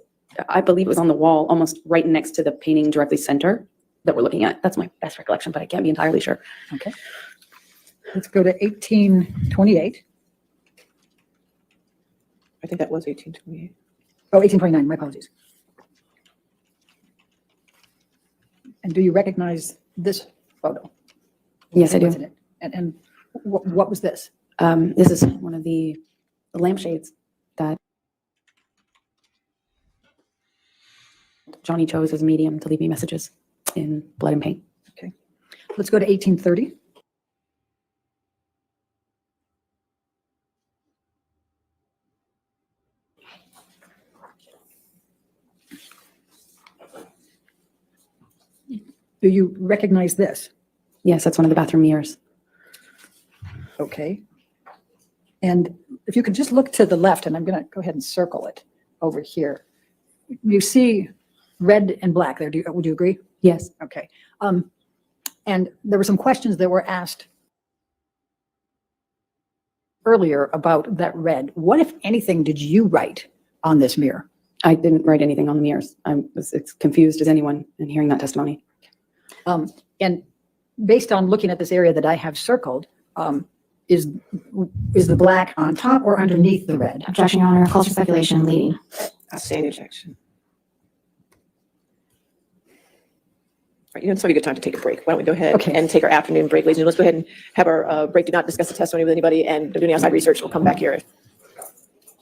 I believe it was on the wall, almost right next to the painting directly center that we're looking at. That's my best recollection, but I can't be entirely sure. Okay. Let's go to 1828. I think that was 1828. Oh, 1829, my apologies. And do you recognize this photo? Yes, I do. What's in it? And what was this? This is one of the lampshades that Johnny chose as a medium to leave me messages in blood and paint. Okay. Let's go to 1830. Do you recognize this? Yes, that's one of the bathroom mirrors. Okay. And if you could just look to the left, and I'm going to go ahead and circle it over here. You see red and black there. Would you agree? Yes. Okay. And there were some questions that were asked earlier about that red. What, if anything, did you write on this mirror? I didn't write anything on the mirrors. I was as confused as anyone in hearing that testimony. And based on looking at this area that I have circled, is the black on top or underneath the red? Objection, Your Honor. Calls for speculation leading. Outstanding objection. All right, it's probably a good time to take a break. Why don't we go ahead Okay. and take our afternoon break, ladies and gentlemen. Let's go ahead and have our break. Do not discuss the testimony with anybody, and don't do any outside research. We'll come back here.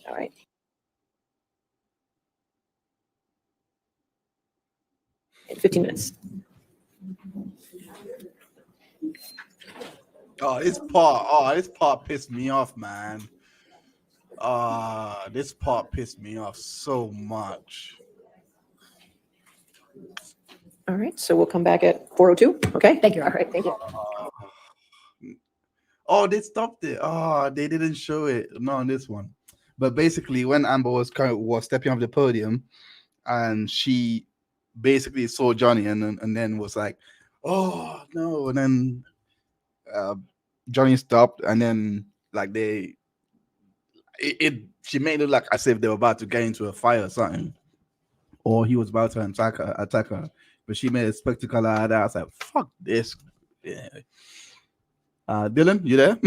All right. In 15 minutes. This part pissed me off, man. This part pissed me off so much. All right, so we'll come back at 4:02. Okay. Thank you. All right, thank you. Oh, they stopped it. Oh, they didn't show it. Not on this one. But basically, when Amber was stepping off the podium, and she basically saw Johnny, and then was like, "Oh no!" And then Johnny stopped, and then like she made it look as if they were about to get into a fight or something, or he was about to attack her. But she made a spectacle out of that. I was like, "Fuck this!" Yeah. Dylan, you there?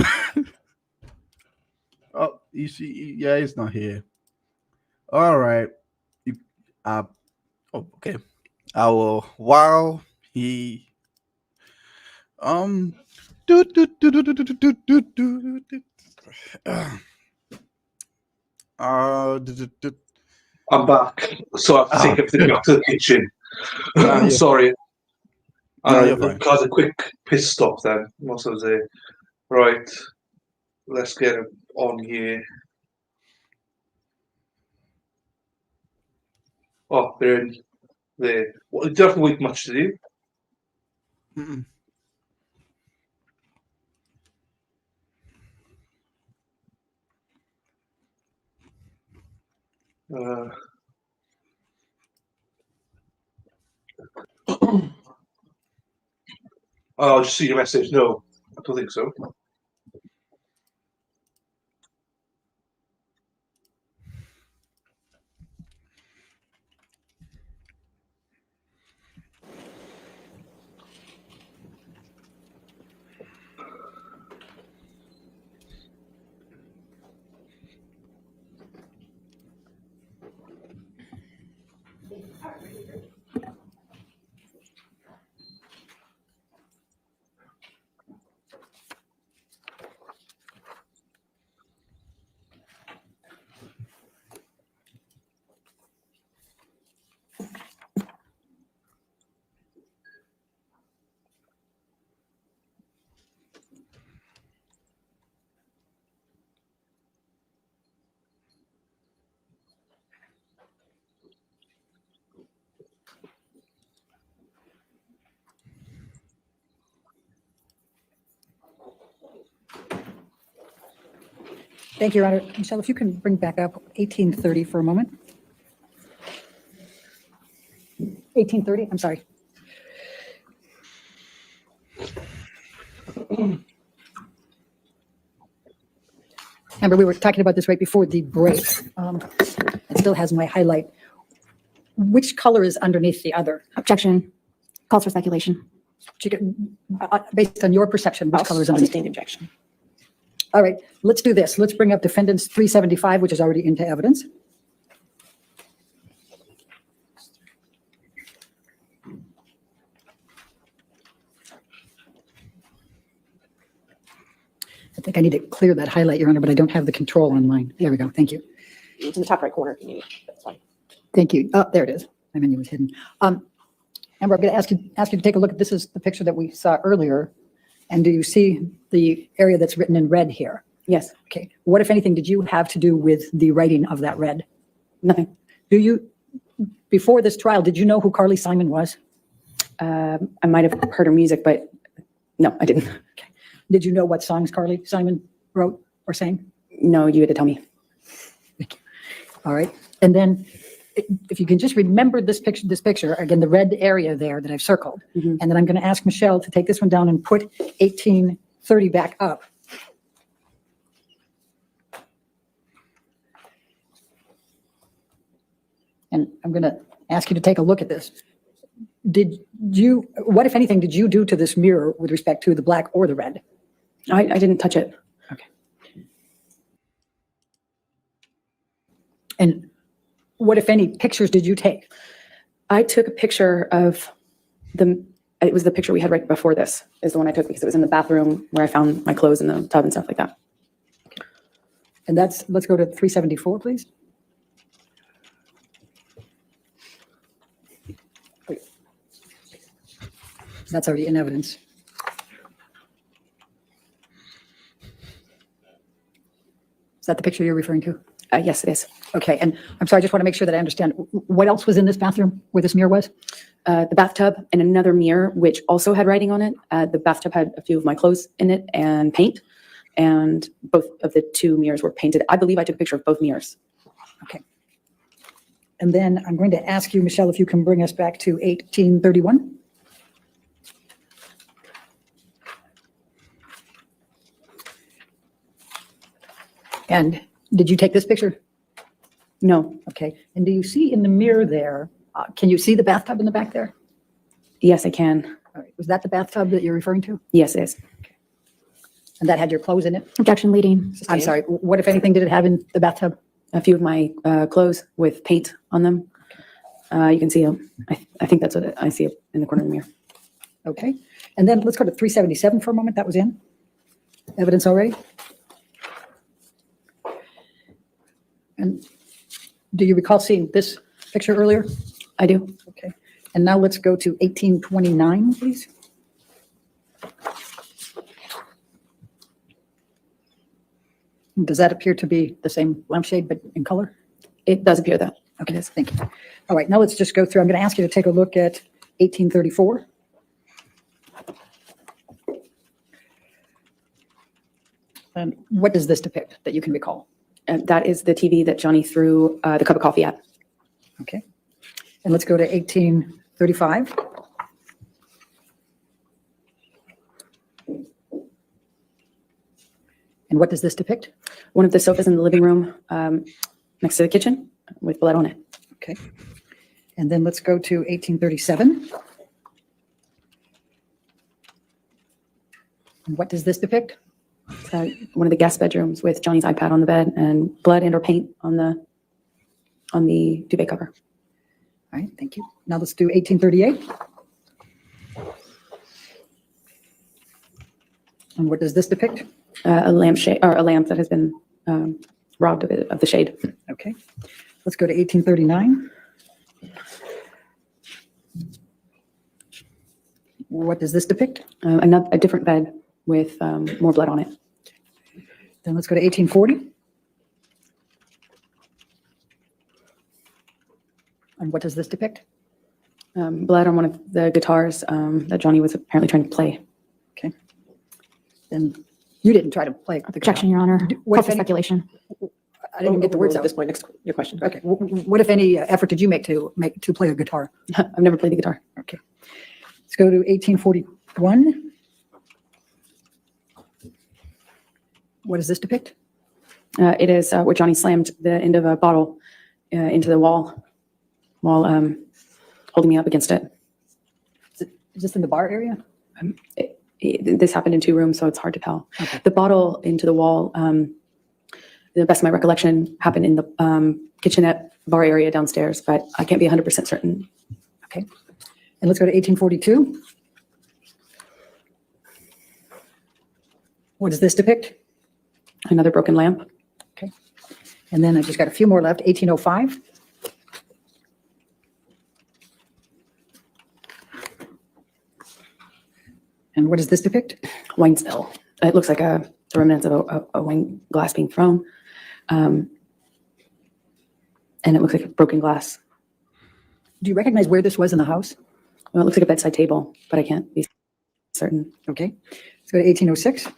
Oh, you see, yeah, he's not here. All right. Okay. I will while he do, do, do, do, do, do, do, do, do, do. I'm back, so I have to take everything back to the kitchen. Yeah. Sorry. No, you're fine. Cause a quick piss stop then. What was I say? Right. Let's get it on here. Oh, they're in there. Well, it doesn't wait much to do. Mm-mm. I'll just see your message. No, I don't think so. Thank you, Your Honor. Michelle, if you can bring back up 1830 for a moment. 1830, I'm sorry. Remember, we were talking about this right before the break. It still has my highlight. Which color is underneath the other? Objection. Calls for speculation. Based on your perception, which color is I'll underneath? sustain the objection. All right, let's do this. Let's bring up defendant's 375, which is already into evidence. I think I need to clear that highlight, Your Honor, but I don't have the control on mine. There we go. Thank you. It's in the top right corner if you need it. That's fine. Thank you. Oh, there it is. My menu was hidden. Amber, I'm going to ask you to take a look at this. Is the picture that we saw earlier. And do you see the area that's written in red here? Yes. Okay. What, if anything, did you have to do with the writing of that red? Nothing. Do you, before this trial, did you know who Carly Simon was? I might have heard her music, but no, I didn't. Okay. Did you know what songs Carly Simon wrote or sang? No, you had to tell me. Thank you. All right. And then if you can just remember this picture, again, the red area there that I've circled. Mhm. And then I'm going to ask Michelle to take this one down and put 1830 back up. And I'm going to ask you to take a look at this. What, if anything, did you do to this mirror with respect to the black or the red? I didn't touch it. Okay. And what, if any, pictures did you take? I took a picture of it was the picture we had right before this is the one I took because it was in the bathroom where I found my clothes in the tub and stuff like that. And let's go to 374, please. That's already in evidence. Is that the picture you're referring to? Yes, it is. Okay, and I'm sorry, I just want to make sure that I understand. What else was in this bathroom where this mirror was? The bathtub and another mirror, which also had writing on it. The bathtub had a few of my clothes in it and paint, and both of the two mirrors were painted. I believe I took a picture of both mirrors. Okay. And then I'm going to ask you, Michelle, if you can bring us back to 1831. And did you take this picture? No. Okay. And do you see in the mirror there, can you see the bathtub in the back there? Yes, I can. All right. Was that the bathtub that you're referring to? Yes, it is. And that had your clothes in it? Objection leading. I'm sorry. What, if anything, did it have in the bathtub? A few of my clothes with paint on them. You can see them. I think that's what I see in the corner of the mirror. Okay. And then let's go to 377 for a moment. That was in evidence already. And do you recall seeing this picture earlier? I do. Okay. And now let's go to 1829, please. Does that appear to be the same lampshade but in color? It does appear that. Okay, thank you. All right, now let's just go through. I'm going to ask you to take a look at 1834. And what does this depict that you can recall? And that is the TV that Johnny threw the cup of coffee at. Okay. And let's go to 1835. And what does this depict? One of the sofas in the living room next to the kitchen with blood on it. Okay. And then let's go to 1837. And what does this depict? One of the guest bedrooms with Johnny's iPad on the bed and blood and or paint on the duvet cover. All right, thank you. Now let's do 1838. And what does this depict? A lampshade or a lamp that has been robbed of the shade. Okay. Let's go to 1839. What does this depict? A different bed with more blood on it. Then let's go to 1840. And what does this depict? Blood on one of the guitars that Johnny was apparently trying to play. Okay. Then You didn't try to play the guitar. Objection, Your Honor. What Call if for any- speculation. I didn't get the words At out. this point, next, your question. Okay. What, if any, effort did you make to play a guitar? I've never played the guitar. Okay. Let's go to 1841. What does this depict? It is where Johnny slammed the end of a bottle into the wall while holding me up against it. Is this in the bar area? This happened in 2 rooms, so it's hard to tell. Okay. The bottle into the wall, the best of my recollection, happened in the kitchenette bar area downstairs, but I can't be 100% certain. Okay. And let's go to 1842. What does this depict? Another broken lamp. Okay. And then I just got a few more left. 1805. And what does this depict? Wine spill. It looks like the remnants of a wine glass being thrown. And it looks like a broken glass. Do you recognize where this was in the house? Well, it looks like a bedside table, but I can't be certain. Okay. Let's go to 1806.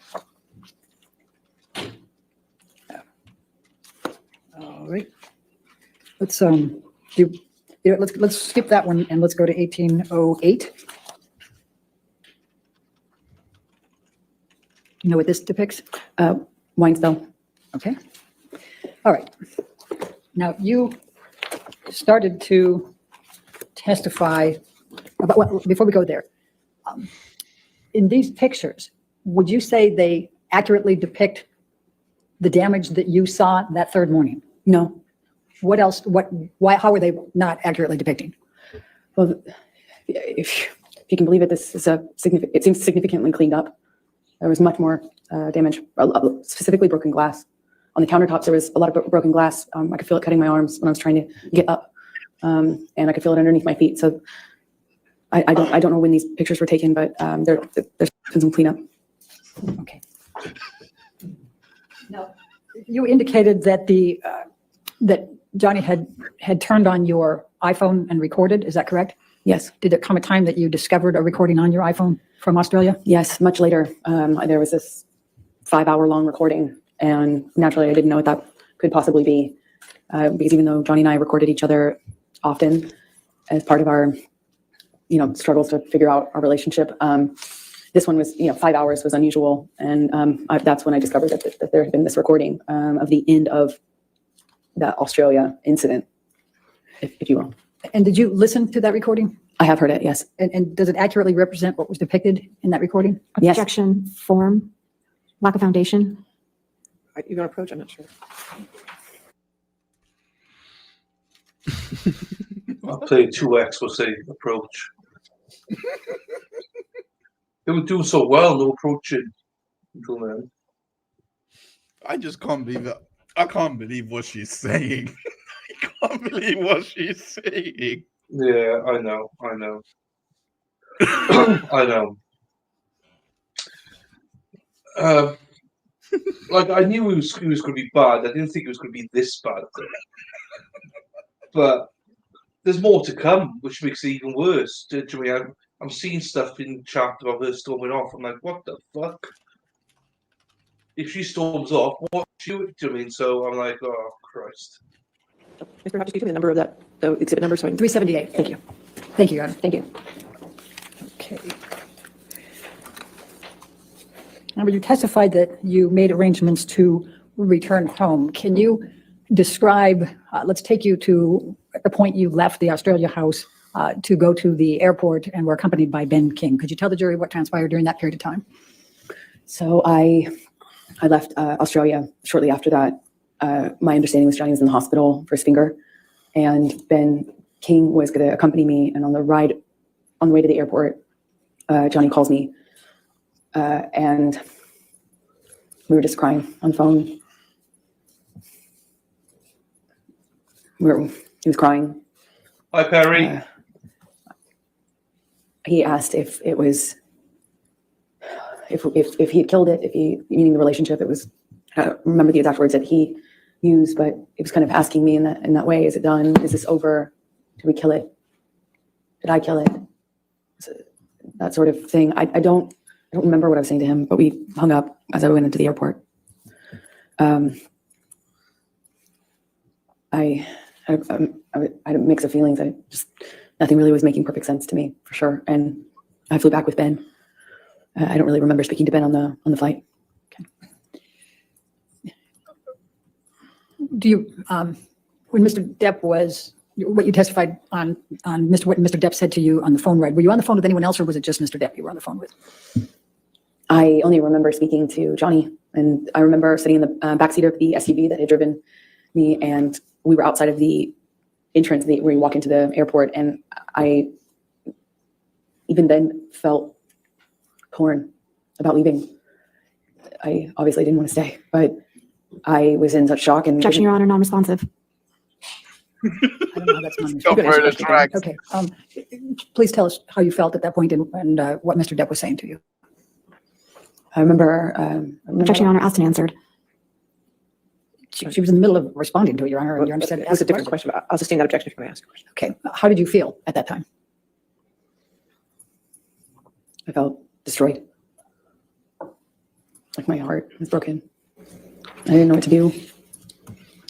All right. Let's let's skip that one and let's go to 1808. You know what this depicts? Wine spill. Okay. All right. Now you started to testify about, well, before we go there, in these pictures, would you say they accurately depict the damage that you saw that third morning? No. What else, why, how are they not accurately depicting? Well, if you can believe it, this is it seems significantly cleaned up. There was much more damage, specifically broken glass. On the countertops, there was a lot of broken glass. I could feel it cutting my arms when I was trying to get up, and I could feel it underneath my feet. So I don't know when these pictures were taken, but there's been some cleanup. Okay. Now, you indicated that that Johnny had turned on your iPhone and recorded. Is that correct? Yes. Did there come a time that you discovered a recording on your iPhone from Australia? Yes, much later. There was this 5-hour-long recording, and naturally I didn't know what that could possibly be, because even though Johnny and I recorded each other often as part of our, struggles to figure out our relationship, this one was, 5 hours was unusual, and that's when I discovered that there had been this recording of the end of that Australia incident, if you will. And did you listen to that recording? I have heard it, yes. And does it accurately represent what was depicted in that recording? Yes. Objection, form, lack of foundation. You want to approach? I'm not sure. I'll play 2X, we'll say approach. They were doing so well, no approaching until then. I just can't believe it. I can't believe what she's saying. I can't believe what she's saying. Yeah, I know. I know. Like, I knew he was going to be bad. I didn't think it was going to be this bad. But there's more to come, which makes it even worse. Do you mean, I'm seeing stuff in chat about her storming off. I'm like, what the fuck? If she storms off, what do you mean? So I'm like, oh, Christ. Mr. Hodges, can you give me the number of the exhibit number? So I can 378. Thank you. Thank you, Your Honor. Thank you. Okay. Now, you testified that you made arrangements to return home. Can you describe, let's take you to the point you left the Australia house to go to the airport and were accompanied by Ben King. Could you tell the jury what transpired during that period of time? So I left Australia shortly after that. My understanding was Johnny was in the hospital for his finger, and Ben King was going to accompany me. And on the way to the airport, Johnny calls me, and we were just crying on the phone. He was crying. Hi, Perry. He asked if it was, if he had killed it, meaning the relationship, it was, I don't remember the exact words that he used, but it was kind of asking me in that way, is it done? Is this over? Did we kill it? Did I kill it? That sort of thing. I don't don't remember what I was saying to him, but we hung up as I went into the airport. I had a mix of feelings. Nothing really was making perfect sense to me, for sure. And I flew back with Ben. I don't really remember speaking to Ben on the flight. Do you, when Mr. Depp was, what you testified on what Mr. Depp said to you on the phone ride, were you on the phone with anyone else or was it just Mr. Depp you were on the phone with? I only remember speaking to Johnny, and I remember sitting in the backseat of the SUV that had driven me, and we were outside of the entrance where you walk into the airport, and I even then felt torn about leaving. I obviously didn't want to stay, but I was in such shock and Objection, Your Honor, non-responsive. I don't know how that's non. Go for the tracks. Okay. Please tell us how you felt at that point and what Mr. Depp was saying to you. I remember. Objection, Your Honor, asked and answered. She was in the middle of responding to it, Your Honor, and Your Honor said, It was a different question, but I'll sustain that objection if you're going to ask a question. Okay. How did you feel at that time? I felt destroyed. Like my heart was broken. I didn't know what to do.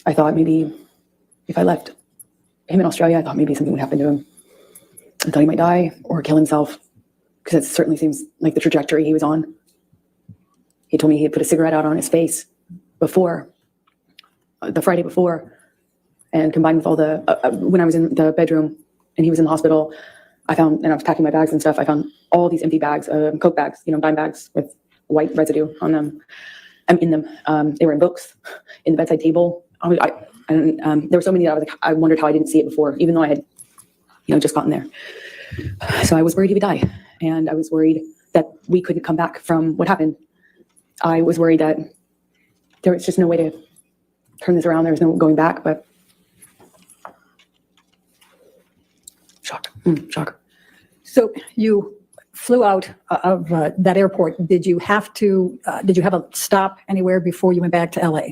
I thought maybe if I left him in Australia, I thought maybe something would happen to him. I thought he might die or kill himself, because it certainly seems like the trajectory he was on. He told me he had put a cigarette out on his face before, the Friday before, and combined with all the, when I was in the bedroom and he was in the hospital, and I was packing my bags and stuff, I found all these empty bags, Coke bags, dime bags with white residue on them. In them. They were in books, in the bedside table. There were so many that I wondered how I didn't see it before, even though I had, just gotten there. So I was worried he would die, and I was worried that we couldn't come back from what happened. I was worried that there was just no way to turn this around. There was no going back, but shock. So you flew out of that airport. Did you have a stop anywhere before you went back to LA?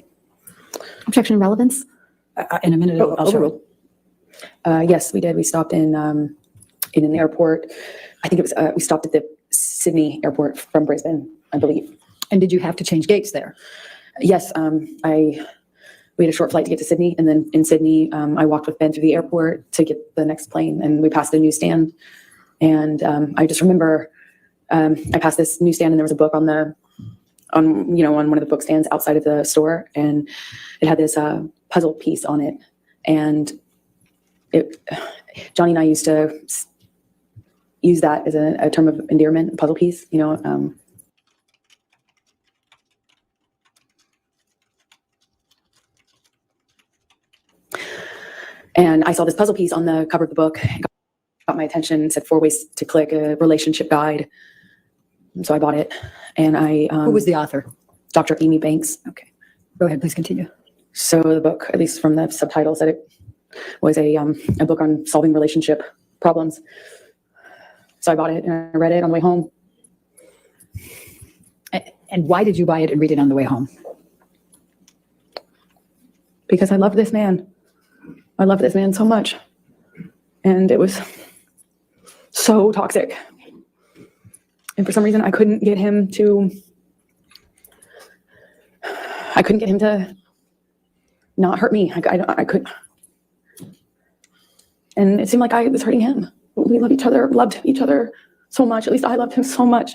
Objection, relevance. In a minute, I'll show you. Yes, we did. We stopped in an airport. I think it was, we stopped at the Sydney airport from Brisbane, I believe. And did you have to change gates there? Yes, we had a short flight to get to Sydney, and then in Sydney, I walked with Ben through the airport to get the next plane, and we passed the newsstand. And I just remember I passed this newsstand, and there was a book on one of the book stands outside of the store, and it had this puzzle piece on it. And Johnny and I used to use that as a term of endearment, a puzzle piece, And I saw this puzzle piece on the cover of the book. It got my attention. Said 4 ways to click, a relationship guide. So I bought it, and Who was the author? Dr. Amy Banks. Okay, go ahead, please continue. So the book, at least from the subtitle, said it was a book on solving relationship problems. So I bought it and I read it on the way home. And why did you buy it and read it on the way home? Because I loved this man. I loved this man so much. And it was so toxic. And for some reason, I couldn't get him to not hurt me. I couldn't. And it seemed like I was hurting him. We loved each other so much. At least I loved him so much.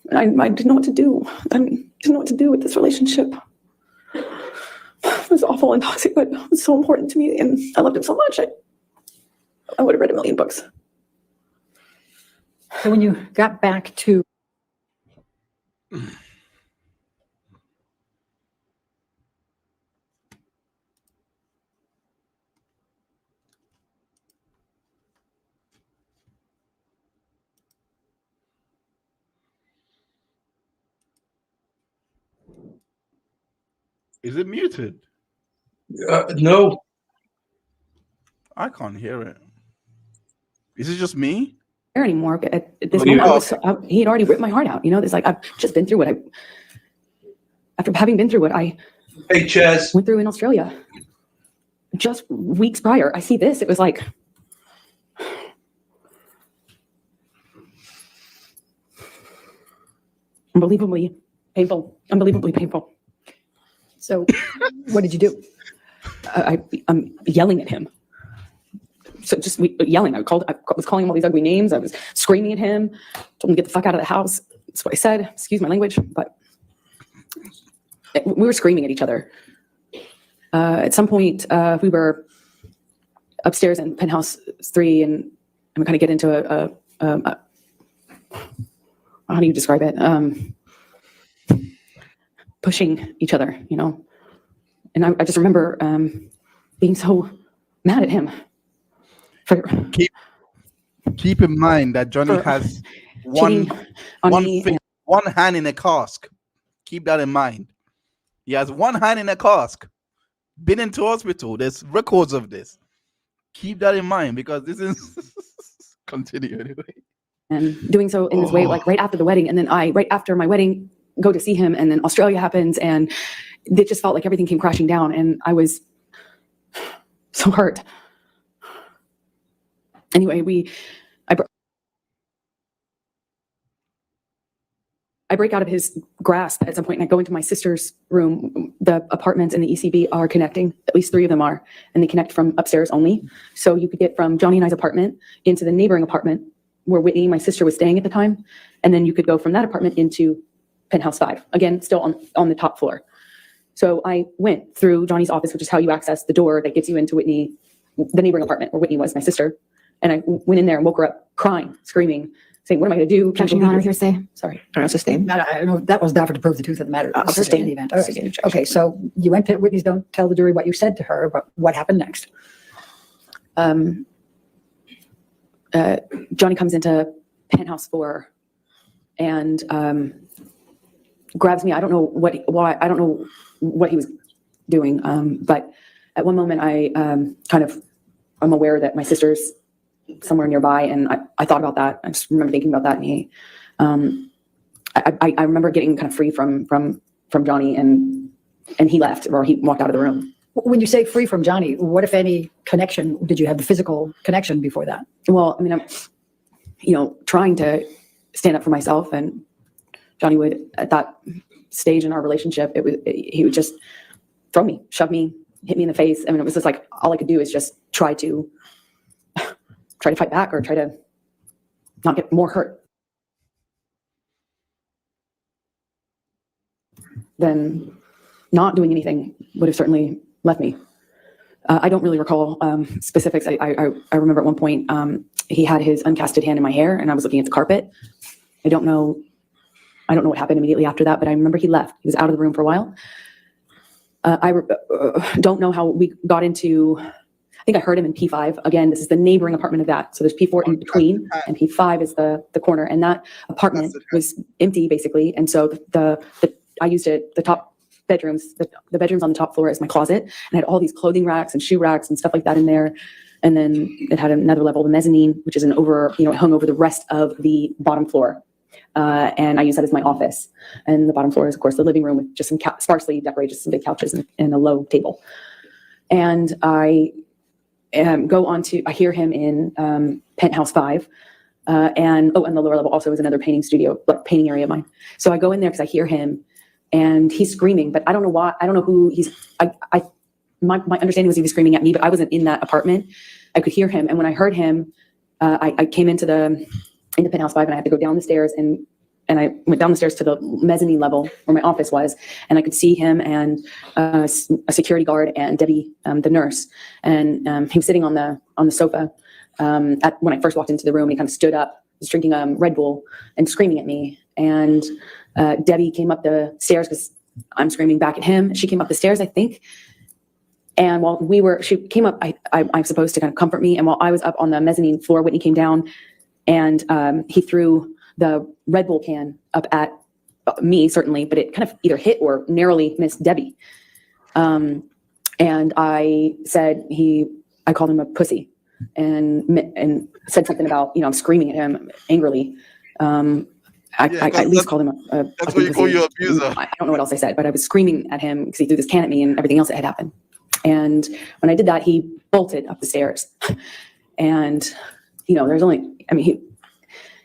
And I didn't know what to do. I didn't know what to do with this relationship. It was awful and toxic, but it was so important to me, and I loved him so much. I would have read 1,000,000 books. So when you got back to Is it muted? No. I can't hear it. Is it just me? There anymore. But at this Oh, you moment, are. he had already ripped my heart out. It's like I've just been through what after having been through what I Hey, Chaz. went through in Australia. Just weeks prior, I see this. It was like, unbelievably painful, unbelievably painful. So what did you do? I'm yelling at him. So just yelling. I was calling him all these ugly names. I was screaming at him, told him to get the fuck out of the house. That's what I said. Excuse my language, but we were screaming at each other. At some point, we were upstairs in penthouse 3, and we kind of get into a how do you describe it? Pushing each other, you know. And I just remember being so mad at him. Keep in mind that Johnny has one hand in a cask. Keep that in mind. He has one hand in a cask. Been into hospital. There's records of this. Keep that in mind, because this is continue anyway. And doing so in this way, like right after the wedding, and then right after my wedding, go to see him, and then Australia happens, and it just felt like everything came crashing down, and I was so hurt. Anyway, I break out of his grasp at some point, and I go into my sister's room. The apartments in the ECB are connecting. At least 3 of them are, and they connect from upstairs only. So you could get from Johnny and I's apartment into the neighboring apartment where Whitney, my sister, was staying at the time, and then you could go from that apartment into penthouse 5, again, still on the top floor. So I went through Johnny's office, which is how you access the door that gets you into Whitney, the neighboring apartment where Whitney was, my sister. And I went in there and woke her up crying, screaming, saying, what am I going to do? Objection, Your Honor, hearsay. Sorry, I was sustained. I don't know. That was not for to prove the truth of the matter. I'll sustain the event. Okay, so you went to Whitney's. Don't tell the jury what you said to her, but what happened next? Johnny comes into penthouse 4 and grabs me. I don't know why. I don't know what he was doing. But at one moment, I'm aware that my sister's somewhere nearby, and I thought about that. I just remember thinking about that, and he, I remember getting kind of free from Johnny, and he left, or he walked out of the room. When you say free from Johnny, what, if any, connection did you have? The physical connection before that? Well, I mean, I'm, trying to stand up for myself, and Johnny would, at that stage in our relationship, he would just throw me, shove me, hit me in the face. I mean, it was just like, all I could do is just try to fight back, or try to not get more hurt than not doing anything would have certainly left me. I don't really recall specifics. I remember at one point he had his uncasted hand in my hair, and I was looking at the carpet. I don't know what happened immediately after that, but I remember he left. He was out of the room for a while. I don't know how we got into. I think I heard him in P5. Again, this is the neighboring apartment of that. So there's P4 in between, and P5 is the corner. And that apartment was empty, basically. And so I used it, the top bedrooms, the bedrooms on the top floor as my closet, and I had all these clothing racks and shoe racks and stuff like that in there. And then it had another level, the mezzanine, which is it hung over the rest of the bottom floor. And I use that as my office. And the bottom floor is, of course, the living room with just some sparsely decorated, just some big couches and a low table. And I I hear him in penthouse 5. And the lower level also is another painting studio, painting area of mine. So I go in there because I hear him, and he's screaming, but I don't know why. I don't know who he's. My understanding was he was screaming at me, but I wasn't in that apartment. I could hear him, and when I heard him, I came into penthouse 5, and I had to go down the stairs, and I went down the stairs to the mezzanine level where my office was, and I could see him and a security guard and Debbie, the nurse, and he was sitting on the sofa. When I first walked into the room, he kind of stood up, was drinking Red Bull and screaming at me. And Debbie came up the stairs because I'm screaming back at him. She came up the stairs, I think. And while she came up, I'm supposed to kind of comfort me. And while I was up on the mezzanine floor, Whitney came down, and he threw the Red Bull can up at me, certainly, but it kind of either hit or narrowly missed Debbie. And I said I called him a pussy, and said something about, I'm screaming at him angrily. I at least called him that's what you call your abuser. I don't know what else I said, but I was screaming at him because he threw this can at me and everything else that had happened. And when I did that, he bolted up the stairs. And, he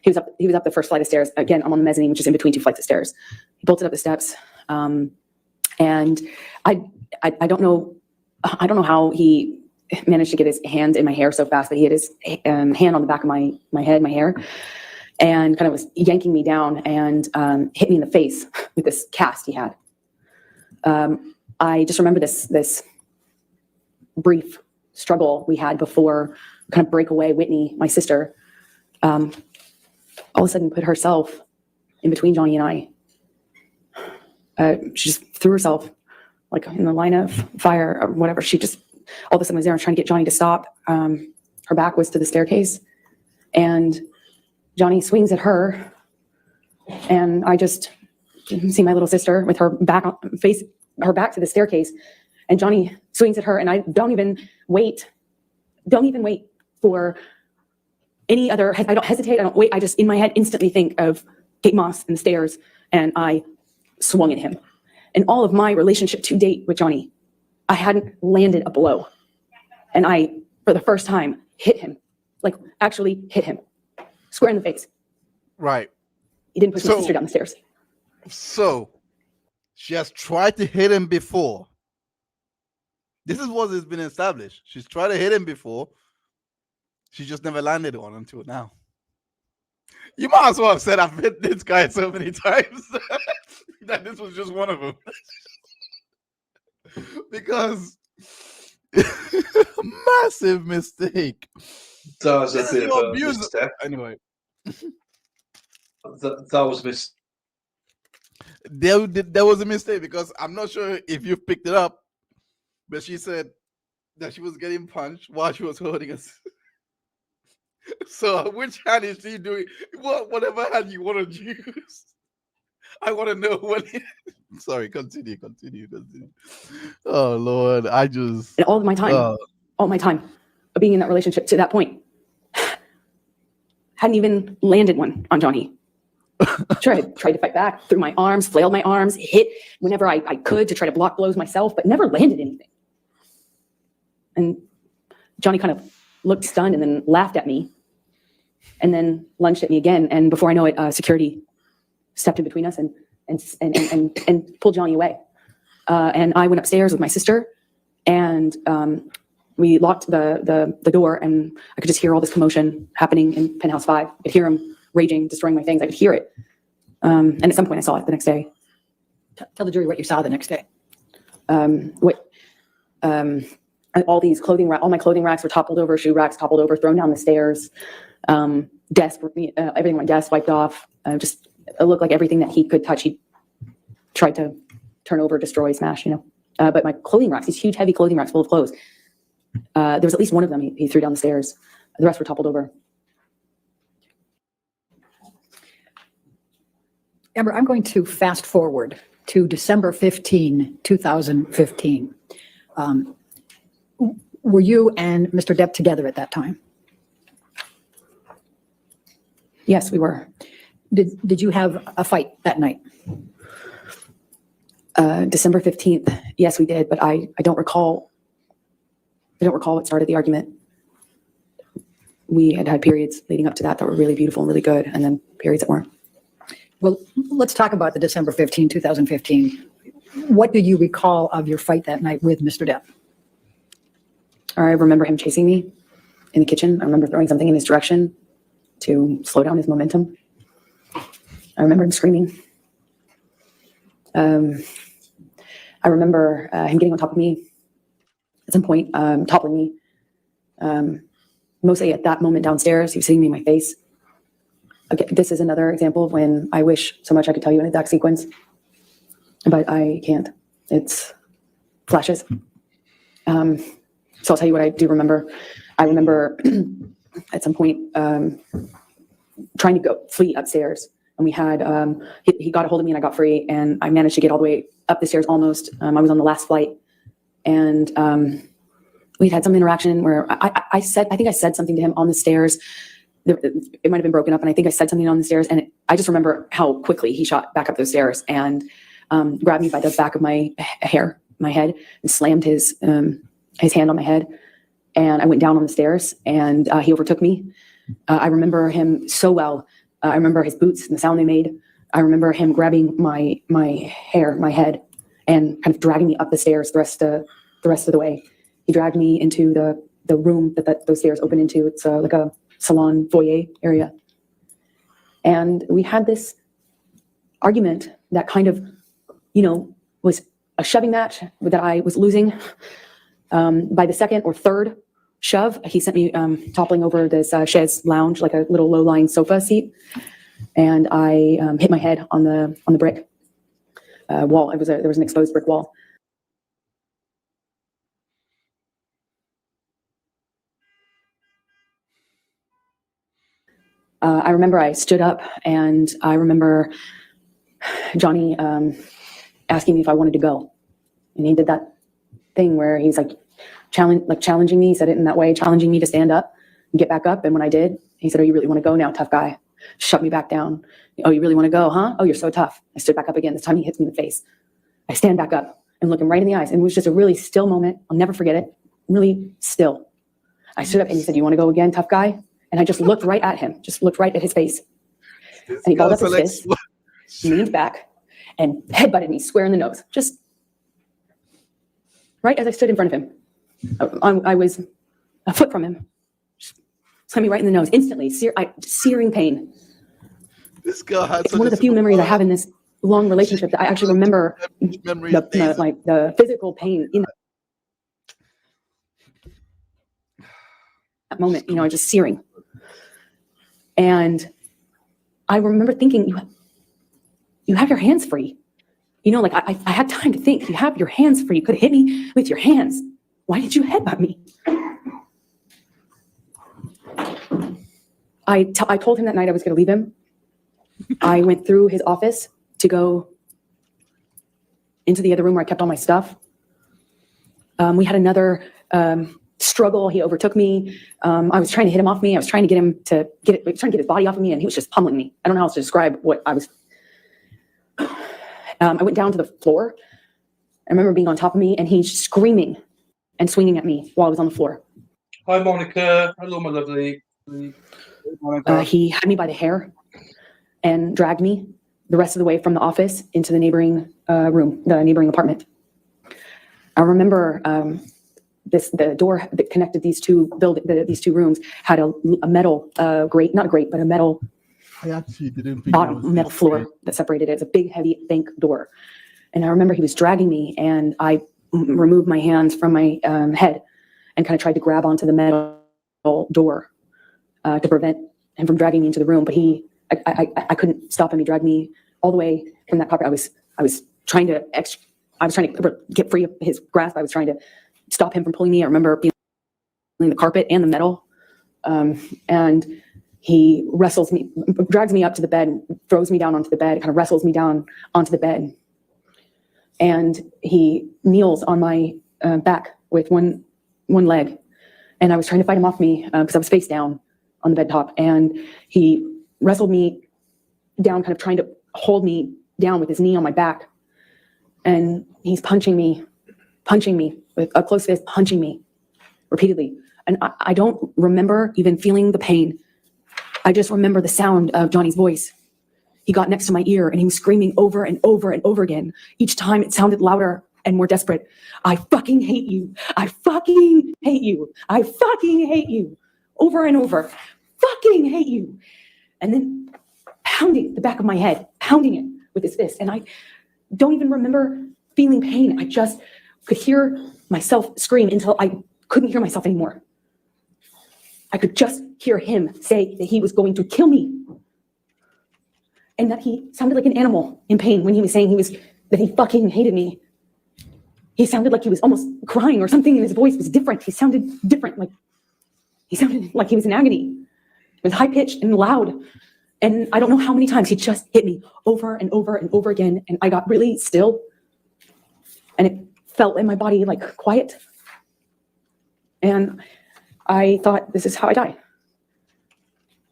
He was up the first flight of stairs. Again, I'm on the mezzanine, which is in between two flights of stairs. He bolted up the steps. And I don't know how he managed to get his hand in my hair so fast, but he had his hand on the back of my head, my hair, and kind of was yanking me down and hit me in the face with this cast he had. I just remember this brief struggle we had before kind of break away. Whitney, my sister, all of a sudden put herself in between Johnny and I. She just threw herself like in the line of fire or whatever. She just all of a sudden was there trying to get Johnny to stop. Her back was to the staircase, and Johnny swings at her, and I just see my little sister with her back to the staircase, and Johnny swings at her, and I don't even wait for any other. I don't hesitate. I don't wait. I just in my head instantly think of Kate Moss and the stairs, and I swung at him. In all of my relationship to date with Johnny, I hadn't landed a blow. And I, for the first time, hit him. Like, actually hit him. Square in the face. Right. He didn't push my sister down the stairs. So, she has tried to hit him before. This is what has been established. She's tried to hit him before. She just never landed one until now. You might as well have said, I've hit this guy so many times that this was just one of them. Because massive mistake. That was a bit of a abuse. misstep. Anyway, That was a mistake. there was a mistake because I'm not sure if you picked it up, but she said that she was getting punched while she was holding us. So which hand is she doing? Whatever hand you want to use. I want to know what. Sorry, continue. Oh Lord, I just And all my time of being in that relationship to that point, hadn't even landed one on Johnny. Tried to fight back, threw my arms, flailed my arms, hit whenever I could to try to block blows myself, but never landed anything. And Johnny kind of looked stunned and then laughed at me and then lunged at me again. And before I know it, security stepped in between us and pulled Johnny away. And I went upstairs with my sister, and we locked the door, and I could just hear all this commotion happening in Penthouse 5. I could hear him raging, destroying my things. I could hear it. And at some point I saw it the next day. Tell the jury what you saw the next day. All these all my clothing racks were toppled over, shoe racks toppled over, thrown down the stairs. Desk, everything on my desk wiped off. Just it looked like everything that he could touch, he tried to turn over, destroy, smash, but my clothing racks, these huge, heavy clothing racks full of clothes, there was at least one of them he threw down the stairs. The rest were toppled over. Amber, I'm going to fast forward to December 15, 2015. Were you and Mr. Depp together at that time? Yes, we were. Did you have a fight that night? December 15th. Yes, we did, but I don't recall. I don't recall what started the argument. We had periods leading up to that were really beautiful and really good, and then periods that weren't. Well, let's talk about the December 15, 2015. What do you recall of your fight that night with Mr. Depp? I remember him chasing me in the kitchen. I remember throwing something in his direction to slow down his momentum. I remember him screaming. I remember him getting on top of me at some point, toppling me. Mostly at that moment downstairs, he was hitting me in my face. Again, this is another example of when I wish so much I could tell you an exact sequence, but I can't. It's flashes. So I'll tell you what I do remember. I remember at some point trying to flee upstairs, and we had he got a hold of me and I got free, and I managed to get all the way up the stairs almost. I was on the last flight, and we'd had some interaction where I think I said something to him on the stairs. It might have been broken up, and I think I said something on the stairs, and I just remember how quickly he shot back up those stairs and grabbed me by the back of my head, and slammed his hand on my head, and I went down on the stairs, and he overtook me. I remember him so well. I remember his boots and the sound they made. I remember him grabbing my hair, my head, and kind of dragging me up the stairs the rest of the way. He dragged me into the room that those stairs open into. It's like a salon foyer area. And we had this argument that kind of, was a shoving match that I was losing. By the second or third shove, he sent me toppling over this chaise lounge, like a little low-lying sofa seat. And I hit my head on the brick wall. There was an exposed brick wall. I remember I stood up, and I remember Johnny asking me if I wanted to go. And he did that thing where he's like challenging me. He said it in that way, challenging me to stand up and get back up. And when I did, he said, "Oh, you really want to go now, tough guy?" Shut me back down. "Oh, you really want to go, huh? Oh, you're so tough." I stood back up again. This time he hits me in the face. I stand back up and look him right in the eyes. And it was just a really still moment. I'll never forget it. Really still. I stood up and he said, "You want to go again, tough guy?" And I just looked right at him, just looked right at his face. And he balled up his fist, leaned back, and headbutted me square in the nose. Just right as I stood in front of him. I was a foot from him. Just slammed me right in the nose instantly, searing pain. This girl has It's one of the few memories I have in this long relationship that I actually remember the physical pain in that moment, just searing. And I remember thinking, you have your hands free. I had time to think. You have your hands free. You could have hit me with your hands. Why did you headbutt me? I told him that night I was going to leave him. I went through his office to go into the other room where I kept all my stuff. We had another struggle. He overtook me. I was trying to hit him off me. I was trying to get him to trying to get his body off of me, and he was just pummeling me. I don't know how else to describe what I was. I went down to the floor. I remember being on top of me, and he's screaming and swinging at me while I was on the floor. Hi, Monica. Hello, my lovely. He had me by the hair and dragged me the rest of the way from the office into the neighboring room, the neighboring apartment. I remember the door that connected these two rooms had a metal grate, not a grate, but a metal I actually didn't think bottom, metal floor that separated it. It's a big, heavy bank door. And I remember he was dragging me, and I removed my hands from my head and kind of tried to grab onto the metal door to prevent him from dragging me into the room. But I couldn't stop him. He dragged me all the way from that carpet. I was trying to get free of his grasp. I was trying to stop him from pulling me. I remember feeling the carpet and the metal. And he drags me up to the bed, throws me down onto the bed, kind of wrestles me down onto the bed. And he kneels on my back with one leg. And I was trying to fight him off me because I was face down on the bed top. And he wrestled me down, kind of trying to hold me down with his knee on my back. And he's punching me with a close fist, punching me repeatedly. And I don't remember even feeling the pain. I just remember the sound of Johnny's voice. He got next to my ear and he was screaming over and over and over again. Each time it sounded louder and more desperate. "I fucking hate you. I fucking hate you. I fucking hate you." Over and over. "Fucking hate you." And then pounding the back of my head, pounding it with his fist. And I don't even remember feeling pain. I just could hear myself scream until I couldn't hear myself anymore. I could just hear him say that he was going to kill me. And that he sounded like an animal in pain when he was saying that he fucking hated me. He sounded like he was almost crying or something, and his voice was different. He sounded different. He sounded like he was in agony. It was high pitched and loud. And I don't know how many times he just hit me over and over and over again. And I got really still. And it felt in my body like quiet. And I thought, this is how I die.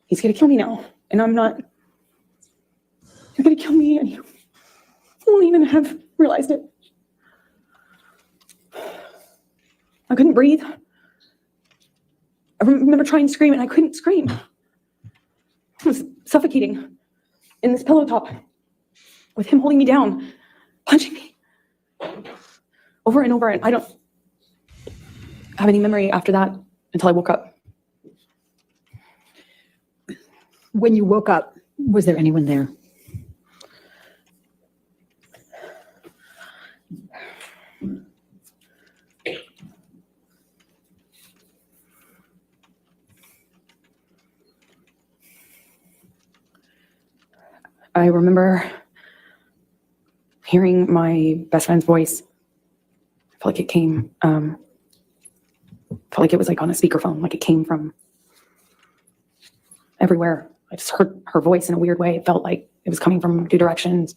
He's going to kill me now. And I'm not. He's going to kill me, and he won't even have realized it. I couldn't breathe. I remember trying to scream, and I couldn't scream. I was suffocating in this pillow top with him holding me down, punching me over and over. And I don't have any memory after that until I woke up. When you woke up, was there anyone there? I remember hearing my best friend's voice. I felt like it came, felt like it was like on a speakerphone, like it came from everywhere. I just heard her voice in a weird way. It felt like it was coming from two directions.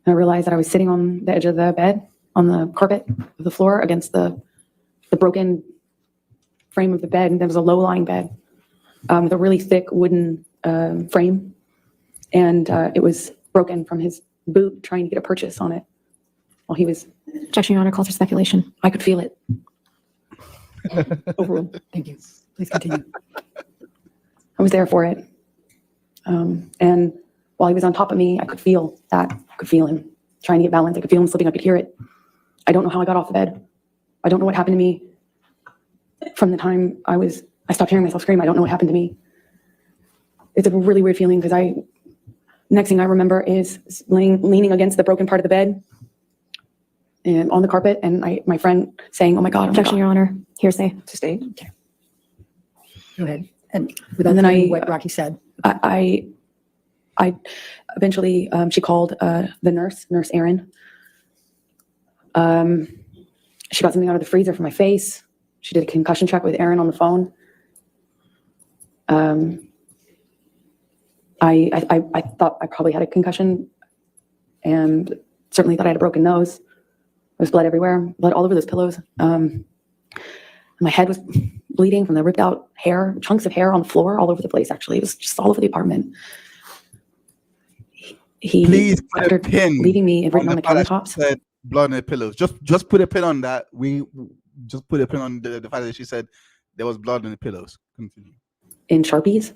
And I realized that I was sitting on the edge of the bed, on the carpet of the floor against the broken frame of the bed. And there was a low-lying bed with a really thick wooden frame. And it was broken from his boot trying to get a purchase on it while he was. Objection, Your Honor, calls for speculation. I could feel it. Overruled. Thank you. Please continue. I was there for it. And while he was on top of me, I could feel that. I could feel him trying to get balance. I could feel him slipping. I could hear it. I don't know how I got off the bed. I don't know what happened to me from the time I stopped hearing myself scream. I don't know what happened to me. It's a really weird feeling because next thing I remember is leaning against the broken part of the bed and on the carpet, and my friend saying, "Oh my God, oh my Objection, God." Your Honor. Hearsay. Sustained. Go ahead. And without And then telling what Rocky said. I eventually, she called the nurse Erin. She got something out of the freezer for my face. She did a concussion check with Erin on the phone. I thought I probably had a concussion, and certainly thought I had a broken nose. There was blood everywhere, blood all over those pillows. My head was bleeding from the ripped out hair, chunks of hair on the floor all over the place, actually. It was just all over the apartment. He Please put after a pin leaving me, had written on the fact that she countertops. said blood on the pillows. Just put a pin on that. We just put a pin on the fact that she said there was blood on the pillows. Continue. In Sharpies.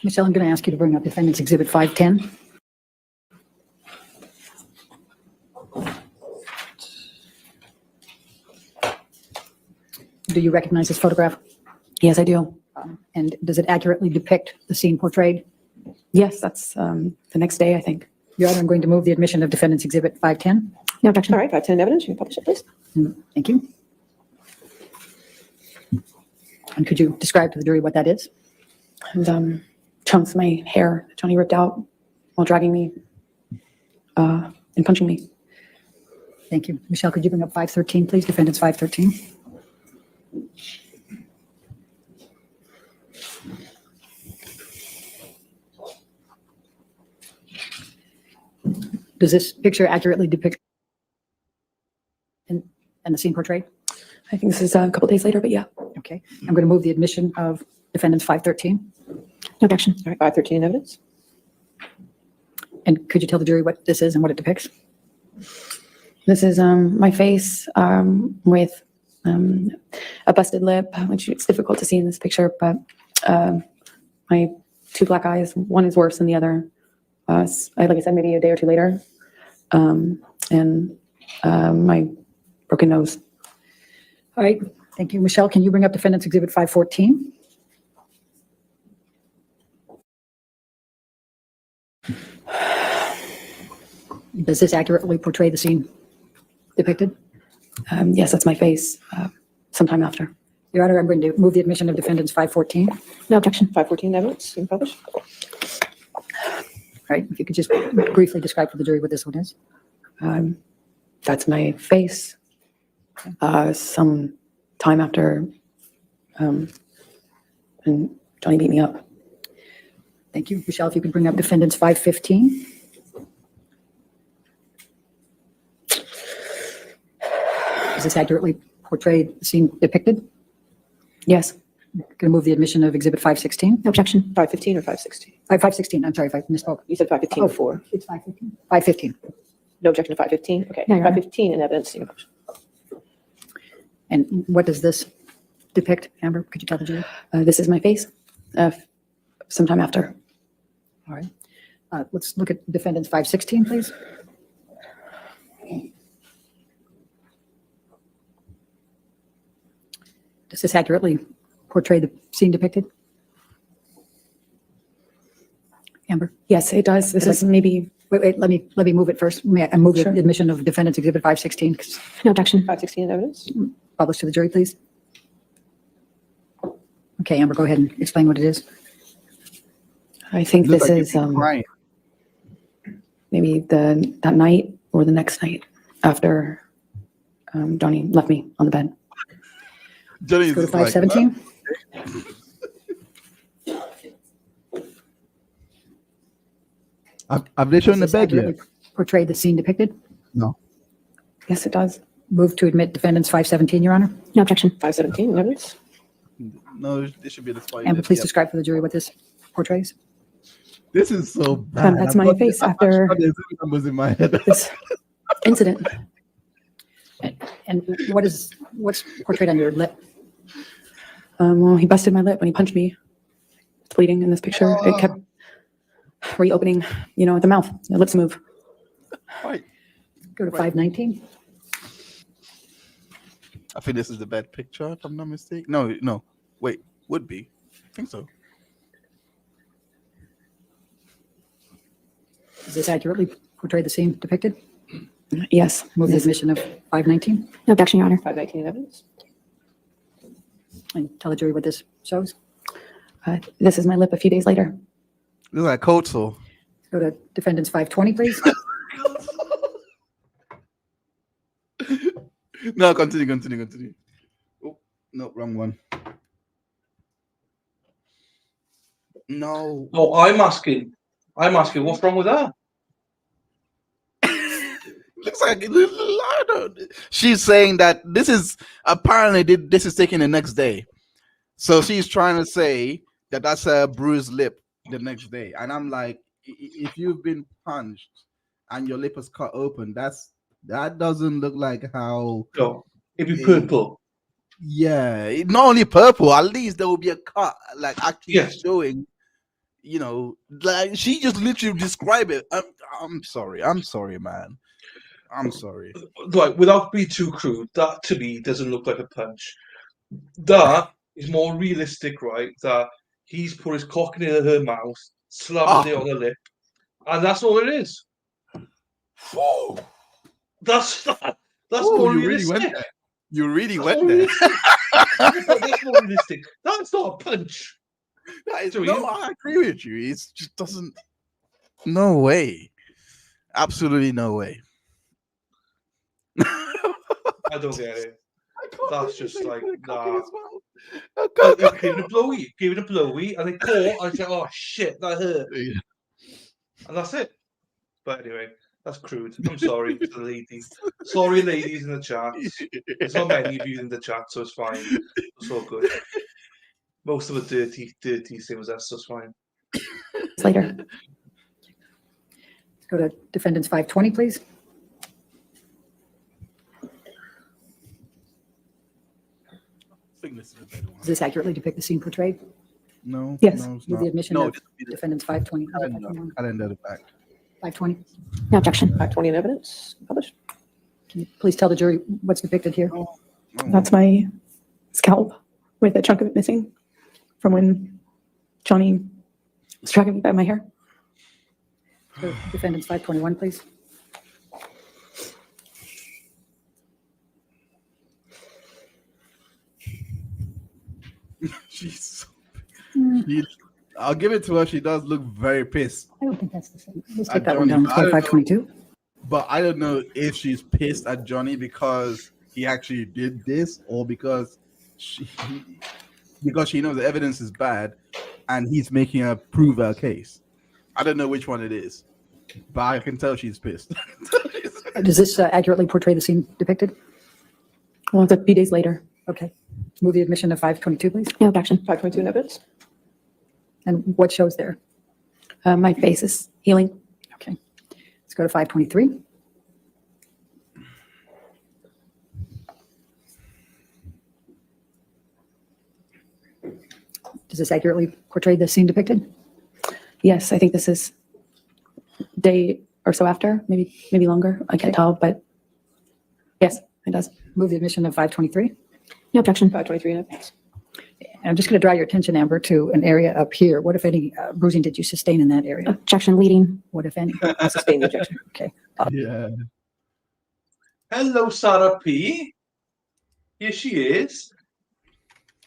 Michelle, I'm going to ask you to bring up Defendant's Exhibit 510. Do you recognize this photograph? Yes, I do. And does it accurately depict the scene portrayed? Yes, that's the next day, I think. Your Honor, I'm going to move the admission of Defendant's Exhibit 510. No objection. All right, 510 evidence. You can publish it, please. Thank you. And could you describe to the jury what that is? And chunks of my hair that Johnny ripped out while dragging me and punching me. Thank you. Michelle, could you bring up 513, please? Defendant's 513. Does this picture accurately depict and the scene portrayed? I think this is a couple days later, but yeah. Okay. I'm going to move the admission of Defendant's 513. No objection. All right, 513 evidence. And could you tell the jury what this is and what it depicts? This is my face with a busted lip, which it's difficult to see in this picture, but my two black eyes, one is worse than the other. Like I said, maybe a day or two later. And my broken nose. All right. Thank you. Michelle, can you bring up Defendant's Exhibit 514? Does this accurately portray the scene depicted? Yes, that's my face sometime after. Your Honor, I'm going to move the admission of Defendant's 514. All No objection. 514 evidence. You can publish. right. If you could just briefly describe for the jury what this one is. That's my face. Some time after, and Johnny beat me up. Thank you. Michelle, if you could bring up Defendant's 515. Does this accurately portray the scene depicted? Yes. Going to move the admission of Exhibit 516. No objection. 515 or 516? 516, I'm sorry if I misspoke. You said 515 Oh. before. It's 515. 515. No objection to 515? Okay, No, Your Honor. 515 in evidence. You can publish. And what does this depict, Amber? Could you tell the jury? This is my face, sometime after. All right. Let's look at defendants 516, please. Does this accurately portray the scene depicted? Amber? Yes, it does. This is maybe, Wait, let me move it first. May I move Sure. the admission of defendants exhibit 516, No objection. 516 in evidence. published to the jury, please? Okay, Amber, go ahead and explain what it is. I think Looks this like is you've been crying. maybe that night or the next night after Johnny left me on the bed. Johnny's Go to just like, 517. have they shown Does the this bed yet? accurately portray the scene depicted? No. Yes, it does. Move to admit defendants 517, Your Honor. No objection. 517 in evidence. No, this should be the spot. Amber, please describe for the jury what this portrays. This is so bad. That's I've my got- face I've after- got the exhibit numbers in my head. This incident. And what's portrayed on your lip? Well, he busted my lip when he punched me. It's bleeding in this picture. It kept reopening, at the mouth. The lips move. Right. Go to 519. I think this is the bad picture, if I'm not mistaken. No. Wait, would be. I think so. Does this accurately portray the scene depicted? Yes. Move the This- admission of 519 No objection, Your Honor. 519 in evidence. and tell the jury what this shows. This is my lip a few days later. Looks like cold sore. Go to defendants 520, please. No, continue. Oh, no, wrong one. No. No, I'm asking, what's wrong with that? Looks like I don't- she's saying that this is taken the next day. So she's trying to say that that's a bruised lip the next day. And I'm like, if you've been punched and your lip is cut open, that doesn't look like how. No, it'd be purple. Yeah, not only purple, at least there will be a cut, like actually Yes. showing, like she just literally described it. I'm sorry, man. I'm sorry. Right, without being too crude, that to me doesn't look like a punch. That is more realistic, right? That he's put his cock near her mouth, slammed it on her lip, and that's all it is. Oh, That's more you really realistic. went there. You really That's went more there. realistic. That's more realistic. That's not a punch. I agree with you. It just doesn't. No way. Absolutely no way. I don't get it. That's just like, nah. I Gave it a blowy, and they caught, and I said, oh shit, that hurt. And that's it. But anyway, that's crude. I'm sorry to the ladies. Sorry, ladies in the chat. There's not many of you in the chat, so it's fine. It's all good. Most of the dirty same as us, so it's fine. Later. Go to defendants 520, please. Does this accurately depict the scene portrayed? No. Yes. No, it's Move the not. admission No, of defendants 520. calendar the back. 520. No objection. 520 in evidence. Published. Can you please tell the jury what's depicted here? Oh, That's my scalp with a chunk of it missing from when Johnny was dragging me by my hair. Go to defendants 521, please. She's. I'll give it to her. She does look very pissed. I don't think that's the same. Let's I take that one don't down. Let's know. go to 522. But I don't know if she's pissed at Johnny because he actually did this, or because she knows the evidence is bad, and he's making her prove her case. I don't know which one it is, but I can tell she's pissed. Does this accurately portray the scene depicted? Well, it's a few days later. Okay. Move the admission of 522, please. No objection. 522 in evidence. And what shows there? My face is healing. Okay. Let's go to 523. Does this accurately portray the scene depicted? Yes, I think this is day or so after, maybe longer. I can't tell, but yes, it does. Move the admission of 523. No objection. 523 in evidence. And I'm just going to draw your attention, Amber, to an area up here. What, if any, bruising did you sustain in that area? Objection, leading. What, if any? I'll sustain the objection. Okay. Yeah. Hello, Sarah P. Here she is.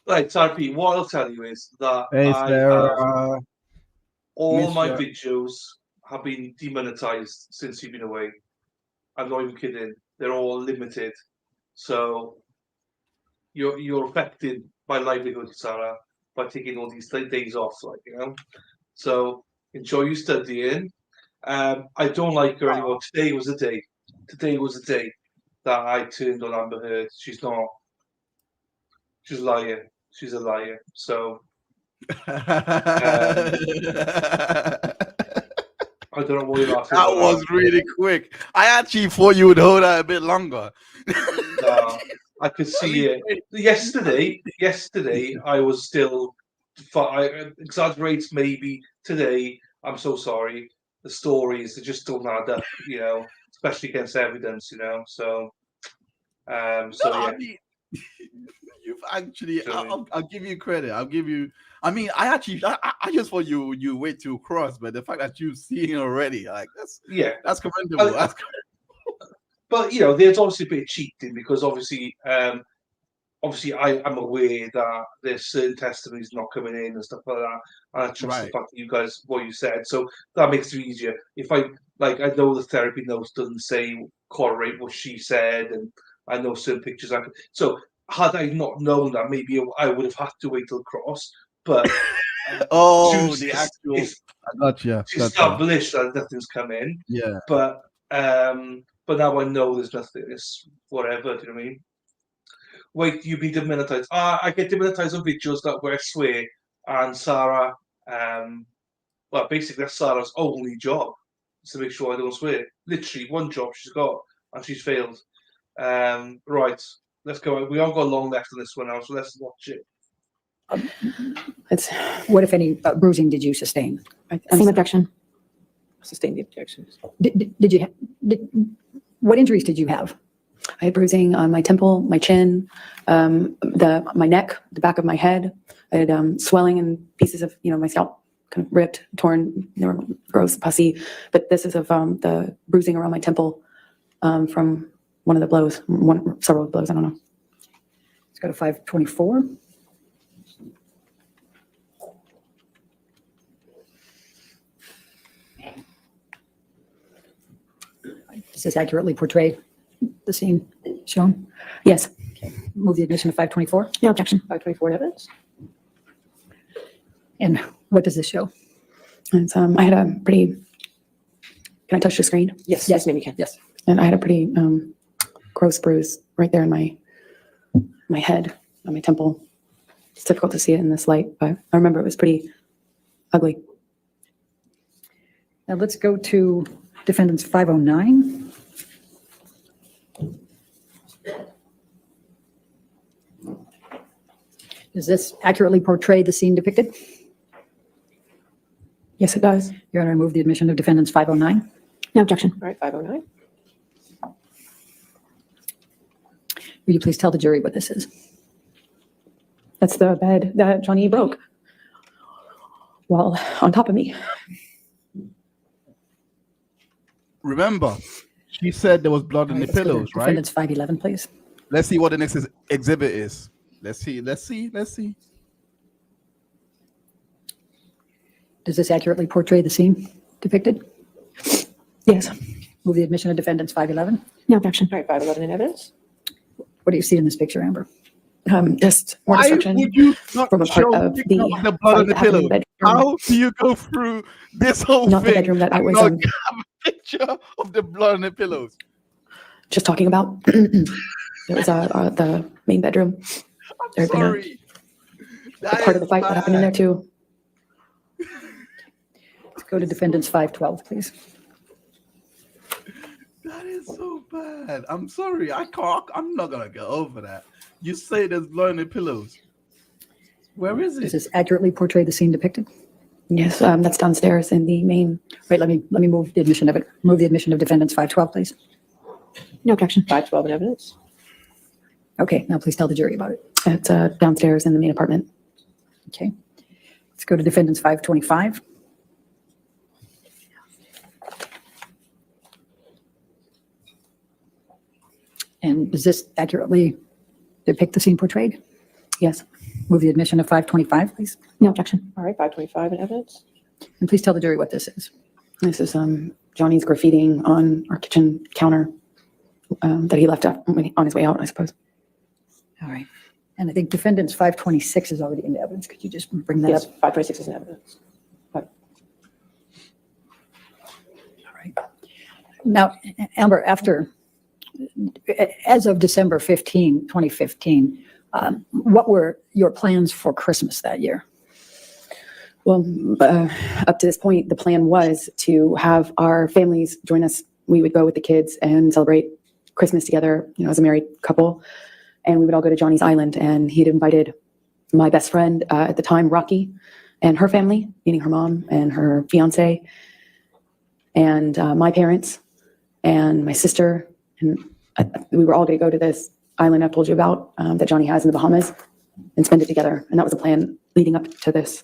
Right, Sarah P. What I'll tell you is that Hey, I have Sarah. all miss my ya. videos have been demonetized since you've been away. I'm not even kidding. They're all limited. So you're affecting my livelihood, Sarah, by taking all these days off, like, you know. So enjoy your studying. I don't like her anymore. Today was the day. Today was the day that I turned on Amber Heard. She's not. She's a liar. She's a liar. So I don't know what you're laughing That about. was really quick. I actually thought you would hold that a bit longer. I could see it. Yesterday, I was still. I exaggerates maybe. Today, I'm so sorry. The stories, they just don't add up, you know, especially against evidence, you know. So, No, yeah. I mean, you've actually. Sure. I'll give you credit. I'll give you. I mean, I just thought you wait to cross, but the fact that you've seen it already, like that's commendable. That's But you know, there's obviously a bit of cheating because obviously, I'm aware that there's certain testimonies not coming in and stuff like that. And I trust the Right. fact that you guys what you said, so that makes it easier. If I know the therapy notes doesn't say correlate what she said, and I know certain pictures. So had I not known that, maybe I would have had to wait till cross. But Oh, Juice the is- actual. is- I gotcha. She's established that nothing's come in, Yeah. but now I know there's nothing. It's whatever. Do you know what I mean? Wait, you be demonetized. I get demonetized on videos that where I swear, and Sarah, well, basically that's Sarah's only job is to make sure I don't swear. Literally one job she's got, and she's failed. Right, let's go. We haven't got long left on this one now, so let's watch it. It's What, if any, bruising did you sustain? Same objection. Sustain the objection. What injuries did you have? I had bruising on my temple, my chin, my neck, the back of my head. I had swelling and pieces of, my scalp kind of ripped, torn. They were gross, pussy. But this is of the bruising around my temple from one of the blows, several blows. I don't know. Let's go to 524. Does this accurately portray the scene shown? Yes. Move the admission of 524. No objection. 524 in evidence. And what does this show? It's, I had a pretty. Can I touch the screen? Yes, yes, ma'am, you can. Yes. And I had a pretty gross bruise right there in my head, on my temple. It's difficult to see it in this light, but I remember it was pretty ugly. Now let's go to defendants 509. Does this accurately portray the scene depicted? Yes, it does. Your Honor, I move the admission of defendants 509. No objection. All right, 509. Will you please tell the jury what this is? That's the bed that Johnny broke while on top of me. Remember, she said there was blood in the Let's go to pillows, right? Defendants 511, please. Let's see what the next exhibit is. Let's see. Does this accurately portray the scene depicted? Yes. Move the admission of defendants 511. No objection. All right, 511 in evidence. What do you see in this picture, Amber? Just more Why destruction would you not from a show part of the the blood on fight the that happened in pillow? the bedroom. How do you go through this whole Not the thing bedroom that I and was not in. have a picture of the blood on the pillows? Just talking about. It was the main bedroom. There I'm had been a sorry. That part of the is fight that happened in there bad. too. Let's go to defendants 512, please. That is so bad. I'm sorry. I'm not gonna get over that. You say there's blood in the pillows. Where is Does it? this accurately portray the scene depicted? Yes, that's downstairs in the main. Right, let me move the admission of it. Move the admission of defendants 512, please. No objection. 512 in evidence. Okay, now please tell the jury about it. It's downstairs in the main apartment. Okay. Let's go to defendants 525. And does this accurately depict the scene portrayed? Yes. Move the admission of 525, please. No objection. All right, 525 in evidence. And please tell the jury what this is. This is Johnny's graffitiing on our kitchen counter that he left up on his way out, I suppose. All right. And I think defendants 526 is already in evidence. Could you just bring that Yes, up? 526 is in evidence. All right. Now, Amber, as of December 15, 2015, what were your plans for Christmas that year? Well, up to this point, the plan was to have our families join us. We would go with the kids and celebrate Christmas together, as a married couple. And we would all go to Johnny's Island. And he'd invited my best friend at the time, Rocky, and her family, meaning her mom and her fiance, and my parents and my sister. And we were all going to go to this island I've told you about that Johnny has in the Bahamas and spend it together. And that was the plan leading up to this.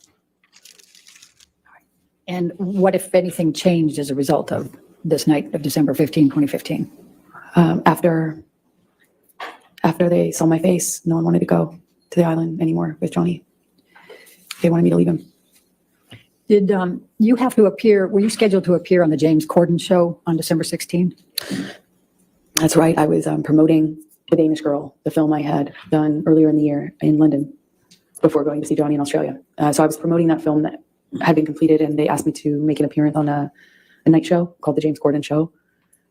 And what, if anything, changed as a result of this night of December 15, 2015? After they saw my face, no one wanted to go to the island anymore with Johnny. They wanted me to leave him. Did you have to appear, were you scheduled to appear on the James Corden show on December 16? That's right. I was promoting The Danish Girl, the film I had done earlier in the year in London before going to see Johnny in Australia. So I was promoting that film that had been completed, and they asked me to make an appearance on a night show called The James Corden Show.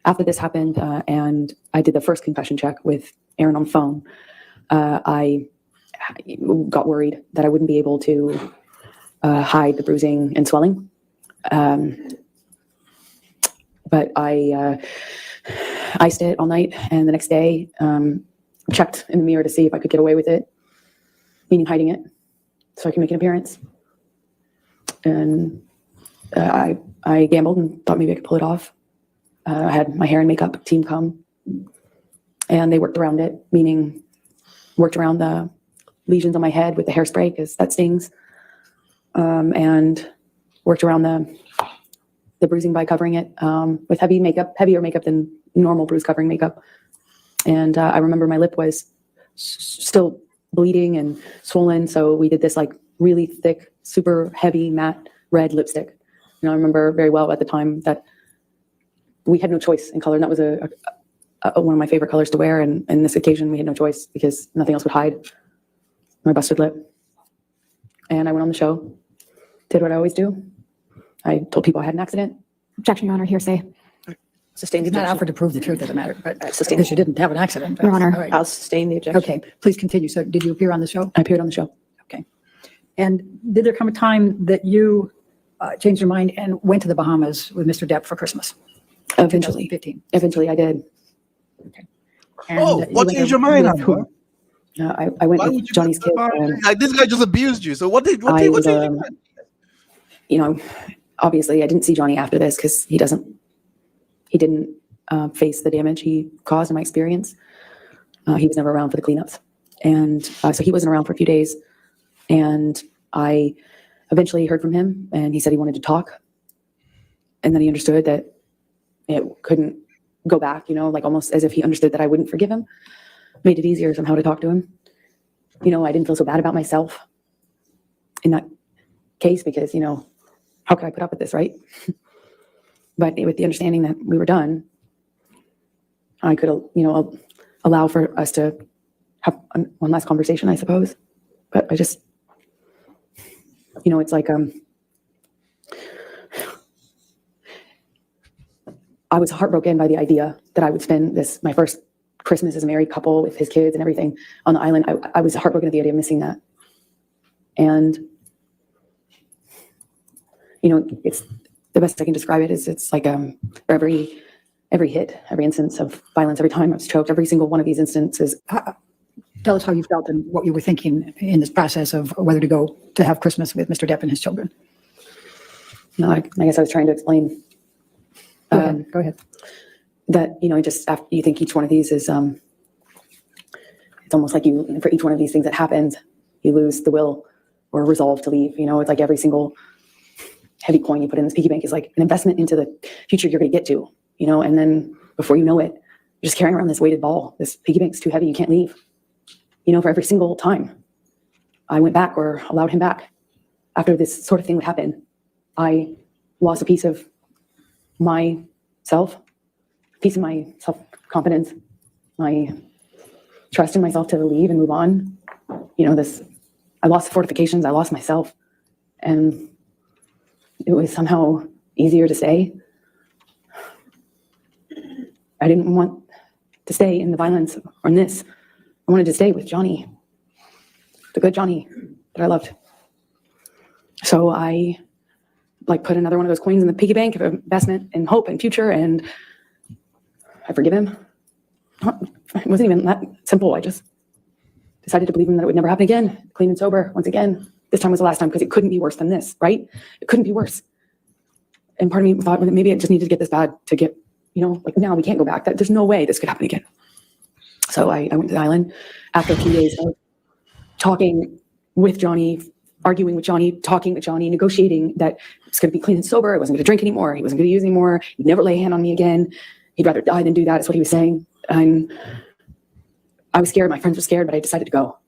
After this happened, and I did the first confession check with Aaron on the phone, I got worried that I wouldn't be able to hide the bruising and swelling. But I iced it all night, and the next day checked in the mirror to see if I could get away with it, meaning hiding it, so I could make an appearance. And I gambled and thought maybe I could pull it off. I had my hair and makeup team come, and they worked around it, meaning worked around the lesions on my head with the hairspray because that stings, and worked around the bruising by covering it with heavier makeup than normal bruise covering makeup. And I remember my lip was still bleeding and swollen, so we did this like really thick, super heavy matte red lipstick. And I remember very well at the time that we had no choice in color, and that was one of my favorite colors to wear. And in this occasion, we had no choice because nothing else would hide my busted lip. And I went on the show, did what I always do. I told people I had an accident. Objection, Your Honor, hearsay. Sustain the He's not objection. offered to prove the truth of the matter, but Sustain. because you didn't have an accident. Your Honor. All right. I'll sustain the objection. Okay, please continue. So did you appear on the show? I appeared on the show. Okay. And did there come a time that you changed your mind and went to the Bahamas with Mr. Depp for Christmas? Eventually. 2015. Eventually, I did. And Oh, you what went changed there your mind, with whom? Amber? I went Why with would you Johnny's go to kids. the bar? And Like, this guy just abused you. So what I what was, changed your mind? Obviously I didn't see Johnny after this because he didn't face the damage he caused in my experience. He was never around for the cleanups. And so he wasn't around for a few days. And I eventually heard from him, and he said he wanted to talk. And then he understood that it couldn't go back, like almost as if he understood that I wouldn't forgive him. Made it easier somehow to talk to him. I didn't feel so bad about myself in that case because, how could I put up with this, right? But with the understanding that we were done, I could, allow for us to have one last conversation, I suppose. But I just, it's like, I was heartbroken by the idea that I would spend my first Christmas as a married couple with his kids and everything on the island. I was heartbroken at the idea of missing that. And, it's the best I can describe it is it's like for every hit, every instance of violence, every time I was choked, every single one of these instances. Tell us how you felt and what you were thinking in this process of whether to go to have Christmas with Mr. Depp and his children. No, I guess I was trying to explain Go ahead. that, just after you think each one of these is, it's almost like for each one of these things that happens, you lose the will or resolve to leave. It's like every single heavy coin you put in this piggy bank is like an investment into the future you're going to get to, and then before you know it, you're just carrying around this weighted ball. This piggy bank's too heavy. You can't leave, for every single time I went back or allowed him back after this sort of thing would happen, I lost a piece of myself, a piece of my self-confidence, my trust in myself to leave and move on. I lost the fortifications, I lost myself, and it was somehow easier to stay. I didn't want to stay in the violence or in this. I wanted to stay with Johnny, the good Johnny that I loved. So I put another one of those coins in the piggy bank of investment and hope and future, and I forgive him. It wasn't even that simple. I just decided to believe him that it would never happen again. Clean and sober once again. This time was the last time because it couldn't be worse than this, right? It couldn't be worse. And part of me thought maybe it just needed to get this bad to get, now we can't go back. There's no way this could happen again. So I went to the island after a few days of talking with Johnny, arguing with Johnny, talking with Johnny, negotiating that it's going to be clean and sober. I wasn't going to drink anymore. He wasn't going to use anymore. He'd never lay a hand on me again. He'd rather die than do that. Is what he was saying. And I was scared. My friends were scared, but I decided to go.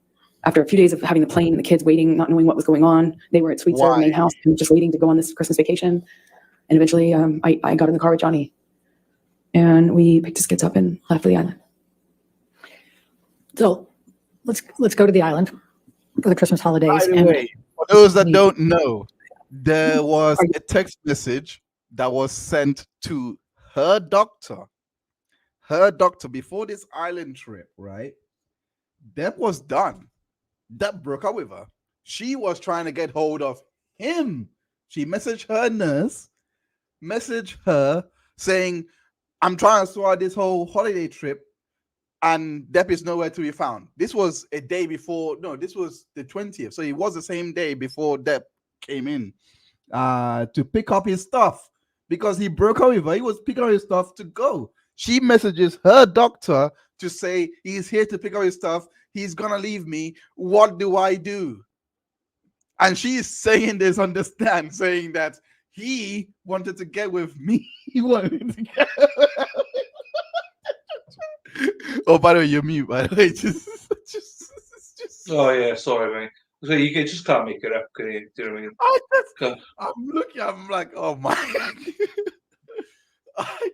After a few days of having the plane and the kids waiting, not knowing what was going on, they were at Sweetser main house and just waiting to go on this Christmas vacation. And eventually I got in the car with Johnny and we picked his kids up and left for the island. So let's go to the island for the Christmas holidays. By the way, for those that don't know, there was a text message that was sent to her doctor before this island trip, right? Depp was done. Depp broke up with her. She was trying to get hold of him. She messaged her nurse, messaged her saying, I'm trying to sort out this whole holiday trip and Depp is nowhere to be found. This was a day before, no, this was the 20th. So it was the same day before Depp came in to pick up his stuff because he broke up with her. He was picking up his stuff to go. She messages her doctor to say he's here to pick up his stuff. He's going to leave me. What do I do? And she's saying this on the stand, saying that he wanted to get with me. He wanted to get... Oh, by the way, you're mute, by the way. Just... Oh, yeah, sorry, mate. So you just can't make it up, can you? Do you know what I mean? I'm looking, I'm like, oh my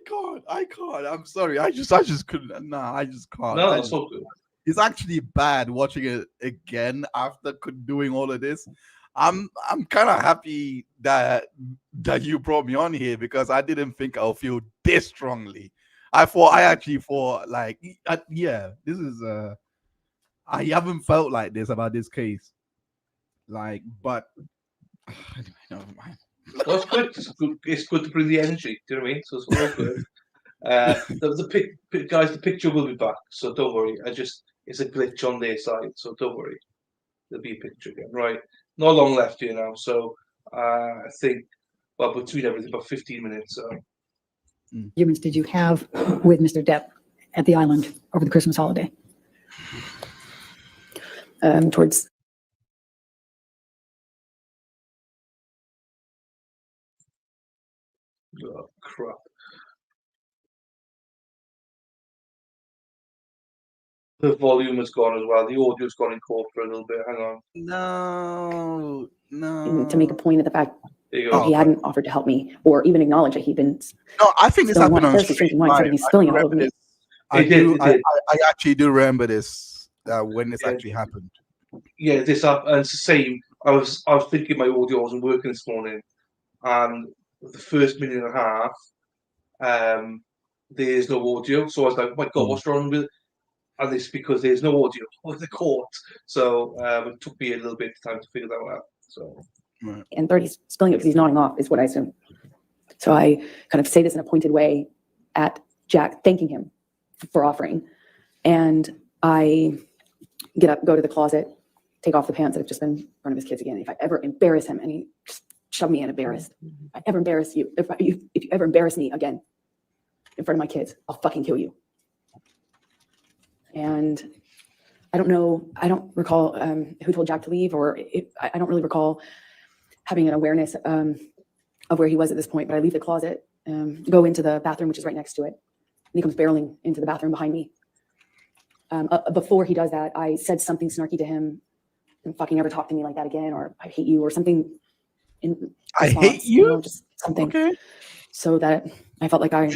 God. I can't. I'm sorry. I just couldn't. Nah, I just can't. No, that's all good. It's actually bad watching it again after doing all of this. I'm kind of happy that you brought me on here because I didn't think I'll feel this strongly. I actually thought like, yeah, this is I haven't felt like this about this case. Like, but anyway, never mind. That's good. It's good to bring the energy. Do you know what I mean? So it's all good. Guys, the picture will be back, so don't worry. It's a glitch on their side, so don't worry. There'll be a picture again, right? Not long left here now, so I think, well, between everything, about 15 minutes. Arguments did you have with Mr. Depp at the island over the Christmas holiday? Towards Oh, crap. The volume has gone as well. The audio's gone in court for a little bit. Hang on. No. to make a point of the fact There you that go. he hadn't offered to help me or even acknowledge that he'd been No, I think this spilling happened wine, on thirsty, stream. drinking wine, so he'd be spilling all over me. I It did. actually do remember this when this actually happened. Yeah, this up, and it's the same. I was thinking my audio wasn't working this morning, and the first minute and a half, there's no audio. So I was like, oh my God, what's wrong with it? And it's because there's no audio with the court. So it took me a little bit of time to figure that one out. So And 30 spilling it because he's nodding off is what I assume. So I kind of say this in a pointed way at Jack, thanking him for offering. And I get up, go to the closet, take off the pants that have just been in front of his kids again. If I ever embarrass him, and he just shoved me in embarrassed. If I ever embarrass you, if you ever embarrass me again in front of my kids, I'll fucking kill you. And I don't recall who told Jack to leave, or I don't really recall having an awareness of where he was at this point, but I leave the closet, go into the bathroom, which is right next to it. And he comes barreling into the bathroom behind me. Before he does that, I said something snarky to him, and fucking never talk to me like that again, or I hate you, or something in response, I hate you? just something. Okay. So that I felt like I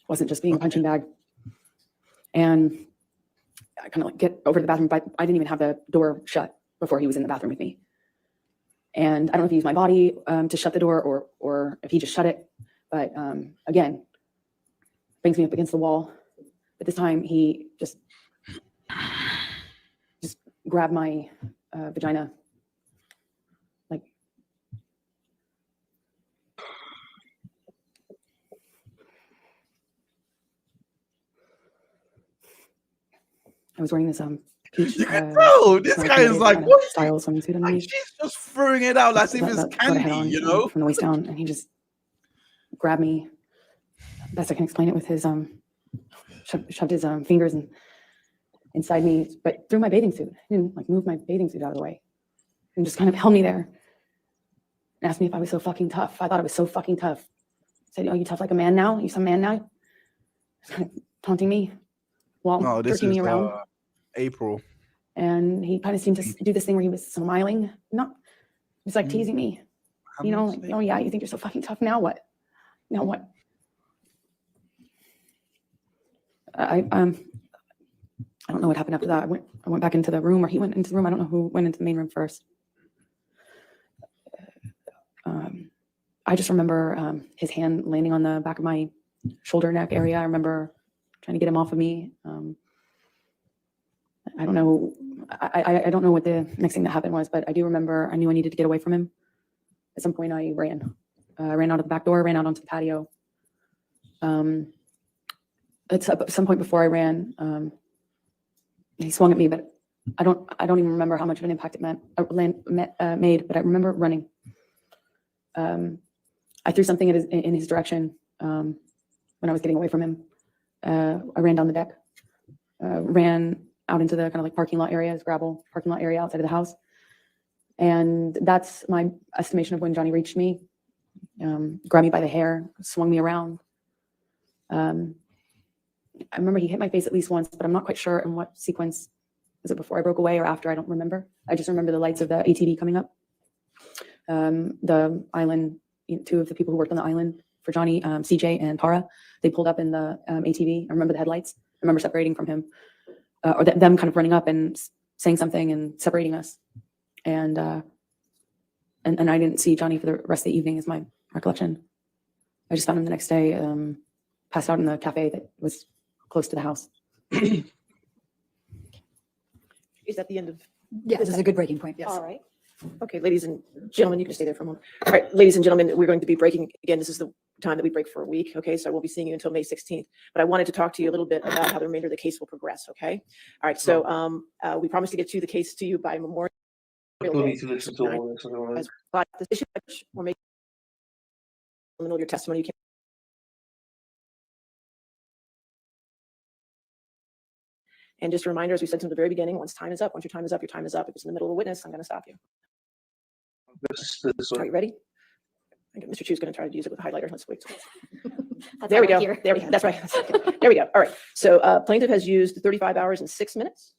wasn't just being a punching bag. And I kind of like get over to the bathroom, but I didn't even have the door shut before he was in the bathroom with me. And I don't know if he used my body to shut the door, or if he just shut it. But again, brings me up against the wall. But this time he just grabbed my vagina. Like, I was wearing this peach. You can tell this guy is like, what? Style swimming suit Like, underneath. she's just throwing it out as if it's What I had on, candy, you know? from the waist down, and he just grabbed me. Best I can explain it with his shoved his fingers inside me, but through my bathing suit. He didn't like move my bathing suit out of the way, and just kind of held me there and asked me if I was so fucking tough. I thought I was so fucking tough. I said, "Oh, you tough like a man now? You some man now?" Just kind of taunting me while No, this jerking is me around. April. And he kind of seemed to do this thing where he was smiling, not just like teasing me. You know, like, oh yeah, you think you're so fucking tough. Now what? Now what? I don't know what happened after that. I went back into the room, or he went into the room. I don't know who went into the main room first. I just remember his hand landing on the back of my shoulder neck area. I remember trying to get him off of me. I don't know. I don't know what the next thing that happened was, but I do remember I knew I needed to get away from him. At some point, I ran. I ran out of the back door, ran out onto the patio. At some point before I ran, he swung at me, but I don't even remember how much of an impact it made. But I remember running. I threw something in his direction when I was getting away from him. I ran down the deck, ran out into the kind of like parking lot area, gravel parking lot area outside of the house. And that's my estimation of when Johnny reached me, grabbed me by the hair, swung me around. I remember he hit my face at least once, but I'm not quite sure in what sequence. Was it before I broke away or after? I don't remember. I just remember the lights of the ATV coming up. The island, two of the people who worked on the island for Johnny, CJ and Para, they pulled up in the ATV. I remember the headlights. I remember separating from him, or them kind of running up and saying something and separating us. And I didn't see Johnny for the rest of the evening, is my recollection. I just found him the next day, passed out in the cafe that was close to the house. Is that the end of? Yeah, this is a good breaking point. Yes. All right. Okay, ladies and gentlemen, you can stay there for a moment. All right, ladies and gentlemen, we're going to be breaking again. This is the time that we break for a week. Okay, so I won't be seeing you until May 16th. But I wanted to talk to you a little bit about how the remainder of the case will progress. Okay. All right. So we promised to get you the case to you by Memorial People Day. need to listen to all this. Otherwise. But this issue we're making in the middle of your testimony. You can't. And just a reminder, as we said from the very beginning, once time is up, once your time is up, your time is up. If it's in the middle of a witness, I'm going to stop you. This Are you ready? I think Mr. Chu's going to try to use it with a highlighter. Let's wait. That's There we why go. we're here. There we go. That's right. There we go. All right. So plaintiff has used 35 hours and 6 minutes.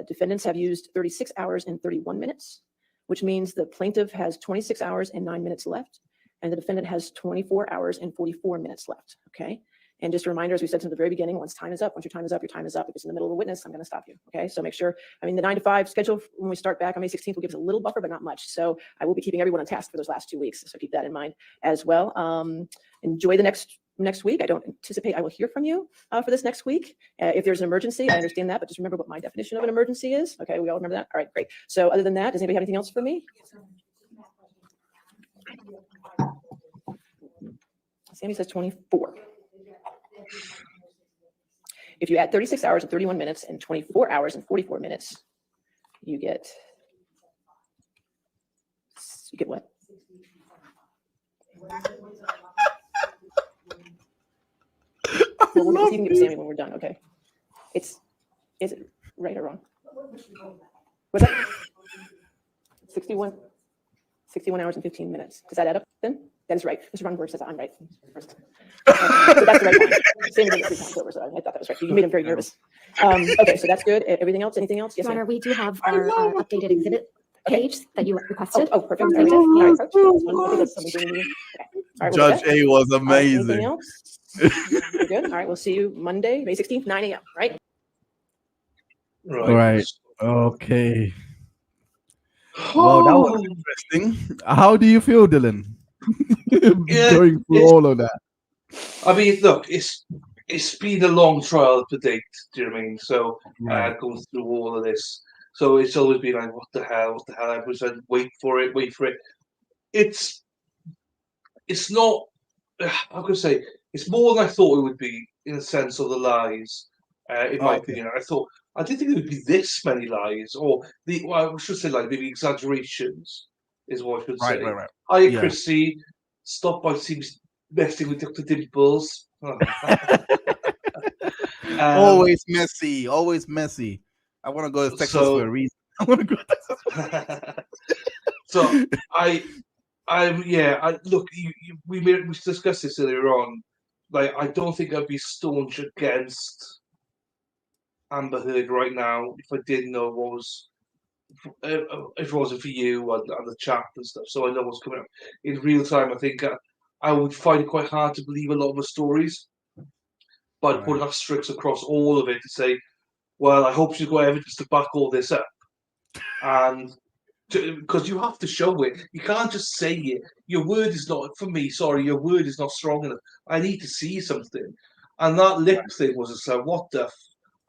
Defendants have used 36 hours and 31 minutes, which means the plaintiff has 26 hours and 9 minutes left, and the defendant has 24 hours and 44 minutes left. Okay. And just a reminder, as we said from the very beginning, once time is up, once your time is up, your time is up. If it's in the middle of a witness, I'm going to stop you. Okay. So make sure, the 9 to 5 schedule when we start back on May 16th will give us a little buffer, but not much. So I will be keeping everyone on task for those last 2 weeks. So keep that in mind as well. Enjoy the next week. I don't anticipate I will hear from you for this next week. If there's an emergency, I understand that, but just remember what my definition of an emergency is. Okay. We all remember that. All right, great. So other than that, does anybody have anything else for me? Sammy says 24. If you add 36 hours and 31 minutes and 24 hours and 44 minutes, you get what? Well, you can get Sammy when we're done. Okay. Is it right or wrong? What's that? 61 hours and 15 minutes. Does that add up then? That is right. Mr. Runberg says I'm right. So that's the right time. Sammy did it 3 times over, so I thought that was right. You made him very nervous. Okay, so that's good. Everything else? Anything else? Yes, Your Honor, ma'am. we do have our updated exhibit page that you requested. Oh, perfect. from All right. plaintiff. All right. I think that's something we need. Okay. All right, we'll do Judge that. A was All right, anything amazing. else? We're good. All right, we'll see you Monday, May 16th, 9 a.m. Right? Right. Okay. Well, that was interesting. How do you feel, Dylan? Yeah, Going through it's- all of that. I mean, look, it's been a long trial to date. Do you know what I mean? So Right. going through all of this, so it's always been like, what the hell? What the hell? Everyone said, wait for it, wait for it. It's not. How can I say? It's more than I thought it would be in a sense of the lies. In my Okay. opinion, I didn't think there would be this many lies, or well, I should say like maybe exaggerations is what I should say. Right. Hiya, Yeah. Chrissy. Stop by seems messing with Dr. Dimples. Always messy. Always messy. I want to go to Texas so- for a reason. I want to go to Texas. So look, we discussed this earlier on. Like, I don't think I'd be staunch against Amber Heard right now if I didn't know what was, if it wasn't for you and the chat and stuff. So I know what's coming up in real time. I think I would find it quite hard to believe a lot of the stories, but I'd put an asterisk across all of it to say, well, I hope she's got evidence to back all this up, and because you have to show it. You can't just say it. Your word is not, for me, sorry, your word is not strong enough. I need to see something. And that lip thing was just like, what the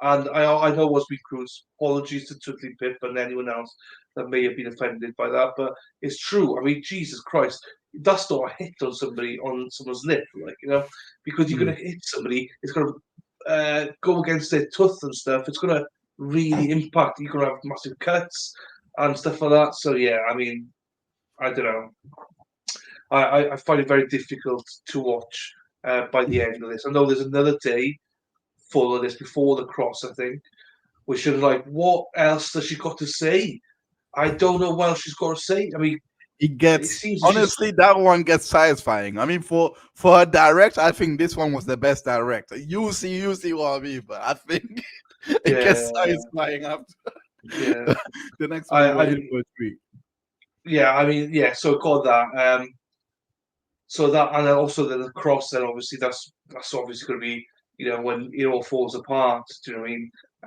and I know was we Cruz, apologies to Twiddly Pip and anyone else that may have been offended by that, but it's true. I mean, Jesus Christ, that's not a hit on someone's lip, like, because you're going to hit somebody, it's going to go against their tooth and stuff. It's going to really impact. You're going to have massive cuts and stuff like that. So yeah, I mean, I don't know. I find it very difficult to watch by the end of this. I know there's another day full of this before the cross, I think, we should like, what else does she got to say? I don't know what else she's got to say. I mean, It gets seems honestly that one gets satisfying. I mean, for a direct, I think this one was the best direct. You see what I mean, but I think it gets satisfying after. Yeah, The next one I we're in mean, for a treat. yeah, I mean, yeah. So got that. So that, and then also the cross. Then obviously that's obviously going to be, when it all falls apart. Do you know what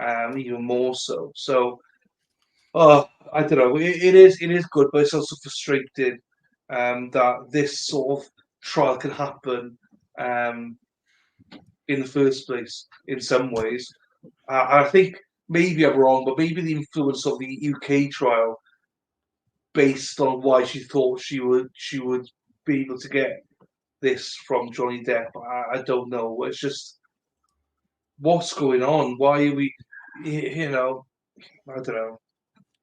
I mean? Even more so. So, I don't know. It is good, but it's also frustrating that this sort of trial can happen in the first place. In some ways, I think maybe I'm wrong, but maybe the influence of the UK trial, based on why she thought she would be able to get this from Johnny Depp. I don't know. It's just, what's going on? Why are we? I don't know.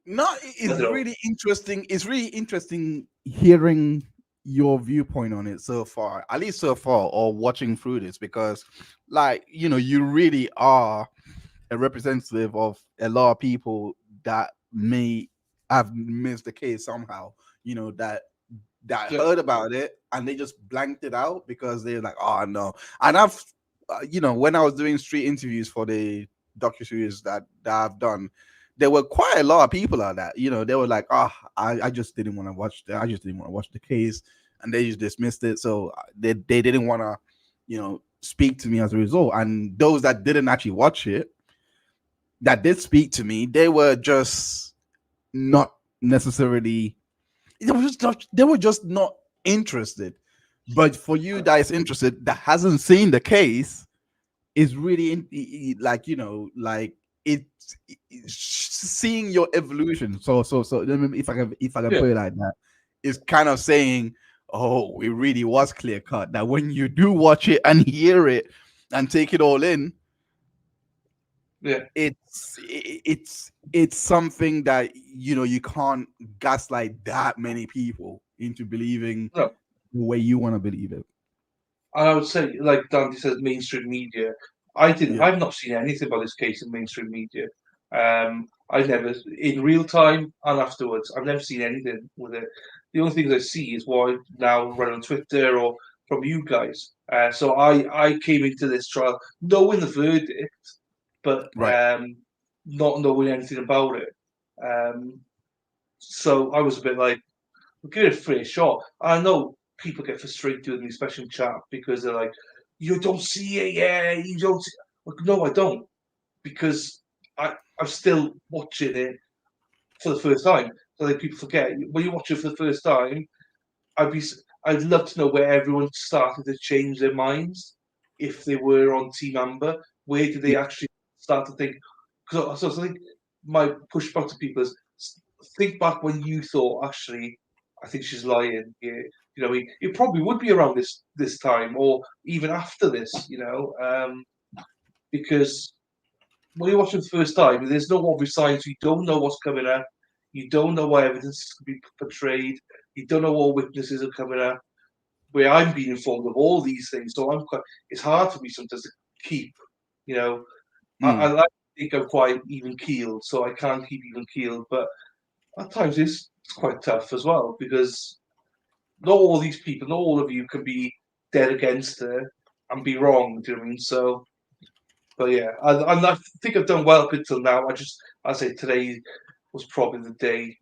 No, I it's don't know. really interesting. It's really interesting hearing your viewpoint on it so far, at least so far, or watching through this, because, like, you really are a representative of a lot of people that may have missed the case somehow. That Yeah. heard about it and they just blanked it out because they're like, oh no. And I've, when I was doing street interviews for the docuseries that I've done, there were quite a lot of people like that. They were like, oh, I just didn't want to watch I just didn't want to watch the case, and they just dismissed it. So they didn't want to, speak to me as a result. And those that didn't actually watch it, that did speak to me, they were just not necessarily, they were just not interested. But for you that is interested, that hasn't seen the case, is really like, it's seeing your evolution. So if I can put it like that, it's kind of saying, oh, it really was clear cut that when you do watch it and hear it and take it all in, Yeah. it's something that you can't gaslight that many people into believing No. the way you want to believe it. And I would say, like Dante says, mainstream media. Yeah. I've not seen anything about this case in mainstream media. I've never, in real time and afterwards, I've never seen anything with it. The only things I see is what I now run on Twitter or from you guys. So I came into this trial knowing the verdict, but Right. not knowing anything about it. So I was a bit like, give it a fair shot. I know people get frustrated with me, especially in chat, because they're like, "You don't see it, yeah, you don't." See it. Like, no, I don't, because I'm still watching it for the first time. So that people forget when you watch it for the first time. I'd love to know where everyone started to change their minds if they were on Team Amber. Where did they actually start to think? Because I think my pushback to people is think back when you thought actually I think she's lying. Yeah, it probably would be around this time or even after this. Because when you're watching the first time, there's no obvious signs. You don't know what's coming up. You don't know what evidence is going to be portrayed. You don't know what witnesses are coming up. Where I'm being informed of all these things, so it's hard for me sometimes to keep. You know, I like to think I'm quite even keeled, so I can't keep even keeled. But at times it's quite tough as well because not all these people, not all of you can be dead against her and be wrong. Do you know what I mean? So. But yeah, I think I've done well up until now. I say today was probably the day.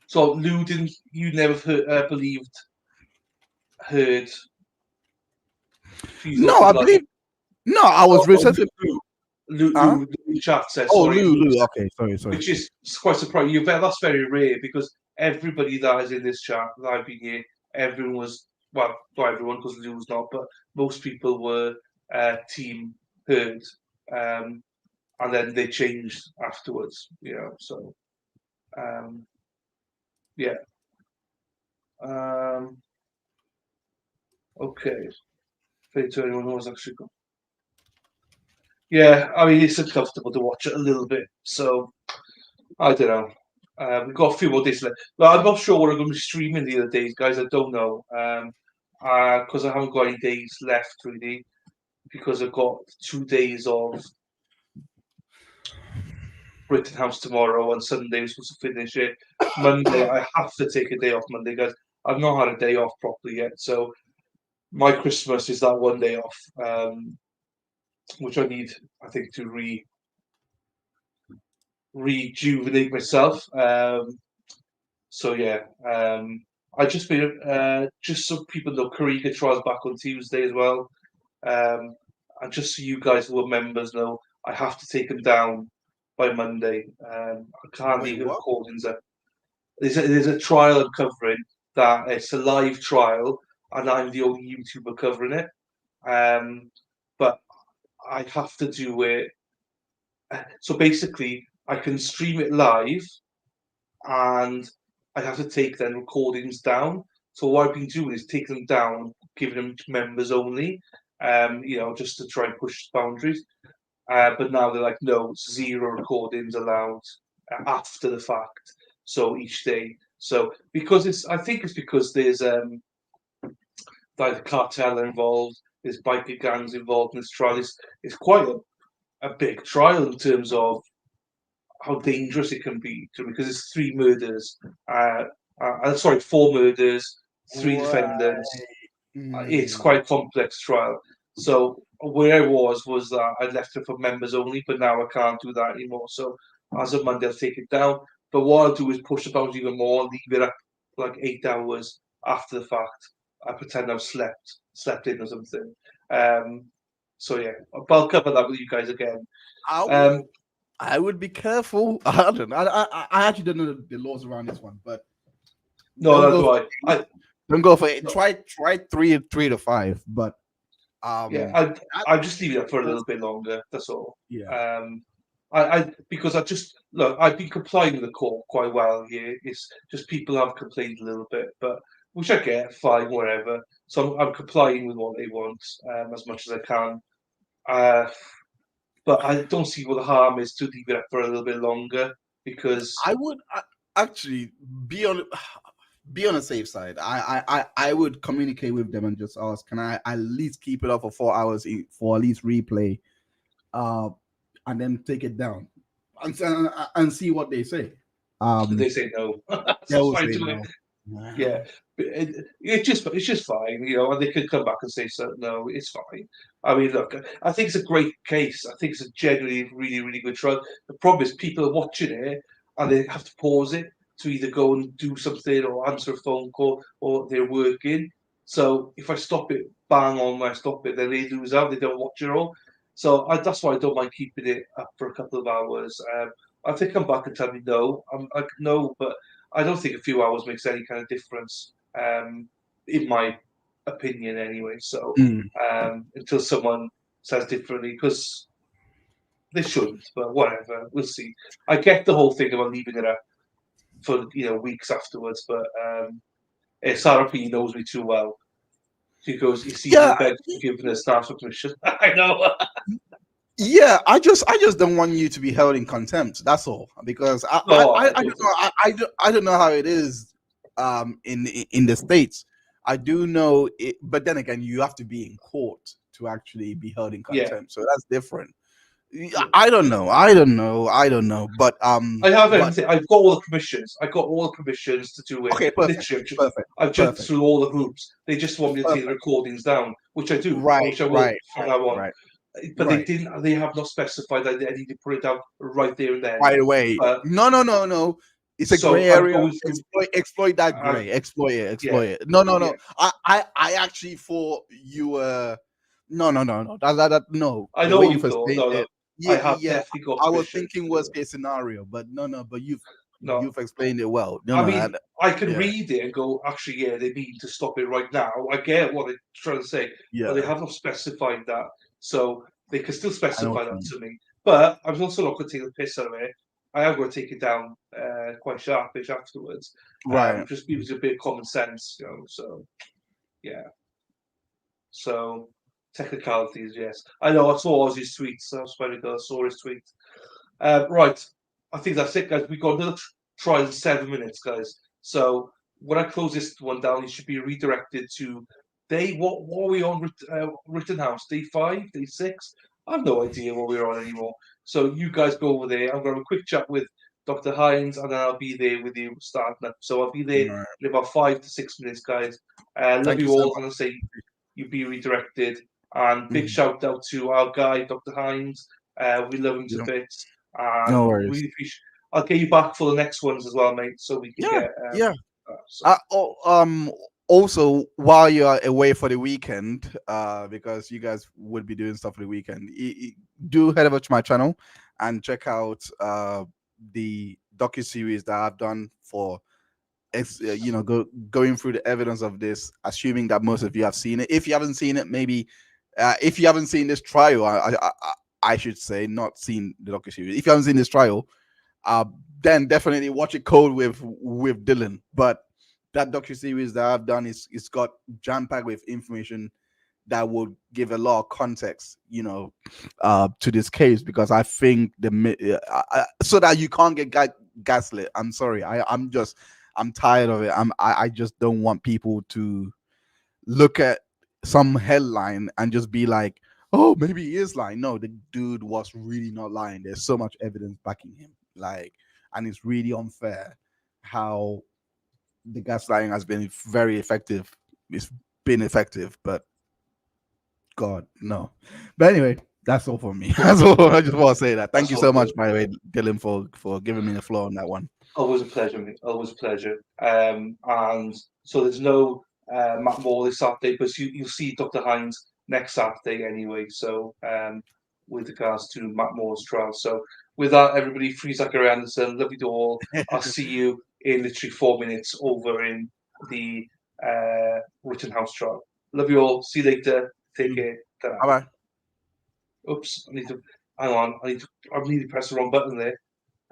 So Lou, you never heard Fuse No, I believe. No, I was researching. Huh? Lou in chat says Oh, sorry, Lou. Okay, sorry. which is quite surprising. That's very rare because everybody that is in this chat that I've been here, everyone was not everyone because Lou was not, but most people were team heard. And then they changed afterwards, So, yeah. Okay. Fate to anyone who was actually gone. Yeah, I mean it's uncomfortable to watch it a little bit, so I don't know. We've got a few more days left. Well, I'm not sure what I'm going to be streaming the other days, guys. I don't know. Because I haven't got any days left really, because I've got 2 days of Britain House tomorrow and Sunday we're supposed to finish it. Monday I have to take a day off Monday, guys. I've not had a day off properly yet, so my Christmas is that one day off, which I need, I think, to rejuvenate myself. So yeah, I just been just so people know, Kariga trials back on Tuesday as well, and just so you guys who are members know, I have to take them down by Monday. I can't Wait, leave the what? recordings up. There's a trial I'm covering that it's a live trial, and I'm the only YouTuber covering it. But I have to do it. So basically, I can stream it live, and I have to take then recordings down. So what I've been doing is taking them down, giving them to members only. Just to try and push boundaries. But now they're like, no, 0 recordings allowed after the fact. So each day. So I think it's because there's like cartel involved, there's biker gangs involved in this trial. It's quite a big trial in terms of how dangerous it can be because it's 3 murders. Sorry, 4 murders, 3 defendants. It's Mm. quite a complex trial. So where I was that I left it for members only, but now I can't do that anymore. So as of Monday, I'll take it down. But what I'll do is push the bounds even more, leave it up like 8 hours after the fact. I pretend I've slept in or something. So yeah, I'll cover that with you guys again. I would be careful. I don't know. I actually don't know the laws around this one, but No, don't that's go. why. Don't go for it. Try 3 to 5, but Yeah, I just leave it up for a little bit longer. That's all. yeah. Because I've been complying with the court quite well here. It's just people have complained a little bit, but which I get, fine, whatever. So I'm complying with what they want as much as I can. But I don't see what the harm is to leave it up for a little bit longer because I would actually be on the safe side. I would communicate with them and just ask, can I at least keep it up for 4 hours for at least replay, and then take it down and see what they say. they say no. They So will fine say to it. no. Yeah, but it's just fine, and they could come back and say so. No, it's fine. I mean, look, I think it's a great case. I think it's a genuinely really really good trial. The problem is people are watching it and they have to pause it to either go and do something or answer a phone call or they're working. So if I stop it, bang on when I stop it, then they lose out. They don't watch it all. So that's why I don't mind keeping it up for a couple of hours. If they come back and tell me no, I'm like no, but I don't think a few hours makes any kind of difference, in my opinion, anyway. So Mm. until someone says differently, because they shouldn't, but whatever, we'll see. I get the whole thing about leaving it up for weeks afterwards, but SRP knows me too well. He goes, "You see, Yeah, you beg forgiveness, not for permission." I know. yeah. I just don't want you to be held in contempt. That's all. Because I don't know. I don't know how it is in the States. I do know it, but then again, you have to be in court to actually be held in Yeah. contempt. So that's different. I don't know. I don't know. But I have everything. I've got all the permissions. I got all the permissions to do it. okay, perfect, Literally, perfect, I've jumped perfect, through all the hoops. They just want me to take the perfect. recordings down, which I do, Right, which I will right, from right, now on. right, But they right. didn't. They have not specified that I need to put it down right there and then. By the way, But no. It's a so gray I'm area. going through. Exploit that Uh, gray. Exploit yeah, it. No. yeah. I actually thought you were. No. No. I The know way what you you've thought. explained No, no. it. Yeah, I have yeah. definitely got I was permission thinking to do worst it. case scenario, but no. But No, you've explained it well. No, I no. mean, I can Yeah, read it and go, actually, yeah, they mean to stop it right now. I get what they're trying to say, but they yeah. haven't specified that. So they can still I know what specify you that mean. to me. But I'm also not going to take the piss out of it. I am going to take it down quite sharpish afterwards. Right. Just because a bit of common sense, So, yeah. So, technicalities, yes. I know, I saw Ozzy's tweets. I was very good. I saw his tweet. Right. I think that's it, guys. We've got another trial in 7 minutes, guys. So when I close this one down, it should be redirected to what are we on Rittenhouse? Day 5, day 6? I have no idea what we're on anymore. So you guys go over there. I'm going to have a quick chat with Dr. Hines, and then I'll be there with you starting up. So I'll be there Right. in about 5 to 6 minutes, guys. Love Thank you you so all, much. and I'll say you be redirected. And big Mhm. shout out to our guy, Dr. Hines. We love him to Yeah. bits, No and worries. really appreciate. I'll get you back for the next ones as well, mate, so we can Yeah. get. Yeah. So, Also, while you're away for the weekend, because you guys would be doing stuff for the weekend, do head over to my channel and check out the docu-series that I've done for going through the evidence of this, assuming that most of you have seen it. If you haven't seen it, maybe if you haven't seen this trial, I should say, not seen the docu-series. If you haven't seen this trial, then definitely watch it cold with Dylan. But that docu-series that I've done it's got jam-packed with information that would give a lot of context, to this case, because I think so that you can't get gaslit. I'm sorry. I'm tired of it. I just don't want people to look at some headline and just be like, oh, maybe he is lying. No, the dude was really not lying. There's so much evidence backing him. And it's really unfair how the gaslighting has been very effective. It's been effective, but God, no. But anyway, that's all for me. That's all. I just want to say that. Thank that's you all so good. much, by the way, Dylan, for giving me the floor on that one. Always a pleasure, mate. Always a pleasure. And so there's no Matt Moore this Saturday, but you'll see Dr. Hines next Saturday anyway. So with regards to Matt Moore's trial. So with that, everybody, free Zachary Anderson. Love you to all. I'll see you in literally 4 minutes over in the Rittenhouse trial. Love you all. See you later. Take care. Ta-ra. Bye bye. Oops, I need to hang on. I need to press the wrong button there.